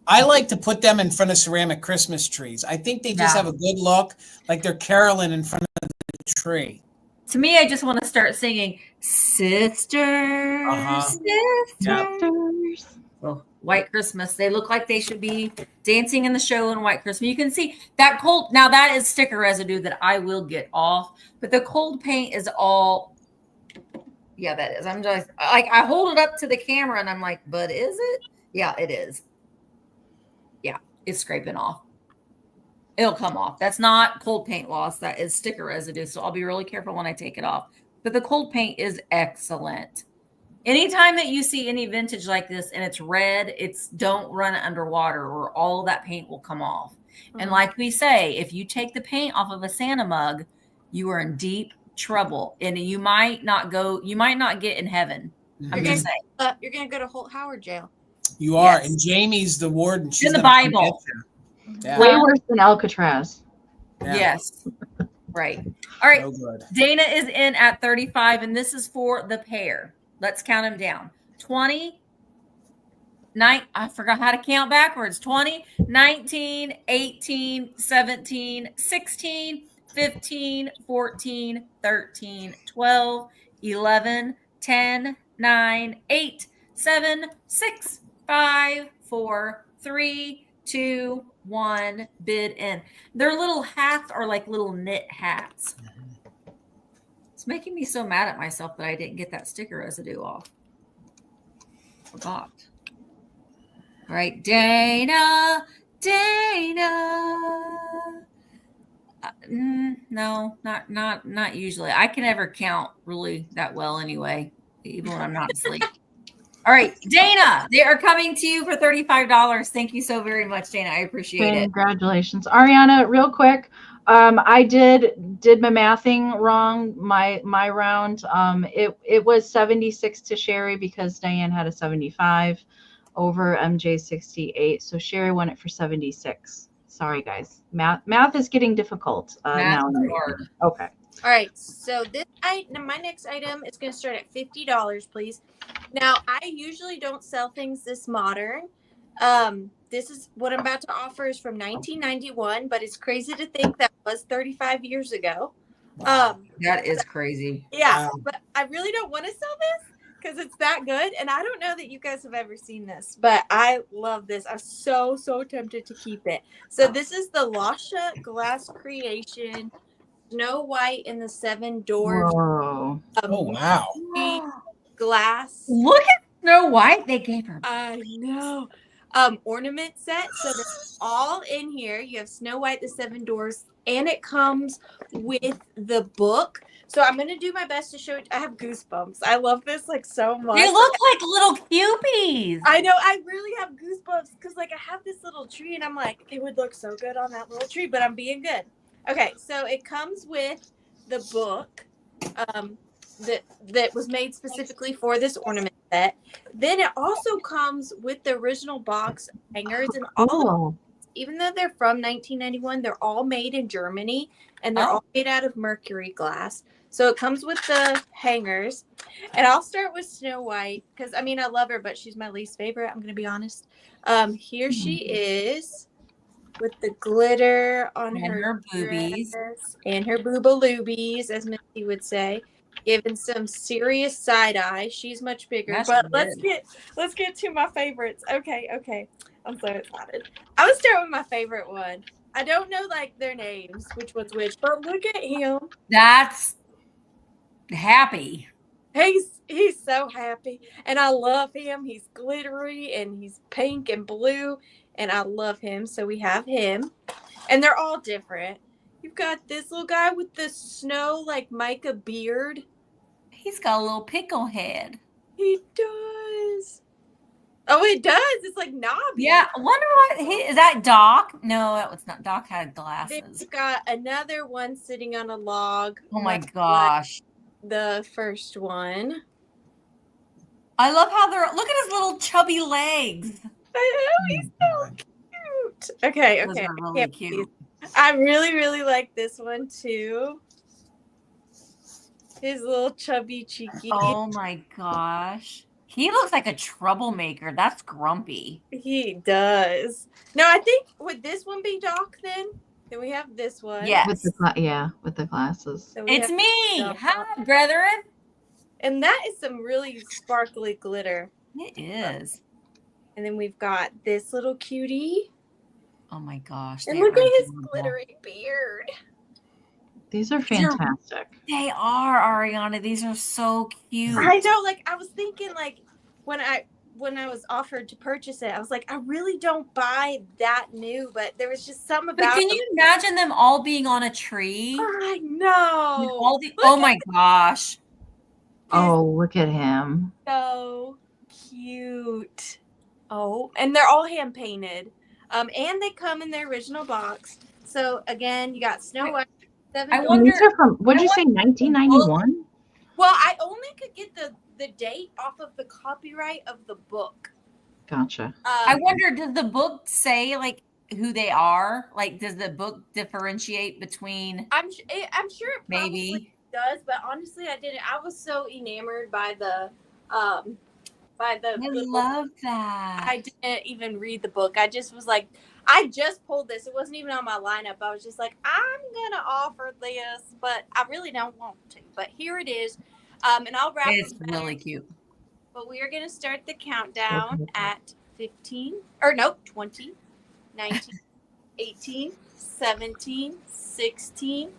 I like to put them in front of ceramic Christmas trees. I think they just have a good look, like they're caroling in front of the tree. To me, I just want to start singing, Sisters, Sisters. Yep. Oh, White Christmas. They look like they should be dancing in the show in White Christmas. You can see that cold. Now, that is sticker residue that I will get off. But the cold paint is all... Yeah, that is. I'm just like, I hold it up to the camera and I'm like, but is it? Yeah, it is. Yeah, it's scraping off. It'll come off. That's not cold paint loss. That is sticker residue. So I'll be really careful when I take it off. But the cold paint is excellent. Anytime that you see any vintage like this and it's red, don't run it underwater or all of that paint will come off. Mm-hmm. And like we say, if you take the paint off of a Santa mug, you are in deep trouble, and you might not get in heaven. I'm just saying. You're gonna go to Holt Howard jail. You are, and Jamie's the warden. She's in the Bible. Yeah. Way worse than Alcatraz. Yeah. Yes. Right. All right. So Dana is in at 35, and this is for the pair. Let's count them down. 20. I forgot how to count backwards. 20, 19, 18, 17, 16. 15, 14, 13, 12, 11, 10, 9, 8, 7, 6, 5, 4, 3, 2, 1, bid in. Their little hats are like little knit hats. It's making me so mad at myself that I didn't get that sticker residue off. Forgot. All right, Dana. No, not usually. I can never count really that well anyway, even when I'm not asleep. All right, Dana, they are coming to you for $35. Thank you so very much, Dana. I appreciate it. Congratulations. Arianna, real quick. I did my mathing wrong, my round. It was 76 to Sherry because Diane had a 75 over MJ 68. So Sherry won it for 76. Sorry, guys. Math is getting difficult now. Okay. All right. So my next item is going to start at $50, please. Now, I usually don't sell things this modern. This is what I'm about to offer is from 1991, but it's crazy to think that was 35 years ago. That is crazy. Yeah, but I really don't want to sell this because it's that good. And I don't know that you guys have ever seen this, but I love this. I'm so tempted to keep it. So this is the Lasha Glass Creation Snow White and the Seven Dwarfs. Oh, wow. Glass. Look at Snow White. They gave her. I know. Ornament set. So they're all in here. You have Snow White, the Seven Dwarfs, and it comes with the book. So I'm going to do my best to show it. I have goosebumps. I love this like so much. They look like little Kewpies. I know. I really have goosebumps because like I have this little tree and I'm like, it would look so good on that little tree, but I'm being good. Okay. So it comes with the book that was made specifically for this ornament set. Then it also comes with the original box hangers and all of them. Even though they're from 1991, they're all made in Germany and they're all made out of Mercury glass. So it comes with the hangers. And I'll start with Snow White because, I mean, I love her, but she's my least favorite. I'm going to be honest. Here she is with the glitter on And her boobies. dress and her boobaloobies, as Misty would say. Giving some serious side eye. She's much bigger. Yes, but she let's get to my favorites. Okay. I'm so excited. I would start with my favorite one. I don't know like their names, which one's which, but look at him. That's happy. He's so happy, and I love him. He's glittery and he's pink and blue, and I love him. So we have him, and they're all different. You've got this little guy with the snow like mica beard. He's got a little pickle head. He does. Oh, it does. It's like knobby. Yeah, I wonder what is that Doc? No, that was not Doc. Had glasses. They've got another one sitting on a log. Oh my gosh. The first one. I love how look at his little chubby legs. I know, he's so cute. Okay. Those are really Can't cute. please. I really like this one too. His little chubby cheeky. Oh my gosh. He looks like a troublemaker. That's grumpy. He does. No, I think would this one be Doc then? Then we have this one. Yes. With the glasses. So we It's have me. Doc. Hi, brethren. And that is some really sparkly glitter. It is. And then we've got this little cutie. Oh my gosh. And they look are at his adorable. glittery beard. These are fantastic. They are, Arianna. These are so cute. I know, like I was thinking like when I was offered to purchase it, I was like, I really don't buy that new, but there was just something But about can you imagine them all being on a tree? I know. All oh my gosh. Oh, look at him. So cute. Oh, and they're all hand painted. And they come in their original box. So again, you got Snow White. I wonder- These are from, what'd you say, 1991? Well, I only could get the date off of the copyright of the book. Gotcha. I wonder, does the book say like who they are? Like, does the book differentiate between I'm sure it probably maybe? does, but honestly, I didn't. I was so enamored by the I little- love that. I didn't even read the book. I just was like, I just pulled this. It wasn't even on my lineup. I was just like, I'm gonna offer this, but I really don't want to. But here it is. And I'll wrap It's it back. really cute. But we are gonna start the countdown at 20, 19, 18, 17, 16,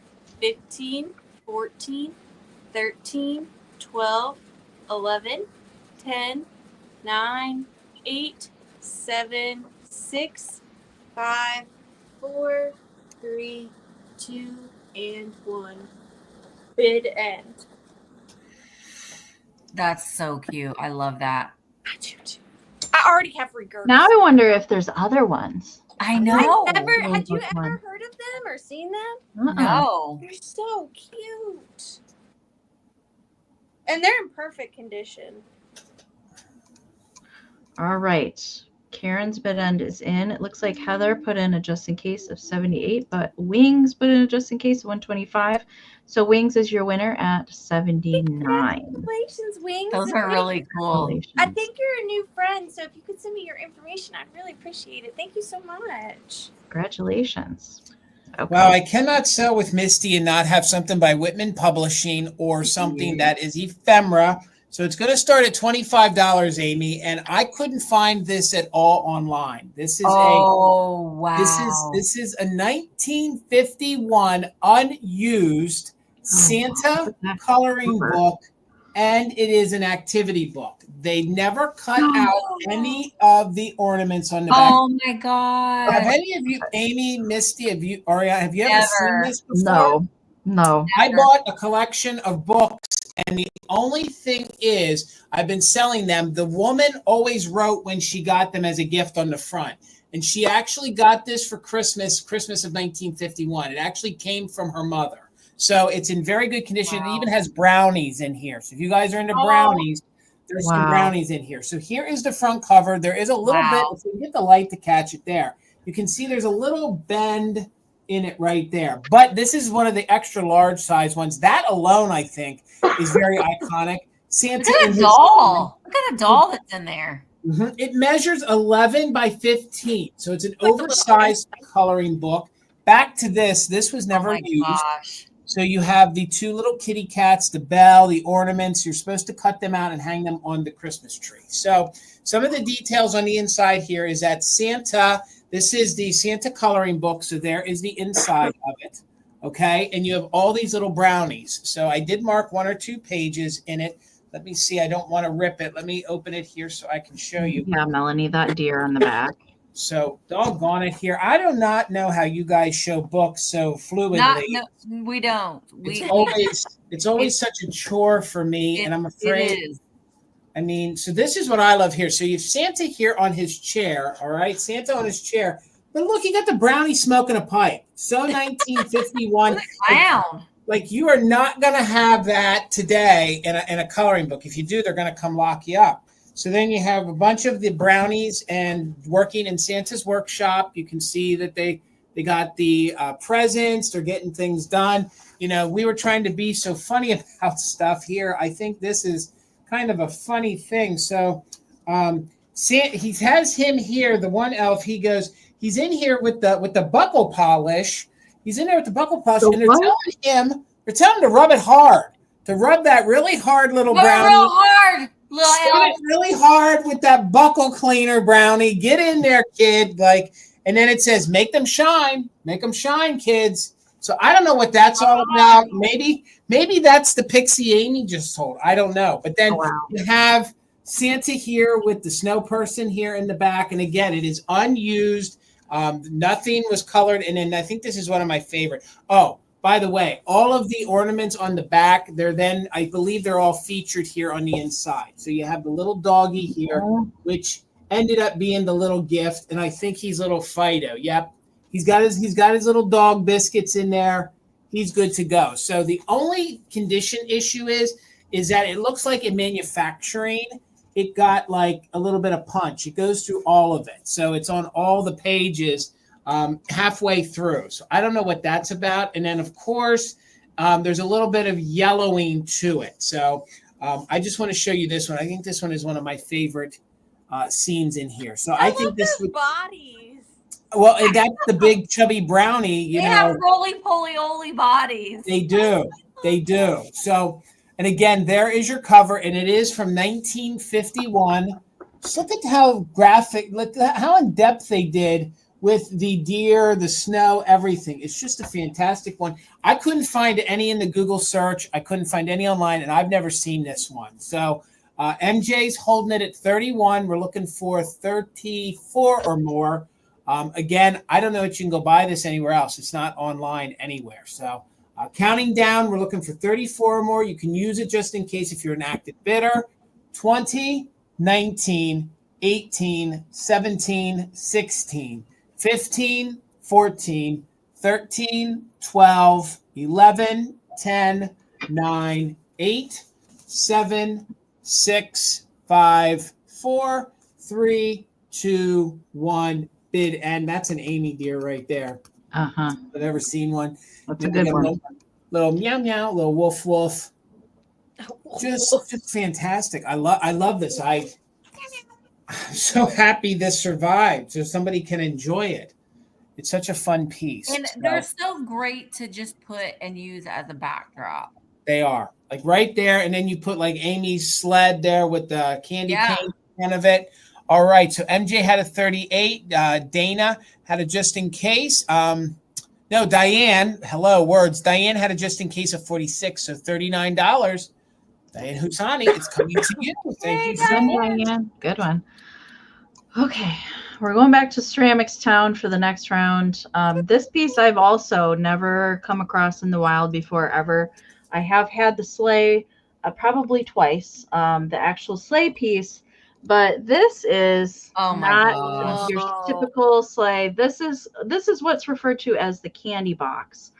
15, 14, 13, 12, 11, 10, 9, 8, 7, 6, 5, 4, 3, 2, and 1. Bid end. That's so cute. I love that. I do too. I already have regurgitated. Now I wonder if there's other ones. I know. Had you Which ever one? heard of them or seen them? No. They're so cute. And they're in perfect condition. All right. Karen's bid end is in. It looks like Heather put in a just in case of 78, but Wings put in a just in case of 125. So Wings is your winner at 79. Congratulations, Wings. Those are really cool. I think you're a new friend, so if you could send me your information, I'd really appreciate it. Thank you so much. Congratulations. Okay. Well, I cannot sell with Misty and not have something by Whitman Publishing or something that is ephemera. So it's going to start at $25, Amy, and I couldn't find this at all online. This is wow. This is a 1951 unused Santa coloring book, and it is an activity book. They never cut out any of the ornaments on the back. Oh my god. Have any of you, Amy, Misty, have you ever seen this before? No. I bought a collection of books, and the only thing is I've been selling them. The woman always wrote when she got them as a gift on the front. And she actually got this for Christmas of 1951. It actually came from her mother. So it's in very good condition. Wow. It even has brownies in here. So if you guys are into brownies, there's some brownies in here. So here is the front cover. There is a little bit, if you get the light to catch it there, you can see there's a little bend in it right there. But this is one of the extra large size ones. That alone, I think, is very iconic. Santa Look at a doll. Look at a doll that's in there. Mm-hmm. It measures 11 by 15. So it's an oversized coloring book. Back to this. This was never used. Gosh. So you have the two little kitty cats, the bell, the ornaments. You're supposed to cut them out and hang them on the Christmas tree. So some of the details on the inside here is that Santa, this is the Santa coloring book. So there is the inside of it. Okay. And you have all these little brownies. So I did mark 1 or 2 pages in it. Let me see. I don't want to rip it. Let me open it here so I can show you. Yeah, Melanie, that deer on the back. So doggone it here. I do not know how you guys show books so fluidly. No, we don't. It's always such a chore for me, and I'm afraid. It is. I mean, so this is what I love here. So you have Santa here on his chair, all right? Santa on his chair. But look, you got the brownie smoking a pipe. So 1951. Clown. Like you are not going to have that today in a coloring book. If you do, they're going to come lock you up. So then you have a bunch of the brownies and working in Santa's workshop. You can see that they got the presents. They're getting things done. You know, we were trying to be so funny about stuff here. I think this is kind of a funny thing. So he has him here, the one elf. He goes, he's in here with the buckle polish. He's in there with the buckle polish, and they're telling him to rub it hard, to rub that really hard little brownie. Real hard, little elf. Really hard with that buckle cleaner brownie. Get in there, kid. Like, and then it says, make them shine, kids. So I don't know what that's all about. Maybe that's the Pixie Amie just told. I don't know. But then you have Santa here with the snow person here in the back, and again, it is unused. Nothing was colored. And then I think this is one of my favorite. Oh, by the way, all of the ornaments on the back, I believe they're all featured here on the inside. So you have the little doggy here, which ended up being the little gift. And I think he's little Fido. Yep. He's got his little dog biscuits in there. He's good to go. So the only condition issue is that it looks like in manufacturing, it got like a little bit of punch. It goes through all of it. So it's on all the pages halfway through. So I don't know what that's about. And then, of course, there's a little bit of yellowing to it. So I just want to show you this one. I think this one is one of my favorite scenes in here. So I think this would bodies. Well, that's the big chubby brownie. They have roly-poly-oly bodies. They do. So, and again, there is your cover, and it is from 1951. Just look at how graphic, look at how in depth they did with the deer, the snow, everything. It's just a fantastic one. I couldn't find any in the Google search. I couldn't find any online, and I've never seen this one. So MJ's holding it at 31. We're looking for 34 or more. Again, I don't know if you can go buy this anywhere else. It's not online anywhere. So counting down, we're looking for 34 or more. You can use it just in case if you're an active bidder. 20, 19, 18, 17, 16, 15, 14, 13, 12, 11, 10, 9, 8, 7, 6, 5, 4, 3, 2, 1. Bid, and that's an Amie deer right there. Uh-huh. I've never seen one. That's a good one. Little meow meow, little woof woof. Just fantastic. I love this. I'm so happy this survived, so somebody can enjoy it. It's such a fun piece. And they're so great to just put and use as a backdrop. They are like right there, and then you put like Amy's sled there with the candy cane in of it. All right, so MJ had a 38. Dana had a just in case. No, Diane, hello, words. Diane had a just in case of 46, so $39. Diane Husani, it's coming to you. Thank you so much. Diane. Good one. Okay, we're going back to Ceramics Town for the next round. This piece I've also never come across in the wild before, ever. I have had the sleigh probably twice, the actual sleigh piece. But this is not your typical sleigh. This is what's referred to as the candy box.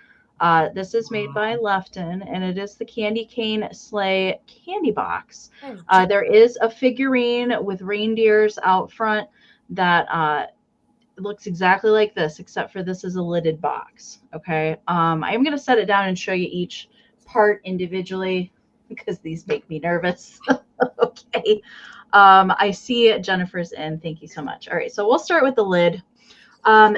This is made by Lefton, and it is the candy cane sleigh candy box. There is a figurine with reindeers out front that It looks exactly like this, except for this is a lidded box. Okay. I'm going to set it down and show you each part individually because these make me nervous. Okay. I see Jennifer's in. Thank you so much. All right. So we'll start with the lid.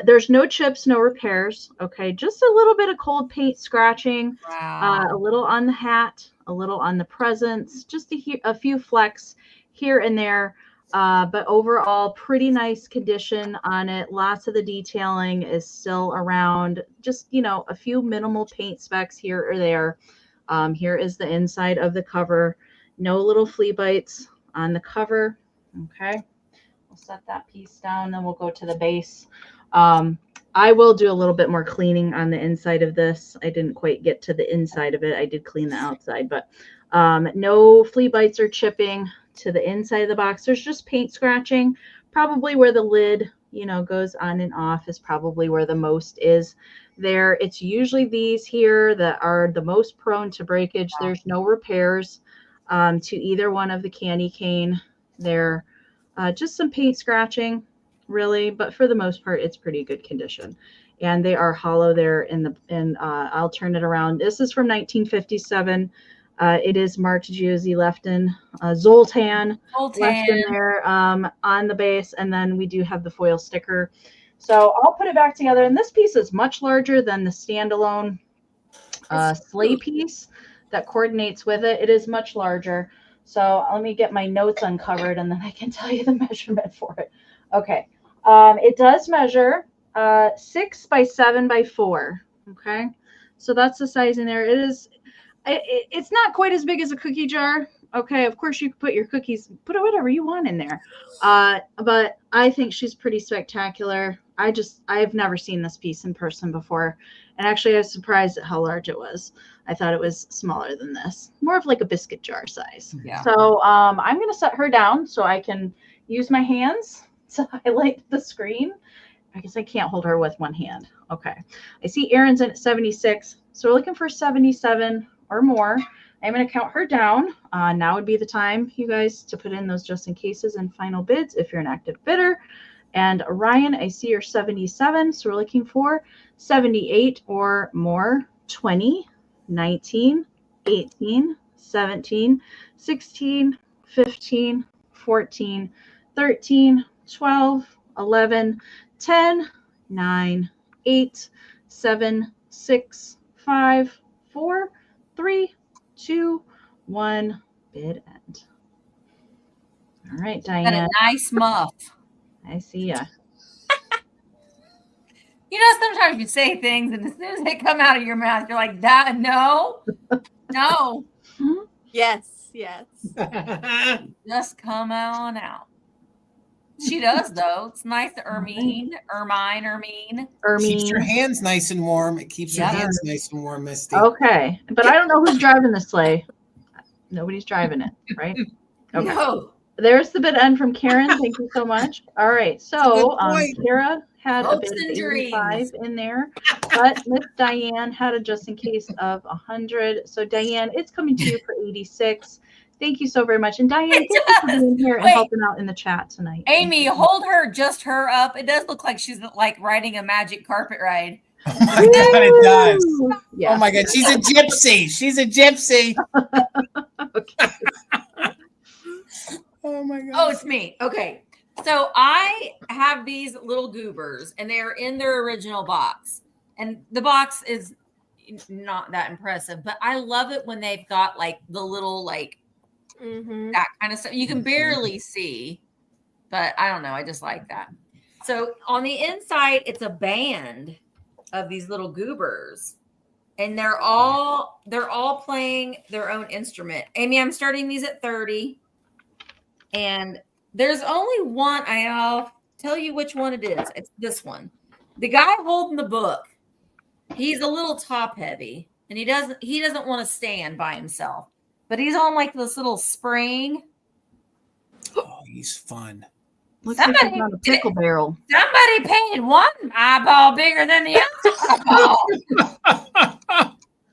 There's no chips, no repairs. Okay. Just a little bit of cold paint scratching, a little on the hat, a little on the presents, just a few flecks here and there. But overall, pretty nice condition on it. Lots of the detailing is still around. Just, a few minimal paint specks here or there. Here is the inside of the cover. No little flea bites on the cover. Okay. We'll set that piece down. Then we'll go to the base. I will do a little bit more cleaning on the inside of this. I didn't quite get to the inside of it. I did clean the outside, but no flea bites or chipping to the inside of the box. There's just paint scratching. Probably where the lid, goes on and off is probably where the most is there. It's usually these here that are the most prone to breakage. There's no repairs to either one of the candy cane. They're just some paint scratching, really, but for the most part, it's pretty good condition. And they are hollow there I'll turn it around. This is from 1957. It is marked Josie Lefton, Zoltan Lefton there on the base. And then we do have the foil sticker. So I'll put it back together. And this piece is much larger than the standalone sleigh piece that coordinates with it. It is much larger. So let me get my notes uncovered and then I can tell you the measurement for it. Okay. It does measure 6 by 7 by 4. Okay. So that's the size in there. It's not quite as big as a cookie jar. Okay. Of course you can put your cookies, put whatever you want in there. But I think she's pretty spectacular. I've never seen this piece in person before. And actually I was surprised at how large it was. I thought it was smaller than this, more of like a biscuit jar size. Yeah. So I'm going to set her down so I can use my hands to highlight the screen. I guess I can't hold her with one hand. Okay. I see Erin's in at 76. So we're looking for 77 or more. I'm going to count her down. Now would be the time, you guys, to put in those just in cases and final bids if you're an active bidder. And Ryan, I see you're 77. So we're looking for 78 or more. 20, 19, 18, 17, 16, 15, 14, 13, 12, 11, 10, 9, 8, 7, 6, 5, 4, 3, 2, 1. Bid end. All right, Diane. Got a nice muff. I see ya. Sometimes you say things and as soon as they come out of your mouth, you're like, that, no. Yes. Just come on out. She does, though. It's nice. Ermine. Keeps your hands nice and warm. It keeps your hands nice and warm, Misty. Okay. But I don't know who's driving the sleigh. Nobody's driving it, right? Okay. No. There's the bid end from Karen. Thank you so much. All right. So Kara had a bid of 85 in there, but Miss Diane had a just in case of 100. So Diane, it's coming to you for 86. Thank you so very much. And Diane, thank you for being here and helping out in the chat tonight. Amy, hold her up. It does look like she's like riding a magic carpet ride. Oh my God, it does. Yeah. Oh my God, she's a gypsy. Okay. Oh my God. Oh, it's me. Okay. So I have these little goobers and they're in their original box. And the box is not that impressive, but I love it when they've got like the little that kind of stuff. You can barely see, but I don't know. I just like that. So on the inside, it's a band of these little goobers. And they're all playing their own instrument. Amy, I'm starting these at 30. And there's only one. I'll tell you which one it is. It's this one. The guy holding the book, he's a little top heavy and he doesn't want to stand by himself, but he's on like this little spring. Oh, he's fun. Looks like he's on a pickle barrel. Somebody painted one eyeball bigger than the other eyeball.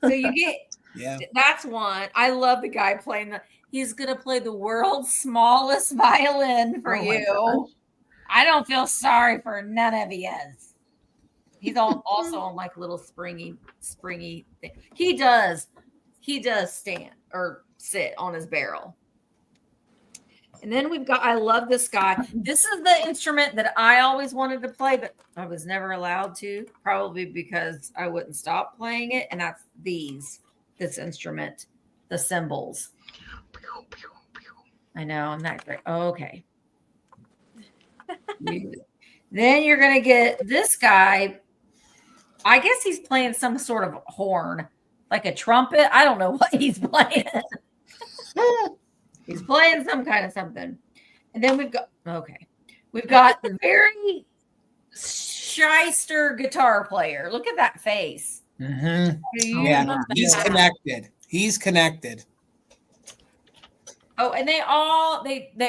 So you get, that's one. I love the guy playing he's going to play the world's smallest violin for you. I don't feel sorry for none of yous. He's also on like little springy thing. He does stand or sit on his barrel. And then we've got, I love this guy. This is the instrument that I always wanted to play, but I was never allowed to, probably because I wouldn't stop playing it. And that's this instrument, the cymbals. I know, I'm not great. Okay. Then you're going to get this guy. I guess he's playing some sort of horn, like a trumpet. I don't know what he's playing. He's playing some kind of something. And then we've got the very shyster guitar player. Look at that face. Mm-hmm. Yeah, he's connected. Oh, and they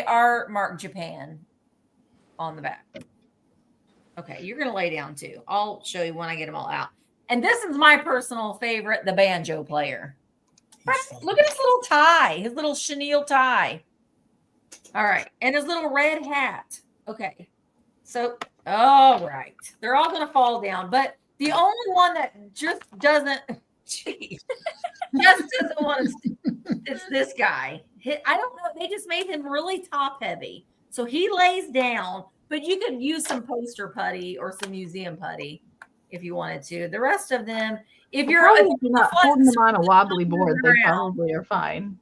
are marked Japan on the back. Okay, you're going to lay down too. I'll show you when I get them all out. And this is my personal favorite, the banjo player. Look at his little tie, his little chenille tie. All right. And his little red hat. Okay. So, all right. They're all going to fall down. But the only one that just doesn't, just doesn't want to, it's this guy. I don't know. They just made him really top heavy. So he lays down, but you could use some poster putty or some museum putty if you wanted to. The rest of them, if you're not holding them on a wobbly board, they probably are fine.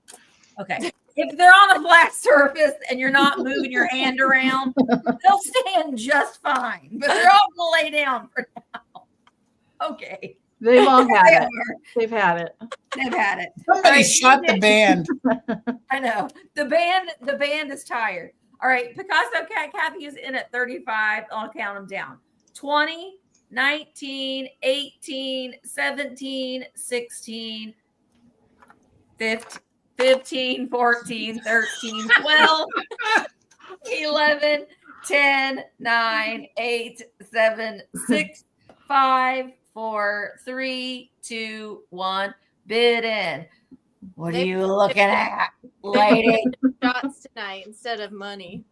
Okay. If they're on a flat surface and you're not moving your hand around, they'll stand just fine. But they're all going to lay down for now. Okay. They've all had it. They've had it. They've had it. Somebody shot the band. I know. The band is tired. All right. Picasso Cat Kathy is in at 35. I'll count them down. 20, 19, 18, 17, 16, 15, 14, 13, 12, 11, 10, 9, 8, 7, 6, 5, 4, 3, 2, 1. Bid in. What are you looking at, lady? Shots tonight instead of money.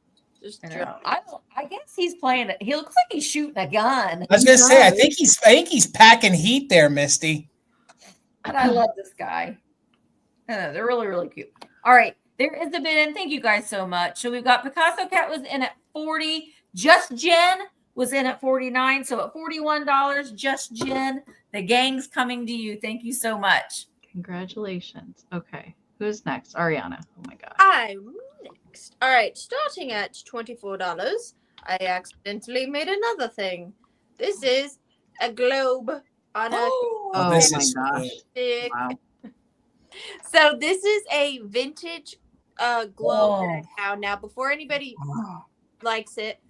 I guess he's playing it. He looks like he's shooting a gun. I was gonna say, I think he's packing heat there, Misty. But I love this guy. They're really, really cute. All right. There is a bid in. Thank you guys so much. So we've got Picasso Cat was in at 40. Just Jen was in at 49. So at $41, Just Jen. The gang's coming to you. Thank you so much. Congratulations. Okay. Who's next? Arianna. Oh my God. I'm next. All right. Starting at $24, I accidentally made another thing. This is a globe on a this is gosh. stick. Wow. So this is a vintage globe that I found. Now, before anybody likes it,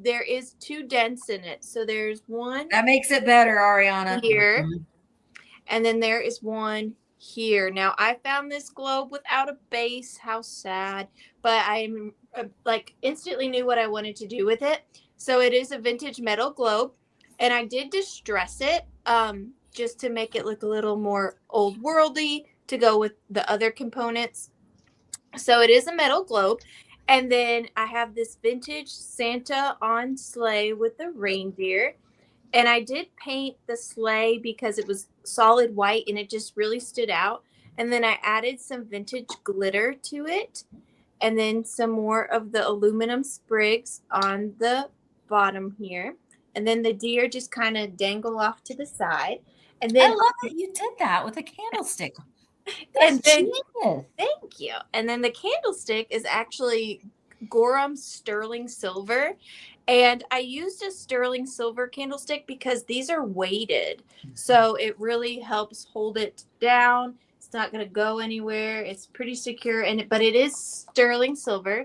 there is 2 dents in it. So there's one That makes it better, Arianna. here, and then there is one here. Now, I found this globe without a base. How sad. But I'm instantly knew what I wanted to do with it. So it is a vintage metal globe, and I did distress it just to make it look a little more old worldly, to go with the other components. So it is a metal globe. And then I have this vintage Santa on sleigh with the reindeer. And I did paint the sleigh because it was solid white and it just really stood out. And then I added some vintage glitter to it. And then some more of the aluminum sprigs on the bottom here. And then the deer just kind of dangle off to the side. And then I love that you did that with a candlestick. And then, thank you. And then the candlestick is actually Gorham sterling silver. And I used a sterling silver candlestick because these are weighted. So it really helps hold it down. It's not going to go anywhere. It's pretty secure. But it is sterling silver.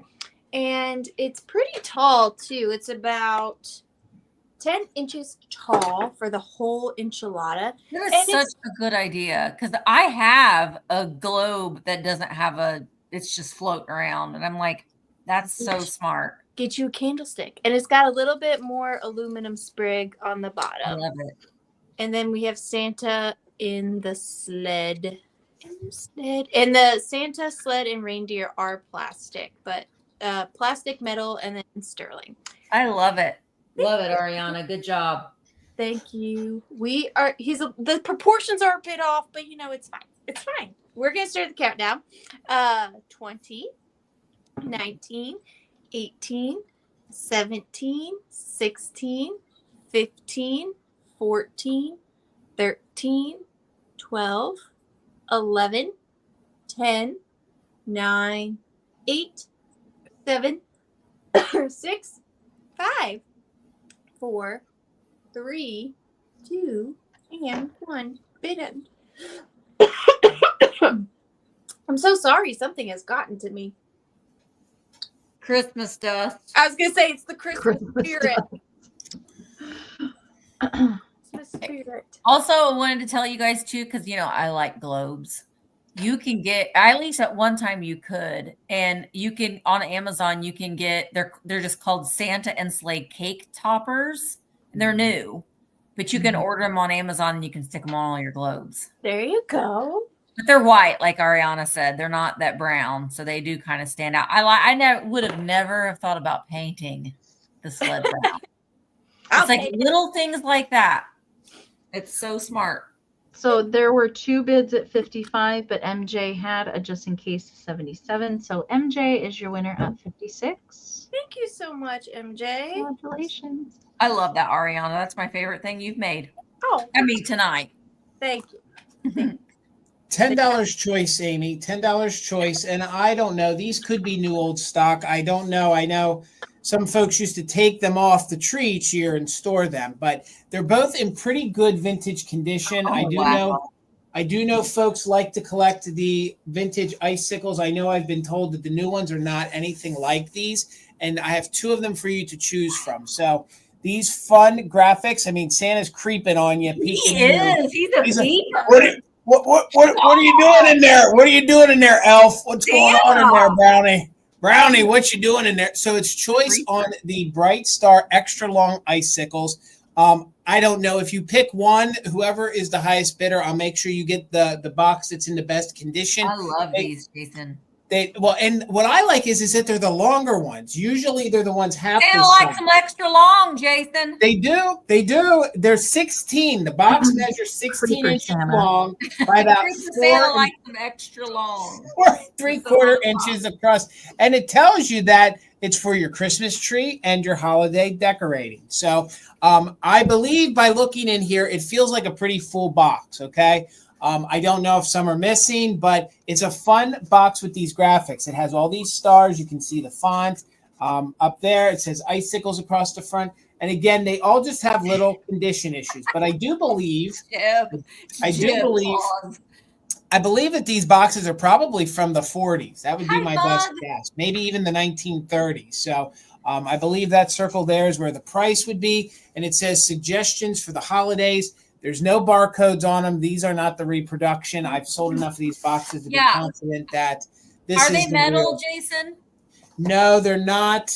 And it's pretty tall too. It's about 10 inches tall for the whole enchilada. That is such a good idea, because I have a globe that doesn't have it's just floating around. And I'm like, that's so smart. Get you a candlestick. And it's got a little bit more aluminum sprig on the bottom. I love it. And then we have Santa in the sled. And the Santa sled and reindeer are plastic, but plastic, metal, and then sterling. I love it. Love it, Arianna. Good job. Thank you. The proportions are a bit off, but you know, it's fine. It's fine. We're going to start the countdown. 20, 19, 18, 17, 16, 15, 14, 13, 12, 11, 10, 9, 8, 7, 6, 5, 4, 3, 2, and 1. Bitten. I'm so sorry. Something has gotten to me. Christmas dust. I was going to say it's the Christmas spirit. Christmas spirit. Also, I wanted to tell you guys too, because I like globes. You can get, at least at one time you could, and you can on Amazon. You can get they're just called Santa and Sleigh cake toppers, and they're new, but you can order them on Amazon and you can stick them on all your globes. There you go. But they're white, like Arianna said. They're not that brown, so they do kind of stand out. I would have never thought about painting the sled brown. It's like little things like that. It's so smart. So there were 2 bids at 55, but MJ had a just in case 77. So MJ is your winner at 56. Thank you so much, MJ. Congratulations. I love that, Arianna. That's my favorite thing you've made. Oh, Tonight. thank you. $10 choice, Amy. $10 choice. And I don't know. These could be new old stock. I don't know. I know some folks used to take them off the tree each year and store them, but they're both in pretty good vintage condition. I do know folks like to collect the vintage icicles. I know I've been told that the new ones are not anything like these, and I have 2 of them for you to choose from. So these fun graphics. I mean, Santa's creeping on you. He is. He's a peeper. What are you doing in there? What are you doing in there, Elf? What's going on in there, Brownie? Brownie, what you doing in there? So it's choice on the Brite Star extra long icicles. I don't know if you pick one, whoever is the highest bidder, I'll make sure you get the box that's in the best condition. I love these, Jason. And what I like is that they're the longer ones. Usually they're the ones half. They like some extra long, Jason. They do. They're 16. The box measures 16 inches long by about 4 like some extra long. 3/4 inches across. And it tells you that it's for your Christmas tree and your holiday decorating. So I believe by looking in here, it feels like a pretty full box. Okay. I don't know if some are missing, but it's a fun box with these graphics. It has all these stars. You can see the font up there. It says icicles across the front. And again, they all just have little condition issues. But I do believe, I believe that these boxes are probably from the 40s. That would be my best guess. Maybe even the 1930s. So I believe that circle there is where the price would be. And it says suggestions for the holidays. There's no barcodes on them. These are not the reproduction. I've sold enough of these boxes to be confident that this is the metal, real. Jason? No, they're not.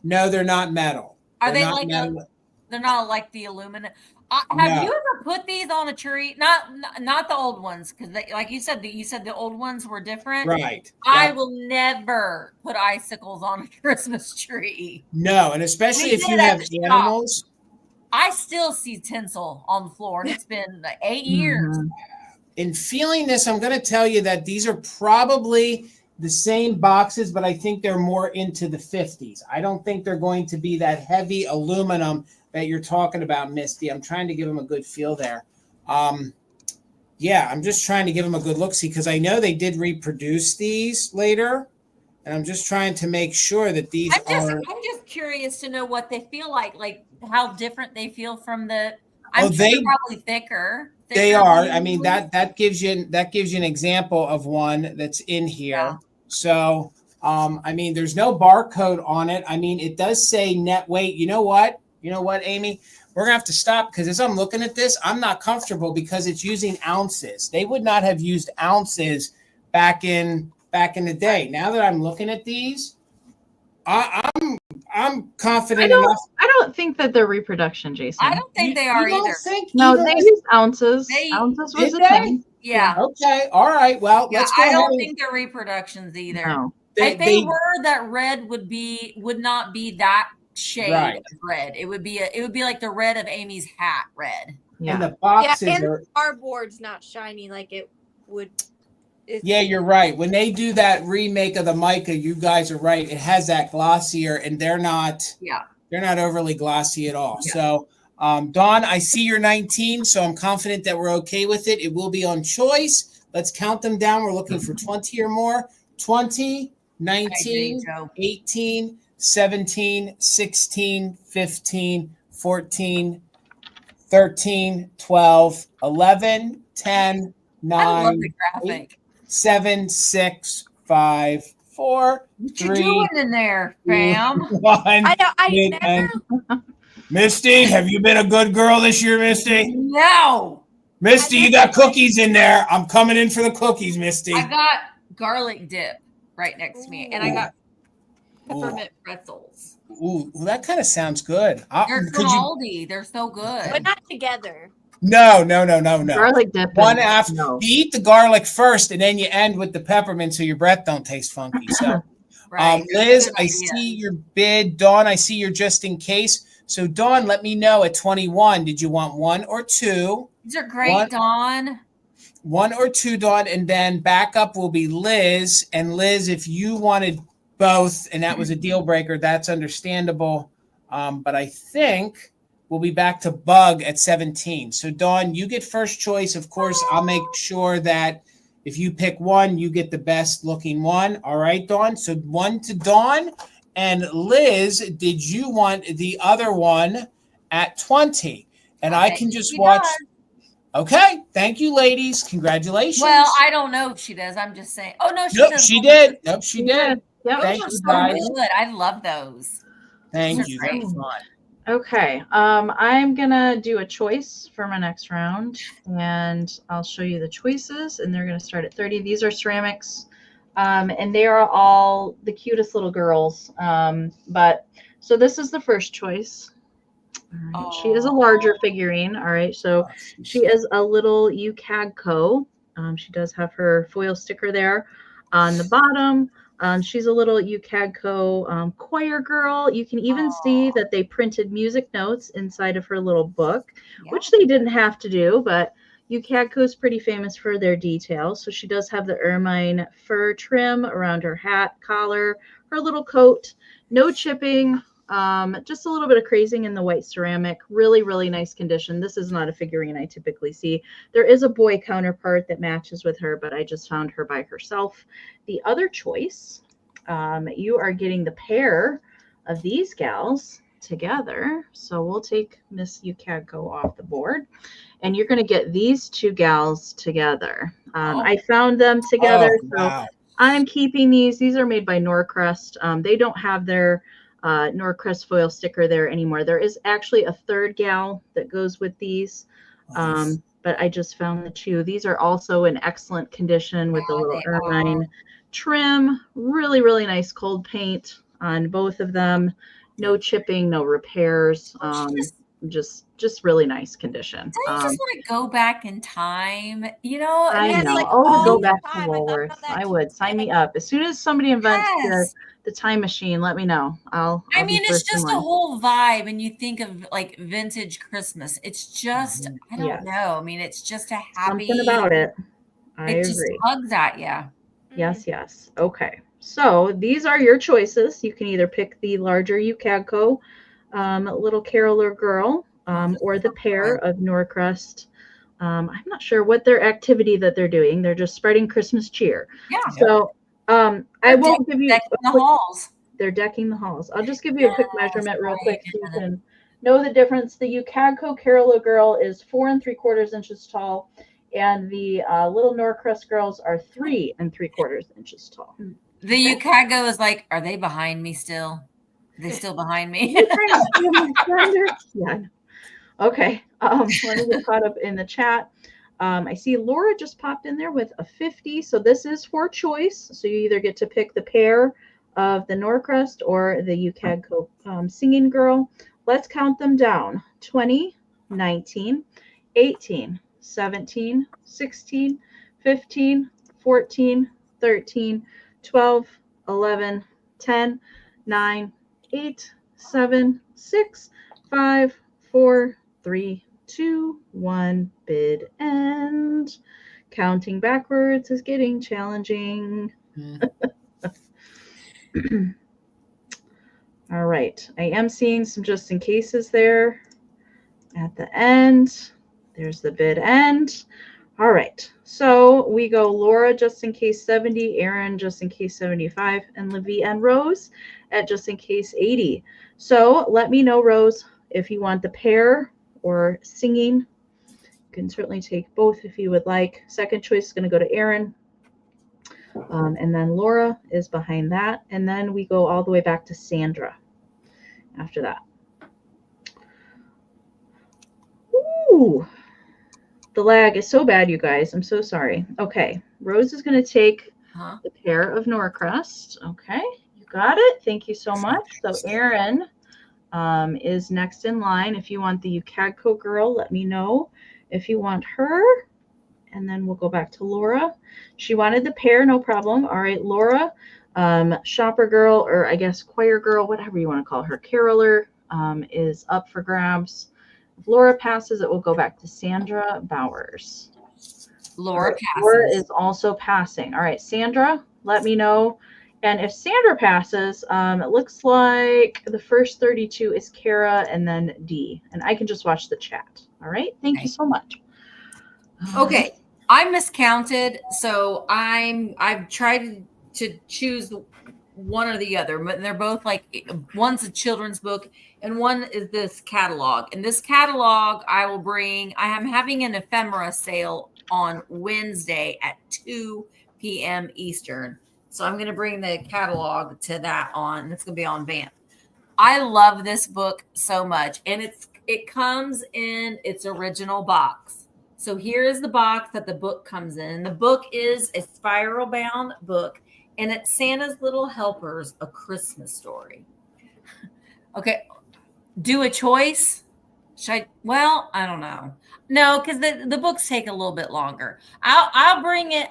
No, they're not metal. Are they like metal? They're not like the aluminum. Have you ever put these on a tree? Not the old ones, because like you said the old ones were different. Right. I will never put icicles on a Christmas tree. No, and especially if you have animals. I still see tinsel on the floor, and it's been 8 years. In feeling this, I'm going to tell you that these are probably the same boxes, but I think they're more into the 50s. I don't think they're going to be that heavy aluminum that you're talking about, Misty. I'm trying to give them a good feel there. I'm just trying to give them a good look-see because I know they did reproduce these later. And I'm just trying to make sure that these I'm just curious to know what they feel like how different they feel from the. I'm sure they're probably thicker. They are. I mean that gives you an example of one that's in here. Yeah. So I mean, there's no barcode on it. I mean, it does say net weight. You know what, Amy? We're gonna have to stop because as I'm looking at this, I'm not comfortable because it's using ounces. They would not have used ounces back in the day. Now that I'm looking at these, I'm confident enough. I don't think that they're reproduction, Jason. I don't think they are either. No, they use ounces. Ounces was a thing. Yeah. Okay. All right. Well, let's go. I don't think they're reproductions either. No. If they were, that red would not be that shade Right. of red. It would be like the red of Amy's hat red. Yeah. And the boxes and are. the cardboard's not shiny like it would. Yeah, you're right. When they do that remake of the mica, you guys are right. It has that glossier, and they're not overly glossy at all. Yeah. So, Dawn, I see you're 19, so I'm confident that we're okay with it. It will be on choice. Let's count them down. We're looking for 20 or more. 20, 19, 18, 17, 16, 15, 14, 13, 12, 11, 10, 9, I love the graphic. 8, 7, 6, 5, 4, What 3, you doing in there, fam? 1. I know. I Mid- never. Misty, have you been a good girl this year, Misty? No. Misty, you got cookies in there. I'm coming in for the cookies, Misty. I got garlic dip right next to me, and I got peppermint pretzels. Ooh, that kind of sounds good. They're from Aldi. They're so good. But not together. No. Garlic dip. One after. No. You eat the garlic first, and then you end with the peppermint, so your breath don't taste funky. So, Right. Liz, Good I idea. see your bid. Dawn, I see your just in case. So, Dawn, let me know at 21. Did you want 1 or 2? These are great, One- Dawn. 1 or 2, Dawn, and then backup will be Liz. And Liz, if you wanted both, and that was a deal breaker, that's understandable. But I think we'll be back to Bug at 17. So, Dawn, you get first choice. Of course, I'll make sure that if you pick one, you get the best looking one. All right, Dawn. So 1 to Dawn. And Liz, did you want the other one at 20? And I can just watch. Okay. Thank you, ladies. Congratulations. Well, I don't know if she does. I'm just saying. Oh, no, she Nope, does. she did. Nope, she did. Yep. Thank Those you, are so guys. good. I love those. Thank Those are you. great. That was fun. Okay. I'm gonna do a choice for my next round, and I'll show you the choices. And they're gonna start at 30. These are ceramics, and they are all the cutest little girls. But so this is the first choice. All right. She is a larger figurine. All right. So she is a little UCAGCO. She does have her foil sticker there on the bottom. She's a little UCAGCO choir girl. You can even see that they printed music notes inside of her little book, which they didn't have to do, but UCAGCO is pretty famous for their details. So she does have the ermine fur trim around her hat, collar, her little coat, no chipping, just a little bit of crazing in the white ceramic. Really, really nice condition. This is not a figurine I typically see. There is a boy counterpart that matches with her, but I just found her by herself. The other choice, you are getting the pair of these gals together. So we'll take Miss UCAGCO off the board, and you're going to get these two gals together. I found them together, so I'm keeping these. These are made by Norcrest. They don't have their Norcrest foil sticker there anymore. There is actually a third gal that goes with these, but I just found the two. These are also in excellent condition with the little ermine trim. Really, really nice cold paint on both of them. No chipping, no repairs. Just really nice condition. Don't you just want to go back in time? You know, I know. like To go all back the to time. I thought Woolworth. about that I too. would. Sign me up. As soon as somebody invents Yes. the time machine, let me know. I'll I be mean, it's first in just a line. whole vibe, and you think of like vintage Christmas. It's just, I don't Yes. know. I mean, it's just a happy. Something about it. I It just agree. hugs at you. Yes, yes. Okay. So these are your choices. You can either pick the larger UCAGCO little caroler girl, or the pair of Norcrest. I'm not sure what their activity that they're doing. They're just spreading Christmas cheer. Yeah. So I won't give you Decking a the quick, halls. they're decking the halls. I'll just give you a quick Yes, measurement real right. quick so you can know the difference. The UCAGCO caroler girl is 4 3/4 inches tall, and the little Norcrest girls are 3 3/4 inches tall. The UCAGO is like, are they behind me still? Are they still behind me? You trying to steal my thunder? Yeah. I know. Okay. Let me get caught up in the chat. I see Laura just popped in there with a 50. So this is for choice. So you either get to pick the pair of the Norcrest or the UCAGCO singing girl. Let's count them down. 20, 19, 18, 17, 16, 15, 14, 13, 12, 11, 10, 9, 8, 7, 6, 5, 4, 3, 2, 1. Bid end. Counting backwards is getting challenging. All right. I am seeing some just in cases there at the end. There's the bid end. All right. So we go Laura just in case 70, Aaron just in case 75, and Livy and Rose at just in case 80. So let me know, Rose, if you want the pair or singing. You can certainly take both if you would like. Second choice is going to go to Aaron. And then Laura is behind that. And then we go all the way back to Sandra after that. Ooh, the lag is so bad, you guys. I'm so sorry. Okay, Rose is going to take the pair of Norcrest. Okay, you got it. Thank you so much. So Erin is next in line. If you want the UCAGCO girl, let me know if you want her. And then we'll go back to Laura. She wanted the pair, no problem. All right, Laura, shopper girl, or I guess choir girl, whatever you want to call her, caroler, is up for grabs. If Laura passes, it will go back to Sandra Bowers. Laura passes. Laura is also passing. All right, Sandra, let me know. And if Sandra passes, it looks like the first 32 is Kara and then D. And I can just watch the chat. All right, thank you so much. Okay, I miscounted, so I've tried to choose one or the other, but they're both like, one's a children's book and one is this catalog. And this catalog I will bring, I am having an ephemera sale on Wednesday at 2 p.m. Eastern. So I'm going to bring the catalog to that on, it's going to be on Vamp. I love this book so much. And it comes in its original box. So here is the box that the book comes in. The book is a spiral bound book, and it's Santa's Little Helpers, A Christmas Story. Okay, do a choice. Well, I don't know. No, because the books take a little bit longer. I'll bring it.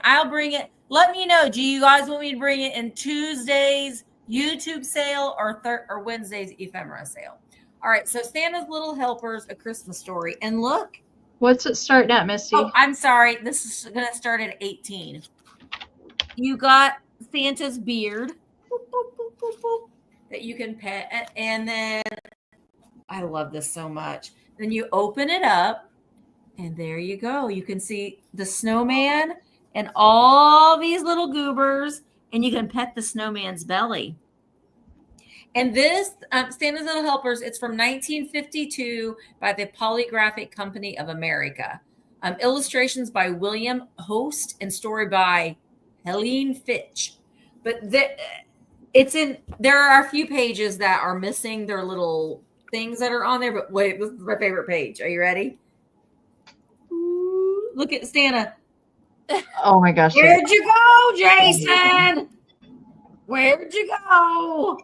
Let me know. Do you guys want me to bring it in Tuesday's YouTube sale or Wednesday's ephemera sale? All right, so Santa's Little Helpers, A Christmas Story. And look. What's it starting at, Misty? Oh, I'm sorry. This is going to start at 18. You got Santa's beard that you can pet. And then, I love this so much. Then you open it up, and there you go. You can see the snowman and all these little goobers, and you can pet the snowman's belly. And this, Santa's Little Helpers, it's from 1952 by the Polygraphic Company of America. Illustrations by William Host and story by Helene Fitch. But there are a few pages that are missing their little things that are on there. But wait, this is my favorite page. Are you ready? Ooh, look at Santa. Oh my gosh. Where'd you go, Jason? Where'd you go?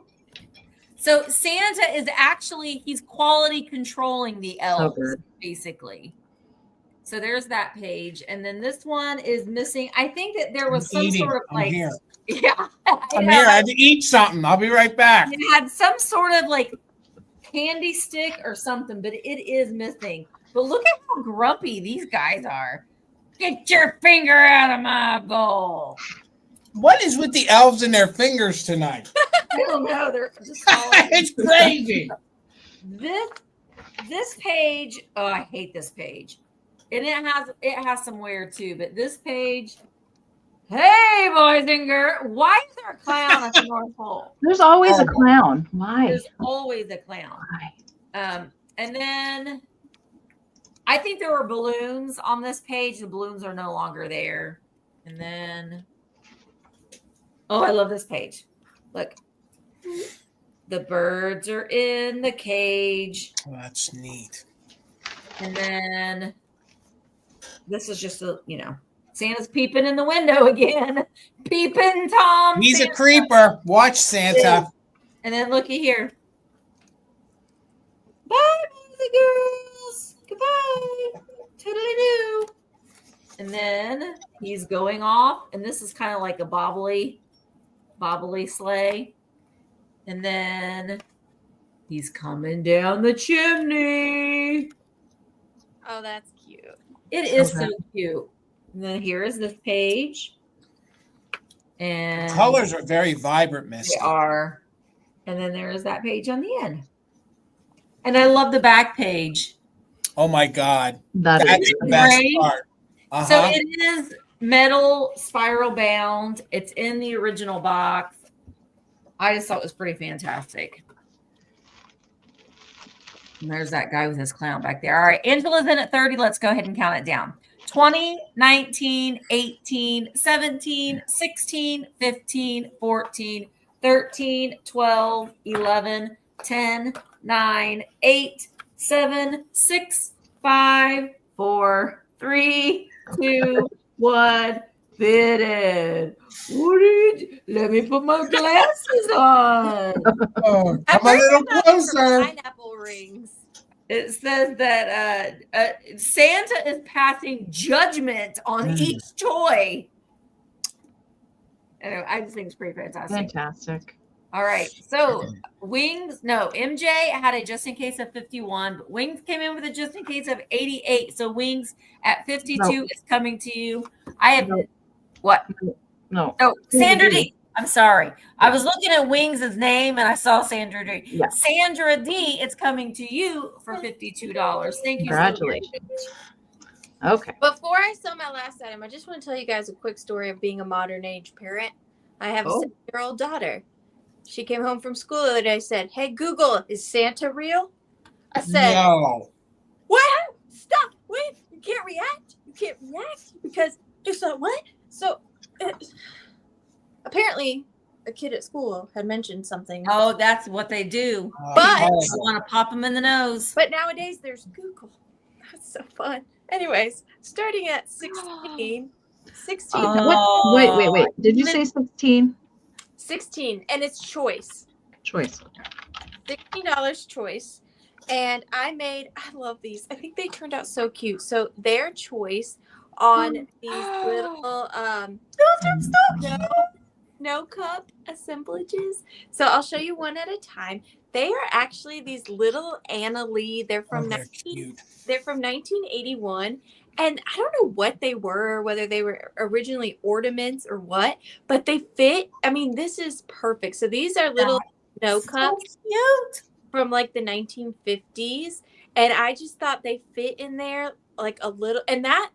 So Santa is actually, he's quality controlling the elves, basically. So there's that page. And then this one is missing. I think that there was some sort of like, here. Yeah. I'm here. I had to eat something. I'll be right back. It had some sort of like candy stick or something, but it is missing. But look at how grumpy these guys are. Get your finger out of my bowl. What is with the elves and their fingers tonight? I don't know. They're just it's crazy. This page, oh, I hate this page. And it has some wear too, but this page, hey boys and girls, why is there a clown at the North Pole? There's always a clown. Why? There's always a clown. Why? And then I think there were balloons on this page. The balloons are no longer there. And then, oh, I love this page. Look. The birds are in the cage. Oh, that's neat. And then this is just Santa's peeping in the window again. Peeping Tom. He's Santa. A creeper. Watch Santa. And then looky here. Bye, boys and girls. Goodbye. Toodaloo. And then he's going off. And this is kind of like a bobbly sleigh. And then He's coming down the chimney. Oh, that's cute. It is Okay. so cute. And then here is this page. And Colors are very vibrant, they Misty. are. And then there is that page on the end. And I love the back page. Oh my God. That That's is the best great. part. So it is metal spiral bound. It's in the original box. I just thought it was pretty fantastic. And there's that guy with his clown back there. All right, Angela's in at 30. Let's go ahead and count it down. 20, 19, 18, 17, 16, 15, 14, 13, 12, 11, 10, 9, 8, 7, 6, 5, 4, 3, 2, 1. Fitted. Let me put my glasses on. Oh, I'm come a little for closer. pineapple rings. It says that Santa is passing judgment on each toy. Anyway, I just think it's pretty fantastic. fantastic. All right. So Wings, no, MJ had a just in case of 51, but Wings came in with a just in case of 88. So Wings at 52 is coming to you. I have what? No. Oh, Sandra D. I'm sorry. I was looking at Wings' name and I saw Sandra D. Yeah. Sandra D, it's coming to you for $52. Thank you. Congratulations. Okay. Before I sell my last item, I just want to tell you guys a quick story of being a modern age parent. I have a 7-year-old daughter. She came home from school the other day. Said, "Hey Google, is Santa real?" I said, No. "What? Stop! Wait! You can't react. You can't react because it's not what." So apparently, a kid at school had mentioned something. Oh, that's what they do. But I want to pop them in the nose. But nowadays there's Google. That's so fun. Anyways, starting at 16. 16. What? Wait. Did you say 16? 16. And it's choice. Choice. $16 choice. And I love these. I think they turned out so cute. So their choice on these little no cup assemblages. So I'll show you one at a time. They are actually these little Anna Lee. They're from they're from 1981. And I don't know what they were, whether they were originally ornaments or what, but they fit. I mean, this is perfect. So these are little snow cups from like the 1950s. And I just thought they fit in there like a little. And that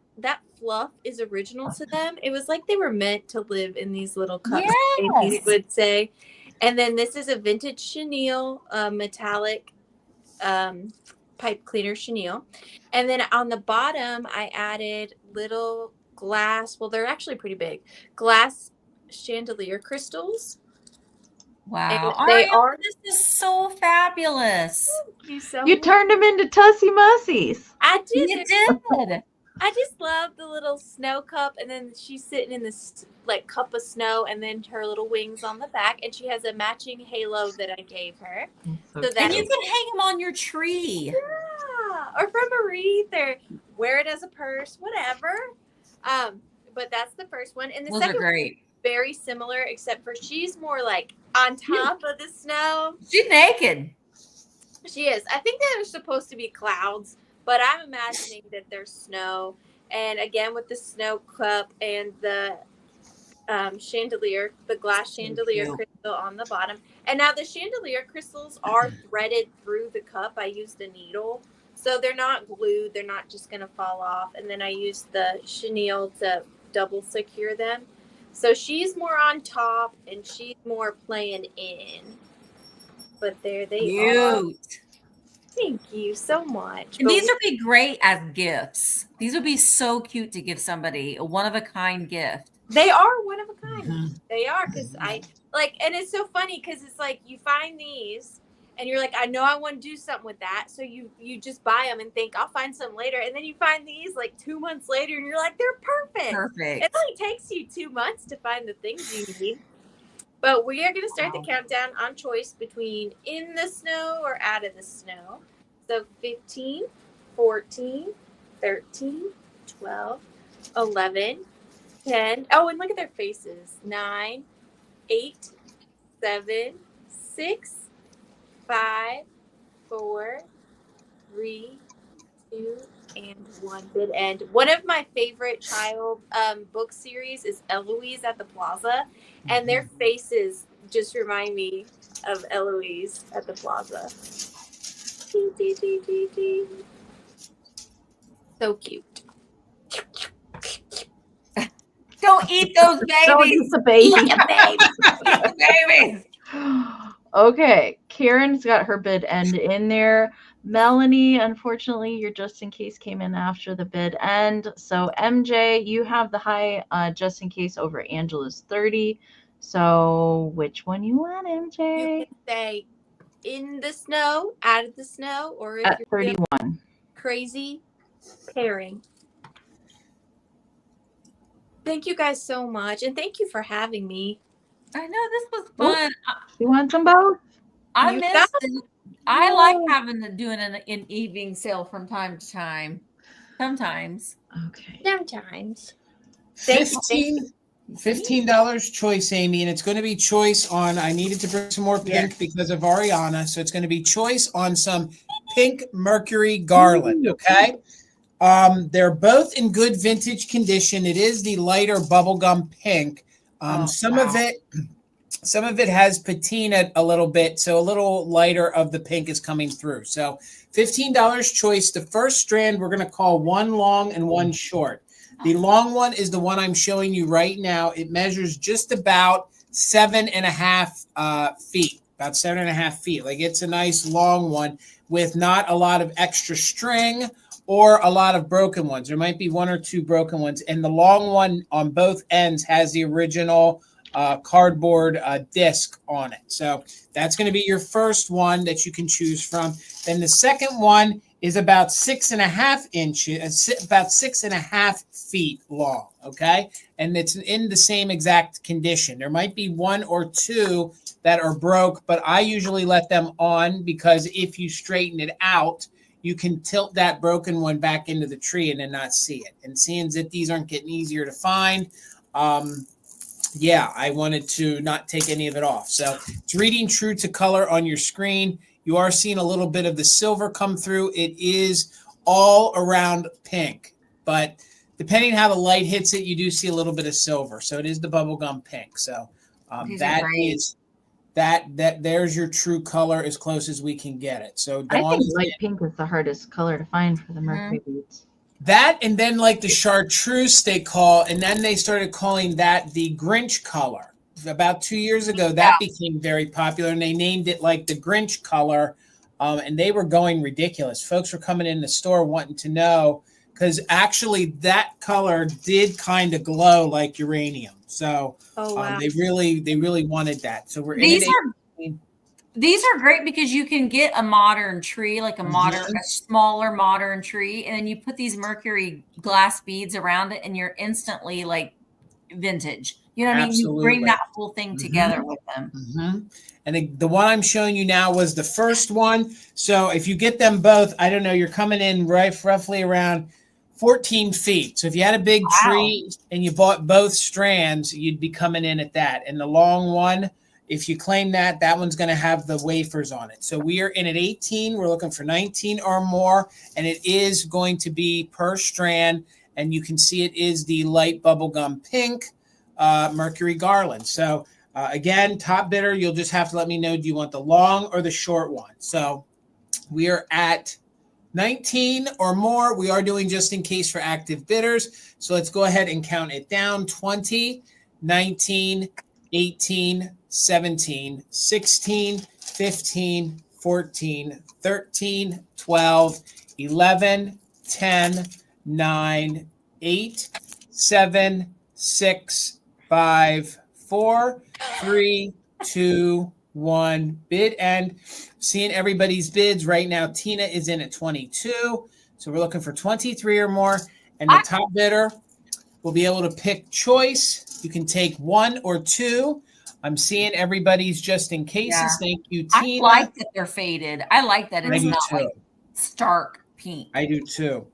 fluff is original to them. It was like they were meant to live in these little cups, they would say. And then this is a vintage chenille, metallic pipe cleaner chenille. And then on the bottom, I added little glass. Well, they're actually pretty big. Glass chandelier crystals. Wow. This is so fabulous. You turned them into Tussy Mussies. I did. You did. I just love the little snow cup, and then she's sitting in this like cup of snow, and then her little wings on the back, and she has a matching halo that I gave her. So that And you can hang them on your tree. Yeah, or from a wreath, or wear it as a purse, whatever. But that's the first one, and the Those second are great. one is very similar, except for she's more like on top of the snow. She's naked. She is. I think that they're supposed to be clouds, but I'm imagining that there's snow. And again, with the snow cup and the chandelier, the glass chandelier crystal on the bottom. And now the chandelier crystals are threaded through the cup. I used a needle. So they're not glued. They're not just going to fall off. And then I used the chenille to double secure them. So she's more on top and she's more playing in. But there they are. Thank you so much. And these would be great as gifts. These would be so cute to give somebody a one-of-a-kind gift. They are one of a kind. Mm-hmm. They are, because I like, and it's so funny because it's like you find these and you're like, I know I want to do something with that. So you just buy them and think I'll find some later. And then you find these like 2 months later and you're like, they're perfect. Perfect. It only takes you 2 months to find the things you need. But we are going to start the countdown on choice between in the snow or out of the snow. So 15, 14, 13, 12, 11, 10. Oh, and look at their faces. 9, 8, 7, 6, 5, 4, 3, 2, and 1 bid end. One of my favorite child book series is Eloise at the Plaza, and their faces just remind me of Eloise at the Plaza. So cute. Don't eat those Don't babies. eat the baby. Babies. Okay, Karen's got her bid end in there. Melanie, unfortunately, your just in case came in after the bid end. So MJ, you have the high just in case over Angela's 30. So which one you want, MJ? You can say in the snow, out of the snow, or if At you're 31. crazy pairing. Thank you guys so much, and thank you for having me. I know this was fun. You want them both? I You missed got it. I like doing an evening sale from time to time. Sometimes. Okay. Sometimes. $15 choice, Amy, and it's going to be choice on. I needed to bring some more pink because of Arianna, so it's going to be choice on some pink Mercury garland. Okay, they're both in good vintage condition. It is the lighter bubblegum pink. Some of it has patina a little bit, so a little lighter of the pink is coming through. So $15 choice. The first strand we're going to call one long and one short. The long one is the one I'm showing you right now. It measures just about 7.5 feet, about 7.5 feet. Like it's a nice long one with not a lot of extra string or a lot of broken ones. There might be one or two broken ones. And the long one on both ends has the original cardboard disc on it. So that's going to be your first one that you can choose from. Then the second one is about 6.5 inches, about 6.5 feet long. Okay. And it's in the same exact condition. There might be one or two that are broke, but I usually let them on because if you straighten it out, you can tilt that broken one back into the tree and then not see it. And seeing that these aren't getting easier to find, I wanted to not take any of it off. So it's reading true to color on your screen. You are seeing a little bit of the silver come through. It is all around pink, but depending how the light hits it, you do see a little bit of silver. So it is the bubblegum pink. So there's your true color as close as we can get it. So I think light pink is the hardest color to find for the Mercury beads. That and then like the chartreuse they call, and then they started calling that the Grinch color. About 2 years ago, that became very popular, and they named it like the Grinch color, and they were going ridiculous. Folks were coming in the store wanting to know because actually that color did kind of glow like uranium. So they really wanted that. So These are great because you can get a modern tree, like a smaller modern tree, and then you put these Mercury glass beads around it, and you're instantly like vintage. You know what I mean? You bring that whole thing together with them. And the one I'm showing you now was the first one. So if you get them both, I don't know, you're coming in roughly around 14 feet. So if you had a big tree and you bought both strands, you'd be coming in at that. And the long one, if you claim that one's going to have the wafers on it. So we are in at 18. We're looking for 19 or more. And it is going to be per strand. And you can see it is the light bubblegum pink Mercury garland. So again, top bidder, you'll just have to let me know, do you want the long or the short one? So we are at 19 or more. We are doing just in case for active bidders. So let's go ahead and count it down. 20, 19, 18, 17, 16, 15, 14, 13, 12, 11, 10, 9, 8, 7, 6, 5, 4, 3, 2, 1. Bid end. Seeing everybody's bids right now. Tina is in at 22. So we're looking for 23 or more. And the top bidder will be able to pick choice. You can take one or two. I'm seeing everybody's just in cases. Yeah. Thank you, Tina. I like that they're faded. I like that it's not like stark pink. I do too.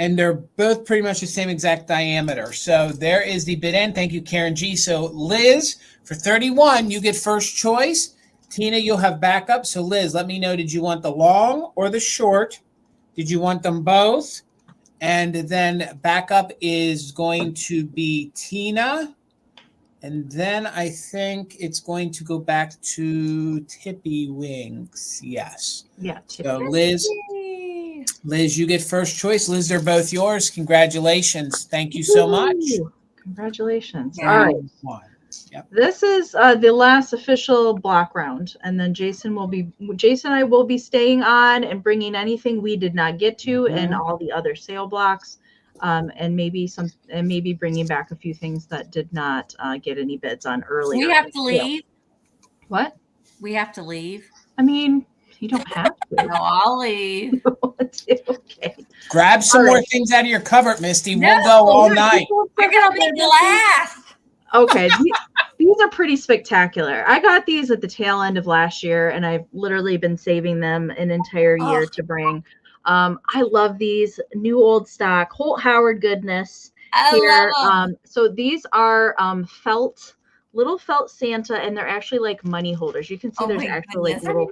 And they're both pretty much the same exact diameter. So there is the bid end. Thank you, Karen G. So Liz, for 31, you get first choice. Tina, you'll have backup. So Liz, let me know, did you want the long or the short? Did you want them both? And then backup is going to be Tina. And then I think it's going to go back to Tippy Wings. Yes. Yeah. So Liz, you get first choice. Liz, they're both yours. Congratulations. Thank you so much. Congratulations. Yeah. All right. Yep. This is the last official block round, and then Jason and I will be staying on and bringing anything we did not get to and all the other sale blocks, and maybe bringing back a few things that did not get any bids on earlier. We have to leave. What? We have to leave. I mean, you don't have to. No, I'll leave. Okay. Grab some more things out of your cupboard, Misty. We'll go all night. You're gonna make me laugh. Okay, these are pretty spectacular. I got these at the tail end of last year, and I've literally been saving them an entire year to bring. I love these new old stock Holt Howard goodness here. So these are little felt Santa, and they're actually like money holders. You can see there's actually like little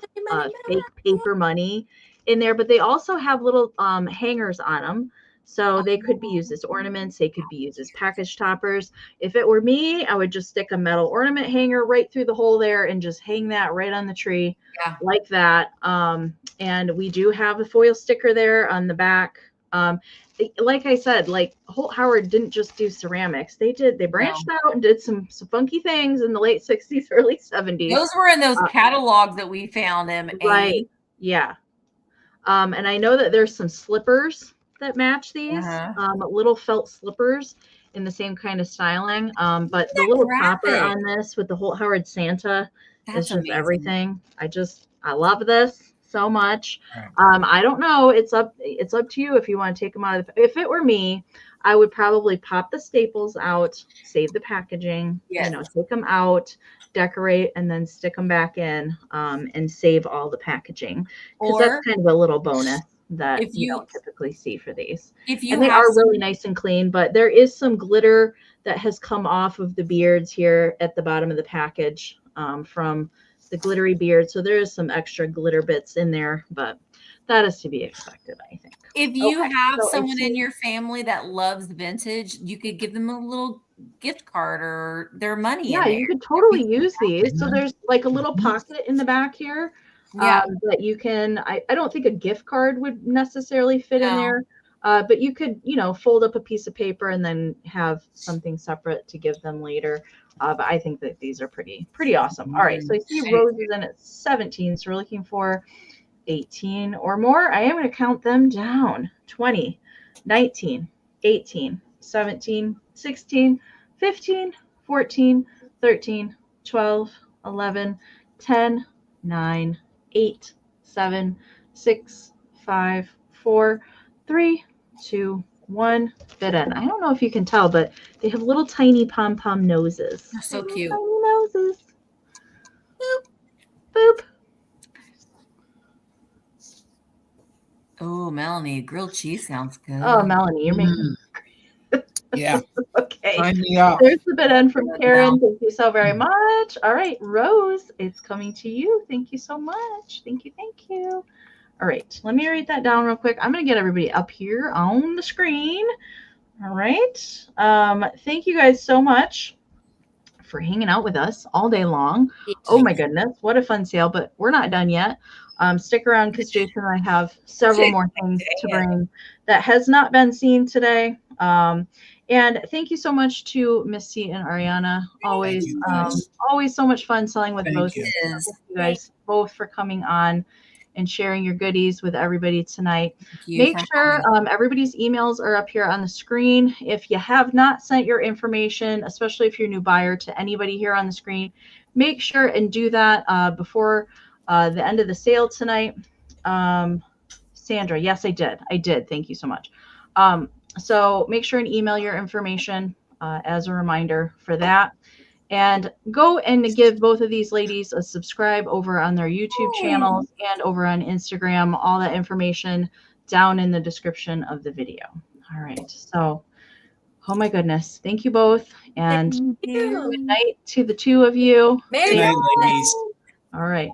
fake paper money in there, but they also have little hangers on them. So they could be used as ornaments. They could be used as package toppers. If it were me, I would just stick a metal ornament hanger right through the hole there and just hang that right on the tree like that. And we do have a foil sticker there on the back. Like I said, like Holt Howard didn't just do ceramics. They branched out and did some funky things in the late 60s, early 70s. Those were in those catalogs that we found them. Right. Yeah. And I know that there's some slippers that match these, little felt slippers in the same kind of styling. But the little topper on this with the Holt Howard Santa is just everything. I love this so much. I don't know. It's up to you if you want to take them out. If it were me, I would probably pop the staples out, save the packaging, take them out, decorate, and then stick them back in, and save all the packaging. Because that's kind of a little bonus that you don't typically see for these. And they are really nice and clean, but there is some glitter that has come off of the beards here at the bottom of the package from the glittery beard. So there is some extra glitter bits in there, but that is to be expected, I think. If you have someone in your family that loves vintage, you could give them a little gift card or their money. Yeah, you could totally use these. So there's like a little pocket in the back here. That you can, I don't think a gift card would necessarily fit in there, but you could, fold up a piece of paper and then have something separate to give them later. But I think that these are pretty awesome. All right, so I see Rose is in at 17, so we're looking for 18 or more. I am going to count them down. 20, 19, 18, 17, 16, 15, 14, 13, 12, 11, 10, 9, 8, 7, 6, 5, 4, 3, 2, 1. Fit in. I don't know if you can tell, but they have little tiny pom-pom noses. They're so cute. Tiny noses. Boop. Boop. Oh, Melanie, grilled cheese sounds good. Oh, Melanie, you're making Yeah. Okay. Sign me up. There's the bid end from Karen. Thank you so very much. All right, Rose, it's coming to you. Thank you so much. Thank you. Thank you. All right, let me write that down real quick. I'm going to get everybody up here on the screen. All right. Thank you guys so much for hanging out with us all day long. Oh my goodness, what a fun sale, but we're not done yet. Stick around because Jason and I have several more things to bring that has not been seen today. And thank you so much to Misty and Arianna. Always so much fun selling with both of you guys both for coming on and sharing your goodies with everybody tonight. Make sure everybody's emails are up here on the screen. If you have not sent your information, especially if you're a new buyer, to anybody here on the screen, make sure and do that before the end of the sale tonight. Sandra, yes, I did. Thank you so much. So make sure and email your information as a reminder for that. And go and give both of these ladies a subscribe over on their YouTube channels and over on Instagram. All that information down in the description of the video. All right. So, oh my goodness. Thank you both. And good night to the two of you. Good night, ladies. All right.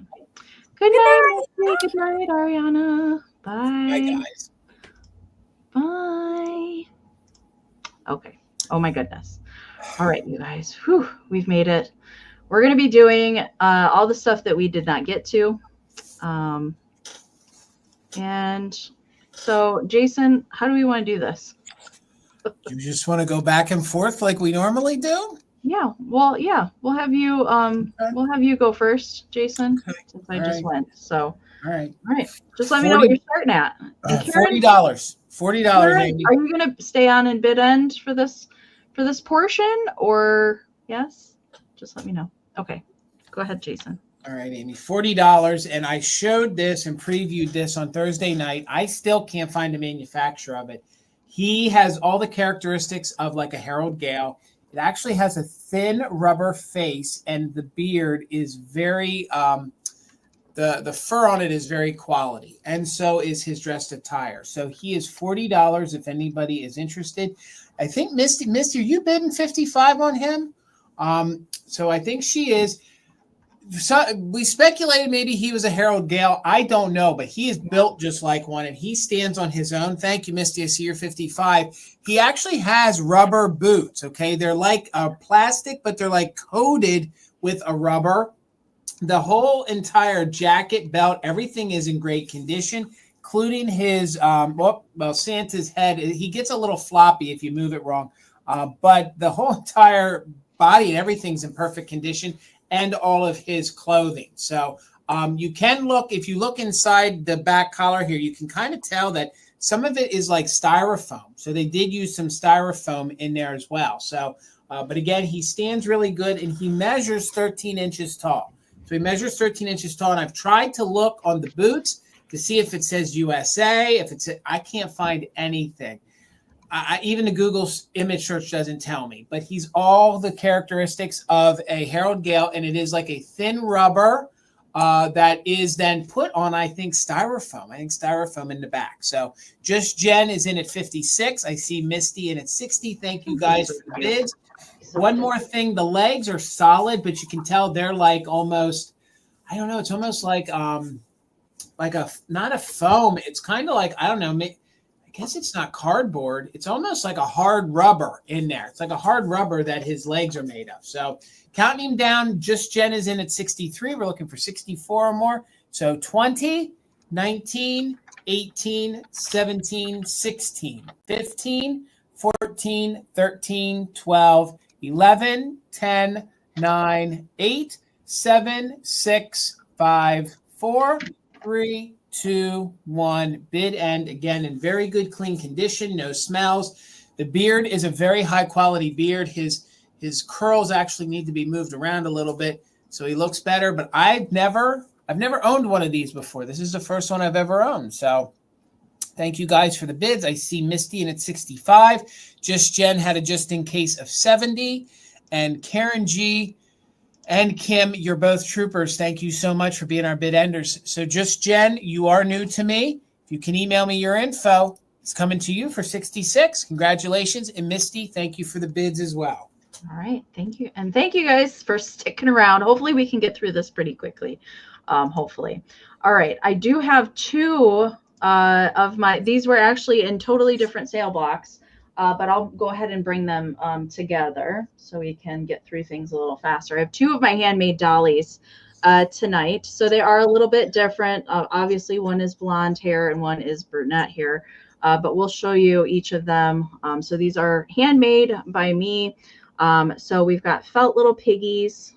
Good night. Good night, Arianna. Bye. Bye, guys. Bye. Okay. Oh my goodness. All right, you guys. Whew, we've made it. We're going to be doing all the stuff that we did not get to. And so, Jason, how do we want to do this? You just want to go back and forth like we normally do? Yeah. Well, yeah. We'll have you go first, Jason, Okay. since I just went. So, all right. Just let me know what you're starting at. And Karen, $40. $40. Karen, are you going to stay on in bid end for this portion, or yes? Just let me know. Okay. Go ahead, Jason. All right, Amy, $40. And I showed this and previewed this on Thursday night. I still can't find a manufacturer of it. He has all the characteristics of like a Harold Gale. It actually has a thin rubber face, and the beard is very, the fur on it is very quality. And so is his dressed attire. So he is $40 if anybody is interested. I think Misty, are you bidding $55 on him? So I think she is. So we speculated maybe he was a Harold Gale. I don't know, but he is built just like one, and he stands on his own. Thank you, Misty. I see you're 55. He actually has rubber boots, okay? They're like plastic, but they're like coated with a rubber. The whole entire jacket, belt, everything is in great condition, including his, Santa's head. He gets a little floppy if you move it wrong, but the whole entire body and everything's in perfect condition, and all of his clothing. So you can look, if you look inside the back collar here, you can kind of tell that some of it is like styrofoam. So they did use some styrofoam in there as well. So, but again, he stands really good, and he measures 13 inches tall. So he measures 13 inches tall, and I've tried to look on the boots to see if it says USA, I can't find anything. Even the Google image search doesn't tell me, but he's all the characteristics of a Harold Gale, and it is like a thin rubber that is then put on, I think, styrofoam. I think styrofoam in the back. So Just Jen is in at 56. I see Misty in at 60. Thank you guys for the bids. One more thing, the legs are solid, but you can tell they're like almost, I don't know, it's almost like not a foam. It's kind of like, I don't know, I guess it's not cardboard. It's almost like a hard rubber in there. It's like a hard rubber that his legs are made of. So counting him down, Just Jen is in at 63. We're looking for 64 or more. So 20, 19, 18, 17, 16, 15, 14, 13, 12, 11, 10, 9, 8, 7, 6, 5, 4, 3, 2, 1. Bid end again in very good, clean condition. No smells. The beard is a very high quality beard. His curls actually need to be moved around a little bit so he looks better. But I've never owned one of these before. This is the first one I've ever owned. So thank you guys for the bids. I see Misty in at 65. Just Jen had a just in case of 70, and Karen G and Kim, you're both troopers. Thank you so much for being our bid enders. So Just Jen, you are new to me. If you can email me your info, it's coming to you for 66. Congratulations. And Misty, thank you for the bids as well. All right. Thank you. And thank you guys for sticking around. Hopefully we can get through this pretty quickly. Hopefully. All right. I do have two of these were actually in totally different sale blocks. But I'll go ahead and bring them together so we can get through things a little faster. I have two of my handmade dollies tonight. So they are a little bit different. Obviously, one is blonde hair and one is brunette hair. But we'll show you each of them. So these are handmade by me. So we've got felt little piggies.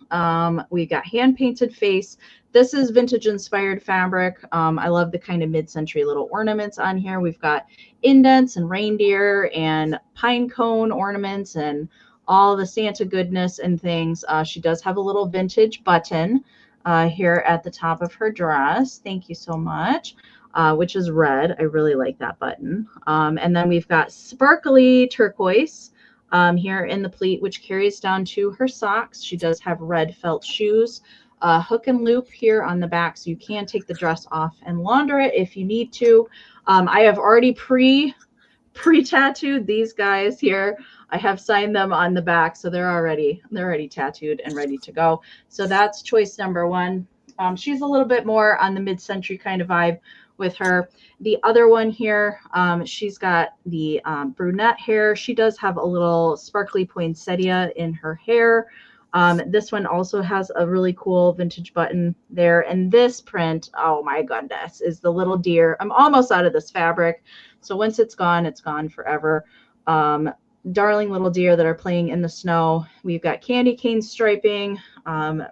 We've got hand-painted face. This is vintage inspired fabric. I love the kind of mid-century little ornaments on here. We've got indents and reindeer and pine cone ornaments and all the Santa goodness and things. She does have a little vintage button here at the top of her dress. Thank you so much, which is red. I really like that button. And then we've got sparkly turquoise here in the pleat, which carries down to her socks. She does have red felt shoes. Hook and loop here on the back, so you can take the dress off and launder it if you need to. I have already pre-tattooed these guys here. I have signed them on the back, so they're already tattooed and ready to go. So that's choice number one. She's a little bit more on the mid-century kind of vibe with her. The other one here, she's got the brunette hair. She does have a little sparkly poinsettia in her hair. This one also has a really cool vintage button there. And this print, oh my goodness, is the little deer. I'm almost out of this fabric. So once it's gone forever. Darling little deer that are playing in the snow. We've got candy cane striping,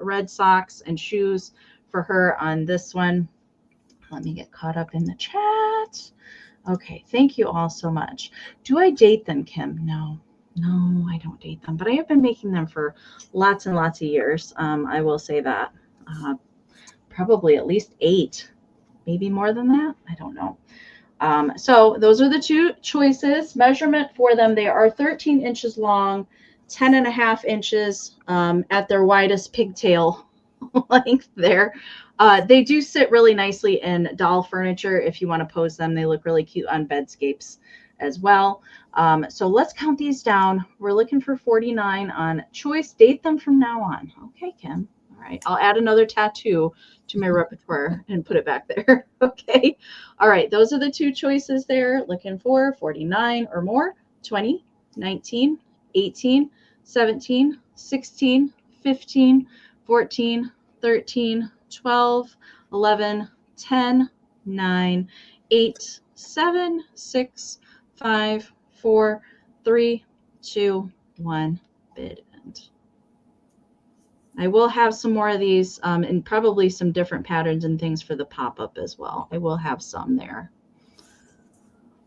red socks and shoes for her on this one. Let me get caught up in the chat. Okay, thank you all so much. Do I date them, Kim? No, I don't date them, but I have been making them for lots and lots of years. I will say that. Probably at least 8, maybe more than that. I don't know. So those are the 2 choices. Measurement for them, they are 13 inches long, 10.5 inches at their widest pigtail length there. They do sit really nicely in doll furniture. If you want to pose them, they look really cute on bedscapes as well. So let's count these down. We're looking for 49 on choice. Date them from now on. Okay, Kim. All right. I'll add another tattoo to my repertoire and put it back there. Okay. All right. Those are the 2 choices there. Looking for 49 or more. 20, 19, 18, 17, 16, 15, 14, 13, 12, 11, 10, 9, 8, 7, 6, 5, 4, 3, 2, 1, bid end. I will have some more of these and probably some different patterns and things for the pop-up as well. I will have some there.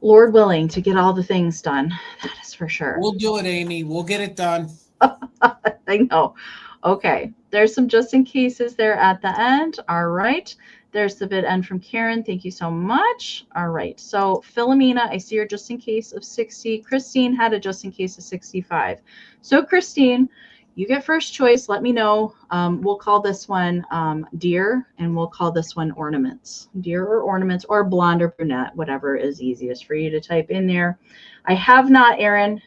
Lord willing to get all the things done. That is for sure. We'll do it, Amy. We'll get it done. I know. Okay. There's some just in cases there at the end. All right. There's the bid end from Karen. Thank you so much. All right. So Philomena, I see your just in case of 60. Christine had a just in case of 65. So Christine, you get first choice. Let me know. We'll call this one deer, and we'll call this one ornaments. Deer or ornaments, or blonde or brunette, whatever is easiest for you to type in there. I have not, Erin.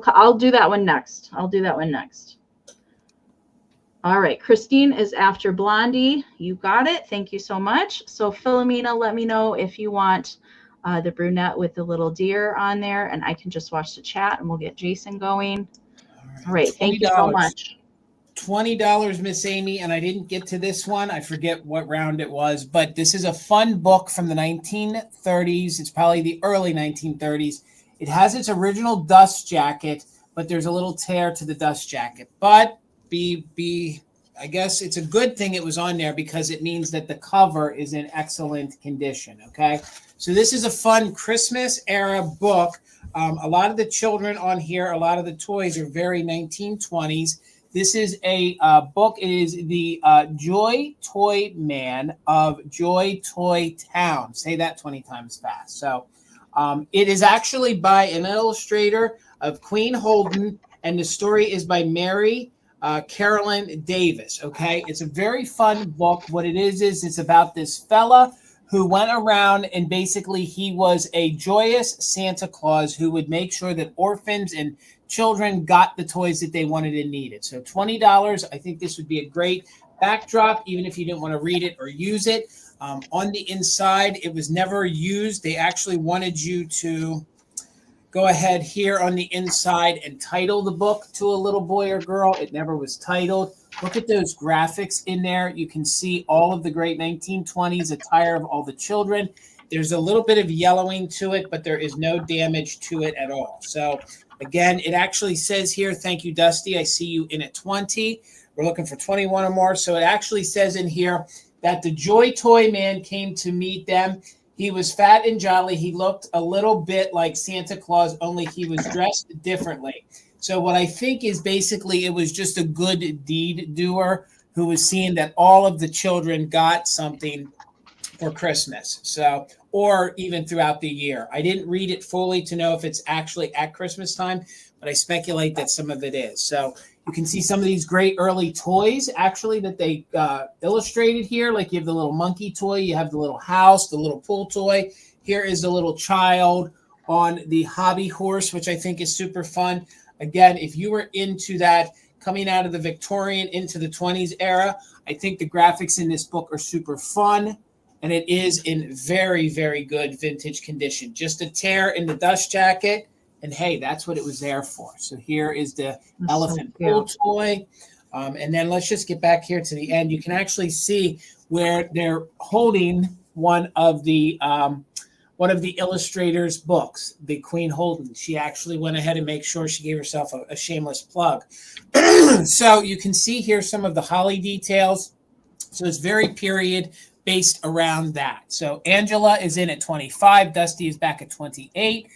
I'll do that one next. I'll do that one next. All right. Christine is after Blondie. You got it. Thank you so much. So Philomena, let me know if you want the brunette with the little deer on there, and I can just watch the chat and we'll get Jason going. All right. Thank you so much. $20, Miss Amy, and I didn't get to this one. I forget what round it was, but this is a fun book from the 1930s. It's probably the early 1930s. It has its original dust jacket, but there's a little tear to the dust jacket. But I guess it's a good thing it was on there because it means that the cover is in excellent condition. Okay. So this is a fun Christmas era book. A lot of the children on here, a lot of the toys are very 1920s. This is a book. It is the Joy Toy Man of Joy Toy Town. Say that 20 times fast. So it is actually by an illustrator of Queen Holden, and the story is by Mary Carolyn Davis. Okay, it's a very fun book. What it is it's about this fella who went around and basically he was a joyous Santa Claus who would make sure that orphans and children got the toys that they wanted and needed. So $20, I think this would be a great backdrop, even if you didn't want to read it or use it. On the inside, it was never used. They actually wanted you to go ahead here on the inside and title the book to a little boy or girl. It never was titled. Look at those graphics in there. You can see all of the great 1920s attire of all the children. There's a little bit of yellowing to it, but there is no damage to it at all. So again, it actually says here, thank you, Dusty. I see you in at 20. We're looking for 21 or more. So it actually says in here that the Joy Toy Man came to meet them. He was fat and jolly. He looked a little bit like Santa Claus, only he was dressed differently. So what I think is basically it was just a good deed doer who was seeing that all of the children got something for Christmas. So, or even throughout the year. I didn't read it fully to know if it's actually at Christmas time, but I speculate that some of it is. So you can see some of these great early toys actually that they illustrated here. Like you have the little monkey toy, you have the little house, the little pool toy. Here is the little child on the hobby horse, which I think is super fun. Again, if you were into that coming out of the Victorian into the 20s era. I think the graphics in this book are super fun, and it is in very, very good vintage condition. Just a tear in the dust jacket, and hey, that's what it was there for. So here is the elephant pool toy. And then let's just get back here to the end. You can actually see where they're holding one of the illustrator's books, the Queen Holden. She actually went ahead and made sure she gave herself a shameless plug. So you can see here some of the holly details. So it's very period based around that. So Angela is in at 25. Dusty is back at 28.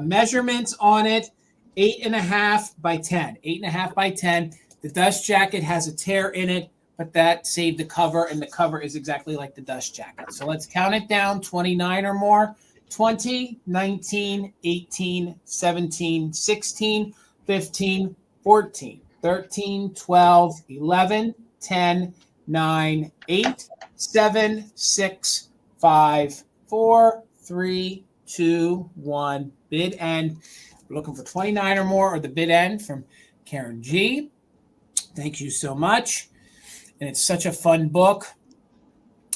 Measurements on it, 8.5 by 10. 8.5 by 10. The dust jacket has a tear in it, but that saved the cover, and the cover is exactly like the dust jacket. So let's count it down, 29 or more. 20, 19, 18, 17, 16, 15, 14, 13, 12, 11, 10, 9, 8, 7, 6, 5, 4, 3, 2, 1. Bid end. We're looking for 29 or more, or the bid end from Karen G. Thank you so much. And it's such a fun book.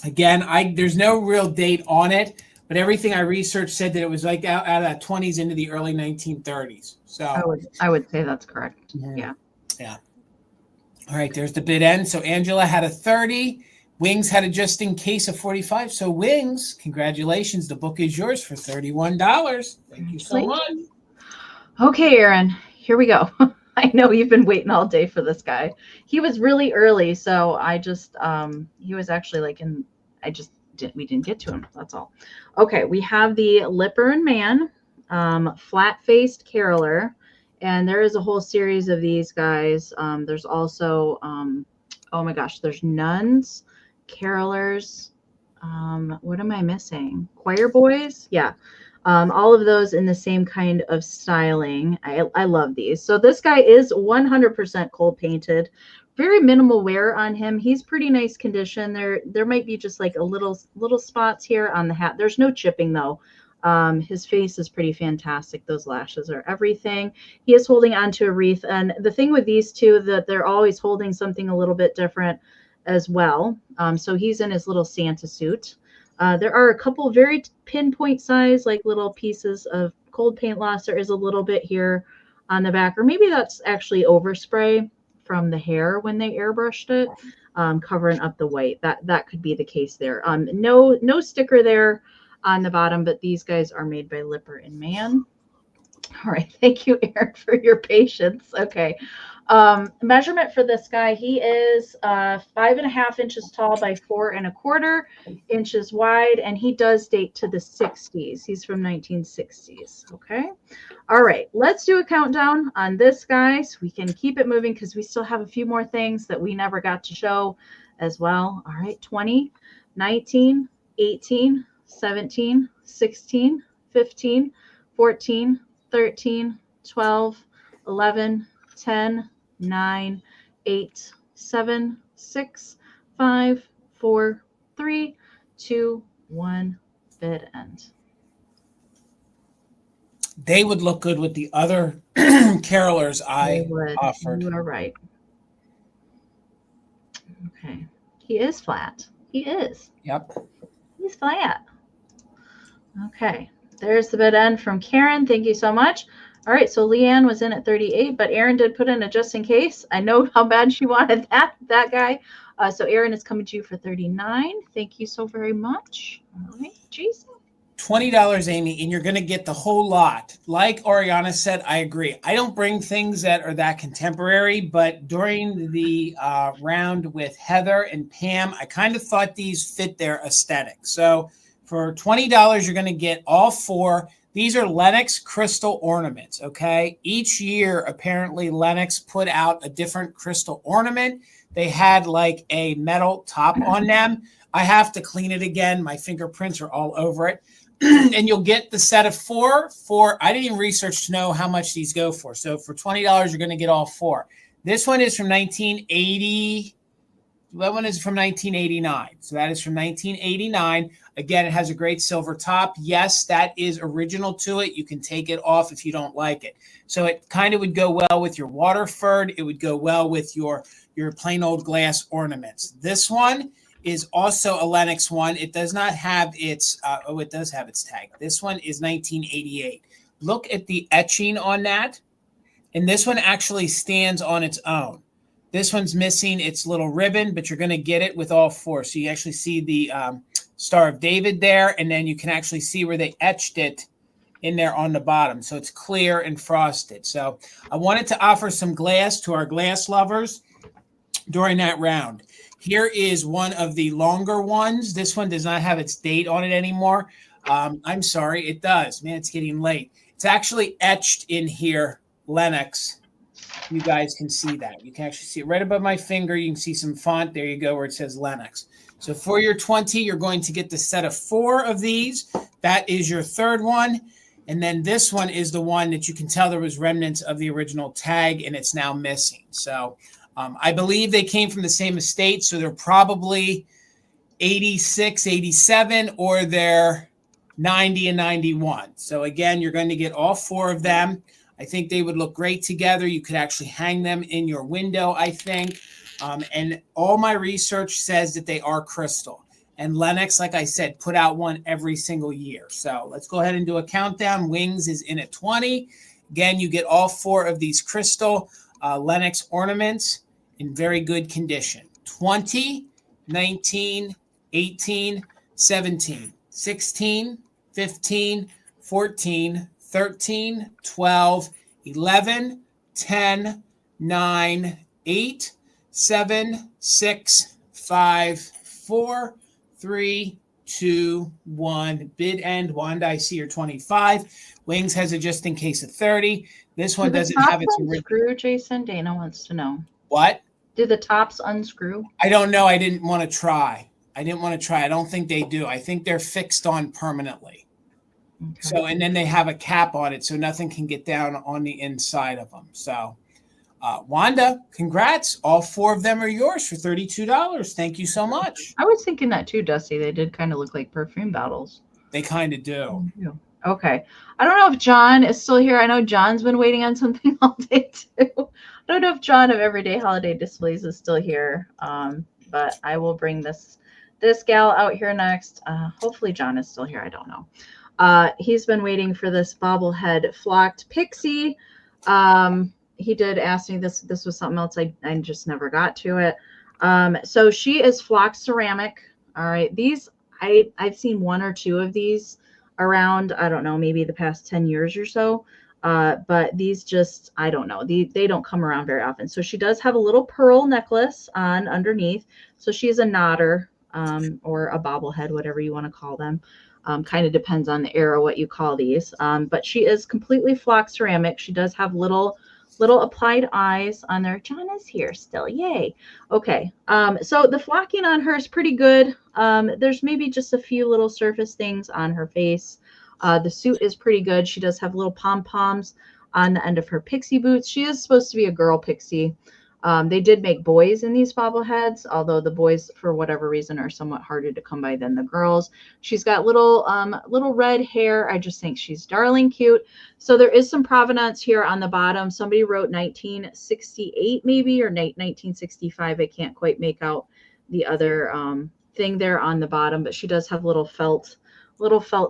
Again, there's no real date on it, but everything I researched said that it was like out of the 20s into the early 1930s. So I would say that's correct. Yeah. All right, there's the bid end. So Angela had a 30. Wings had a just in case of 45. So Wings, congratulations. The book is yours for $31. Thank you so much. Okay, Aaron, here we go. I know you've been waiting all day for this guy. He was really early, so I just he was actually like we didn't get to him. That's all. Okay, we have the Lipper and Man, flat-faced caroler, and there is a whole series of these guys. There's also oh my gosh, there's nuns, carolers. What am I missing? Choir boys? Yeah. All of those in the same kind of styling. I love these. So this guy is 100% cold painted. Very minimal wear on him. He's pretty nice condition. There might be just like a little spots here on the hat. There's no chipping though. His face is pretty fantastic. Those lashes are everything. He is holding onto a wreath. And the thing with these two, that they're always holding something a little bit different as well. So he's in his little Santa suit. There are a couple very pinpoint size, like little pieces of cold paint loss. There is a little bit here on the back, or maybe that's actually overspray from the hair when they airbrushed it, covering up the white. That could be the case there. No sticker there on the bottom, but these guys are made by Lipper and Man. All right, thank you, Aaron, for your patience. Okay. Measurement for this guy, he is 5.5 inches tall by 4.25 inches wide, and he does date to the 60s. He's from 1960s. Okay. All right, let's do a countdown on this guy so we can keep it moving because we still have a few more things that we never got to show as well. All right, 20, 19, 18, 17, 16, 15, 14, 13, 12, 11, 10, 9, 8, 7, 6, 5, 4, 3, 2, 1, bid end. They would look good with the other carolers I offered. You are right. Okay. He is flat. He is. Yep. He's flat. Okay. There's the bid end from Karen. Thank you so much. All right, so Leanne was in at 38, but Erin did put in a just in case. I know how bad she wanted that guy. So Erin is coming to you for 39. Thank you so very much. All right, Jason. $20, Amy, and you're going to get the whole lot. Like Arianna said, I agree. I don't bring things that are that contemporary, but during the round with Heather and Pam, I kind of thought these fit their aesthetic. So for $20, you're going to get all four. These are Lenox crystal ornaments, okay? Each year, apparently, Lenox put out a different crystal ornament. They had like a metal top on them. I have to clean it again. My fingerprints are all over it. And you'll get the set of four for, I didn't even research to know how much these go for. So for $20, you're going to get all four. This one is from 1980. That one is from 1989. So that is from 1989. Again, it has a great silver top. Yes, that is original to it. You can take it off if you don't like it. So it kind of would go well with your Waterford. It would go well with your plain old glass ornaments. This one is also a Lenox one. It does not have its, it does have its tag. This one is 1988. Look at the etching on that. And this one actually stands on its own. This one's missing its little ribbon, but you're going to get it with all four. So you actually see the Star of David there, and then you can actually see where they etched it in there on the bottom. So it's clear and frosted. So I wanted to offer some glass to our glass lovers during that round. Here is one of the longer ones. This one does not have its date on it anymore. I'm sorry, it does. Man, it's getting late. It's actually etched in here, Lenox. You guys can see that. You can actually see it right above my finger. You can see some font. There you go, where it says Lenox. So for your 20, you're going to get the set of 4 of these. That is your third one. And then this one is the one that you can tell there was remnants of the original tag, and it's now missing. So I believe they came from the same estate, so they're probably 86, 87, or they're 90 and 91. So again, you're going to get all 4 of them. I think they would look great together. You could actually hang them in your window, I think. And all my research says that they are crystal. And Lenox, like I said, put out one every single year. So let's go ahead and do a countdown. Wings is in at 20. Again, you get all 4 of these crystal Lenox ornaments in very good condition. 20, 19, 18, 17, 16, 15, 14, 13, 12, 11, 10, 9, 8, 7, 6, 5, 4, 3, 2, 1. Bid end. Wanda, I see your 25. Wings has a just in case of 30. This one doesn't have its original. Unscrew, Jason? Dana wants to know. What? Do the tops unscrew? I don't know. I didn't want to try. I don't think they do. I think they're fixed on permanently. Okay. So, and then they have a cap on it, so nothing can get down on the inside of them. So, Wanda, congrats. All 4 of them are yours for $32. Thank you so much. I was thinking that too, Dusty. They did kind of look like perfume bottles. They kind of do. Okay. I don't know if John is still here. I know John's been waiting on something all day too. I don't know if John of Everyday Holiday Displays is still here, but I will bring this gal out here next. Hopefully John is still here. I don't know. He's been waiting for this bobblehead flocked Pixie. He did ask me this was something else. I just never got to it. So she is flocked ceramic. All right. These, I've seen 1 or 2 of these around, I don't know, maybe the past 10 years or so. But these just, I don't know, they don't come around very often. So she does have a little pearl necklace on underneath. So she is a nodder, or a bobblehead, whatever you want to call them. Kind of depends on the era what you call these. But she is completely flocked ceramic. She does have little applied eyes on there. John is here still. Yay. Okay. So the flocking on her is pretty good. There's maybe just a few little surface things on her face. The suit is pretty good. She does have little pom-poms on the end of her pixie boots. She is supposed to be a girl pixie. They did make boys in these bobbleheads, although the boys, for whatever reason, are somewhat harder to come by than the girls. She's got little red hair. I just think she's darling cute. So there is some provenance here on the bottom. Somebody wrote 1968 maybe, or 1965. I can't quite make out the other thing there on the bottom, but she does have little felt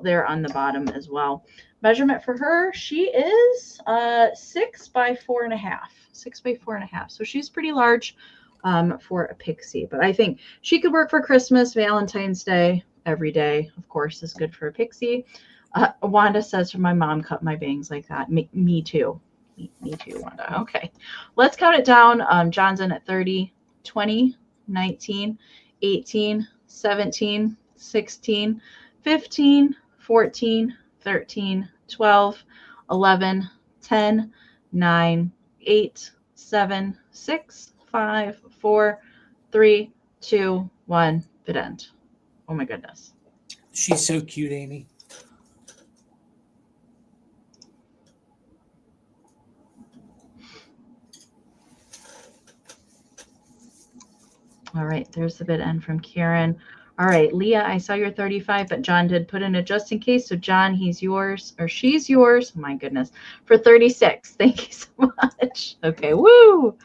there on the bottom as well. Measurement for her, she is 6 by 4.5. 6 by 4.5. So she's pretty large for a pixie, but I think she could work for Christmas, Valentine's Day, every day, of course, is good for a pixie. Wanda says, my mom cut my bangs like that. Me too. Me too, Wanda. Okay. Let's count it down. John's in at 30, 20, 19, 18, 17, 16, 15, 14, 13, 12, 11, 10, 9, 8, 7, 6, 5, 4, 3, 2, 1. Bid end. Oh my goodness. She's so cute, Amy. All right, there's the bid end from Karen. All right, Leah, I saw your 35, but John did put in a just in case. So John, he's yours, or she's yours. Oh my goodness, for 36. Thank you so much. Okay, woo.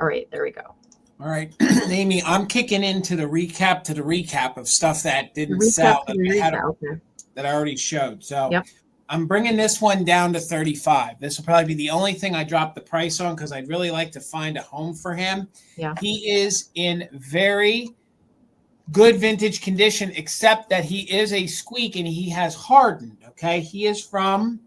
All right, there we go. All right, Amy, I'm kicking into the recap of stuff that didn't sell that I already showed. So yep. I'm bringing this one down to 35. This will probably be the only thing I drop the price on because I'd really like to find a home for him. Yeah. He is in very good vintage condition, except that he is a squeak and he has hardened. Okay. He is from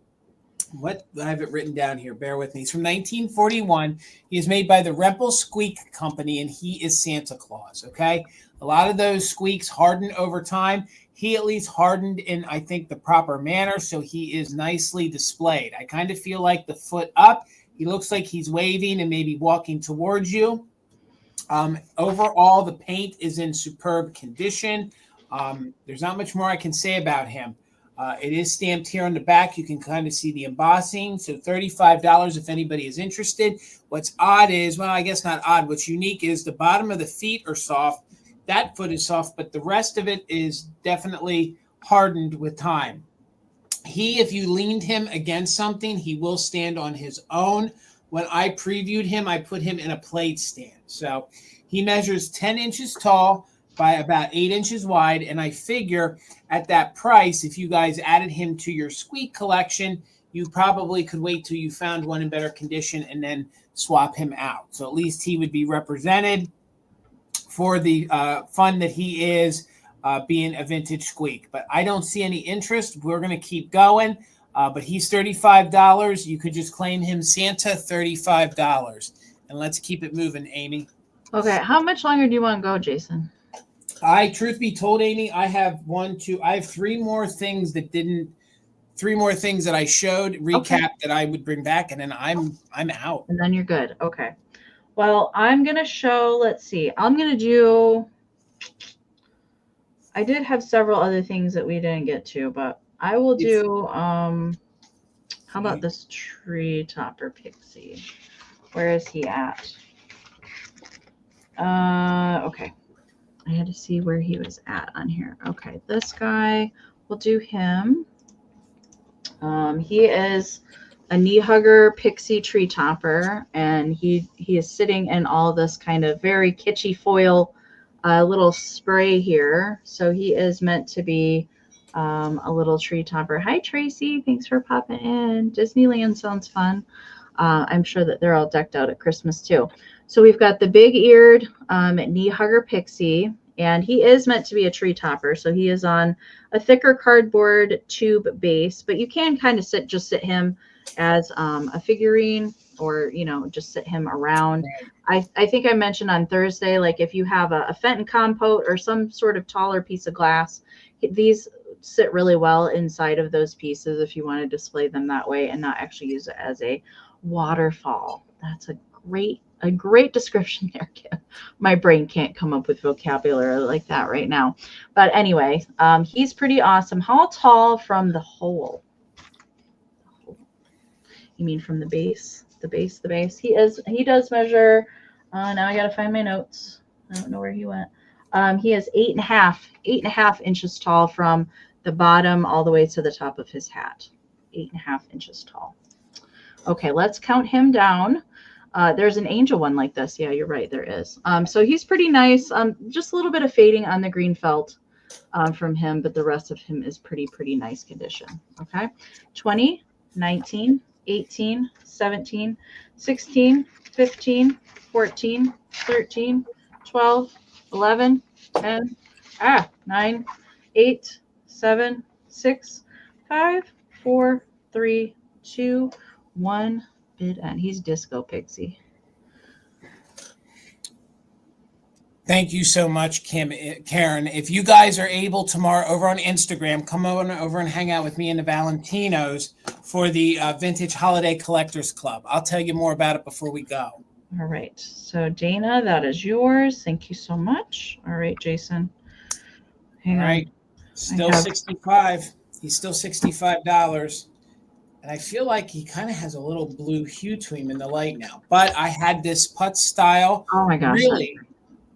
what I have it written down here. Bear with me. He's from 1941. He is made by the Rempel Squeak Company and he is Santa Claus. Okay. A lot of those squeaks harden over time. He at least hardened in, I think, the proper manner. So he is nicely displayed. I kind of feel like the foot up. He looks like he's waving and maybe walking towards you. Overall, the paint is in superb condition. There's not much more I can say about him. It is stamped here on the back. You can kind of see the embossing. So $35 if anybody is interested. What's odd is, well, I guess not odd. What's unique is the bottom of the feet are soft. That foot is soft, but the rest of it is definitely hardened with time. If you leaned him against something, he will stand on his own. When I previewed him, I put him in a plate stand. So he measures 10 inches tall by about 8 inches wide. And I figure at that price, if you guys added him to your squeak collection, you probably could wait till you found one in better condition and then swap him out. So at least he would be represented for the fun that he is being a vintage squeak. But I don't see any interest. We're going to keep going. But he's $35. You could just claim him Santa, $35. And let's keep it moving, Amy. Okay, how much longer do you want to go, Jason? Truth be told, Amy, I have three more things that I showed, recap that I would bring back, and then I'm out. And then you're good. Okay. Well, I'm going to show, let's see. I'm going to do, I did have several other things that we didn't get to, but I will do, how about this tree topper Pixie? Where is he at? Okay. I had to see where he was at on here. Okay. This guy, we'll do him. He is a knee hugger Pixie tree topper, and he is sitting in all this kind of very kitschy foil little spray here. So he is meant to be a little tree topper. Hi, Tracy. Thanks for popping in. Disneyland sounds fun. I'm sure that they're all decked out at Christmas too. So we've got the big-eared knee hugger Pixie, and he is meant to be a tree topper. So he is on a thicker cardboard tube base, but you can kind of sit him as a figurine, or just sit him around. I think I mentioned on Thursday, like if you have a Fenton compote or some sort of taller piece of glass, these sit really well inside of those pieces if you want to display them that way and not actually use it as a waterfall. That's a great description there, Kim. My brain can't come up with vocabulary like that right now. But anyway, he's pretty awesome. How tall from the hole? You mean from the base? The base. He does measure, now I got to find my notes. I don't know where he went. He is 8.5 inches tall from the bottom all the way to the top of his hat. 8.5 inches tall. Okay, let's count him down. There's an angel one like this. Yeah, you're right. There is. So he's pretty nice. Just a little bit of fading on the green felt from him, but the rest of him is pretty nice condition. Okay. 20, 19, 18, 17, 16, 15, 14, 13, 12, 11, 10, 9, 8, 7, 6, 5, 4, 3, 2, 1. Bid end. He's Disco Pixie. Thank you so much, Karen. If you guys are able tomorrow over on Instagram, come on over and hang out with me and the Valentinos for the Vintage Holiday Collectors Club. I'll tell you more about it before we go. All right. So Dana, that is yours. Thank you so much. All right, Jason. Hang on. Right. Still 65. He's still $65. And I feel like he kind of has a little blue hue to him in the light now. But I had this Putz style. Oh my gosh.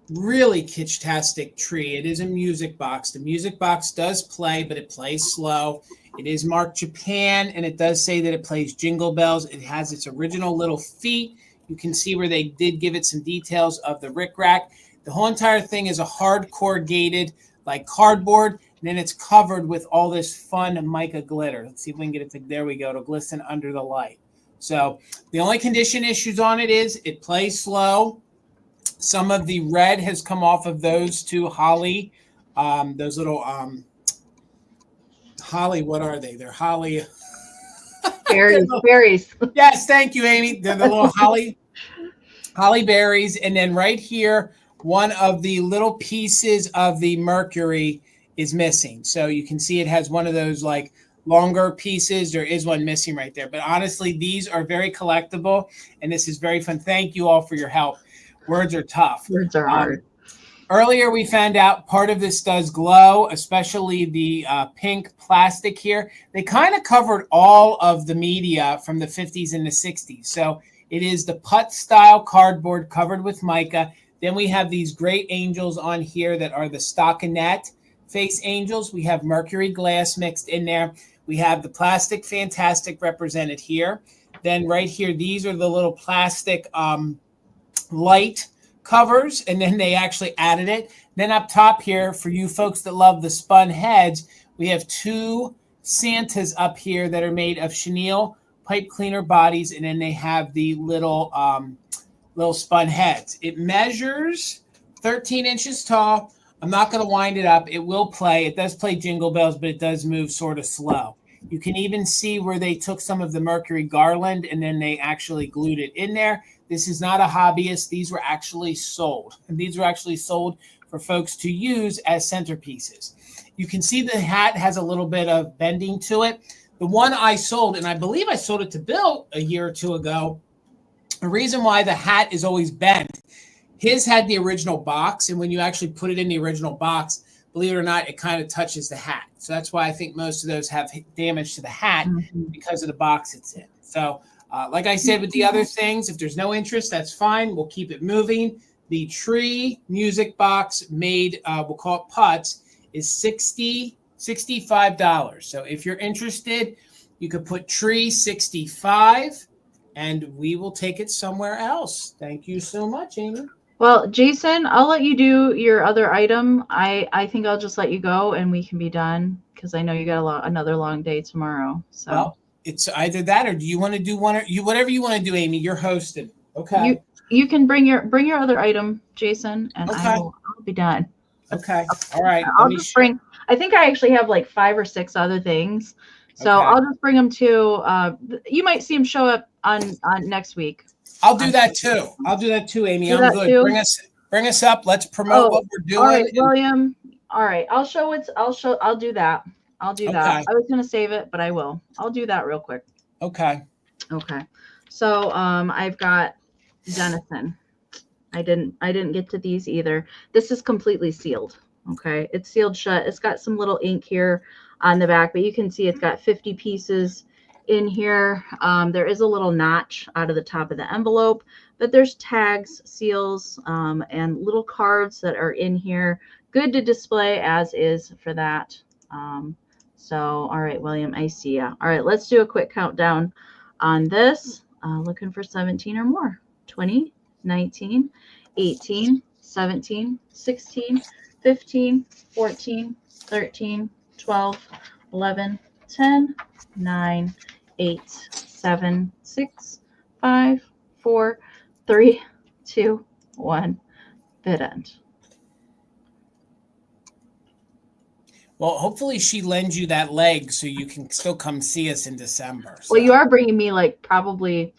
really kitsch-tastic tree. It is a music box. The music box does play, but it plays slow. It is marked Japan, and it does say that it plays Jingle Bells. It has its original little feet. You can see where they did give it some details of the rickrack. The whole entire thing is a hard corrugated, like cardboard, and then it's covered with all this fun mica glitter. Let's see if we can get it to, there we go, to glisten under the light. So the only condition issues on it is it plays slow. Some of the red has come off of those two holly, those little holly, what are they? They're holly. Berries. Yes, thank you, Amy. They're the little holly berries. And then right here, one of the little pieces of the Mercury is missing. So you can see it has one of those like longer pieces. There is one missing right there. But honestly, these are very collectible, and this is very fun. Thank you all for your help. Words are tough. Words are hard. Earlier, we found out part of this does glow, especially the pink plastic here. They kind of covered all of the media from the 50s and the 60s. So it is the putt style cardboard covered with mica. Then we have these great angels on here that are the stockinette face angels. We have Mercury glass mixed in there. We have the plastic fantastic represented here. Then right here, these are the little plastic light covers, and then they actually added it. Then up top here, for you folks that love the spun heads, we have two Santas up here that are made of chenille pipe cleaner bodies, and then they have the little spun heads. It measures 13 inches tall. I'm not going to wind it up. It will play. It does play Jingle Bells, but it does move sort of slow. You can even see where they took some of the Mercury garland and then they actually glued it in there. This is not a hobbyist. These were actually sold. And these were actually sold for folks to use as centerpieces. You can see the hat has a little bit of bending to it. The one I sold, and I believe I sold it to Bill a year or two ago, the reason why the hat is always bent, his had the original box, and when you actually put it in the original box, believe it or not, it kind of touches the hat. So that's why I think most of those have damage to the hat because of the box it's in. So like I said with the other things, if there's no interest, that's fine. We'll keep it moving. The tree music box made, we'll call it putts, is $65. So if you're interested, you could put tree 65 and we will take it somewhere else. Thank you so much, Amy. Well, Jason, I'll let you do your other item. I think I'll just let you go and we can be done because I know you got another long day tomorrow. So well, it's either that or do you want to do one or you whatever you want to do, Amy. You're hosting. Okay. You can bring your other item, Jason, and okay. I'll be done. Okay. All right. I'll just bring. I think I actually have like 5 or 6 other things, so okay. I'll just bring them to. You might see them show up on next week. I'll do that too. I'll do that too, Amy. I'm good. Too? Bring us up. Let's promote what we're doing. All right, William. All right. I'll do that. I'll do that. I was gonna save it, but I will. I'll do that real quick. Okay. Okay. So I've got Denison. I didn't get to these either. This is completely sealed. Okay. It's sealed shut. It's got some little ink here on the back, but you can see it's got 50 pieces in here. There is a little notch out of the top of the envelope, but there's tags, seals, and little cards that are in here. Good to display as is for that. So, all right, William, I see ya. All right, let's do a quick countdown on this. Looking for 17 or more. 20, 19, 18, 17, 16, 15, 14, 13, 12, 11, 10, 9, 8, 7, 6, 5, 4, 3, 2, 1. Bid end. Well, hopefully she lends you that leg so you can still come see us in December. So. Well, you are bringing me like probably,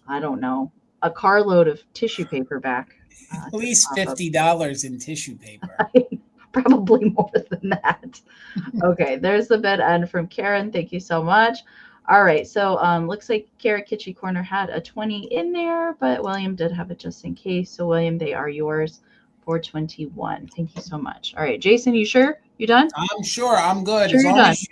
I don't know, a carload of tissue paper back. At least $50 in tissue paper. Probably more than that. Okay, there's the bid end from Karen. Thank you so much. All right, so looks like Carrot Kitschy Corner had a 20 in there, but William did have it just in case. So William, they are yours for 21. Thank you so much. All right, Jason, you sure? You done? I'm sure. I'm good. Sure as long as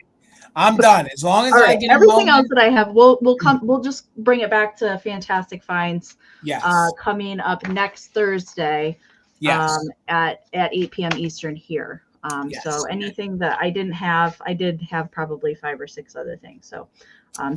I'm done. As long as I get everything else that I have, we'll just bring it back to Fantastic Finds. Yes. Coming up next Thursday. Yes. At 8 p.m. Eastern here. Yes. So anything that I didn't have, I did have probably 5 or 6 other things. So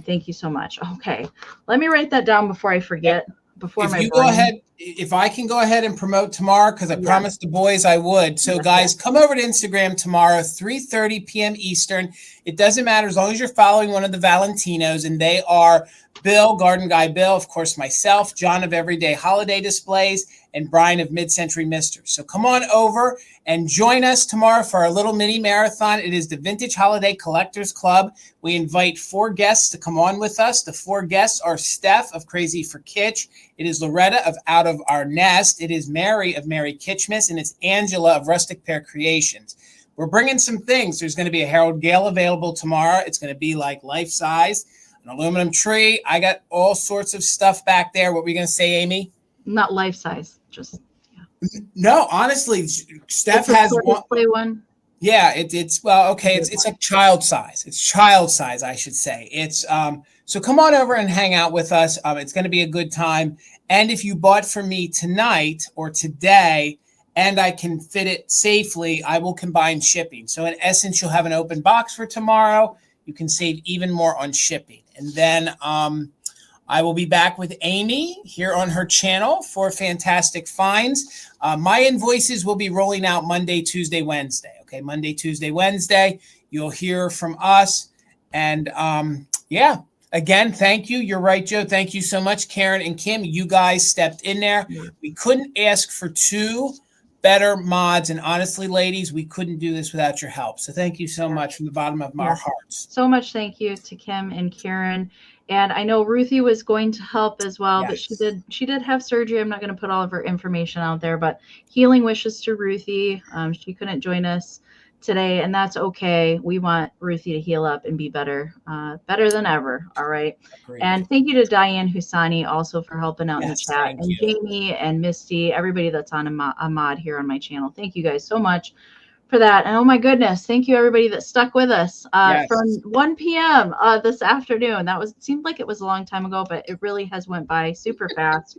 thank you so much. Okay. Let me write that down before I forget. Before If my you brain. go ahead, if I can go ahead and promote tomorrow, because I promised the boys I would. So guys, come over to Instagram tomorrow, 3:30 p.m. Eastern. It doesn't matter as long as you're following one of the Valentinos, and they are Bill, Garden Guy Bill, of course, myself, John of Everyday Holiday Displays, and Brian of Mid-Century Misters. So come on over and join us tomorrow for our little mini marathon. It is the Vintage Holiday Collectors Club. We invite 4 guests to come on with us. The 4 guests are Steph of Crazy for Kitsch. It is Loretta of Out of Our Nest. It is Mary of Mary Kitschmas. And it's Angela of Rustic Pear Creations. We're bringing some things. There's going to be a Harold Gale available tomorrow. It's going to be like life-size, an aluminum tree. I got all sorts of stuff back there. What were you going to say, Amy? Not life size, just No, honestly, Steph has one. Yeah, it's well, okay. It's like child size. It's child size, I should say. It's so come on over and hang out with us. It's going to be a good time. And if you bought from me tonight or today, and I can fit it safely, I will combine shipping. So in essence, you'll have an open box for tomorrow. You can save even more on shipping. And then I will be back with Amy here on her channel for fantastic finds. My invoices will be rolling out Monday, Tuesday, Wednesday. Okay, Monday, Tuesday, Wednesday. You'll hear from us. And again, thank you. You're right, Joe. Thank you so much, Karen and Kim. You guys stepped in there. We couldn't ask for 2 better mods. And honestly, ladies, we couldn't do this without your help. So thank you so much from the bottom of our hearts. So much thank you to Kim and Karen. And I know Ruthie was going to help as well, but she did have surgery. I'm not going to put all of her information out there, but healing wishes to Ruthie. She couldn't join us today, and that's okay. We want Ruthie to heal up and be better than ever. All right. Great. And thank you to Diane Husani also for helping out in the chat, and Jamie and Misty, everybody that's on a mod here on my channel. Thank you guys so much for that. And oh my goodness, thank you everybody that stuck with us from 1 p.m. This afternoon. Seemed like it was a long time ago, but it really has went by super fast.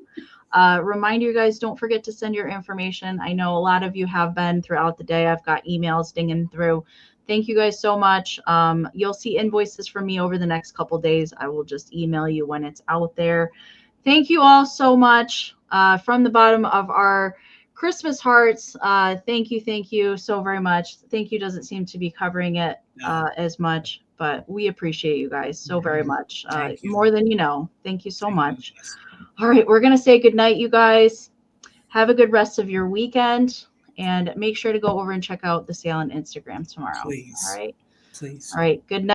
Remind you guys, don't forget to send your information. I know a lot of you have been throughout the day. I've got emails dinging through. Thank you guys so much. You'll see invoices from me over the next couple days. I will just email you when it's out there. Thank you all so much from the bottom of our Christmas hearts. Thank you so very much. Thank you doesn't seem to be covering it as much, but we appreciate you guys so very much. More than you know. Thank you so much. All right, we're going to say good night, you guys. Have a good rest of your weekend, and make sure to go over and check out the sale on Instagram tomorrow. Please. All right. Please. All right. Good night.